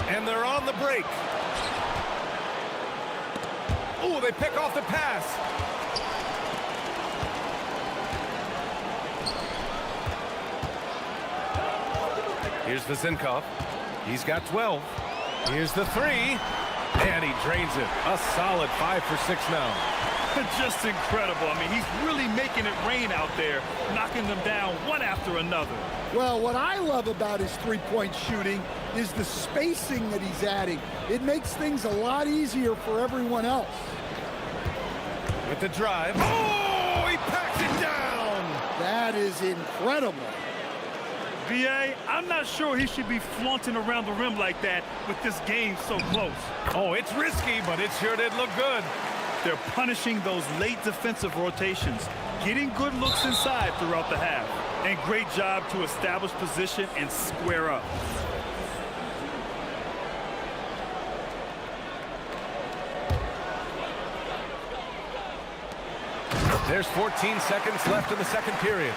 And they're on the break. Oh, they pick off the pass. Here's Vazenkov. He's got 12. Here's the 3. And he drains it. A solid 5 for 6 now. Just incredible. I mean, he's really making it rain out there, knocking them down one after another. Well, what I love about his three-point shooting is the spacing that he's adding. It makes things a lot easier for everyone else. With the drive. Oh, he packs it down. That is incredible. B.A., I'm not sure he should be flaunting around the rim like that with this game so close. Oh, it's risky, but it sure did look good. They're punishing those late defensive rotations, getting good looks inside throughout the half. And great job to establish position and square up. There's 14 seconds left in the second period.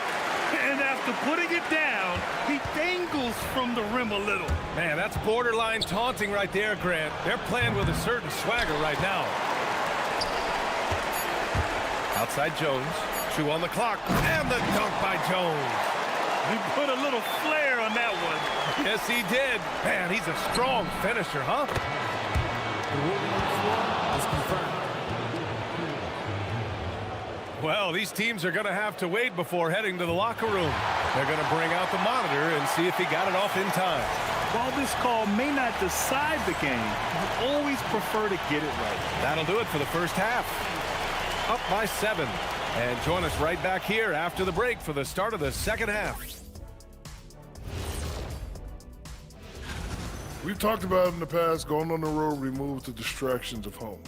And after putting it down, he dangles from the rim a little. Man, that's borderline taunting right there, Grant. They're playing with a certain swagger right now. Outside Jones. 2 on the clock. And the dunk by Jones. He put a little flair on that one. Yes, he did. Man, he's a strong finisher, huh? The ruling on the floor is confirmed. Well, these teams are going to have to wait before heading to the locker room. They're going to bring out the monitor and see if he got it off in time. While this call may not decide the game, you always prefer to get it right. That'll do it for the first half. Up by 7. And join us right back here after the break for the start of the second half. We've talked about in the past, going on the road removes the distractions of home.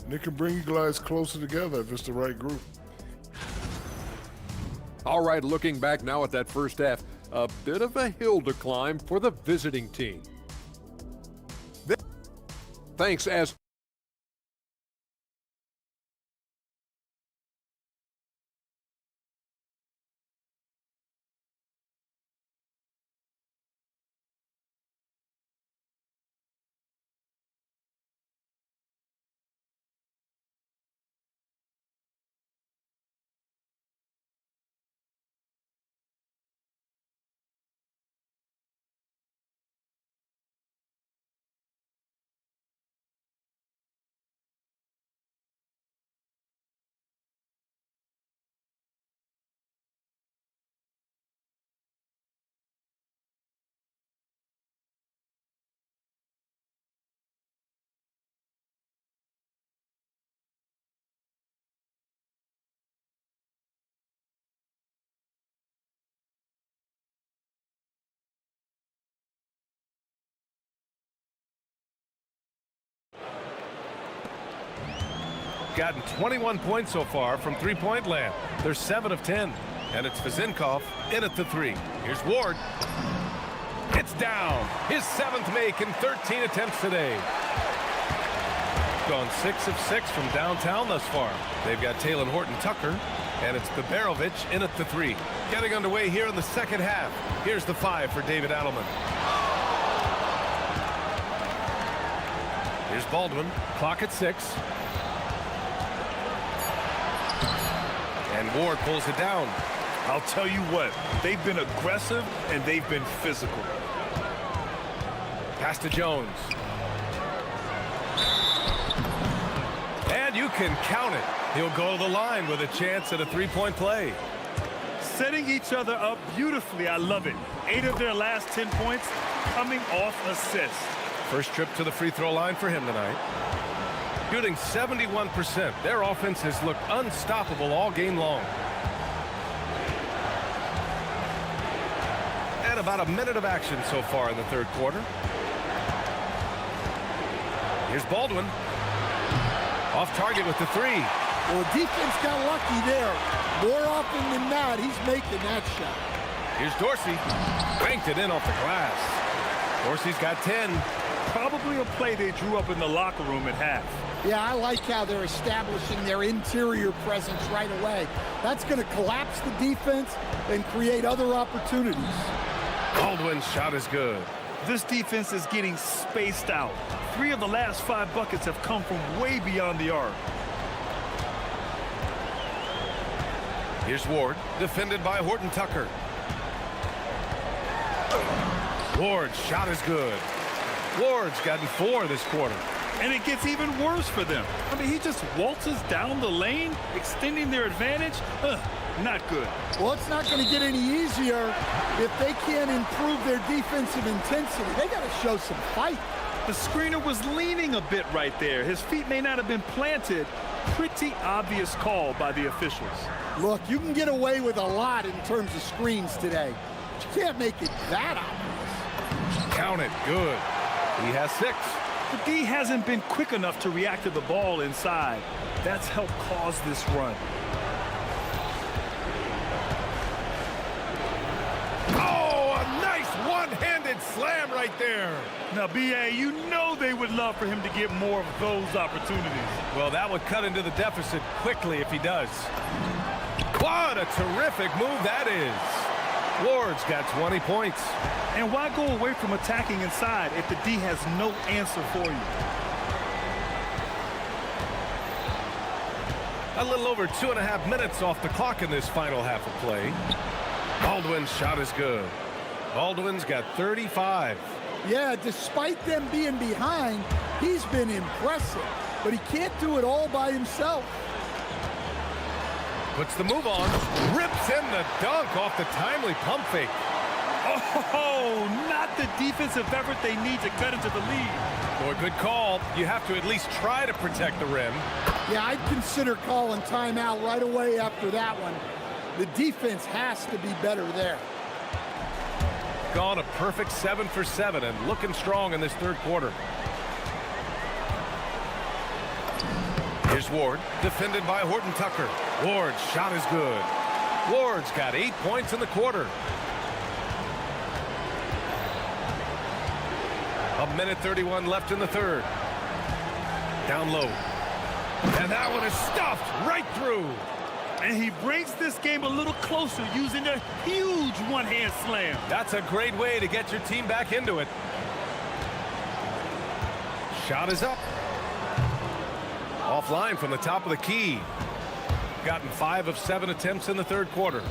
And it can bring you guys closer together if it's the right group. All right, looking back now at that first half, a bit of a hill to climb for the visiting team. Thanks as gotten 21 points so far from three-point land. They're 7 of 10. And it's Vazinkov in at the 3. Here's Ward. It's down. His 7th make in 13 attempts today. Gone 6 of 6 from downtown thus far. They've got Taylor Horton-Tucker, and it's Beberovich in at the 3. Getting underway here in the second half. Here's the 5 for David Adelman. Here's Baldwin. Clock at 6. And Ward pulls it down. I'll tell you what, they've been aggressive and they've been physical. Pass to Jones. And you can count it. He'll go to the line with a chance at a three-point play. Setting each other up beautifully. I love it. 8 of their last 10 points coming off assists. First trip to the free throw line for him tonight. Shooting 71%. Their offense has looked unstoppable all game long. And about a minute of action so far in the third quarter. Here's Baldwin. Off target with the 3. Well, defense got lucky there. More often than not, he's making that shot. Here's Dorsey. Banked it in off the glass. Dorsey's got 10. Probably a play they drew up in the locker room at half. Yeah, I like how they're establishing their interior presence right away. That's going to collapse the defense and create other opportunities. Baldwin's shot is good. This defense is getting spaced out. 3 of the last 5 buckets have come from way beyond the arc. Here's Ward, defended by Horton-Tucker. Ward's shot is good. Ward's gotten 4 this quarter. And it gets even worse for them. I mean, he just waltzes down the lane, extending their advantage. Not good. Well, it's not going to get any easier if they can't improve their defensive intensity. They got to show some fight. The screener was leaning a bit right there. His feet may not have been planted. Pretty obvious call by the officials. Look, you can get away with a lot in terms of screens today. But you can't make it that obvious. Count it. Good. He has 6. The D hasn't been quick enough to react to the ball inside. That's helped cause this run. Oh, a nice one-handed slam right there. Now, B.A., you know they would love for him to get more of those opportunities. Well, that would cut into the deficit quickly if he does. What a terrific move that is. Ward's got 20 points. And why go away from attacking inside if the D has no answer for you? A little over 2.5 minutes off the clock in this final half of play. Baldwin's shot is good. Baldwin's got 35. Yeah, despite them being behind, he's been impressive. But he can't do it all by himself. Puts the move on. Rips in the dunk off the timely pump fake. Oh, not the defensive effort they need to cut into the lead. Boy, good call. You have to at least try to protect the rim. Yeah, I'd consider calling timeout right away after that one. The defense has to be better there. Gone a perfect 7 for 7 and looking strong in this third quarter. Here's Ward, defended by Horton-Tucker. Ward's shot is good. Ward's got 8 points in the quarter. A minute 31 left in the third. Down low. And that one is stuffed right through. And he brings this game a little closer using a huge one-hand slam. That's a great way to get your team back into it. Shot is up. Offline from the top of the key. Gotten 5 of 7 attempts in the third quarter.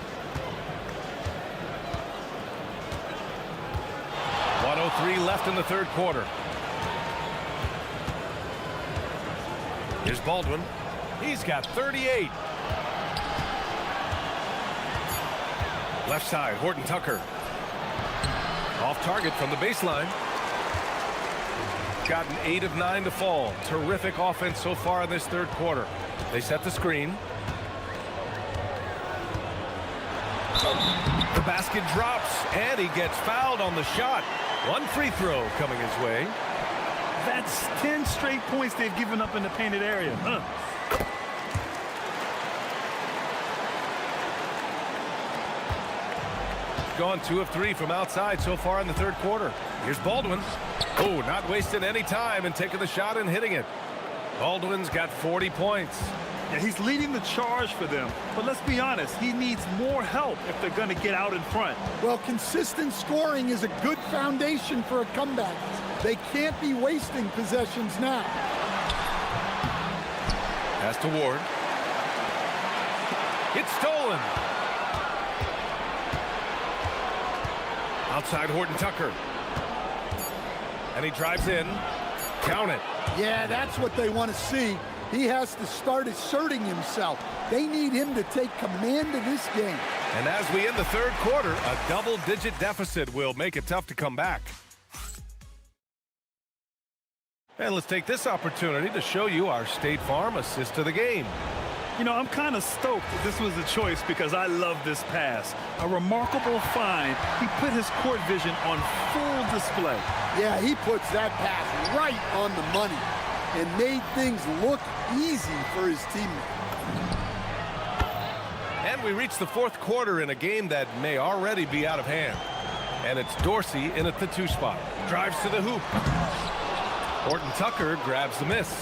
1:03 left in the third quarter. Here's Baldwin. He's got 38. Left side, Horton-Tucker. Off target from the baseline. Gotten 8 of 9 to fall. Terrific offense so far in this third quarter. They set the screen. The basket drops, and he gets fouled on the shot. 1 free throw coming his way. That's 10 straight points they've given up in the painted area. gone 2 of 3 from outside so far in the third quarter. Here's Baldwin. Oh, not wasting any time and taking the shot and hitting it. Baldwin's got 40 points. Yeah, he's leading the charge for them. But let's be honest, he needs more help if they're going to get out in front. Well, consistent scoring is a good foundation for a comeback. They can't be wasting possessions now. Pass to Ward. It's stolen. Outside Horton Tucker. And he drives in. Count it. Yeah, that's what they want to see. He has to start asserting himself. They need him to take command of this game. And as we end the third quarter, a double-digit deficit will make it tough to come back. And let's take this opportunity to show you our State Farm assist of the game. You know, I'm kind of stoked that this was a choice because I love this pass. A remarkable find. He put his court vision on full display. Yeah, he puts that pass right on the money and made things look easy for his teammate. And we reach the fourth quarter in a game that may already be out of hand. And it's Dorsey in at the 2 spot. Drives to the hoop. Horton Tucker grabs the miss.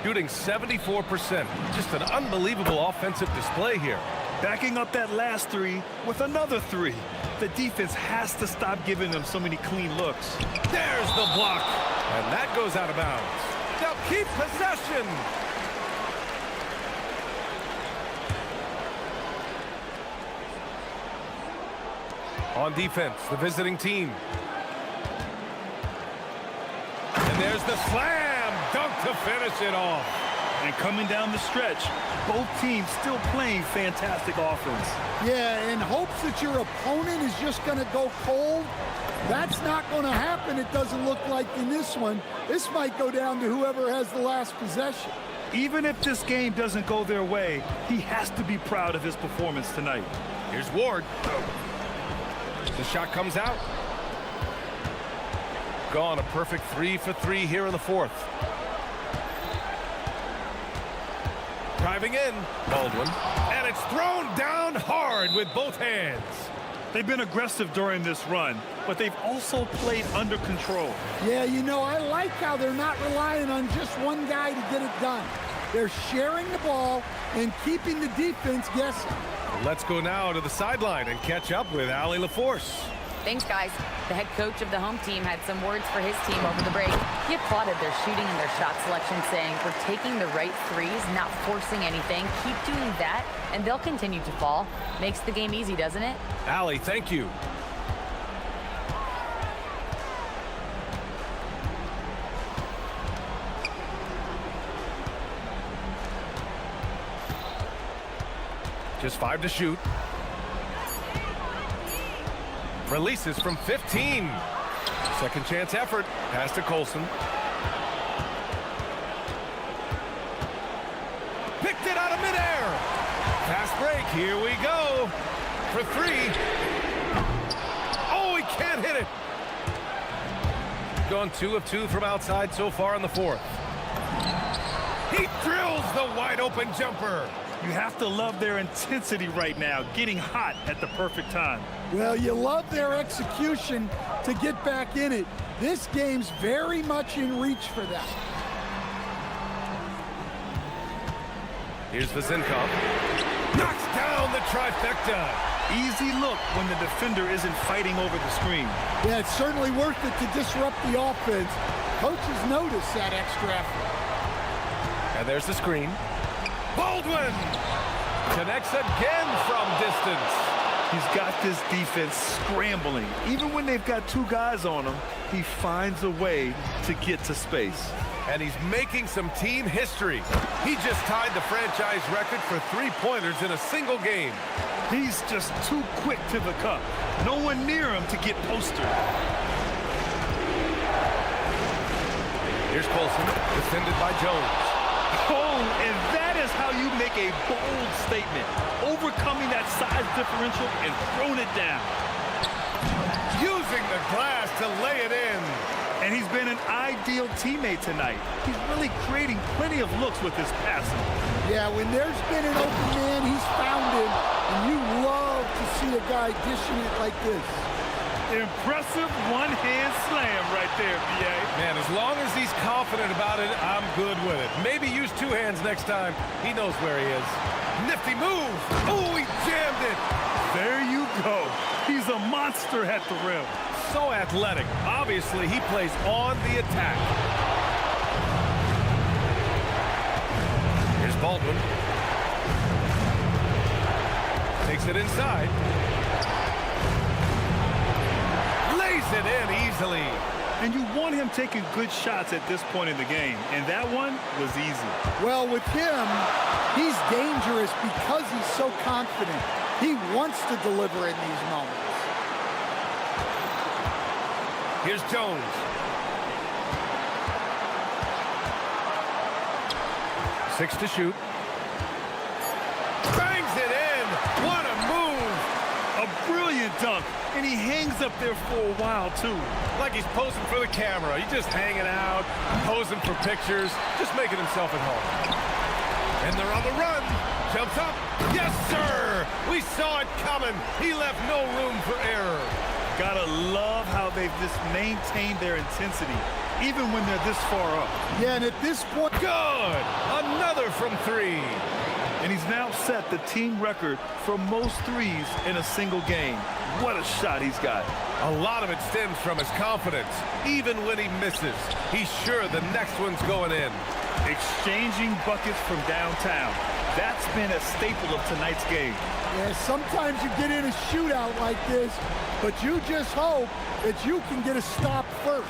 Shooting 74%. Just an unbelievable offensive display here. Backing up that last 3 with another 3. The defense has to stop giving them so many clean looks. There's the block. And that goes out of bounds. They'll keep possession. On defense, the visiting team. And there's the slam dunk to finish it off. And coming down the stretch, both teams still playing fantastic offense. Yeah, in hopes that your opponent is just going to go cold. That's not going to happen, it doesn't look like in this one. This might go down to whoever has the last possession. Even if this game doesn't go their way, he has to be proud of his performance tonight. Here's Ward. The shot comes out. Gone a perfect 3 for 3 here in the fourth. Driving in, Baldwin. And it's thrown down hard with both hands. They've been aggressive during this run, but they've also played under control. Yeah, you know, I like how they're not relying on just one guy to get it done. They're sharing the ball and keeping the defense guessing. Let's go now to the sideline and catch up with Allie LaForce. Thanks, guys. The head coach of the home team had some words for his team over the break. He applauded their shooting and their shot selection, saying, "We're taking the right threes, not forcing anything. Keep doing that, and they'll continue to fall." Makes the game easy, doesn't it? Allie, thank you. Just 5 to shoot. Releases from 15. Second chance effort. Pass to Colson. Picked it out of midair. Fast break. Here we go. For 3. Oh, he can't hit it. Gone 2 of 2 from outside so far in the fourth. He drills the wide open jumper. You have to love their intensity right now, getting hot at the perfect time. Well, you love their execution to get back in it. This game's very much in reach for them. Here's Vazenkov. Knocks down the trifecta. Easy look when the defender isn't fighting over the screen. Yeah, it's certainly worth it to disrupt the offense. Coaches notice that extra effort. And there's the screen. Baldwin connects again from distance. He's got this defense scrambling. Even when they've got 2 guys on him, he finds a way to get to space. And he's making some team history. He just tied the franchise record for 3-pointers in a single game. He's just too quick to the cup. No one near him to get postered. Here's Colson, defended by Jones. Oh, and that is how you make a bold statement. Overcoming that size differential and throwing it down. Using the glass to lay it in. And he's been an ideal teammate tonight. He's really creating plenty of looks with his passing. Yeah, when there's been an open man, he's found him. And you love to see a guy dishing it like this. Impressive one-hand slam right there, B.A. Man, as long as he's confident about it, I'm good with it. Maybe use two hands next time. He knows where he is. Nifty move. Oh, he jammed it. There you go. He's a monster at the rim. So athletic. Obviously, he plays on the attack. Here's Baldwin. Takes it inside. Lays it in easily. And you want him taking good shots at this point in the game, and that one was easy. Well, with him, he's dangerous because he's so confident. He wants to deliver in these moments. Here's Jones. Six to shoot. Bangs it in. What a move. A brilliant dunk. And he hangs up there for a while, too. Like he's posing for the camera. He's just hanging out, posing for pictures, just making himself at home. And they're on the run. Jumps up. Yes, sir. We saw it coming. He left no room for error. Gotta love how they've just maintained their intensity, even when they're this far up. Yeah, and at this point... Good! Another from three. And he's now set the team record for most threes in a single game. What a shot he's got. A lot of it stems from his confidence. Even when he misses, he's sure the next one's going in. Exchanging buckets from downtown. That's been a staple of tonight's game. Yeah, sometimes you get in a shootout like this, but you just hope that you can get a stop first.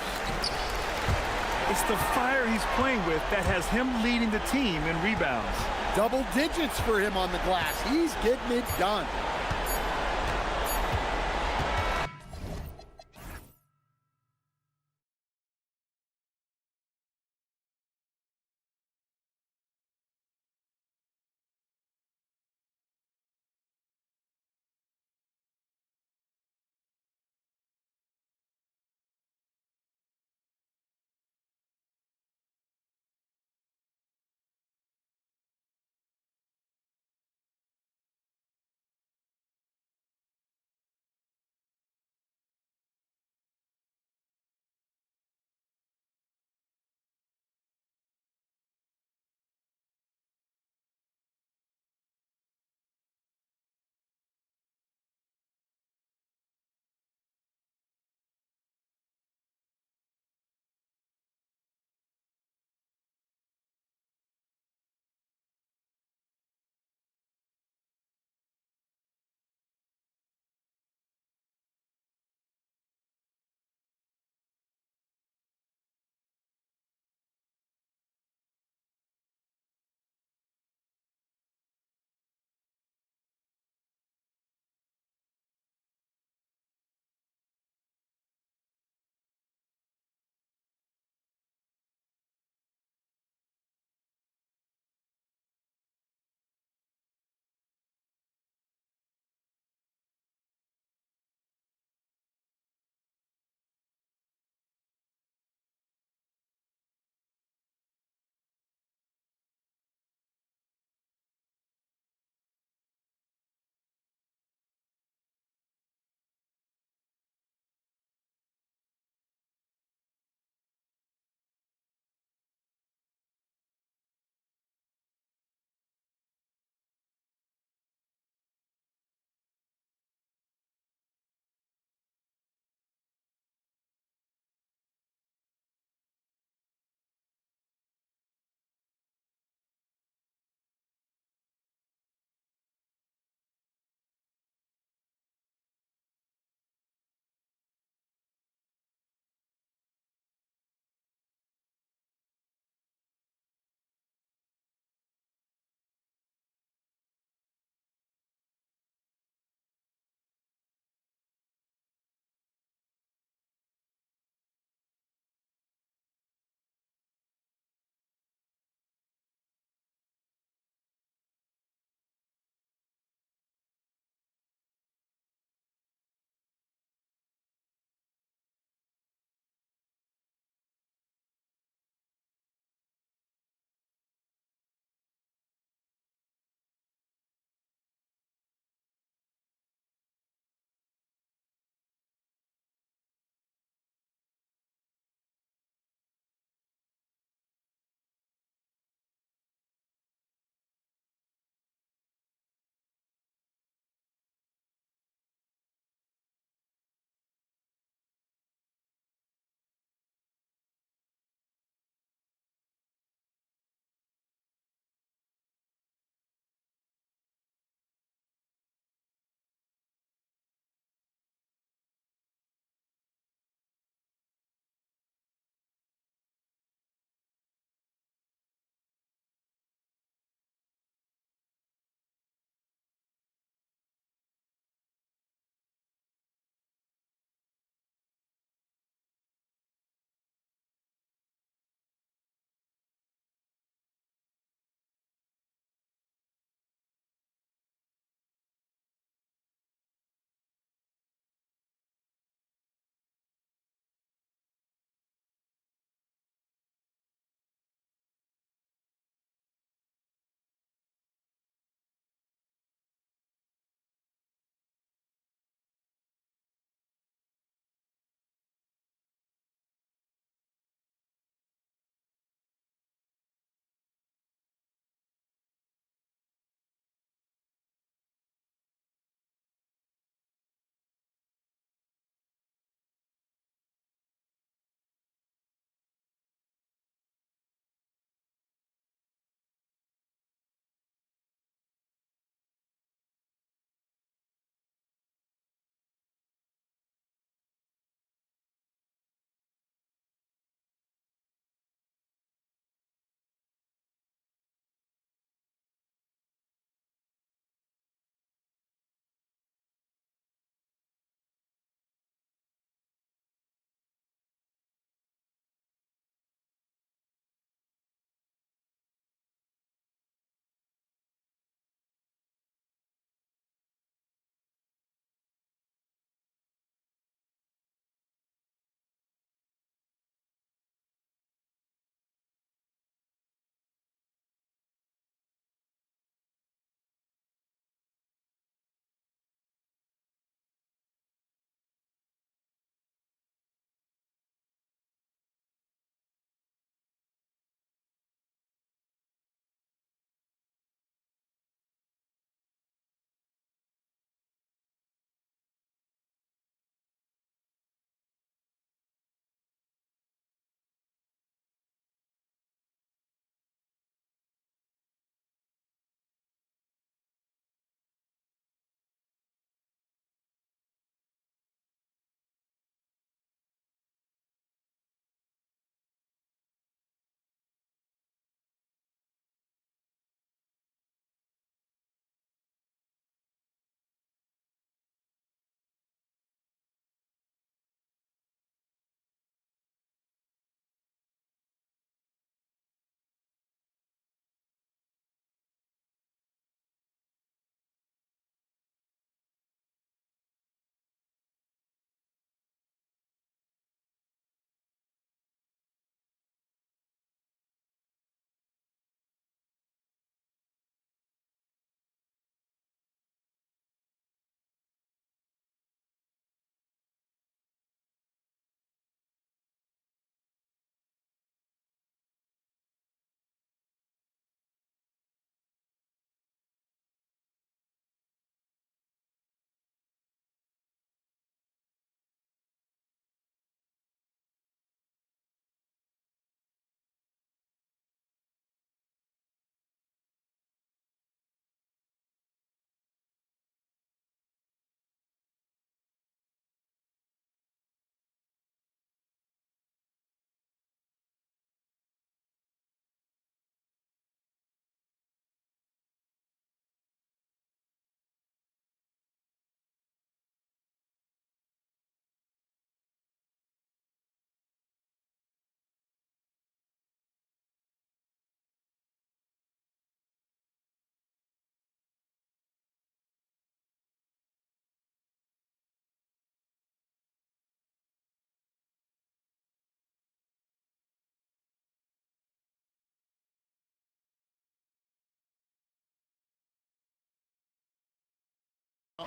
It's the fire he's playing with that has him leading the team in rebounds. Double digits for him on the glass. He's getting it done.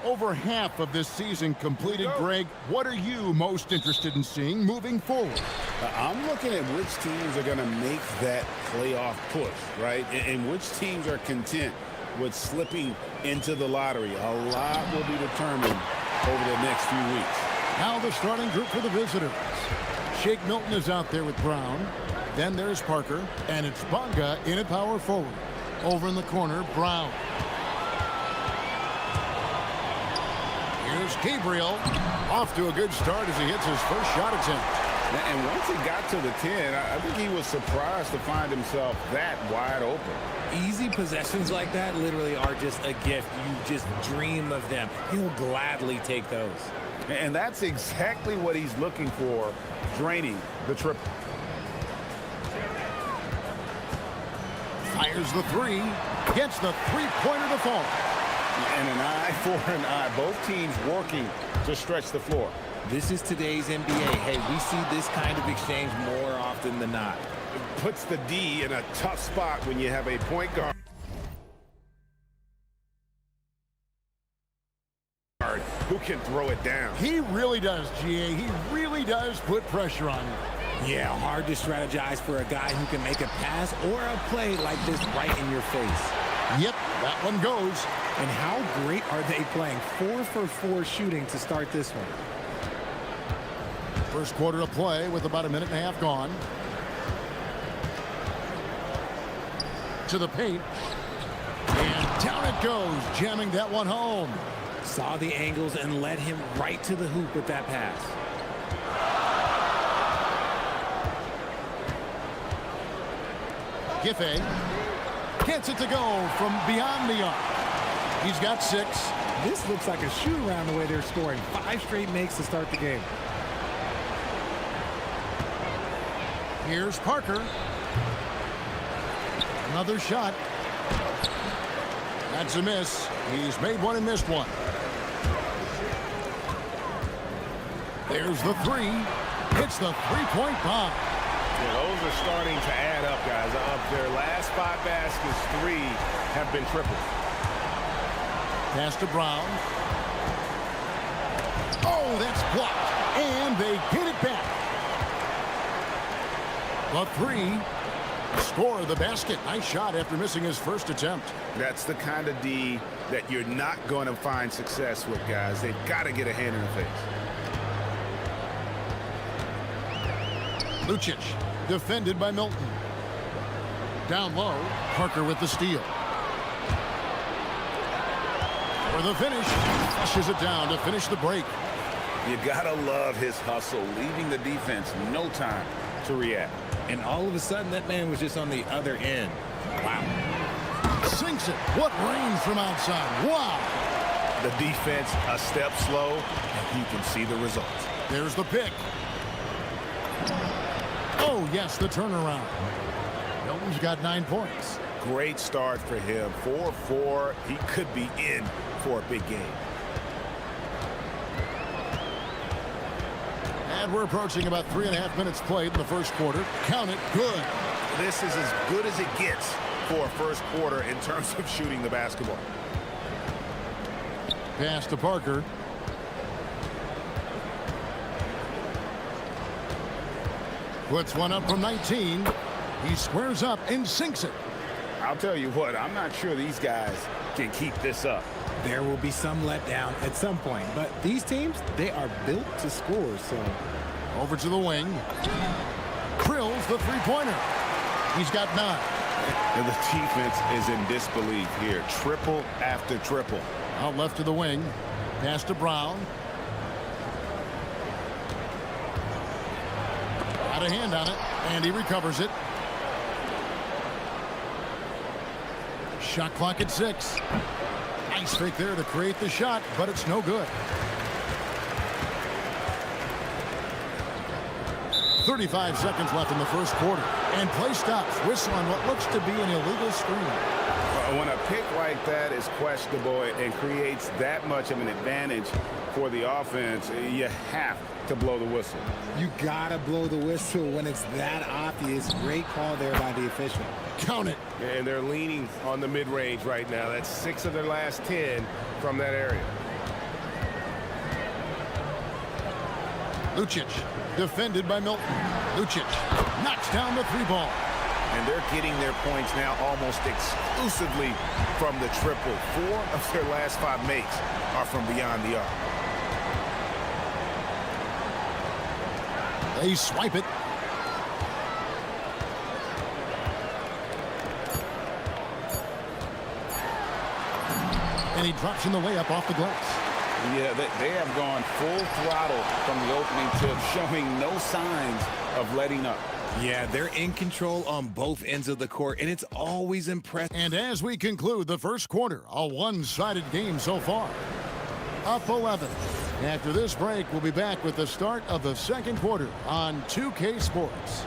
Over half of this season completed, Greg. What are you most interested in seeing moving forward? I'm looking at which teams are going to make that playoff push, right? And which teams are content with slipping into the lottery. A lot will be determined over the next few weeks. Now the starting group for the visitors. Shake Milton is out there with Brown. Then there's Parker, and it's Bonga in at power forward. Over in the corner, Brown. Here's Gabriel. Off to a good start as he hits his first shot attempt. And once he got to the 10, I think he was surprised to find himself that wide open. Easy possessions like that literally are just a gift. You just dream of them. He'll gladly take those. And that's exactly what he's looking for, draining the triple. Fires the three. Gets the three-pointer to fall. And an eye for an eye. Both teams working to stretch the floor. This is today's NBA. Hey, we see this kind of exchange more often than not. It puts the D in a tough spot when you have a point guard who can throw it down. He really does, GA. He really does put pressure on you. Yeah, hard to strategize for a guy who can make a pass or a play like this right in your face. Yep, that one goes. And how great are they playing? 4 for 4 shooting to start this one. First quarter of play with about a minute and a half gone. To the paint. And down it goes, jamming that one home. Saw the angles and led him right to the hoop with that pass. Giffey gets it to go from beyond the arc. He's got 6. This looks like a shoot-around the way they're scoring. 5 straight makes to start the game. Here's Parker. Another shot. That's a miss. He's made one and missed one. There's the 3. Hits the three-point bomb. Yeah, those are starting to add up, guys. Of their last 5 baskets, 3 have been triples. Pass to Brown. Oh, that's blocked. And they get it back. The 3. Score the basket. Nice shot after missing his first attempt. That's the kind of D that you're not going to find success with, guys. They've got to get a hand in the face. Lucic, defended by Milton. Down low, Parker with the steal. For the finish, flushes it down to finish the break. You gotta love his hustle, leaving the defense no time to react. And all of a sudden, that man was just on the other end. Wow. Sinks it. What range from outside. Wow. The defense a step slow, and you can see the results. There's the pick. Oh, yes, the turnaround. Milton's got 9 points. Great start for him. 4-4. He could be in for a big game. And we're approaching about 3.5 minutes played in the first quarter. Count it. Good. This is as good as it gets for a first quarter in terms of shooting the basketball. Pass to Parker. Puts one up from 19. He squares up and sinks it. I'll tell you what, I'm not sure these guys can keep this up. There will be some letdown at some point, but these teams, they are built to score, so. Over to the wing. Drills the three-pointer. He's got 9. And the defense is in disbelief here. Triple after triple. Out left to the wing. Pass to Brown. Got a hand on it, and he recovers it. Shot clock at 6. Nice fake there to create the shot, but it's no good. 35 seconds left in the first quarter, and play stops. Whistle on what looks to be an illegal screen. When a pick like that is questionable and creates that much of an advantage for the offense, you have to blow the whistle. You gotta blow the whistle when it's that obvious. Great call there by the official. Count it. And they're leaning on the mid-range right now. That's 6 of their last 10 from that area. Lucic, defended by Milton. Lucic knocks down the three ball. And they're getting their points now almost exclusively from the triple. 4 of their last 5 makes are from beyond the arc. They swipe it. And he drops in the layup off the glass. Yeah, they have gone full throttle from the opening tip, showing no signs of letting up. Yeah, they're in control on both ends of the court, and it's always impressive. And as we conclude the first quarter, a one-sided game so far. Up 11. After this break, we'll be back with the start of the second quarter on 2K Sports.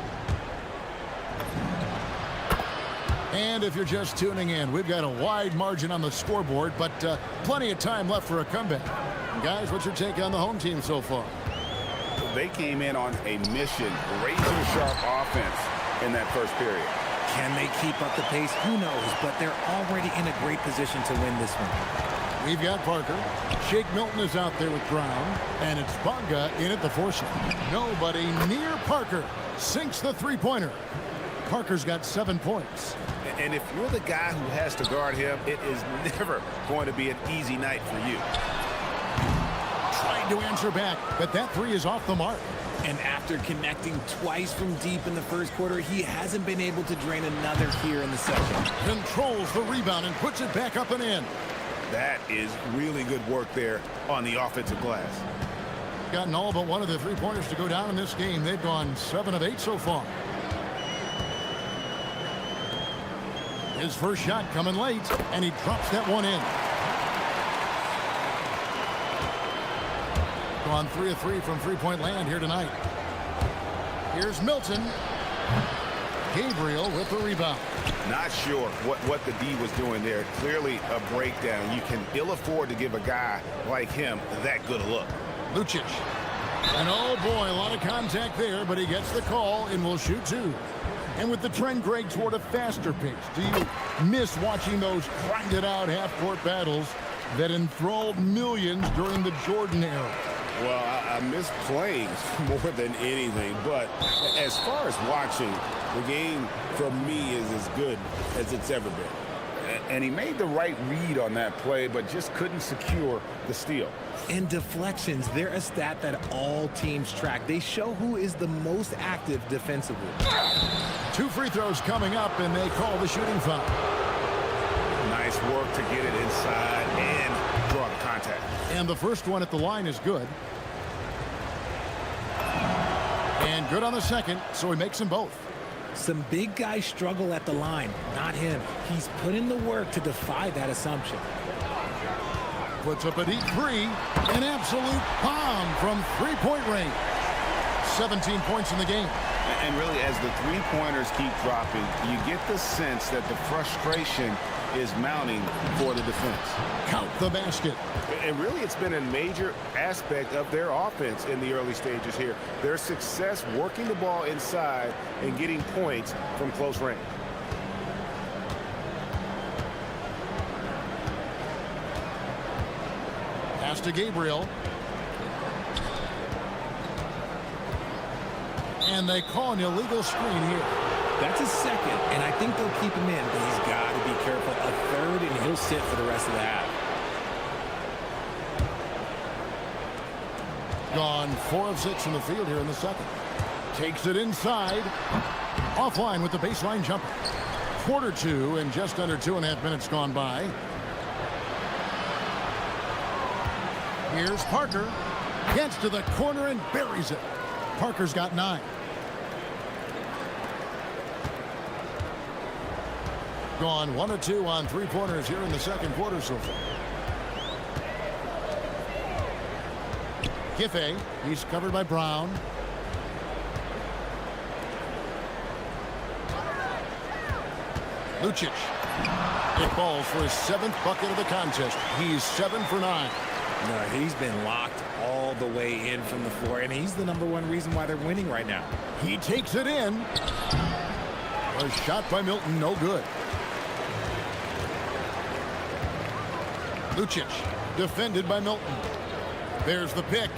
And if you're just tuning in, we've got a wide margin on the scoreboard, but plenty of time left for a comeback. And guys, what's your take on the home team so far? They came in on a mission, razor-sharp offense in that first period. Can they keep up the pace? Who knows, but they're already in a great position to win this one. We've got Parker. Shake Milton is out there with Brown, and it's Bonga in at the forehand. Nobody near Parker sinks the three-pointer. Parker's got 7 points. And if you're the guy who has to guard him, it is never going to be an easy night for you. Trying to answer back, but that three is off the mark. And after connecting twice from deep in the first quarter, he hasn't been able to drain another here in the second. Controls the rebound and puts it back up and in. That is really good work there on the offensive glass. Gotten all but one of the three-pointers to go down in this game. They've gone 7 of 8 so far. His first shot coming late, and he drops that one in. Gone 3 of 3 from three-point land here tonight. Here's Milton. Gabriel with the rebound. Not sure what the D was doing there. Clearly a breakdown. You can ill afford to give a guy like him that good a look. Lucic. And oh boy, a lot of contact there, but he gets the call and will shoot 2. And with the trend, Greg, toward a faster pace, do you miss watching those grinded-out half-court battles that enthralled millions during the Jordan era? Well, I miss playing more than anything, but as far as watching, the game for me is as good as it's ever been. And he made the right read on that play, but just couldn't secure the steal. And deflections, they're a stat that all teams track. They show who is the most active defensively. 2 free throws coming up, and they call the shooting foul. Nice work to get it inside and draw the contact. And the first one at the line is good. And good on the second, so he makes them both. Some big guys struggle at the line, not him. He's put in the work to defy that assumption. Puts up a deep three, an absolute bomb from three-point range. 17 points in the game. And really, as the three-pointers keep dropping, you get the sense that the frustration is mounting for the defense. Count the basket. And really, it's been a major aspect of their offense in the early stages here. Their success working the ball inside and getting points from close range. Pass to Gabriel. And they call an illegal screen here. That's a second, and I think they'll keep him in, but he's got to be careful. A third, and he'll sit for the rest of the half. Gone 4 of 6 in the field here in the second. Takes it inside. Offline with the baseline jumper. Quarter 2 and just under 2.5 minutes gone by. Here's Parker. Gets to the corner and buries it. Parker's got 9. Gone 1 of 2 on three-pointers here in the second quarter so far. Giffey, he's covered by Brown. Lucic. It falls for his 7th bucket of the contest. He's 7 for 9. No, he's been locked all the way in from the floor, and he's the #1 reason why they're winning right now. He takes it in. A shot by Milton, no good. Lucic, defended by Milton. There's the pick.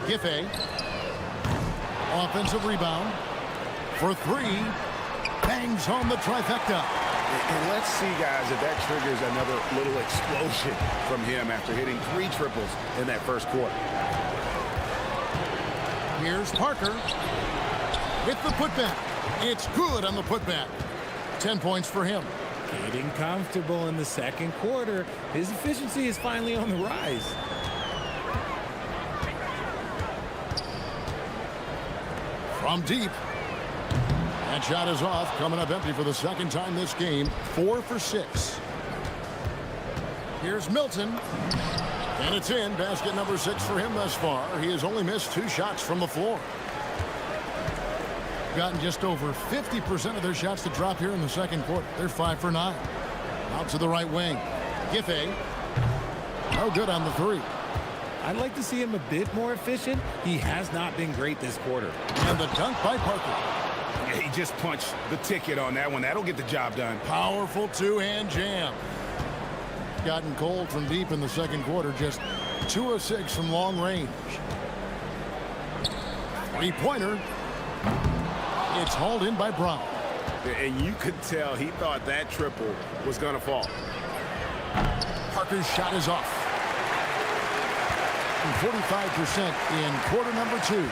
Giffey. Offensive rebound. For three. Bangs home the trifecta. And let's see, guys, if that triggers another little explosion from him after hitting 3 triples in that first quarter. Here's Parker with the putback. It's good on the putback. 10 points for him. Getting comfortable in the second quarter. His efficiency is finally on the rise. From deep. That shot is off, coming up empty for the second time this game. 4 for 6. Here's Milton. And it's in. Basket number 6 for him thus far. He has only missed 2 shots from the floor. Gotten just over 50% of their shots to drop here in the second quarter. They're 5 for 9. Out to the right wing. Giffey. No good on the 3. I'd like to see him a bit more efficient. He has not been great this quarter. And the dunk by Parker. He just punched the ticket on that one. That'll get the job done. Powerful two-hand jam. Gotten cold from deep in the second quarter. Just 2 of 6 from long range. 3-pointer. It's hauled in by Brown. And you could tell he thought that triple was going to fall. Parker's shot is off. 45% in quarter number 2.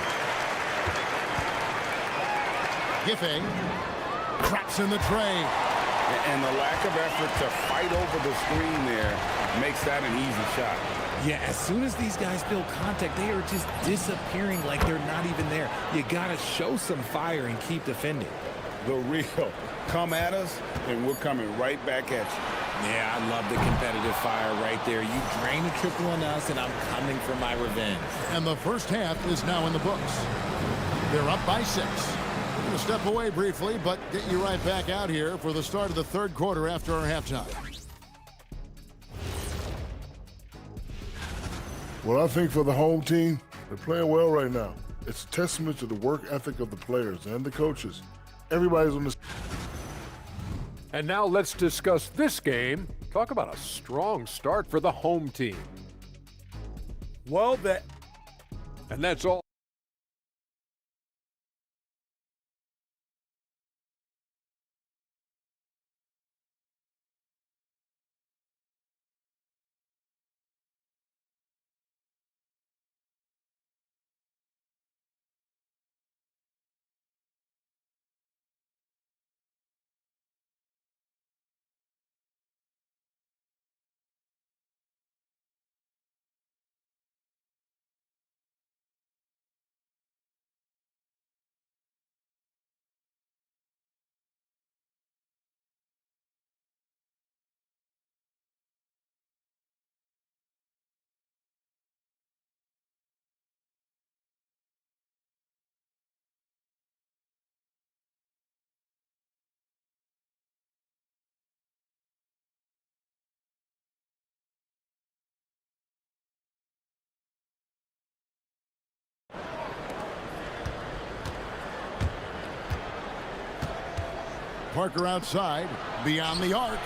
Giffey traps in the tray. And the lack of effort to fight over the screen there makes that an easy shot. Yeah, as soon as these guys feel contact, they are just disappearing like they're not even there. You got to show some fire and keep defending. The real come at us, and we're coming right back at you. Yeah, I love the competitive fire right there. You drain a triple on us, and I'm coming for my revenge. And the first half is now in the books. They're up by 6. We're going to step away briefly, but get you right back out here for the start of the third quarter after our halftime. Well, I think for the home team, they're playing well right now. It's a testament to the work ethic of the players and the coaches. Everybody's on this. And now let's discuss this game. Talk about a strong start for the home team. Well, and that's all. Parker outside, beyond the arc.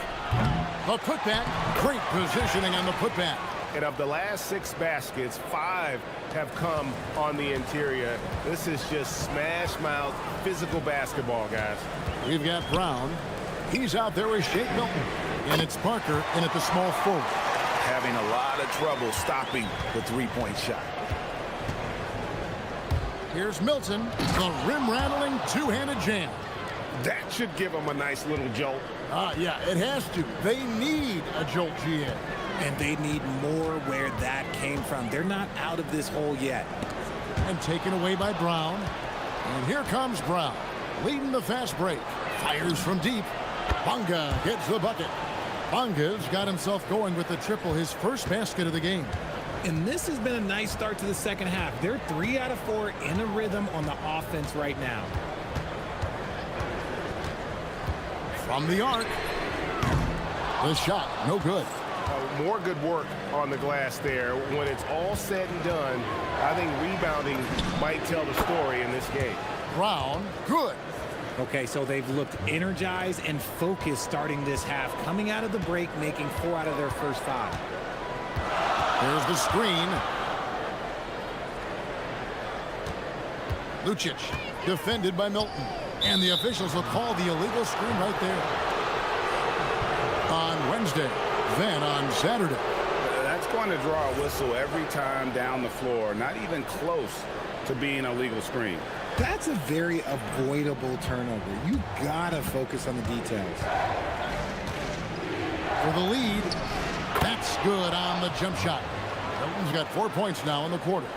The putback, great positioning on the putback. And of the last 6 baskets, 5 have come on the interior. This is just smash mouth physical basketball, guys. We've got Brown. He's out there with Shake Milton. And it's Parker in at the small forward. Having a lot of trouble stopping the 3-point shot. Here's Milton, the rim-rattling two-handed jam. That should give them a nice little jolt. Yeah, it has to. They need a jolt GM. And they need more where that came from. They're not out of this hole yet. And taken away by Brown. And here comes Brown, leading the fast break. Fires from deep. Bonga gets the bucket. Bonga's got himself going with the triple, his first basket of the game. And this has been a nice start to the second half. They're 3 out of 4 in a rhythm on the offense right now. From the arc. The shot, no good. More good work on the glass there. When it's all said and done, I think rebounding might tell the story in this game. Brown, good. Okay, so they've looked energized and focused starting this half, coming out of the break, making 4 out of their first 5. There's the screen. Lucic, defended by Milton. And the officials will call the illegal screen right there. On Wednesday, then on Saturday. That's going to draw a whistle every time down the floor. Not even close to being a legal screen. That's a very avoidable turnover. You gotta focus on the details. For the lead, that's good on the jump shot. Milton's got 4 points now in the quarter.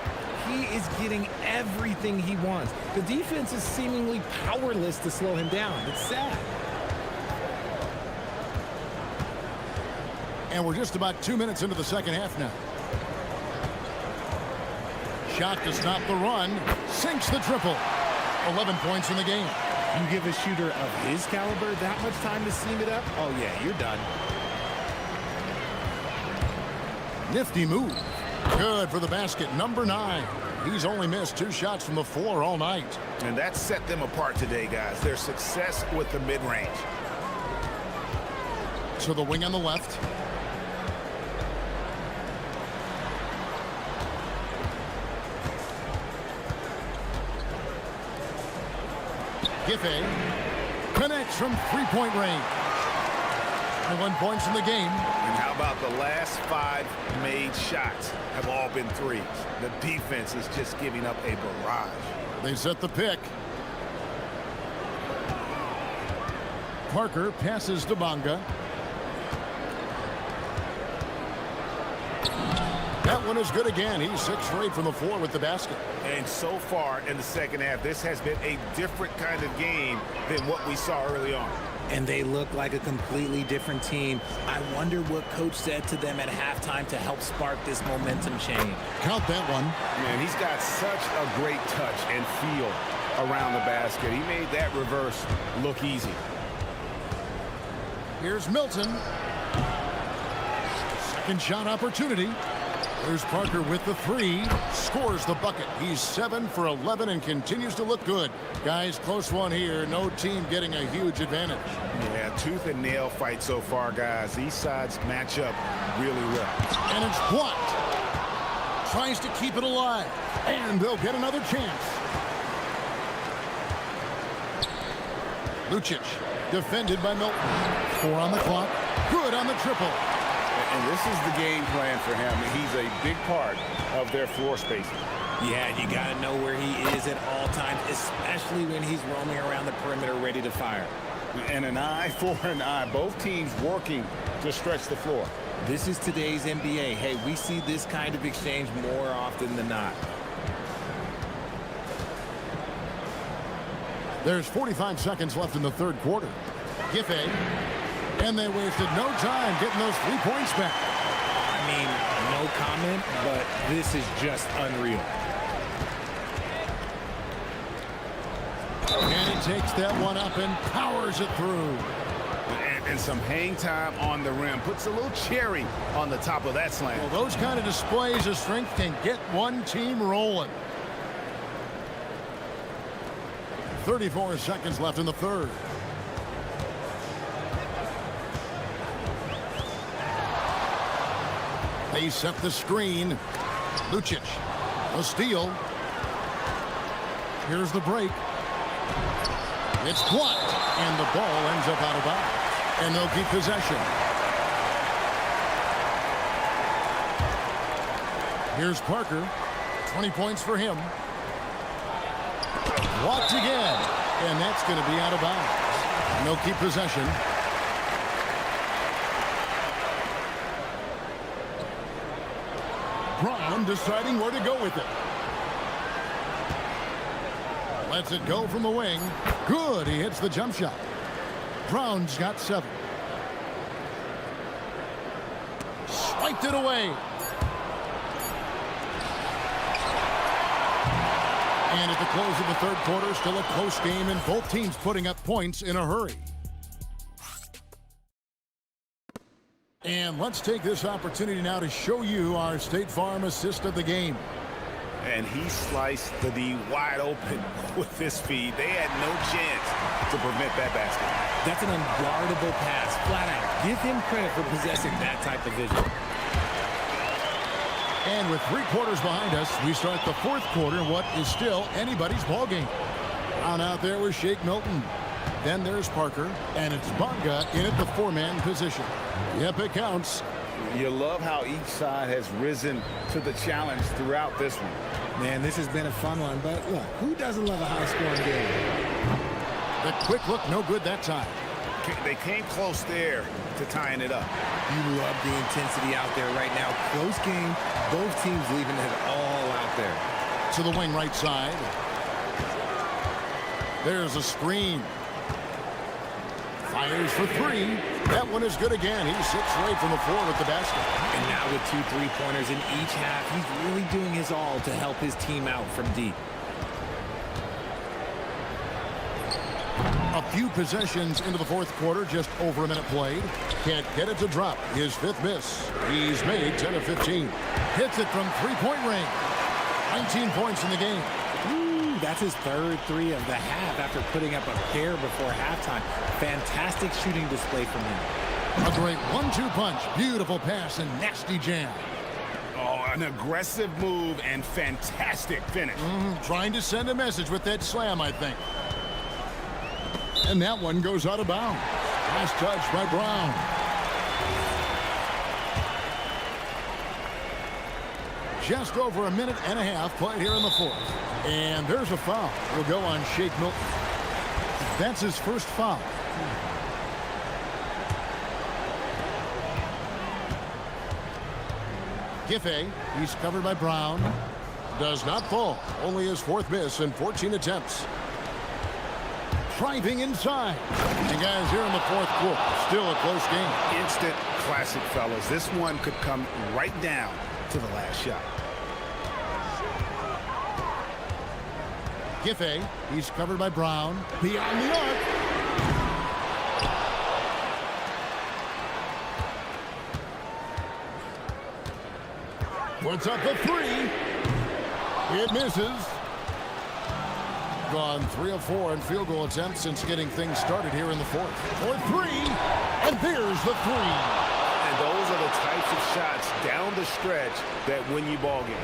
He is getting everything he wants. The defense is seemingly powerless to slow him down. It's sad. And we're just about 2 minutes into the second half now. Shot to stop the run. Sinks the triple. 11 points in the game. You give a shooter of his caliber that much time to seam it up? Oh, yeah, you're done. Nifty move. Good for the basket. Number 9. He's only missed 2 shots from the floor all night. And that set them apart today, guys. Their success with the mid-range. To the wing on the left. Giffey connects from 3-point range. 21 points in the game. And how about the last 5 made shots have all been threes? The defense is just giving up a barrage. They set the pick. Parker passes to Bonga. That one is good again. He's 6 for 8 from the floor with the basket. And so far in the second half, this has been a different kind of game than what we saw early on. And they look like a completely different team. I wonder what coach said to them at halftime to help spark this momentum change. Count that one. Man, he's got such a great touch and feel around the basket. He made that reverse look easy. Here's Milton. Second shot opportunity. There's Parker with the 3. Scores the bucket. He's 7 for 11 and continues to look good. Guys, close one here. No team getting a huge advantage. Yeah, tooth and nail fight so far, guys. These sides match up really well. And it's blocked. Tries to keep it alive. And they'll get another chance. Lucic, defended by Milton. 4 on the clock. Good on the triple. And this is the game plan for him. He's a big part of their floor spacing. Yeah, you got to know where he is at all times, especially when he's roaming around the perimeter ready to fire. And an eye for an eye. Both teams working to stretch the floor. This is today's NBA. Hey, we see this kind of exchange more often than not. There's 45 seconds left in the third quarter. Giffey. And they wasted no time getting those 3 points back. I mean, no comment, but this is just unreal. And he takes that one up and powers it through. And some hang time on the rim. Puts a little cherry on the top of that slam. Well, those kind of displays of strength can get one team rolling. 34 seconds left in the third. They set the screen. Lucic, a steal. Here's the break. It's blocked, and the ball ends up out of bounds. And they'll keep possession. Here's Parker. 20 points for him. Blocked again, and that's going to be out of bounds. And they'll keep possession. Brown deciding where to go with it. Lets it go from the wing. Good. He hits the jump shot. Brown's got 7. Swiped it away. And at the close of the third quarter, still a close game, and both teams putting up points in a hurry. And let's take this opportunity now to show you our State Farm assist of the game. And he sliced the D wide open with this feed. They had no chance to prevent that basket. That's an unguardable pass, flat out. Give him credit for possessing that type of vision. And with 3 quarters behind us, we start the 4th quarter in what is still anybody's ball game. Down out there with Shake Milton. Then there's Parker, and it's Bonga in at the 4-man position. Yep, it counts. You love how each side has risen to the challenge throughout this one. Man, this has been a fun one, but look, who doesn't love a high-scoring game? The quick look, no good that time. They came close there to tying it up. You love the intensity out there right now. Close game, both teams leaving it all out there. To the wing right side. There's a screen. Fires for 3. That one is good again. He sits right from the floor with the basket. And now with 2 3-pointers in each half, he's really doing his all to help his team out from deep. A few possessions into the 4th quarter, just over a minute played. Can't get it to drop. His 5th miss. He's made 10 of 15. Hits it from 3-point range. 19 points in the game. That's his 3rd 3 of the half after putting up a pair before halftime. Fantastic shooting display from him. A great 1-2 punch. Beautiful pass and nasty jam. Oh, an aggressive move and fantastic finish. Trying to send a message with that slam, I think. And that one goes out of bounds. Last touch by Brown. Just over a minute and a half played here in the 4th. And there's a foul. Will go on Shake Milton. That's his first foul. Giffey, he's covered by Brown. Does not fall. Only his 4th miss in 14 attempts. Driving inside. And guys, here in the 4th quarter, still a close game. Instant classic, fellas. This one could come right down to the last shot. Giffey, he's covered by Brown. Beyond the arc. Puts up the 3. It misses. Gone 3 of 4 in field goal attempts since getting things started here in the 4th. For 3, and there's the 3. And those are the types of shots down the stretch that win you ball games.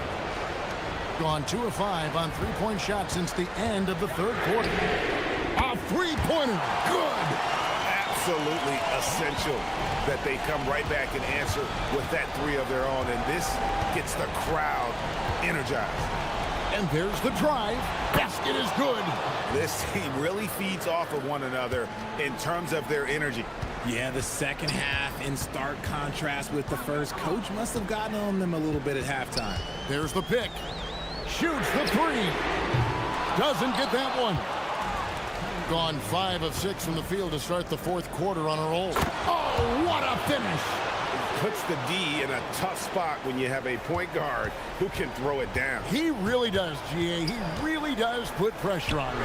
Gone 2 of 5 on 3-point shots since the end of the 3rd quarter. A 3-pointer. Good. Absolutely essential that they come right back and answer with that 3 of their own. And this gets the crowd energized. And there's the drive. Basket is good. This team really feeds off of one another in terms of their energy. Yeah, the second half in stark contrast with the first. Coach must have gotten on them a little bit at halftime. There's the pick. Shoots the 3. Doesn't get that one. Gone 5 of 6 from the field to start the 4th quarter on a roll. Oh, what a finish. Puts the D in a tough spot when you have a point guard who can throw it down. He really does, GA. He really does put pressure on him.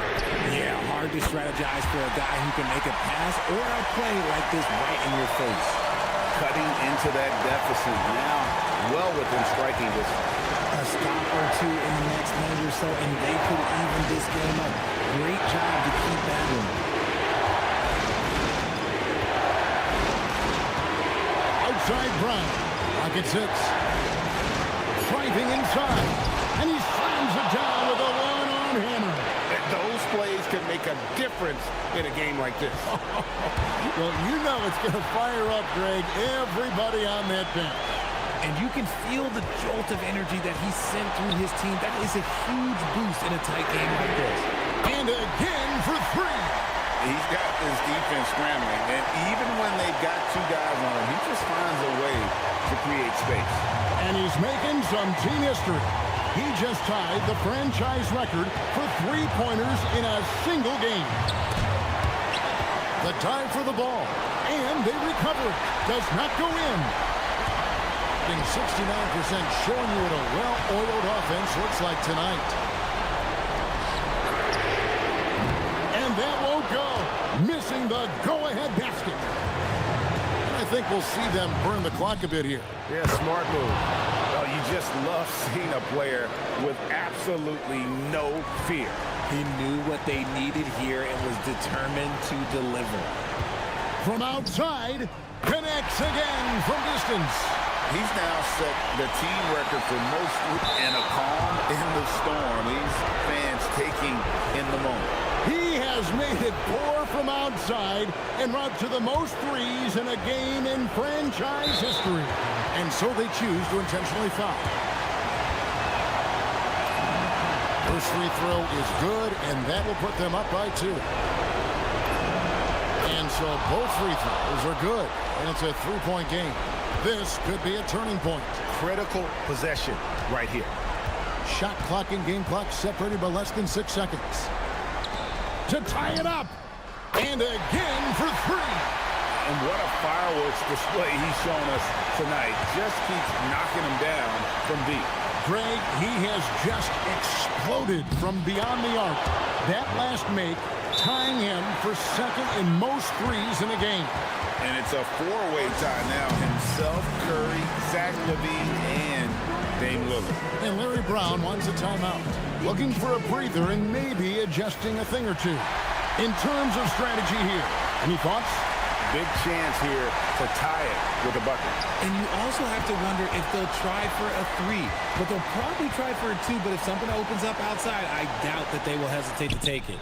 Yeah, hard to strategize for a guy who can make a pass or a play like this right in your face. Cutting into that deficit now, well within striking distance. A stop or 2 in the next minute or so, and they could even this game up. Great job to keep battling. Outside Brown. Rocket 6. Driving inside. And he slams it down with a one-arm hammer. Those plays can make a difference in a game like this. Well, you know it's going to fire up, Greg, everybody on that bench. And you can feel the jolt of energy that he sent through his team. That is a huge boost in a tight game like this. And again for 3. He's got this defense scrambling, and even when they've got 2 guys on him, he just finds a way to create space. And he's making some team history. He just tied the franchise record for 3-pointers in a single game. The time for the ball, and they recover. Does not go in. 69% showing you what a well-oiled offense looks like tonight. And that won't go. Missing the go-ahead basket. And I think we'll see them burn the clock a bit here. Yeah, smart move. Well, you just love seeing a player with absolutely no fear. He knew what they needed here and was determined to deliver. From outside, connects again from distance. He's now set the team record for most and a calm in the storm. These fans taking in the moment. He has made it pour from outside and route to the most threes in a game in franchise history. And so they choose to intentionally foul. First free throw is good, and that will put them up by 2. And so both free throws are good, and it's a 3-point game. This could be a turning point. Critical possession right here. Shot clock and game clock separated by less than 6 seconds. To tie it up. And again for 3. And what a fireworks display he's shown us tonight. Just keeps knocking him down from deep. Greg, he has just exploded from beyond the arc. That last make tying him for second in most threes in a game. And it's a 4-way tie now. Himself, Curry, Zach LaVine, and Dame Lillard. And Larry Brown wants a timeout. Looking for a breather and maybe adjusting a thing or two. In terms of strategy here, any thoughts? Big chance here to tie it with a bucket. And you also have to wonder if they'll try for a 3. But they'll probably try for a 2. But if something opens up outside, I doubt that they will hesitate to take it.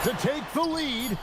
To take the lead.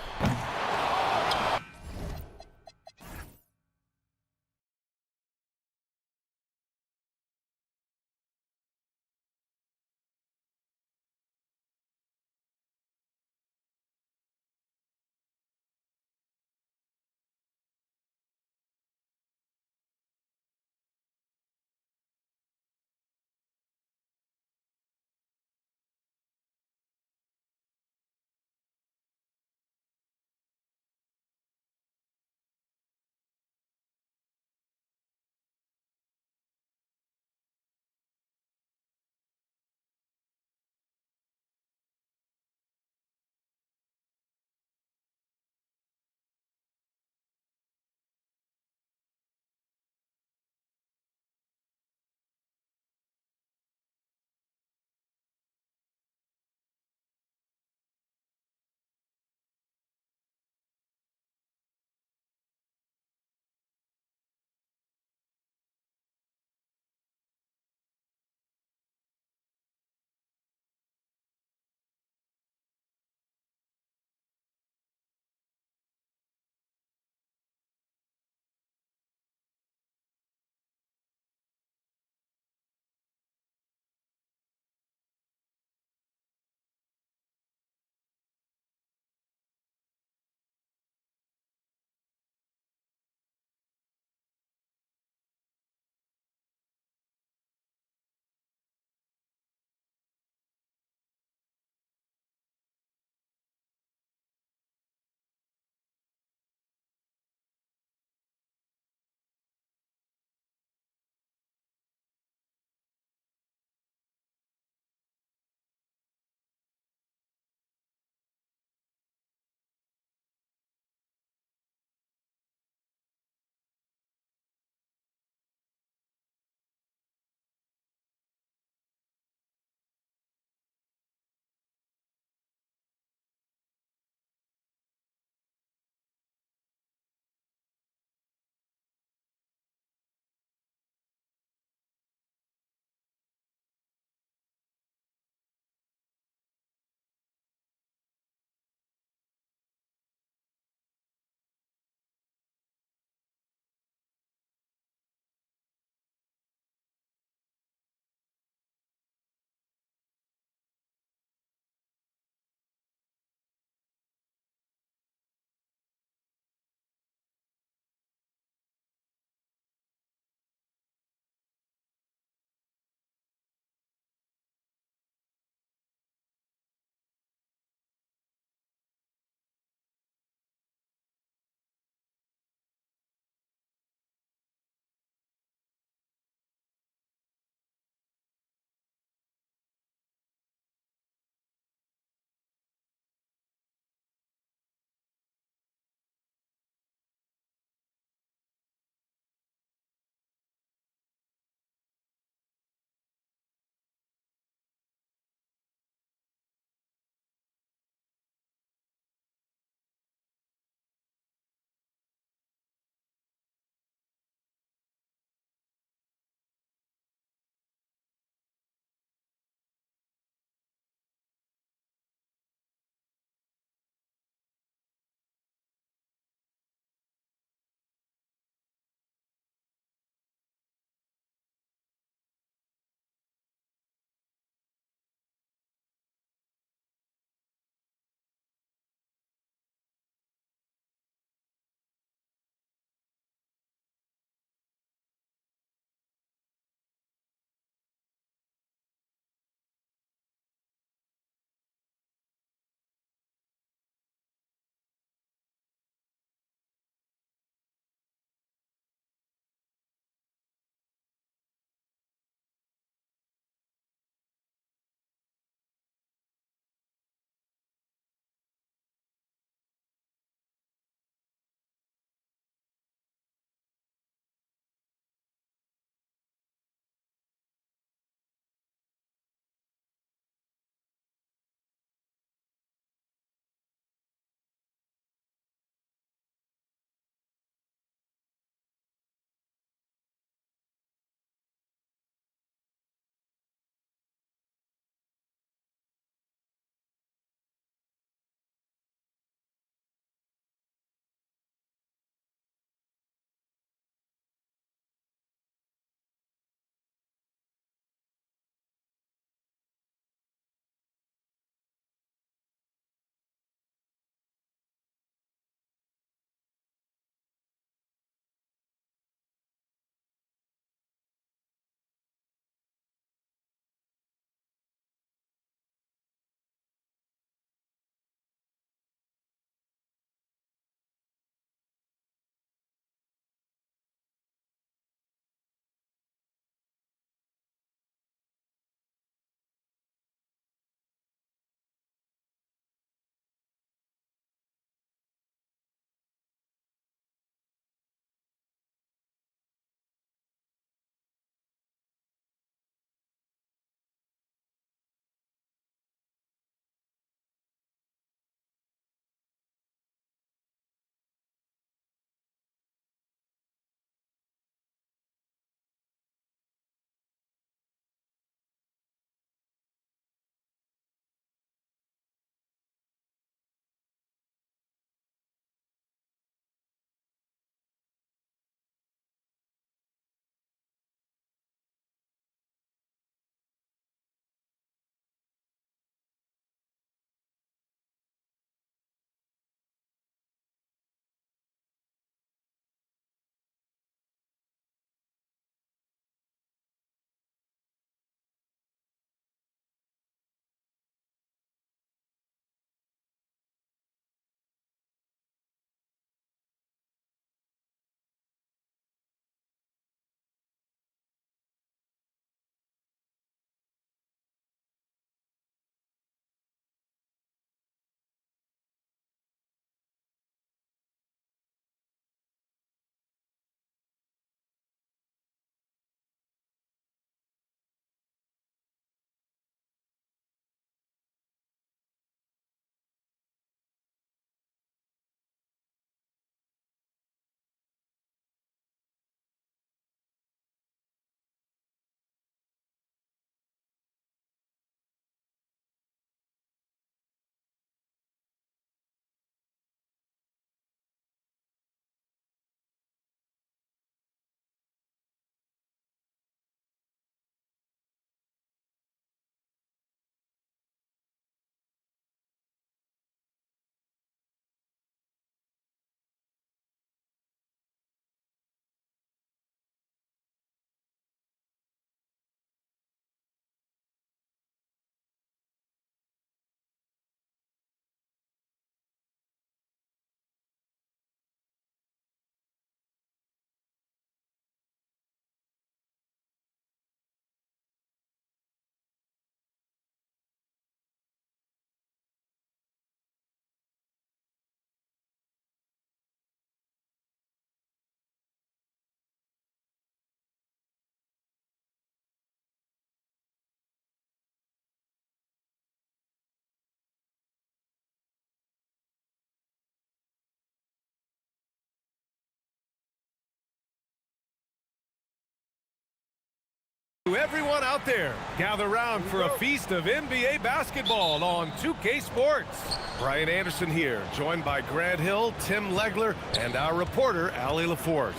Everyone out there, gather round for a feast of NBA basketball on 2K Sports. Brian Anderson here, joined by Grant Hill, Tim Legler, and our reporter, Allie LaForce.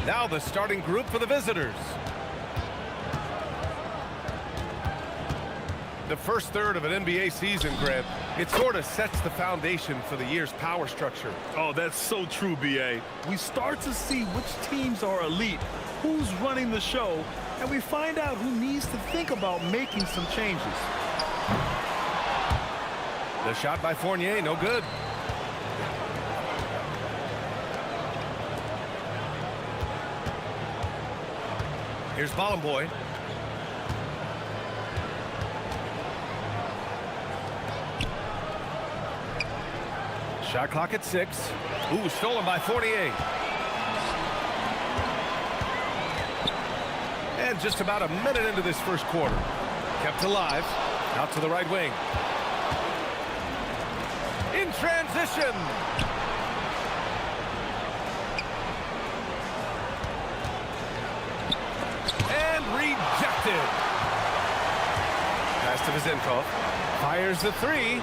Now the starting group for the visitors. The first third of an NBA season, Grant, it sort of sets the foundation for the year's power structure. Oh, that's so true, B.A. We start to see which teams are elite, who's running the show, and we find out who needs to think about making some changes. The shot by Fournier, no good. Here's Bollenboy. Shot clock at 6. Ooh, stolen by Fournier. And just about a minute into this first quarter. Kept alive. Out to the right wing. In transition. And rejected. Pass to Vizenkov. Fires the 3.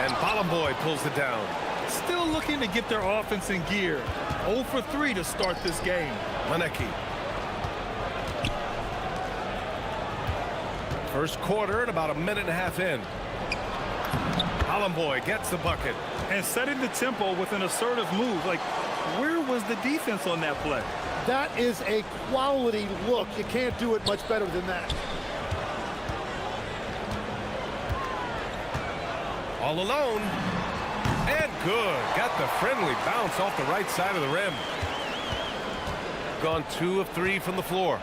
And Bollenboy pulls it down. Still looking to get their offense in gear. 0 for 3 to start this game. Lenecki. First quarter and about a minute and a half in. Bollenboy gets the bucket. And setting the tempo with an assertive move. Like, where was the defense on that play? That is a quality look. You can't do it much better than that. All alone. And good. Got the friendly bounce off the right side of the rim. Gone 2 of 3 from the floor.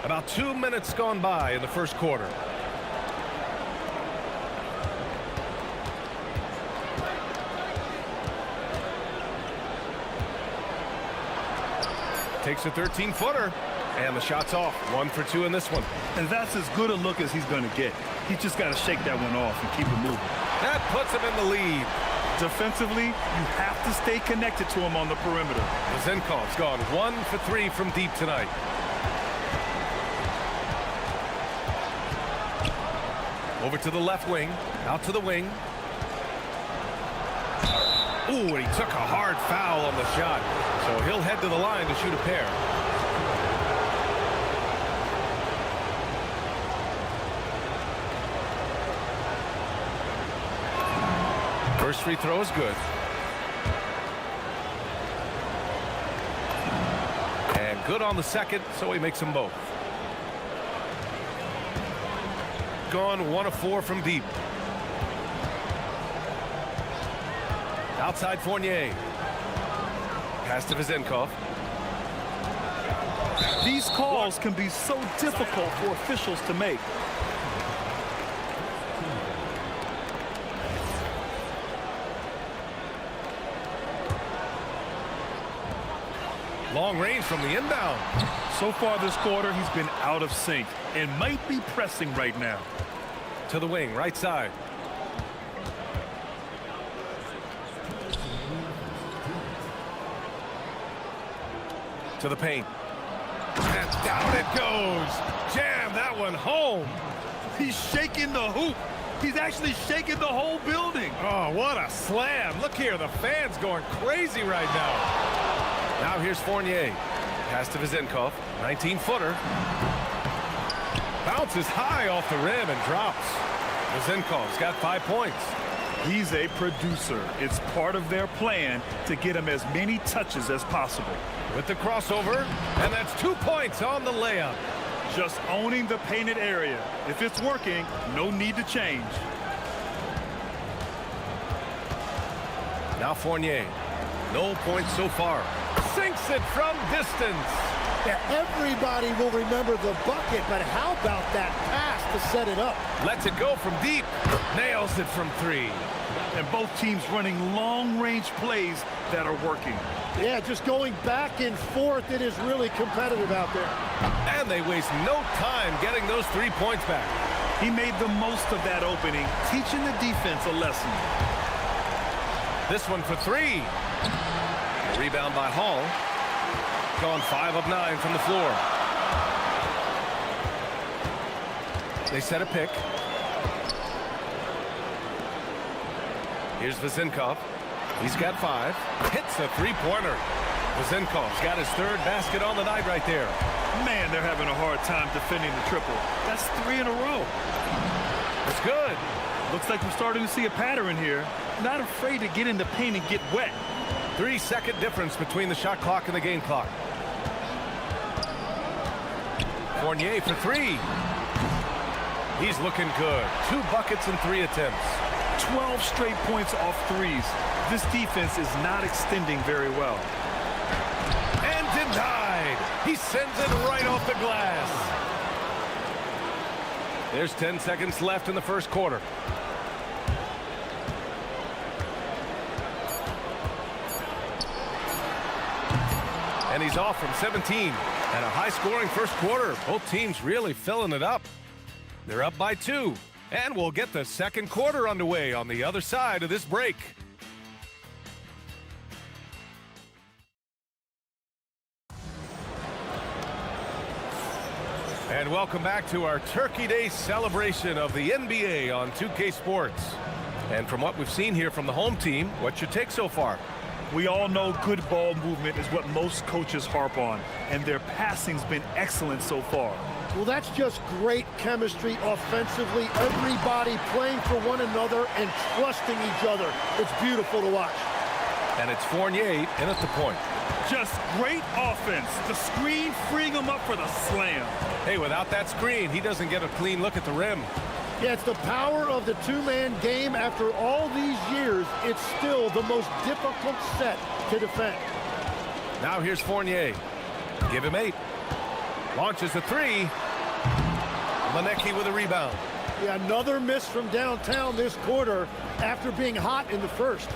About 2 minutes gone by in the first quarter. Takes a 13-footer. And the shot's off. 1 for 2 in this one. And that's as good a look as he's going to get. He's just got to shake that one off and keep it moving. That puts him in the lead. Defensively, you have to stay connected to him on the perimeter. Vizenkov's gone 1 for 3 from deep tonight. Over to the left wing. Out to the wing. Ooh, and he took a hard foul on the shot. So he'll head to the line to shoot a pair. First free throw is good. And good on the second, so he makes them both. Gone 1 of 4 from deep. Outside Fournier. Pass to Vizenkov. These calls can be so difficult for officials to make. Long range from the inbound. So far this quarter, he's been out of sync and might be pressing right now. To the wing, right side. To the paint. And down it goes. Jam that one home. He's shaking the hoop. He's actually shaking the whole building. Oh, what a slam. Look here, the fans going crazy right now. Now here's Fournier. Pass to Vizenkov. 19-footer. Bounces high off the rim and drops. Vizenkov's got 5 points. He's a producer. It's part of their plan to get him as many touches as possible. With the crossover, and that's 2 points on the layup. Just owning the painted area. If it's working, no need to change. Now Fournier. No points so far. Sinks it from distance. Yeah, everybody will remember the bucket, but how about that pass to set it up? Lets it go from deep. Nails it from 3. And both teams running long-range plays that are working. Yeah, just going back and forth. It is really competitive out there. And they waste no time getting those 3 points back. He made the most of that opening, teaching the defense a lesson. This one for 3. Rebound by Hall. Gone 5 of 9 from the floor. They set a pick. Here's Vezinkov. He's got 5. Hits the three-pointer. Vezinkov's got his 3rd basket on the night right there. Man, they're having a hard time defending the triple. That's 3 in a row. It's good. Looks like we're starting to see a pattern here. Not afraid to get in the paint and get wet. 3-second difference between the shot clock and the game clock. Fournier for 3. He's looking good. 2 buckets and 3 attempts. 12 straight points off threes. This defense is not extending very well. And denied. He sends it right off the glass. There's 10 seconds left in the first quarter. And he's off from 17. And a high-scoring first quarter. Both teams really filling it up. They're up by 2. And we'll get the second quarter underway on the other side of this break. And welcome back to our Turkey Day celebration of the NBA on 2K Sports. And from what we've seen here from the home team, what's your take so far? We all know good ball movement is what most coaches harp on, and their passing's been excellent so far. Well, that's just great chemistry offensively. Everybody playing for one another and trusting each other. It's beautiful to watch. And it's Fournier in at the point. Just great offense. The screen freeing him up for the slam. Hey, without that screen, he doesn't get a clean look at the rim. Yeah, it's the power of the two-man game. After all these years, it's still the most difficult set to defend. Now here's Fournier. Give him 8. Launches a 3. Manecki with a rebound. Yeah, another miss from downtown this quarter after being hot in the first.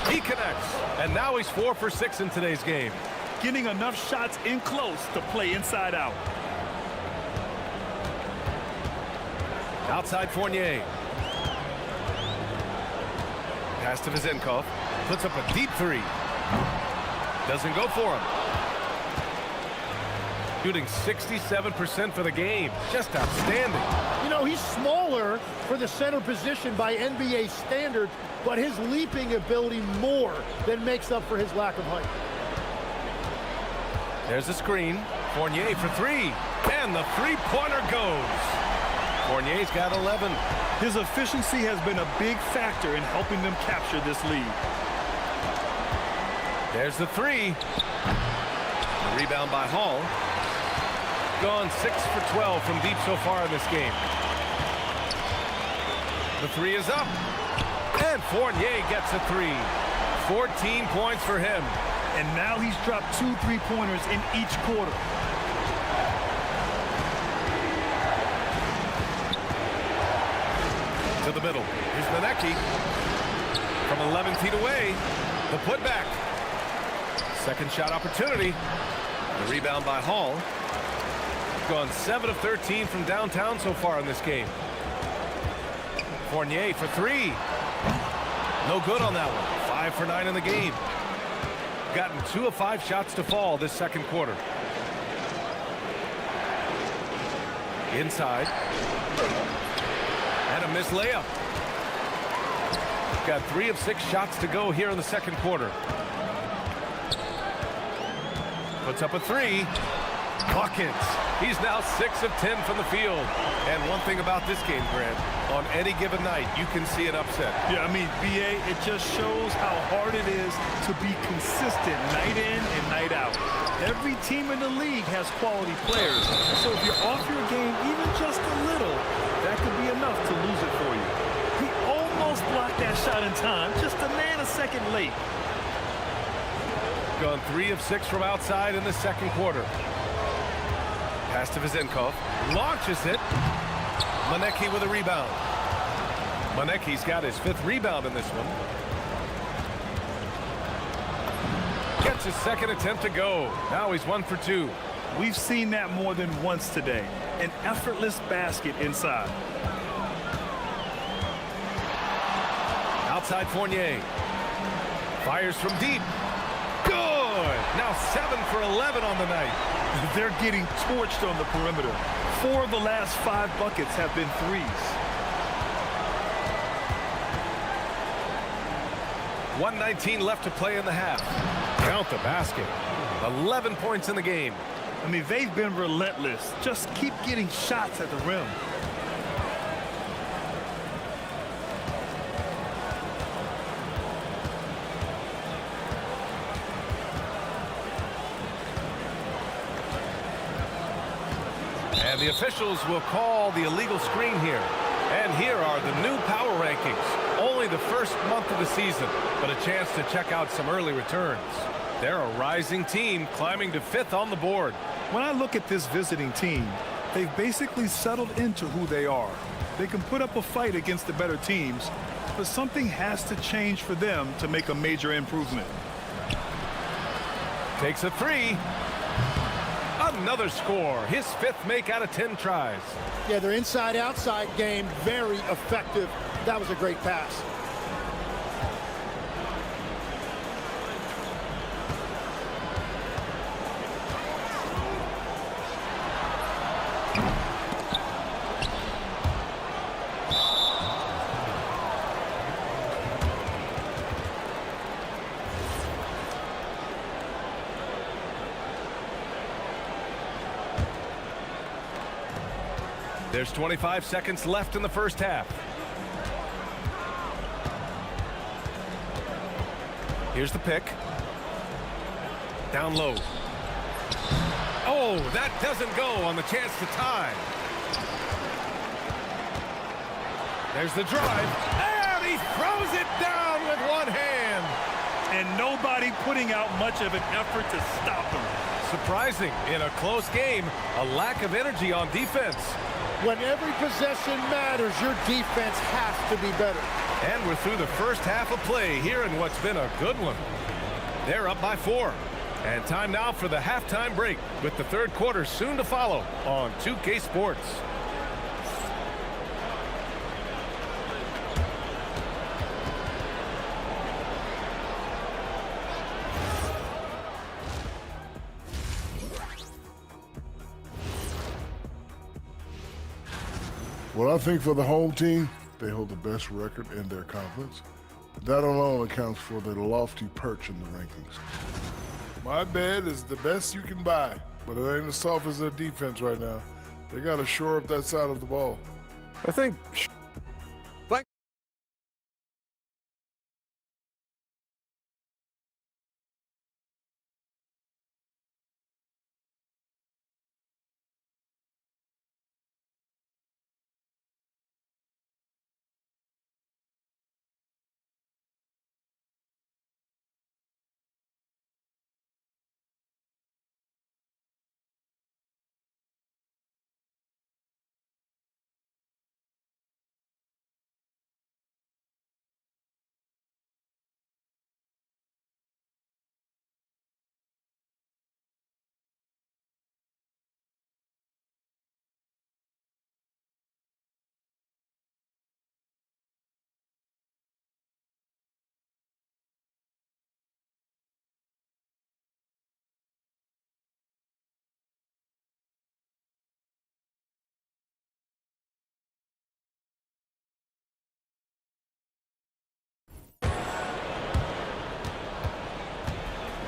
He connects. And now he's 4 for 6 in today's game. Getting enough shots in close to play inside out. Outside Fournier. Pass to Vezinkov. Puts up a deep 3. Doesn't go for him. Shooting 67% for the game. Just outstanding. You know, he's smaller for the center position by NBA standards, but his leaping ability more than makes up for his lack of height. There's the screen. Fournier for 3. And the three-pointer goes. Fournier's got 11. His efficiency has been a big factor in helping them capture this lead. There's the 3. The rebound by Hall. Gone 6 for 12 from deep so far in this game. The 3 is up. And Fournier gets a 3. 14 points for him. And now he's dropped 2 3-pointers in each quarter. To the middle. Here's Manecki. From 11 feet away. The putback. Second shot opportunity. The rebound by Hall. Gone 7 of 13 from downtown so far in this game. Fournier for 3. No good on that one. 5 for 9 in the game. Gotten 2 of 5 shots to fall this second quarter. Inside. And a missed layup. Got 3 of 6 shots to go here in the second quarter. Puts up a 3. Buckets. He's now 6 of 10 from the field. And one thing about this game, Grant, on any given night, you can see an upset. Yeah, I mean, BA, it just shows how hard it is to be consistent night in and night out. Every team in the league has quality players. So if you're off your game even just a little, that could be enough to lose it for you. He almost blocked that shot in time, just a nanosecond late. Gone 3 of 6 from outside in the second quarter. Pass to Vezinkov. Launches it. Manecki with a rebound. Manecki's got his 5th rebound in this one. Gets his second attempt to go. Now he's 1 for 2. We've seen that more than once today. An effortless basket inside. outside Fournier. Fires from deep. Good. Now 7 for 11 on the night. They're getting torched on the perimeter. 4 of the last 5 buckets have been threes. 1:19 left to play in the half. Count the basket. 11 points in the game. I mean, they've been relentless. Just keep getting shots at the rim. And the officials will call the illegal screen here. And here are the new power rankings. Only the first month of the season, but a chance to check out some early returns. They're a rising team climbing to 5th on the board. When I look at this visiting team, they've basically settled into who they are. They can put up a fight against the better teams, but something has to change for them to make a major improvement. Takes a 3. Another score. His 5th make out of 10 tries. Yeah, their inside-outside game, very effective. That was a great pass. There's 25 seconds left in the first half. Here's the pick. Down low. Oh, that doesn't go on the chance to tie. There's the drive. And he throws it down with one hand. And nobody putting out much of an effort to stop him. Surprising in a close game, a lack of energy on defense. When every possession matters, your defense has to be better. And we're through the first half of play here in what's been a good one. They're up by 4. And time now for the halftime break with the third quarter soon to follow on 2K Sports. Well, I think for the home team, they hold the best record in their conference. That alone accounts for their lofty perch in the rankings. My bed is the best you can buy, but it ain't as soft as their defense right now. They got to shore up that side of the ball. I think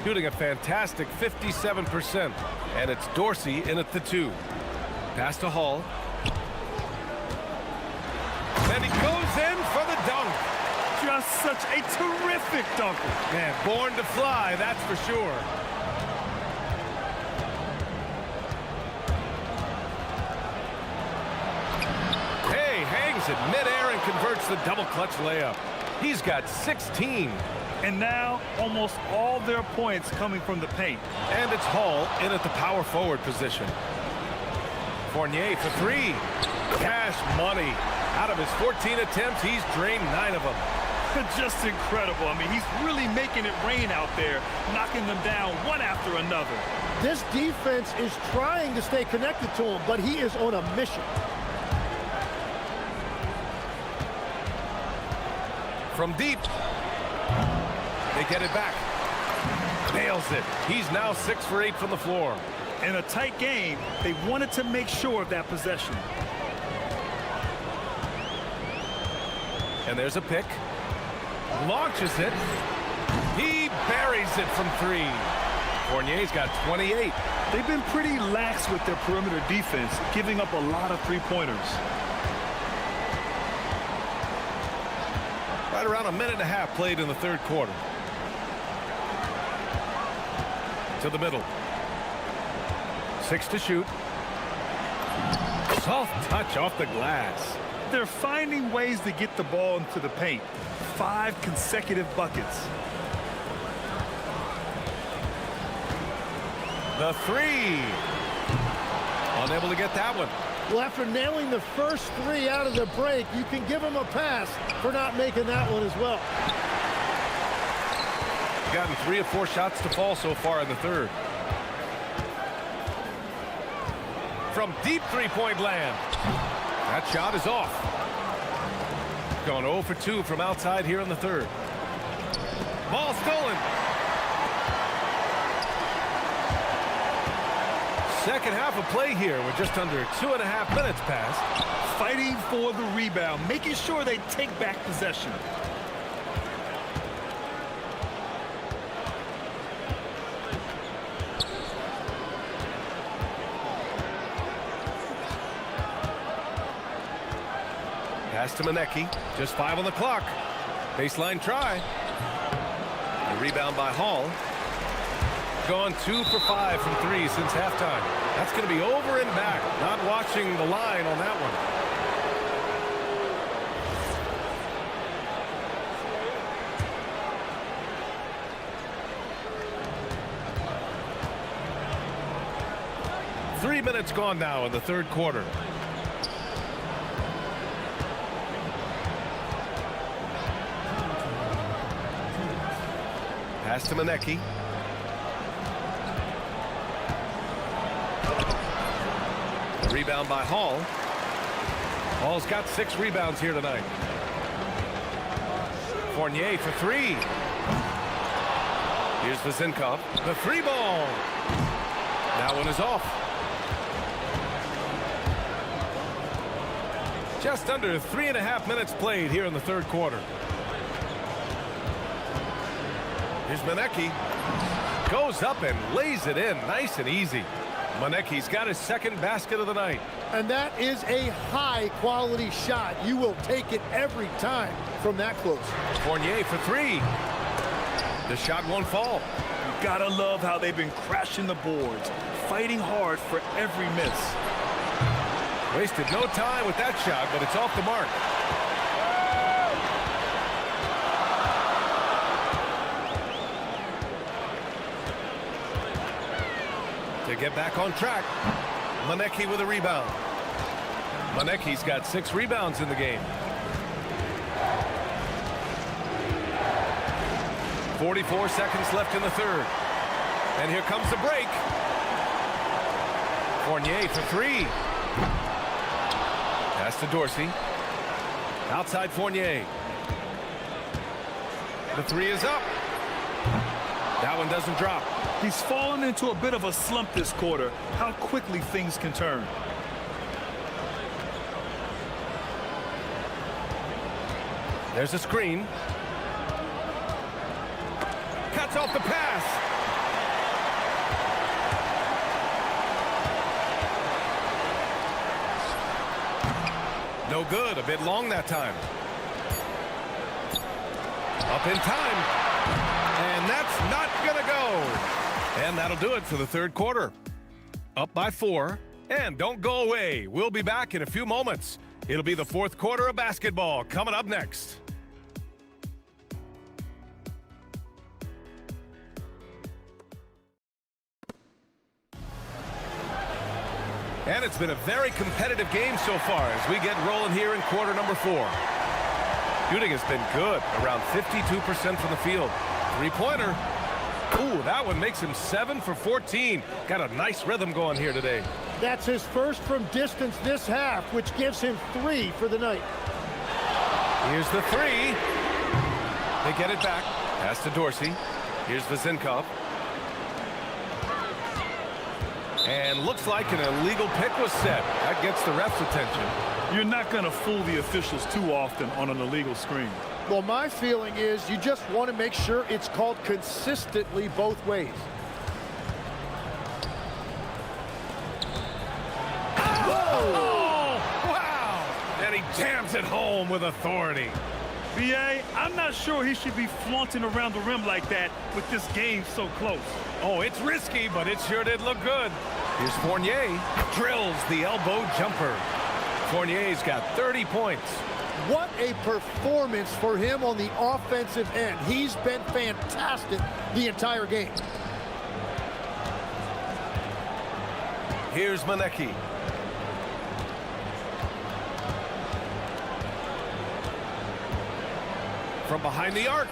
shooting a fantastic 57%. And it's Dorsey in at the 2. Pass to Hall. And he goes in for the dunk. Just such a terrific dunker. Man, born to fly, that's for sure. Hey, hangs it midair and converts the double clutch layup. He's got 16. And now, almost all their points coming from the paint. And it's Hall in at the power forward position. Fournier for 3. Cash money. Out of his 14 attempts, he's drained 9 of them. Just incredible. I mean, he's really making it rain out there, knocking them down one after another. This defense is trying to stay connected to him, but he is on a mission. From deep. They get it back. Nails it. He's now 6 for 8 from the floor. In a tight game, they wanted to make sure of that possession. And there's a pick. Launches it. He buries it from 3. Fournier's got 28. They've been pretty lax with their perimeter defense, giving up a lot of three-pointers. Right around a minute and a half played in the third quarter. To the middle. 6 to shoot. Soft touch off the glass. They're finding ways to get the ball into the paint. 5 consecutive buckets. The 3. Unable to get that one. Well, after nailing the first 3 out of the break, you can give him a pass for not making that one as well. Gotten 3 or 4 shots to fall so far in the third. From deep three-point land. That shot is off. Going 0 for 2 from outside here in the third. Ball stolen. Second half of play here with just under 2.5 minutes passed. Fighting for the rebound, making sure they take back possession. Pass to Manecki. Just 5 on the clock. Baseline try. A rebound by Hall. Gone 2 for 5 from 3 since halftime. That's going to be over and back. Not watching the line on that one. Three minutes gone now in the third quarter. Pass to Manecki. Rebound by Hall. Hall's got 6 rebounds here tonight. Fournier for 3. Here's Vazenkov. The 3 ball. That one is off. Just under 3.5 minutes played here in the third quarter. Here's Manecki. Goes up and lays it in nice and easy. Manecki's got his second basket of the night. And that is a high-quality shot. You will take it every time from that close. Fournier for 3. The shot won't fall. You gotta love how they've been crashing the boards, fighting hard for every miss. Wasted no time with that shot, but it's off the mark. To get back on track, Manecki with a rebound. Manecki's got 6 rebounds in the game. 44 seconds left in the third. And here comes the break. Fournier for 3. Pass to Dorsey. Outside Fournier. The 3 is up. That one doesn't drop. He's fallen into a bit of a slump this quarter. How quickly things can turn. There's a screen. Cuts off the pass. No good. A bit long that time. Up in time. And that's not going to go. And that'll do it for the third quarter. Up by 4. And don't go away. We'll be back in a few moments. It'll be the fourth quarter of basketball coming up next. And it's been a very competitive game so far as we get rolling here in quarter number 4. Shooting has been good, around 52% from the field. Three-pointer. Ooh, that one makes him 7 for 14. Got a nice rhythm going here today. That's his first from distance this half, which gives him 3 for the night. Here's the 3. They get it back. Pass to Dorsey. Here's Vazinkov. And looks like an illegal pick was set. That gets the ref's attention. You're not going to fool the officials too often on an illegal screen. Well, my feeling is you just want to make sure it's called consistently both ways. Oh, wow! And he jams it home with authority. B.A., I'm not sure he should be flaunting around the rim like that with this game so close. Oh, it's risky, but it sure did look good. Here's Fournier. Drills the elbow jumper. Fournier's got 30 points. What a performance for him on the offensive end. He's been fantastic the entire game. Here's Manecki. From behind the arc.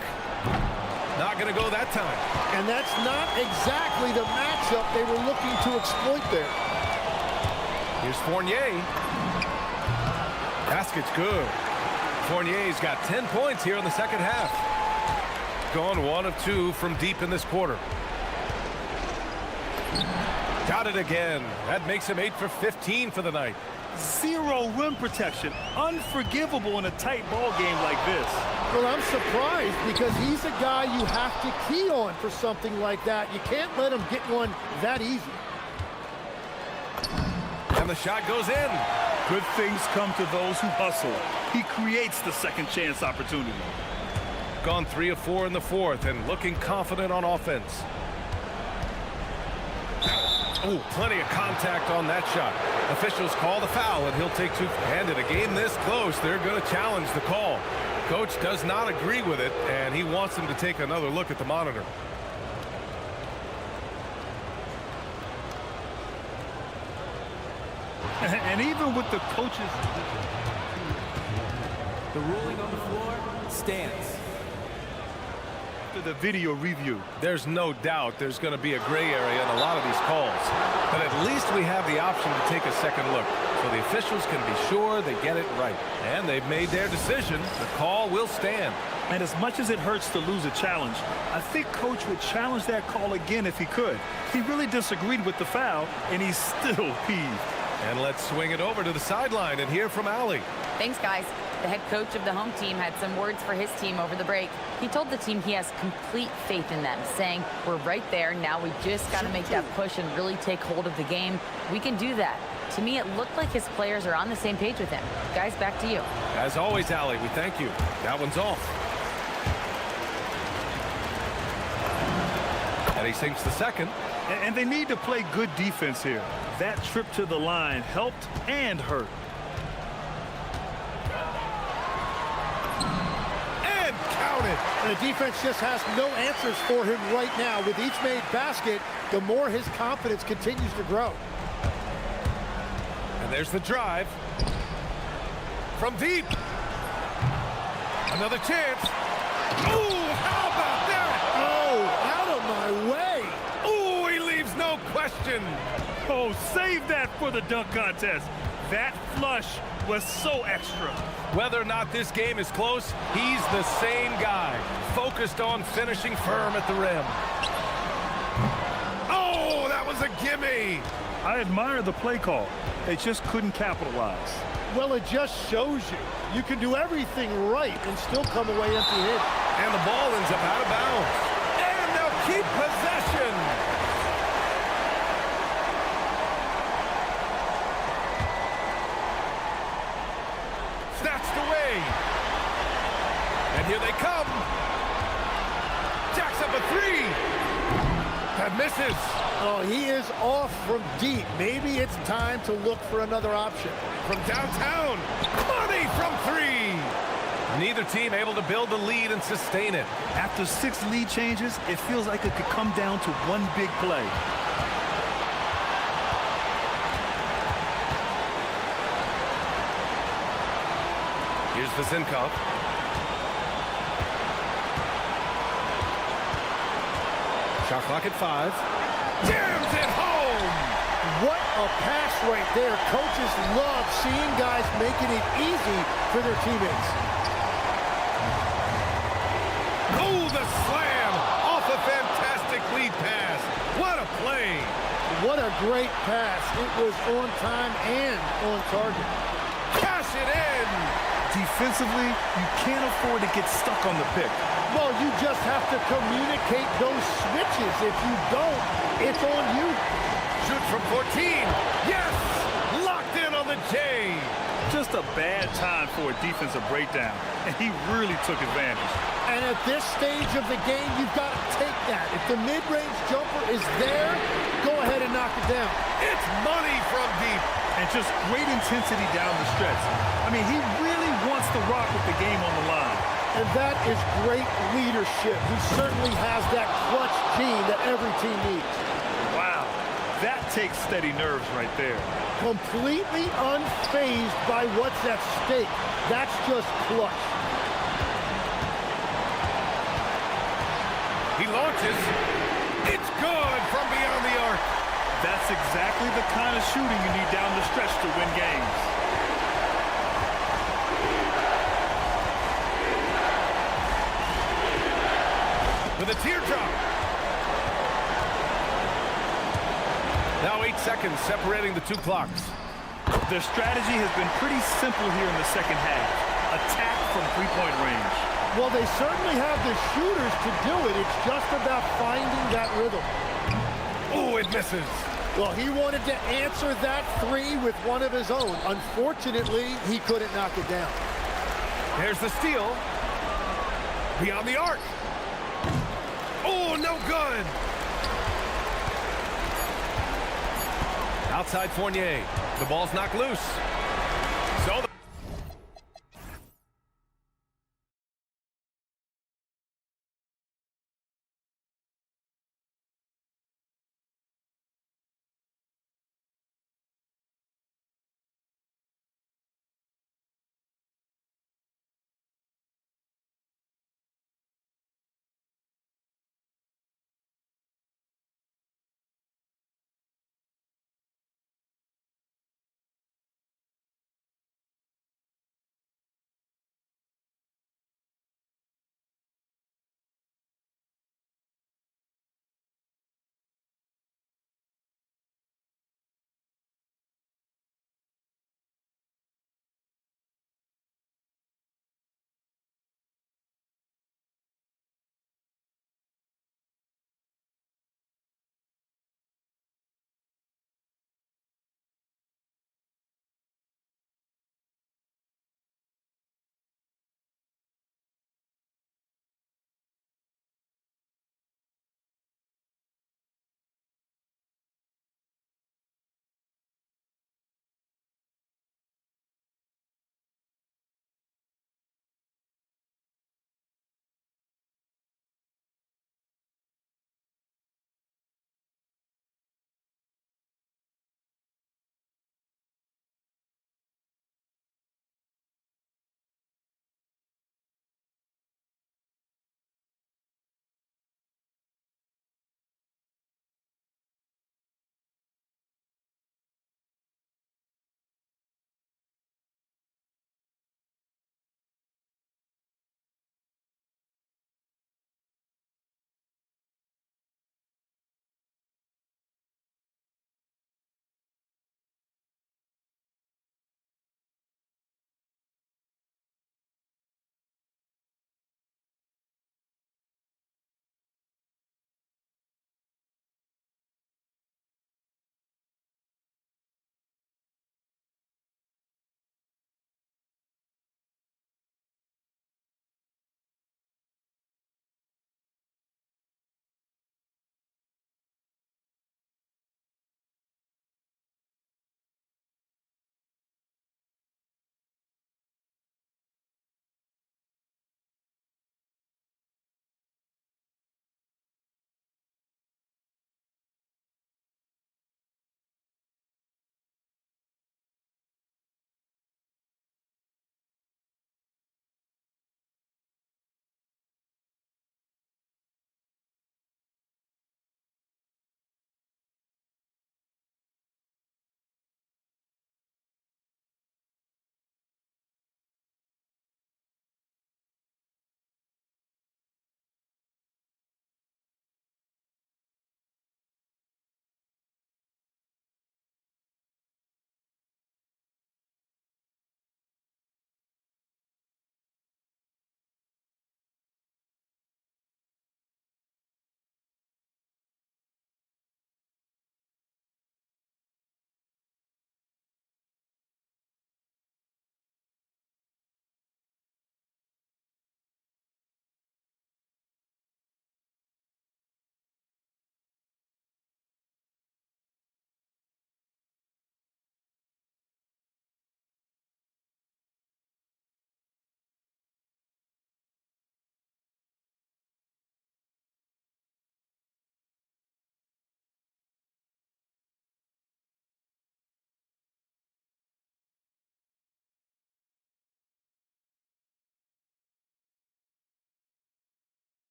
Not going to go that time. And that's not exactly the matchup they were looking to exploit there. Here's Fournier. Basket's good. Fournier's got 10 points here in the second half. Gone 1 of 2 from deep in this quarter. Got it again. That makes him 8 for 15 for the night. Zero rim protection. Unforgivable in a tight ball game like this. Well, I'm surprised because he's a guy you have to key on for something like that. You can't let him get one that easy. And the shot goes in. Good things come to those who hustle. He creates the second chance opportunity. Gone 3 of 4 in the fourth and looking confident on offense. Oh, plenty of contact on that shot. Officials call the foul, and he'll take 2. And in a game this close, they're going to challenge the call. Coach does not agree with it, and he wants him to take another look at the monitor. And even with the coaches... The ruling on the floor stands. The video review. There's no doubt there's going to be a gray area in a lot of these calls. But at least we have the option to take a second look. So the officials can be sure they get it right. And they've made their decision. The call will stand. And as much as it hurts to lose a challenge, I think Coach would challenge that call again if he could. He really disagreed with the foul, and he's still peeved. And let's swing it over to the sideline and hear from Allie. Thanks, guys. The head coach of the home team had some words for his team over the break. He told the team he has complete faith in them, saying, we're right there. Now we just got to make that push and really take hold of the game. We can do that. To me, it looked like his players are on the same page with him. Guys, back to you. As always, Allie, we thank you. That one's off. And he sinks the second. And they need to play good defense here. That trip to the line helped and hurt. And counted. And the defense just has no answers for him right now. With each made basket, the more his confidence continues to grow. And there's the drive. From deep. Another chance. Ooh, how about that? Oh, out of my way. Ooh, he leaves no question. Oh, save that for the dunk contest. That flush was so extra. Whether or not this game is close, he's the same guy, focused on finishing firm at the rim. Oh, that was a gimme. I admire the play call. They just couldn't capitalize. Well, it just shows you. You can do everything right and still come away empty-handed. And the ball ends up out of bounds. And they'll keep possession. Snatched away. And here they come. Jacks up a 3. That misses. Oh, he is off from deep. Maybe it's time to look for another option. From downtown. Money from 3. Neither team able to build the lead and sustain it. After 6 lead changes, it feels like it could come down to one big play. Here's Vazinkov. Shot clock at 5. Jams it home! What a pass right there. Coaches love seeing guys making it easy for their teammates. What a great pass. It was on time and on target. Cash it in! Defensively, you can't afford to get stuck on the pick. Well, you just have to communicate those switches. If you don't, it's on you. Shoots from 14. Yes! Locked in on the J. Just a bad time for a defensive breakdown, and he really took advantage. And at this stage of the game, you've got to take that. If the mid-range jumper is there, go ahead and knock it down. It's money from deep. And just great intensity down the stretch. I mean, he really wants to rock with the game on the line. And that is great leadership. He certainly has that clutch gene that every team needs. Wow, that takes steady nerves right there. Completely unfazed by what's at stake. That's just clutch. He launches. It's good from beyond the arc. That's exactly the kind of shooting you need down the stretch to win games. With a teardrop. Now 8 seconds separating the two clocks. Their strategy has been pretty simple here in the second half. Attack from three-point range. Well, they certainly have the shooters to do it. It's just about finding that rhythm. Oh, it misses. Well, he wanted to answer that three with one of his own. Unfortunately, he couldn't knock it down. There's the steal. Beyond the arc. Oh, no good. Outside Fournier. The ball's knocked loose. So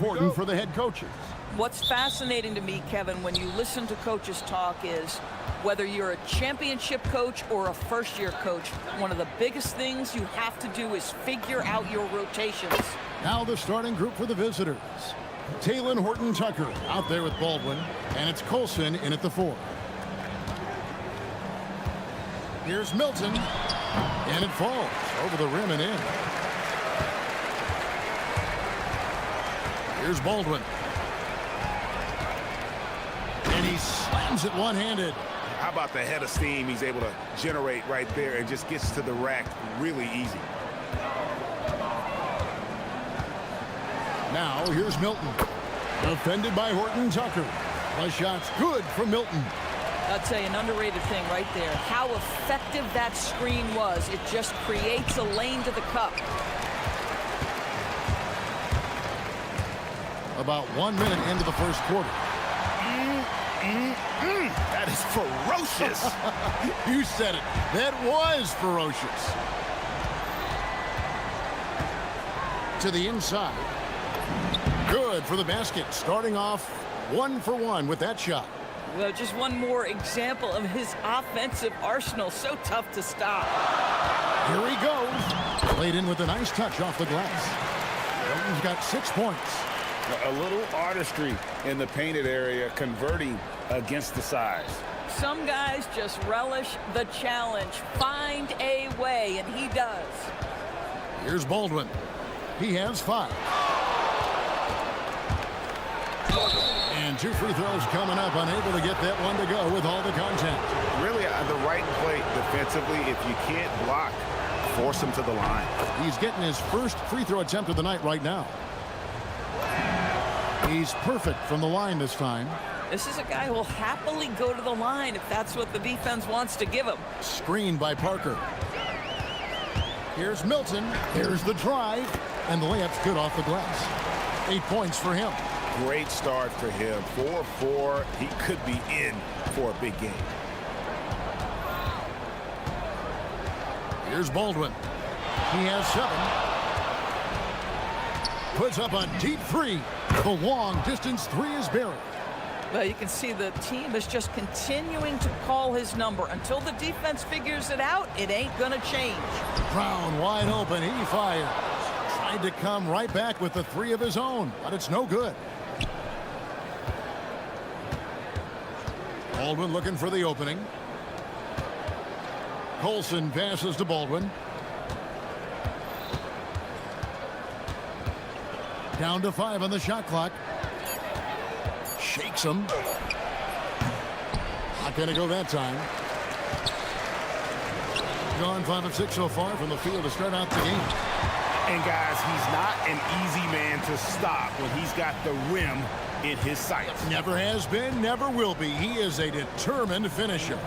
important for the head coaches. What's fascinating to me, Kevin, when you listen to coaches talk is whether you're a championship coach or a first-year coach, one of the biggest things you have to do is figure out your rotations. Now the starting group for the visitors. Taylor Horton-Tucker out there with Baldwin, and it's Colson in at the 4. Here's Milton, and it falls over the rim and in. Here's Baldwin. And he slams it one-handed. How about the head of steam he's able to generate right there and just gets to the rack really easy. Now here's Milton. Defended by Horton-Tucker. The shot's good from Milton. I'll tell you an underrated thing right there. How effective that screen was. It just creates a lane to the cup. About 1 minute into the first quarter. That is ferocious. You said it. That was ferocious. To the inside. Good for the basket. Starting off 1 for 1 with that shot. Well, just one more example of his offensive arsenal. So tough to stop. Here he goes. Played in with a nice touch off the glass. Milton's got 6 points. A little artistry in the painted area, converting against the size. Some guys just relish the challenge. Find a way, and he does. Here's Baldwin. He has 5. And 2 free throws coming up, unable to get that one to go with all the contact. Really, the right play defensively, if you can't block, force him to the line. He's getting his first free throw attempt of the night right now. He's perfect from the line this time. This is a guy who will happily go to the line if that's what the defense wants to give him. Screened by Parker. Here's Milton. Here's the drive. And the layup's good off the glass. 8 points for him. Great start for him. 4-4. He could be in for a big game. Here's Baldwin. He has 7. Puts up a deep 3. The long distance 3 is buried. Well, you can see the team is just continuing to call his number. Until the defense figures it out, it ain't going to change. Brown wide open. He fires. Tried to come right back with the 3 of his own, but it's no good. Baldwin looking for the opening. Colson passes to Baldwin. Down to 5 on the shot clock. Shakes him. Not going to go that time. Gone 5 of 6 so far from the field to start out the game. And guys, he's not an easy man to stop when he's got the rim in his sights. Never has been, never will be. He is a determined finisher.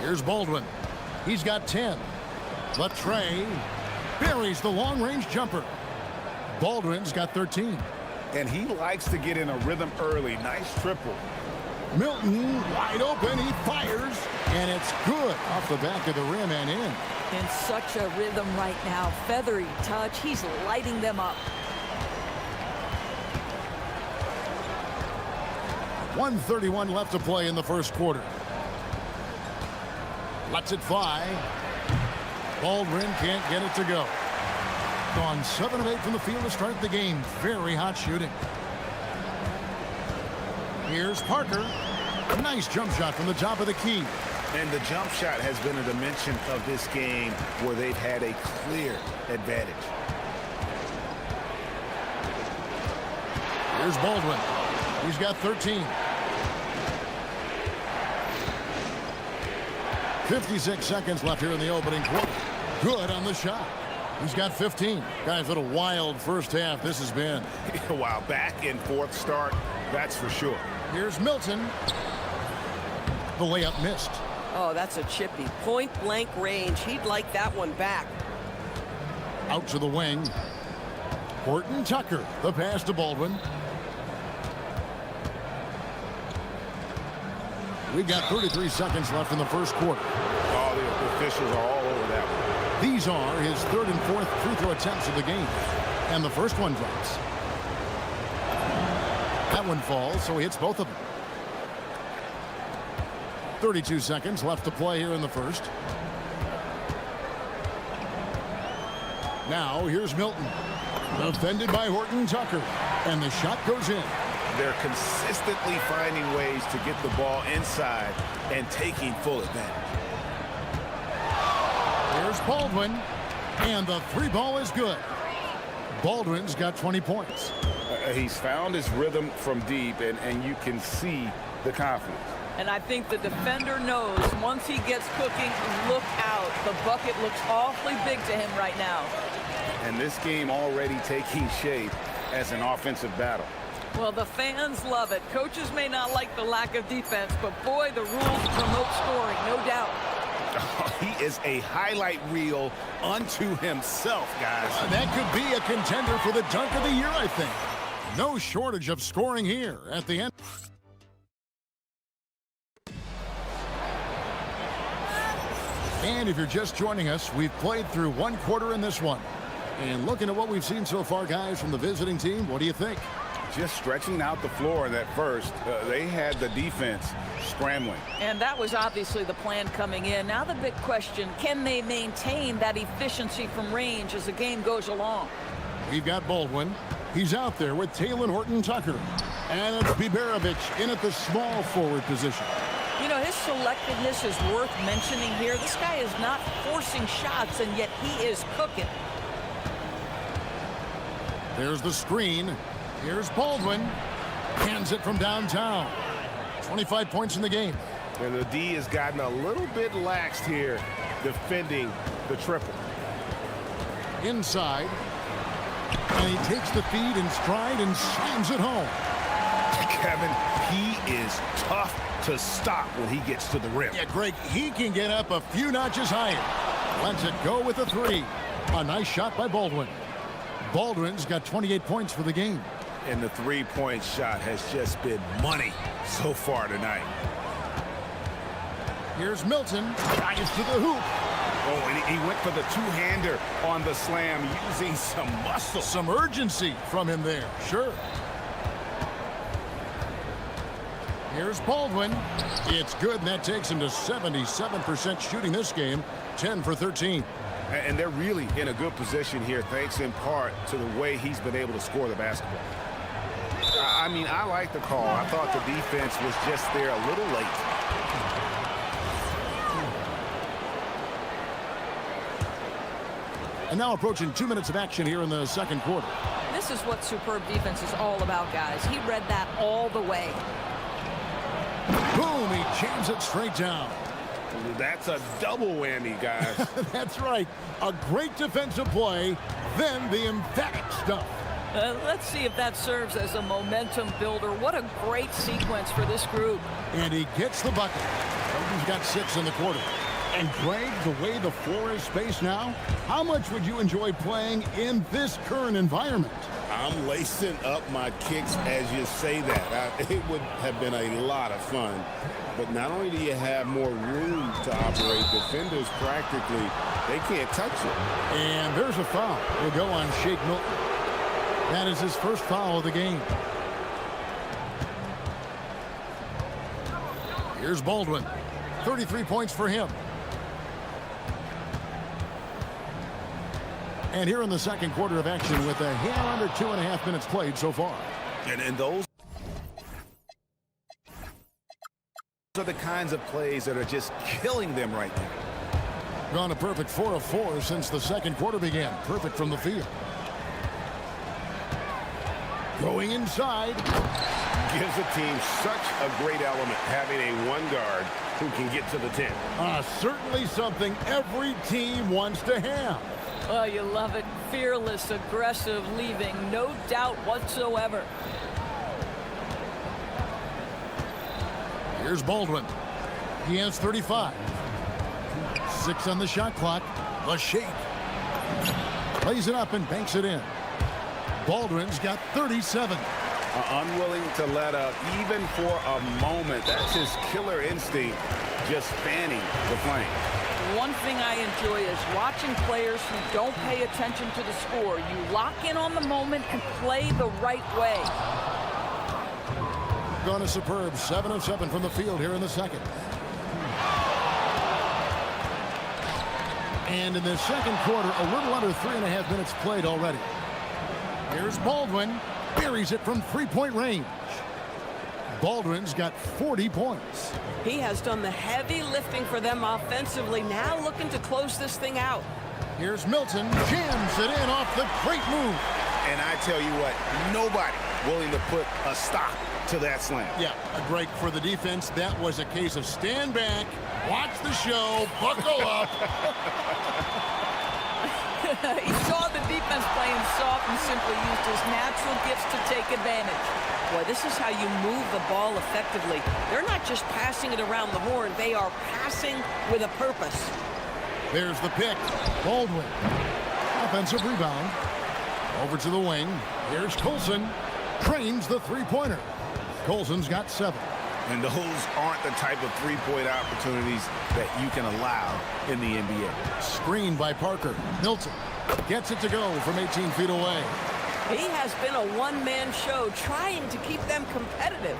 Here's Baldwin. He's got 10. But Trey buries the long-range jumper. Baldwin's got 13. And he likes to get in a rhythm early. Nice triple. Milton wide open. He fires. And it's good off the back of the rim and in. In such a rhythm right now. Feathery touch. He's lighting them up. 1:31 left to play in the first quarter. Lets it fly. Baldwin can't get it to go. Gone 7 of 8 from the field to start the game. Very hot shooting. Here's Parker. Nice jump shot from the top of the key. And the jump shot has been a dimension of this game where they've had a clear advantage. Here's Baldwin. He's got 13. 56 seconds left here in the opening quarter. Good on the shot. He's got 15. Guys, what a wild first half this has been. Wow, back and forth start, that's for sure. Here's Milton. The layup missed. Oh, that's a chippy. Point blank range. He'd like that one back. Out to the wing. Horton-Tucker. The pass to Baldwin. We've got 33 seconds left in the first quarter. Oh, the officials are all over that one. These are his third and fourth free throw attempts of the game. And the first one drops. That one falls, so he hits both of them. 32 seconds left to play here in the first. Now here's Milton. Defended by Horton Tucker. And the shot goes in. They're consistently finding ways to get the ball inside and taking full advantage. Here's Baldwin. And the three ball is good. Baldwin's got 20 points. He's found his rhythm from deep, and you can see the confidence. And I think the defender knows once he gets cooking, look out. The bucket looks awfully big to him right now. And this game already taking shape as an offensive battle. Well, the fans love it. Coaches may not like the lack of defense, but boy, the rules promote scoring, no doubt. Oh, he is a highlight reel unto himself, guys. That could be a contender for the dunk of the year, I think. No shortage of scoring here at the end. And if you're just joining us, we've played through one quarter in this one. And looking at what we've seen so far, guys, from the visiting team, what do you think? Just stretching out the floor in that first. They had the defense scrambling. And that was obviously the plan coming in. Now the big question, can they maintain that efficiency from range as the game goes along? We've got Baldwin. He's out there with Taylor Horton Tucker. And it's Biberovic in at the small forward position. You know, his selectiveness is worth mentioning here. This guy is not forcing shots, and yet he is cooking. There's the screen. Here's Baldwin. Hands it from downtown. 25 points in the game. And the D has gotten a little bit laxed here defending the triple. Inside. And he takes the feed in stride and slams it home. Kevin, he is tough to stop when he gets to the rim. Yeah, Greg, he can get up a few notches higher. Lets it go with a three. A nice shot by Baldwin. Baldwin's got 28 points for the game. And the three-point shot has just been money so far tonight. Here's Milton. Drives to the hoop. Oh, and he went for the two-hander on the slam using some muscle. Some urgency from him there, sure. Here's Baldwin. It's good, and that takes him to 77% shooting this game, 10 for 13. And they're really in a good position here, thanks in part to the way he's been able to score the basketball. I mean, I like the call. I thought the defense was just there a little late. And now approaching 2 minutes of action here in the second quarter. This is what superb defense is all about, guys. He read that all the way. Boom, he jams it straight down. That's a double whammy, guys. That's right. A great defensive play, then the emphatic stuff. Let's see if that serves as a momentum builder. What a great sequence for this group. And he gets the bucket. He's got 6 in the quarter. And Greg, the way the floor is spaced now, how much would you enjoy playing in this current environment? I'm lacing up my kicks as you say that. It would have been a lot of fun. But not only do you have more room to operate, defenders practically, they can't touch it. And there's a foul. We'll go on Shake Milton. That is his first foul of the game. Here's Baldwin. 33 points for him. And here in the second quarter of action with a hair under 2.5 minutes played so far. And those are the kinds of plays that are just killing them right now. Gone a perfect 4 of 4 since the second quarter began. Perfect from the field. Going inside. Gives a team such a great element having a one guard who can get to the 10. Certainly something every team wants to have. Oh, you love it. Fearless, aggressive, leaving no doubt whatsoever. Here's Baldwin. He has 35. 6 on the shot clock. The shake. Plays it up and banks it in. Baldwin's got 37. unwilling to let up even for a moment. That's his killer instinct, just fanning the flame. One thing I enjoy is watching players who don't pay attention to the score. You lock in on the moment and play the right way. Gone a superb 7 of 7 from the field here in the second. And in the second quarter, a little under 3.5 minutes played already. Here's Baldwin. Buries it from three-point range. Baldwin's got 40 points. He has done the heavy lifting for them offensively, now looking to close this thing out. Here's Milton. Jams it in off the great move. And I tell you what, nobody willing to put a stop to that slam. Yeah, a break for the defense. That was a case of stand back, watch the show, buckle up. He saw the defense playing soft and simply used his natural gifts to take advantage. Boy, this is how you move the ball effectively. They're not just passing it around the horn. They are passing with a purpose. There's the pick. Baldwin. Offensive rebound. Over to the wing. Here's Colson. Trains the three-pointer. Colson's got 7. And those aren't the type of three-point opportunities that you can allow in the NBA. Screen by Parker. Milton gets it to go from 18 feet away. He has been a one-man show trying to keep them competitive.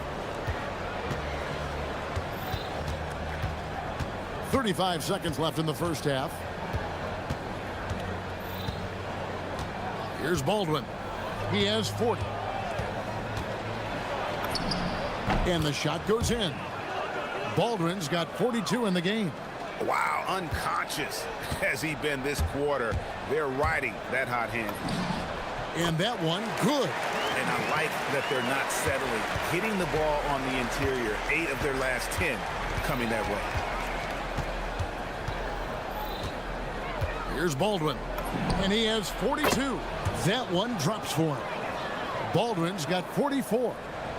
35 seconds left in the first half. Here's Baldwin. He has 40. And the shot goes in. Baldwin's got 42 in the game. Wow, unconscious has he been this quarter. They're riding that hot hand. And that one, good. And I like that they're not settling. Hitting the ball on the interior, 8 of their last 10 coming that way. Here's Baldwin. And he has 42. That one drops for him. Baldwin's got 44.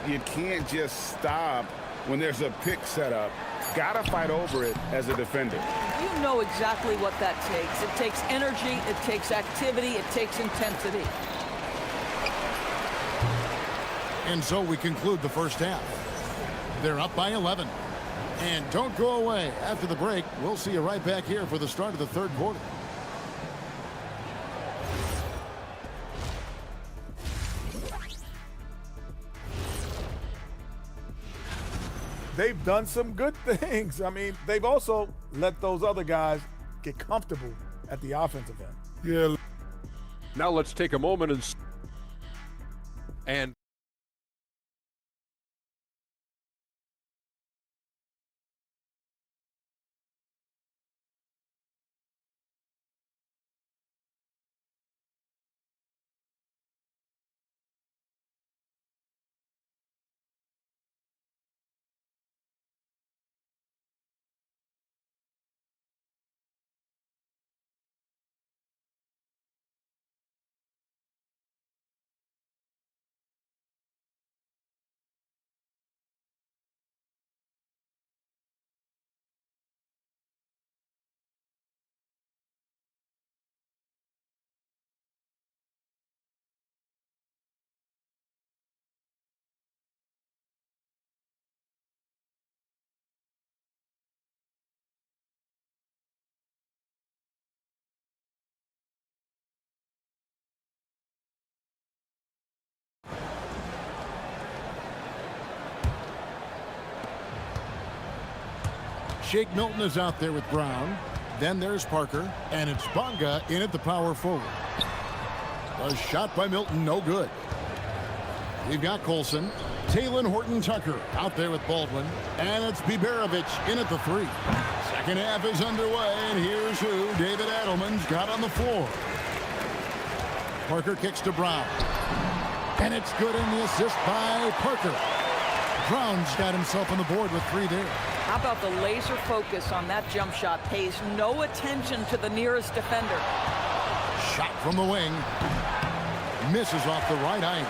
You can't just stop when there's a pick set up. Gotta fight over it as a defender. You know exactly what that takes. It takes energy, it takes activity, it takes intensity. And so we conclude the first half. They're up by 11. And don't go away. After the break, we'll see you right back here for the start of the third quarter. They've done some good things. I mean, they've also let those other guys get comfortable at the offensive end. Yeah. Now let's take a moment and Shake Milton is out there with Brown. Then there's Parker. And it's Bonga in at the power forward. A shot by Milton, no good. We've got Colson. Taylor Horton-Tucker out there with Baldwin. And it's Biberovich in at the 3. Second half is underway, and here's who David Adelman's got on the floor. Parker kicks to Brown. And it's good in the assist by Parker. Brown's got himself on the board with 3 there. How about the laser focus on that jump shot? Pays no attention to the nearest defender. Shot from the wing. Misses off the right eye.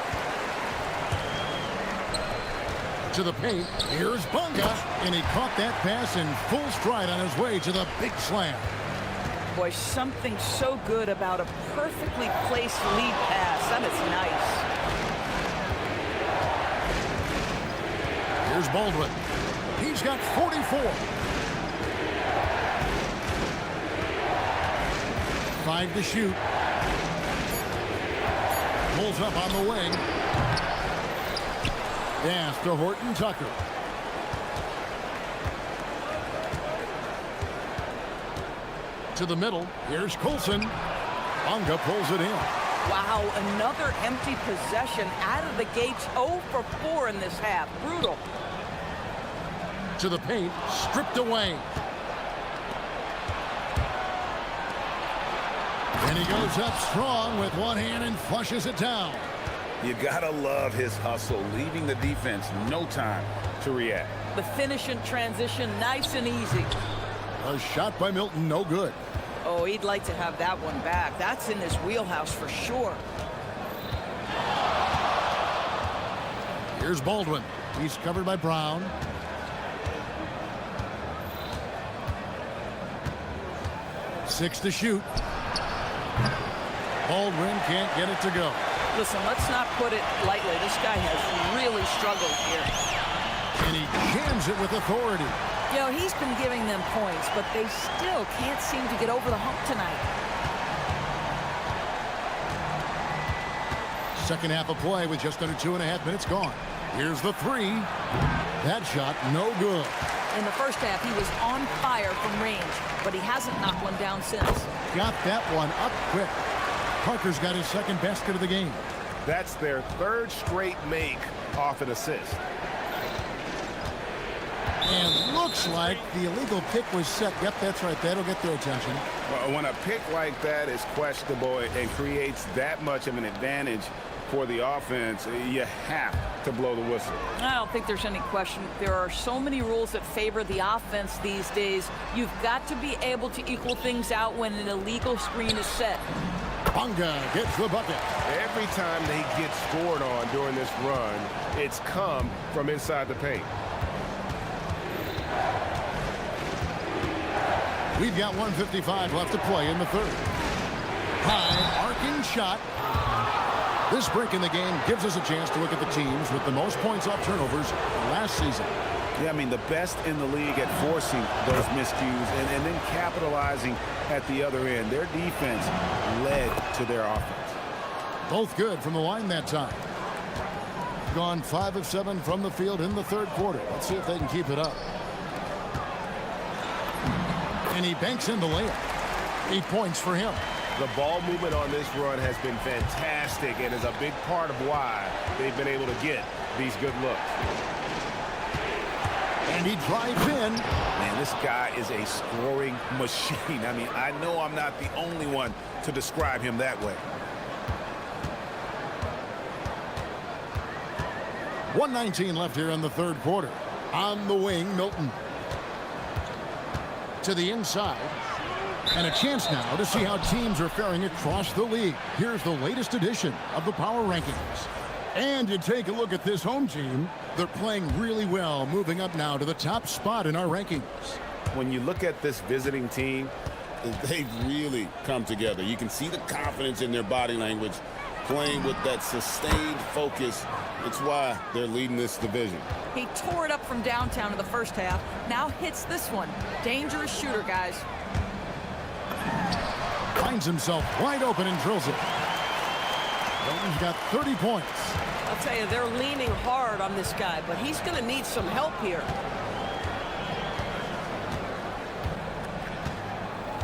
To the paint. Here's Bonga. And he caught that pass in full stride on his way to the big slam. Boy, something so good about a perfectly placed lead pass. That is nice. Here's Baldwin. He's got 44. 5 to shoot. Pulls up on the wing. Pass to Horton Tucker. To the middle. Here's Coulson. Bunga pulls it in. Wow, another empty possession out of the gates. 0 for 4 in this half. Brutal. To the paint. Stripped away. And he goes up strong with one hand and flushes it down. You gotta love his hustle, leaving the defense no time to react. The finish in transition, nice and easy. A shot by Milton, no good. Oh, he'd like to have that one back. That's in his wheelhouse for sure. Here's Baldwin. He's covered by Brown. Six to shoot. Baldwin can't get it to go. Listen, let's not put it lightly. This guy has really struggled here. And he jams it with authority. You know, he's been giving them points, but they still can't seem to get over the hump tonight. Second half of play with just under 2.5 minutes gone. Here's the three. That shot, no good. In the first half, he was on fire from range, but he hasn't knocked one down since. Got that one up quick. Parker's got his second basket of the game. That's their third straight make off an assist. And looks like the illegal pick was set. Yep, that's right. That'll get their attention. Well, when a pick like that is questionable and creates that much of an advantage for the offense, you have to blow the whistle. I don't think there's any question. There are so many rules that favor the offense these days. You've got to be able to equal things out when an illegal screen is set. Bunga gets the bucket. Every time they get scored on during this run, it's come from inside the paint. We've got 1:55 left to play in the third. High arcing shot. This break in the game gives us a chance to look at the teams with the most points off turnovers last season. Yeah, I mean, the best in the league at forcing those miscues and then capitalizing at the other end. Their defense led to their offense. Both good from the line that time. Gone 5 of 7 from the field in the third quarter. Let's see if they can keep it up. And he banks in the layup. 8 points for him. The ball movement on this run has been fantastic and is a big part of why they've been able to get these good looks. And he drives in. Man, this guy is a scoring machine. I mean, I know I'm not the only one to describe him that way. 1:19 left here in the third quarter. On the wing, Milton. To the inside. And a chance now to see how teams are faring across the league. Here's the latest edition of the Power Rankings. And you take a look at this home team. They're playing really well, moving up now to the top spot in our rankings. When you look at this visiting team, they've really come together. You can see the confidence in their body language, playing with that sustained focus. It's why they're leading this division. He tore it up from downtown in the first half. Now hits this one. Dangerous shooter, guys. Finds himself wide open and drills it. Milton's got 30 points. I'll tell you, they're leaning hard on this guy, but he's going to need some help here.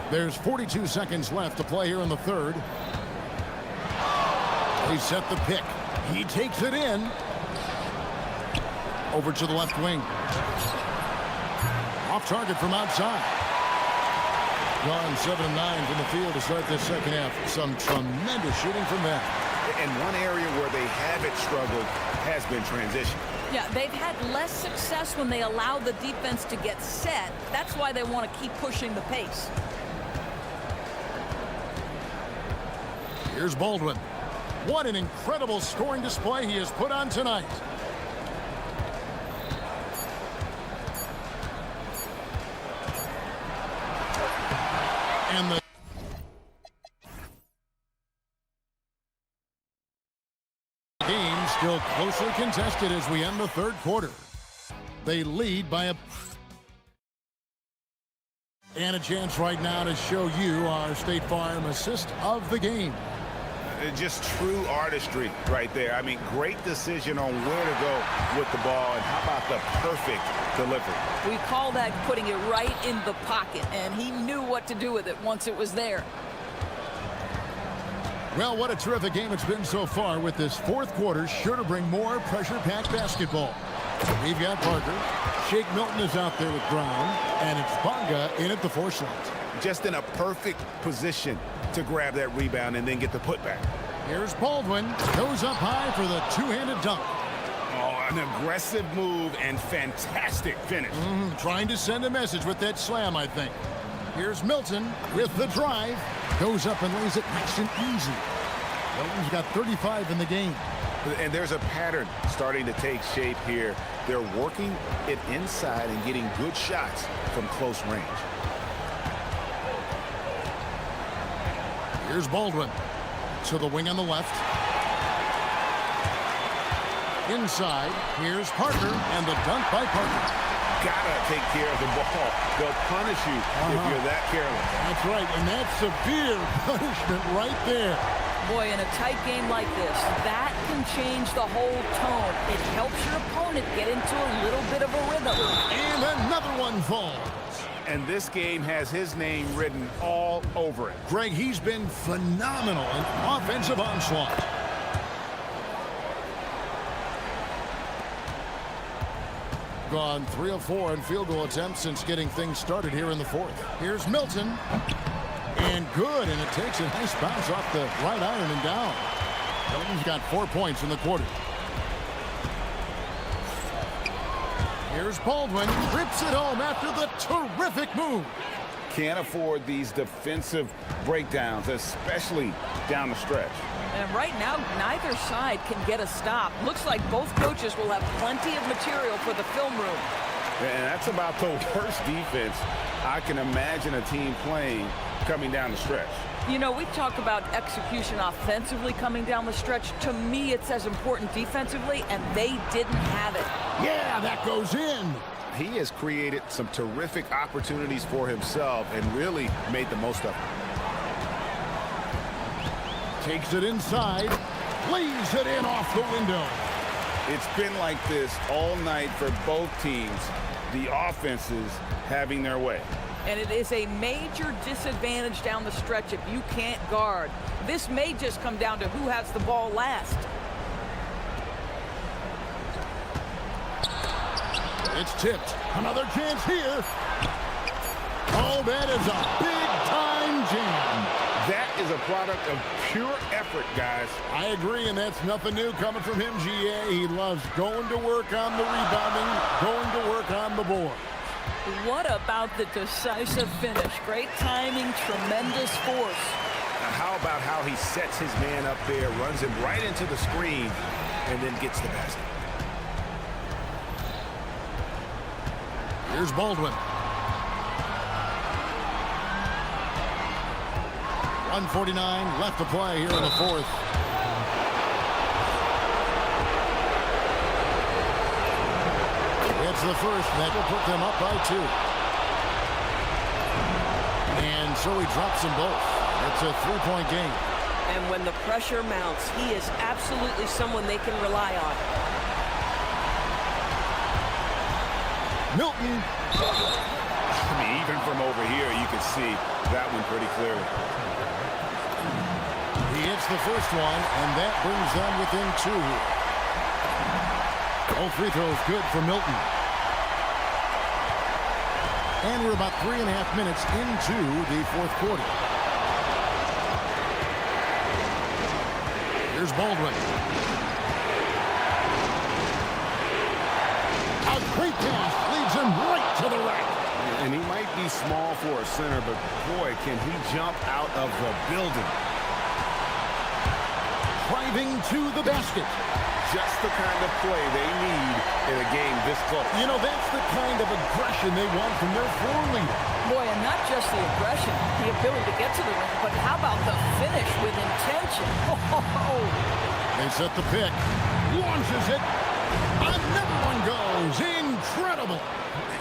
There's 42 seconds left to play here in the third. They set the pick. He takes it in. Over to the left wing. Off target from outside. Gone 7 of 9 from the field to start this second half. Some tremendous shooting from them. And one area where they haven't struggled has been transition. Yeah, they've had less success when they allow the defense to get set. That's why they want to keep pushing the pace. Here's Baldwin. What an incredible scoring display he has put on tonight. And the game still closely contested as we end the third quarter. They lead by a... And a chance right now to show you our State Farm assist of the game. Just true artistry right there. I mean, great decision on where to go with the ball, and how about the perfect delivery? We call that putting it right in the pocket, and he knew what to do with it once it was there. Well, what a terrific game it's been so far, with this fourth quarter sure to bring more pressure-packed basketball. We've got Parker. Shake Milton is out there with Brown, and it's Bonga in at the four slot. Just in a perfect position to grab that rebound and then get the putback. Here's Baldwin. Goes up high for the two-handed dunk. Oh, an aggressive move and fantastic finish. Trying to send a message with that slam, I think. Here's Milton with the drive. Goes up and lays it nice and easy. Milton's got 35 in the game. And there's a pattern starting to take shape here. They're working it inside and getting good shots from close range. Here's Baldwin. To the wing on the left. Inside, here's Parker, and the dunk by Parker. Gotta take care of the ball. They'll punish you if you're that careless. That's right, and that's severe punishment right there. Boy, in a tight game like this, that can change the whole tone. It helps your opponent get into a little bit of a rhythm. And another one falls. And this game has his name written all over it. Greg, he's been phenomenal in offensive onslaught. Gone 3 of 4 in field goal attempts since getting things started here in the fourth. Here's Milton. And good, and it takes a nice bounce off the right iron and down. Milton's got 4 points in the quarter. Here's Baldwin, rips it home after the terrific move. Can't afford these defensive breakdowns, especially down the stretch. And right now, neither side can get a stop. Looks like both coaches will have plenty of material for the film room. And that's about the worst defense I can imagine a team playing coming down the stretch. You know, we talk about execution offensively coming down the stretch. To me, it's as important defensively, and they didn't have it. Yeah, that goes in. He has created some terrific opportunities for himself and really made the most of it. Takes it inside, lays it in off the window. It's been like this all night for both teams, the offenses having their way. And it is a major disadvantage down the stretch if you can't guard. This may just come down to who has the ball last. It's tipped. Another chance here. Oh, that is a big-time jam. That is a product of pure effort, guys. I agree, and that's nothing new coming from him, GA. He loves going to work on the rebounding, going to work on the board. What about the decisive finish? Great timing, tremendous force. Now, how about how he sets his man up there, runs him right into the screen, and then gets the basket? Here's Baldwin. 1:49 left to play here in the fourth. It's the first. That will put them up by 2. And so he drops them both. It's a 3-point game. And when the pressure mounts, he is absolutely someone they can rely on. Milton. I mean, even from over here, you can see that one pretty clearly. He hits the first one, and that brings them within 2. All free throws good for Milton. And we're about 3.5 minutes into the fourth quarter. Here's Baldwin. A great pass leads him right to the rack. And he might be small for a center, but boy, can he jump out of the building. Driving to the basket. Just the kind of play they need in a game this close. You know, that's the kind of aggression they want from their floor leader. Boy, and not just the aggression, the ability to get to the rim, but how about the finish with intention? They set the pick. Launches it. Another one goes. Incredible.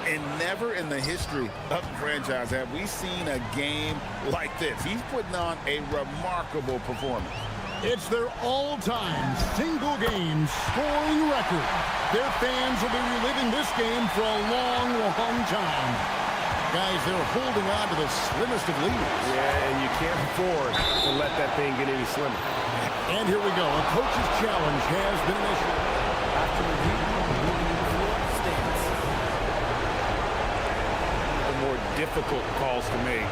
And never in the history of the franchise have we seen a game like this. He's putting on a remarkable performance. It's their all-time single-game scoring record. Their fans will be reliving this game for a long, long time. Guys, they're holding on to the slimmest of leads. Yeah, and you can't afford to let that thing get any slimmer. And here we go. A coach's challenge has been initiated. After review, moving to the floor, stands. The more difficult calls to make.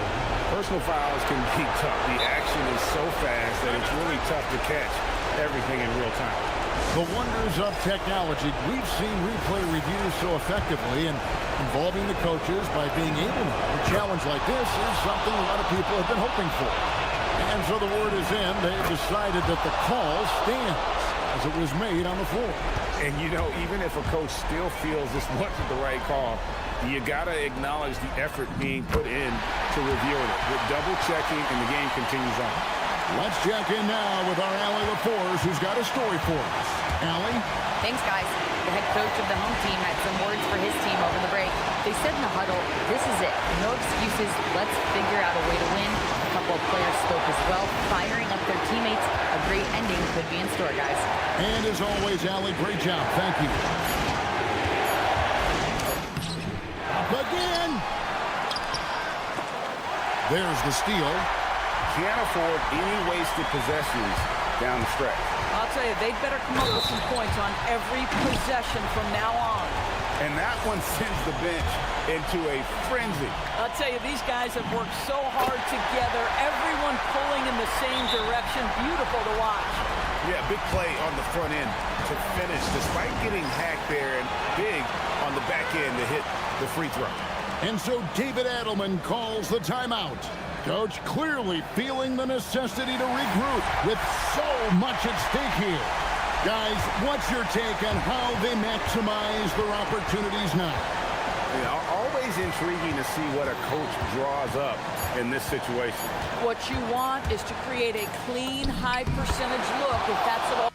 Personal fouls can be tough. The action is so fast that it's really tough to catch everything in real time. The wonders of technology. We've seen replay reviews so effectively and involving the coaches by being able to. A challenge like this is something a lot of people have been hoping for. And so the word is in. They've decided that the call stands as it was made on the floor. And, you know, even if a coach still feels this wasn't the right call, you got to acknowledge the effort being put in to reviewing it. With double-checking, and the game continues on. Let's check in now with our Allie LaForce, who's got a story for us. Allie? Thanks, guys. The head coach of the home team had some words for his team over the break. They said in the huddle, this is it. No excuses. Let's figure out a way to win. A couple of players spoke as well, firing up their teammates. A great ending could be in store, guys. And as always, Allie, great job. Thank you. Up again. There's the steal. Can't afford any wasted possessions down the stretch. I'll tell you, they'd better come up with some points on every possession from now on. And that one sends the bench into a frenzy. I'll tell you, these guys have worked so hard together, everyone pulling in the same direction. Beautiful to watch. Yeah, big play on the front end to finish, despite getting hacked there, and big on the back end to hit the free throw. And so David Adelman calls the timeout. Coach clearly feeling the necessity to regroup with so much at stake here. Guys, what's your take on how they maximize their opportunities now? Yeah, always intriguing to see what a coach draws up in this situation. What you want is to create a clean, high percentage look if that's at all.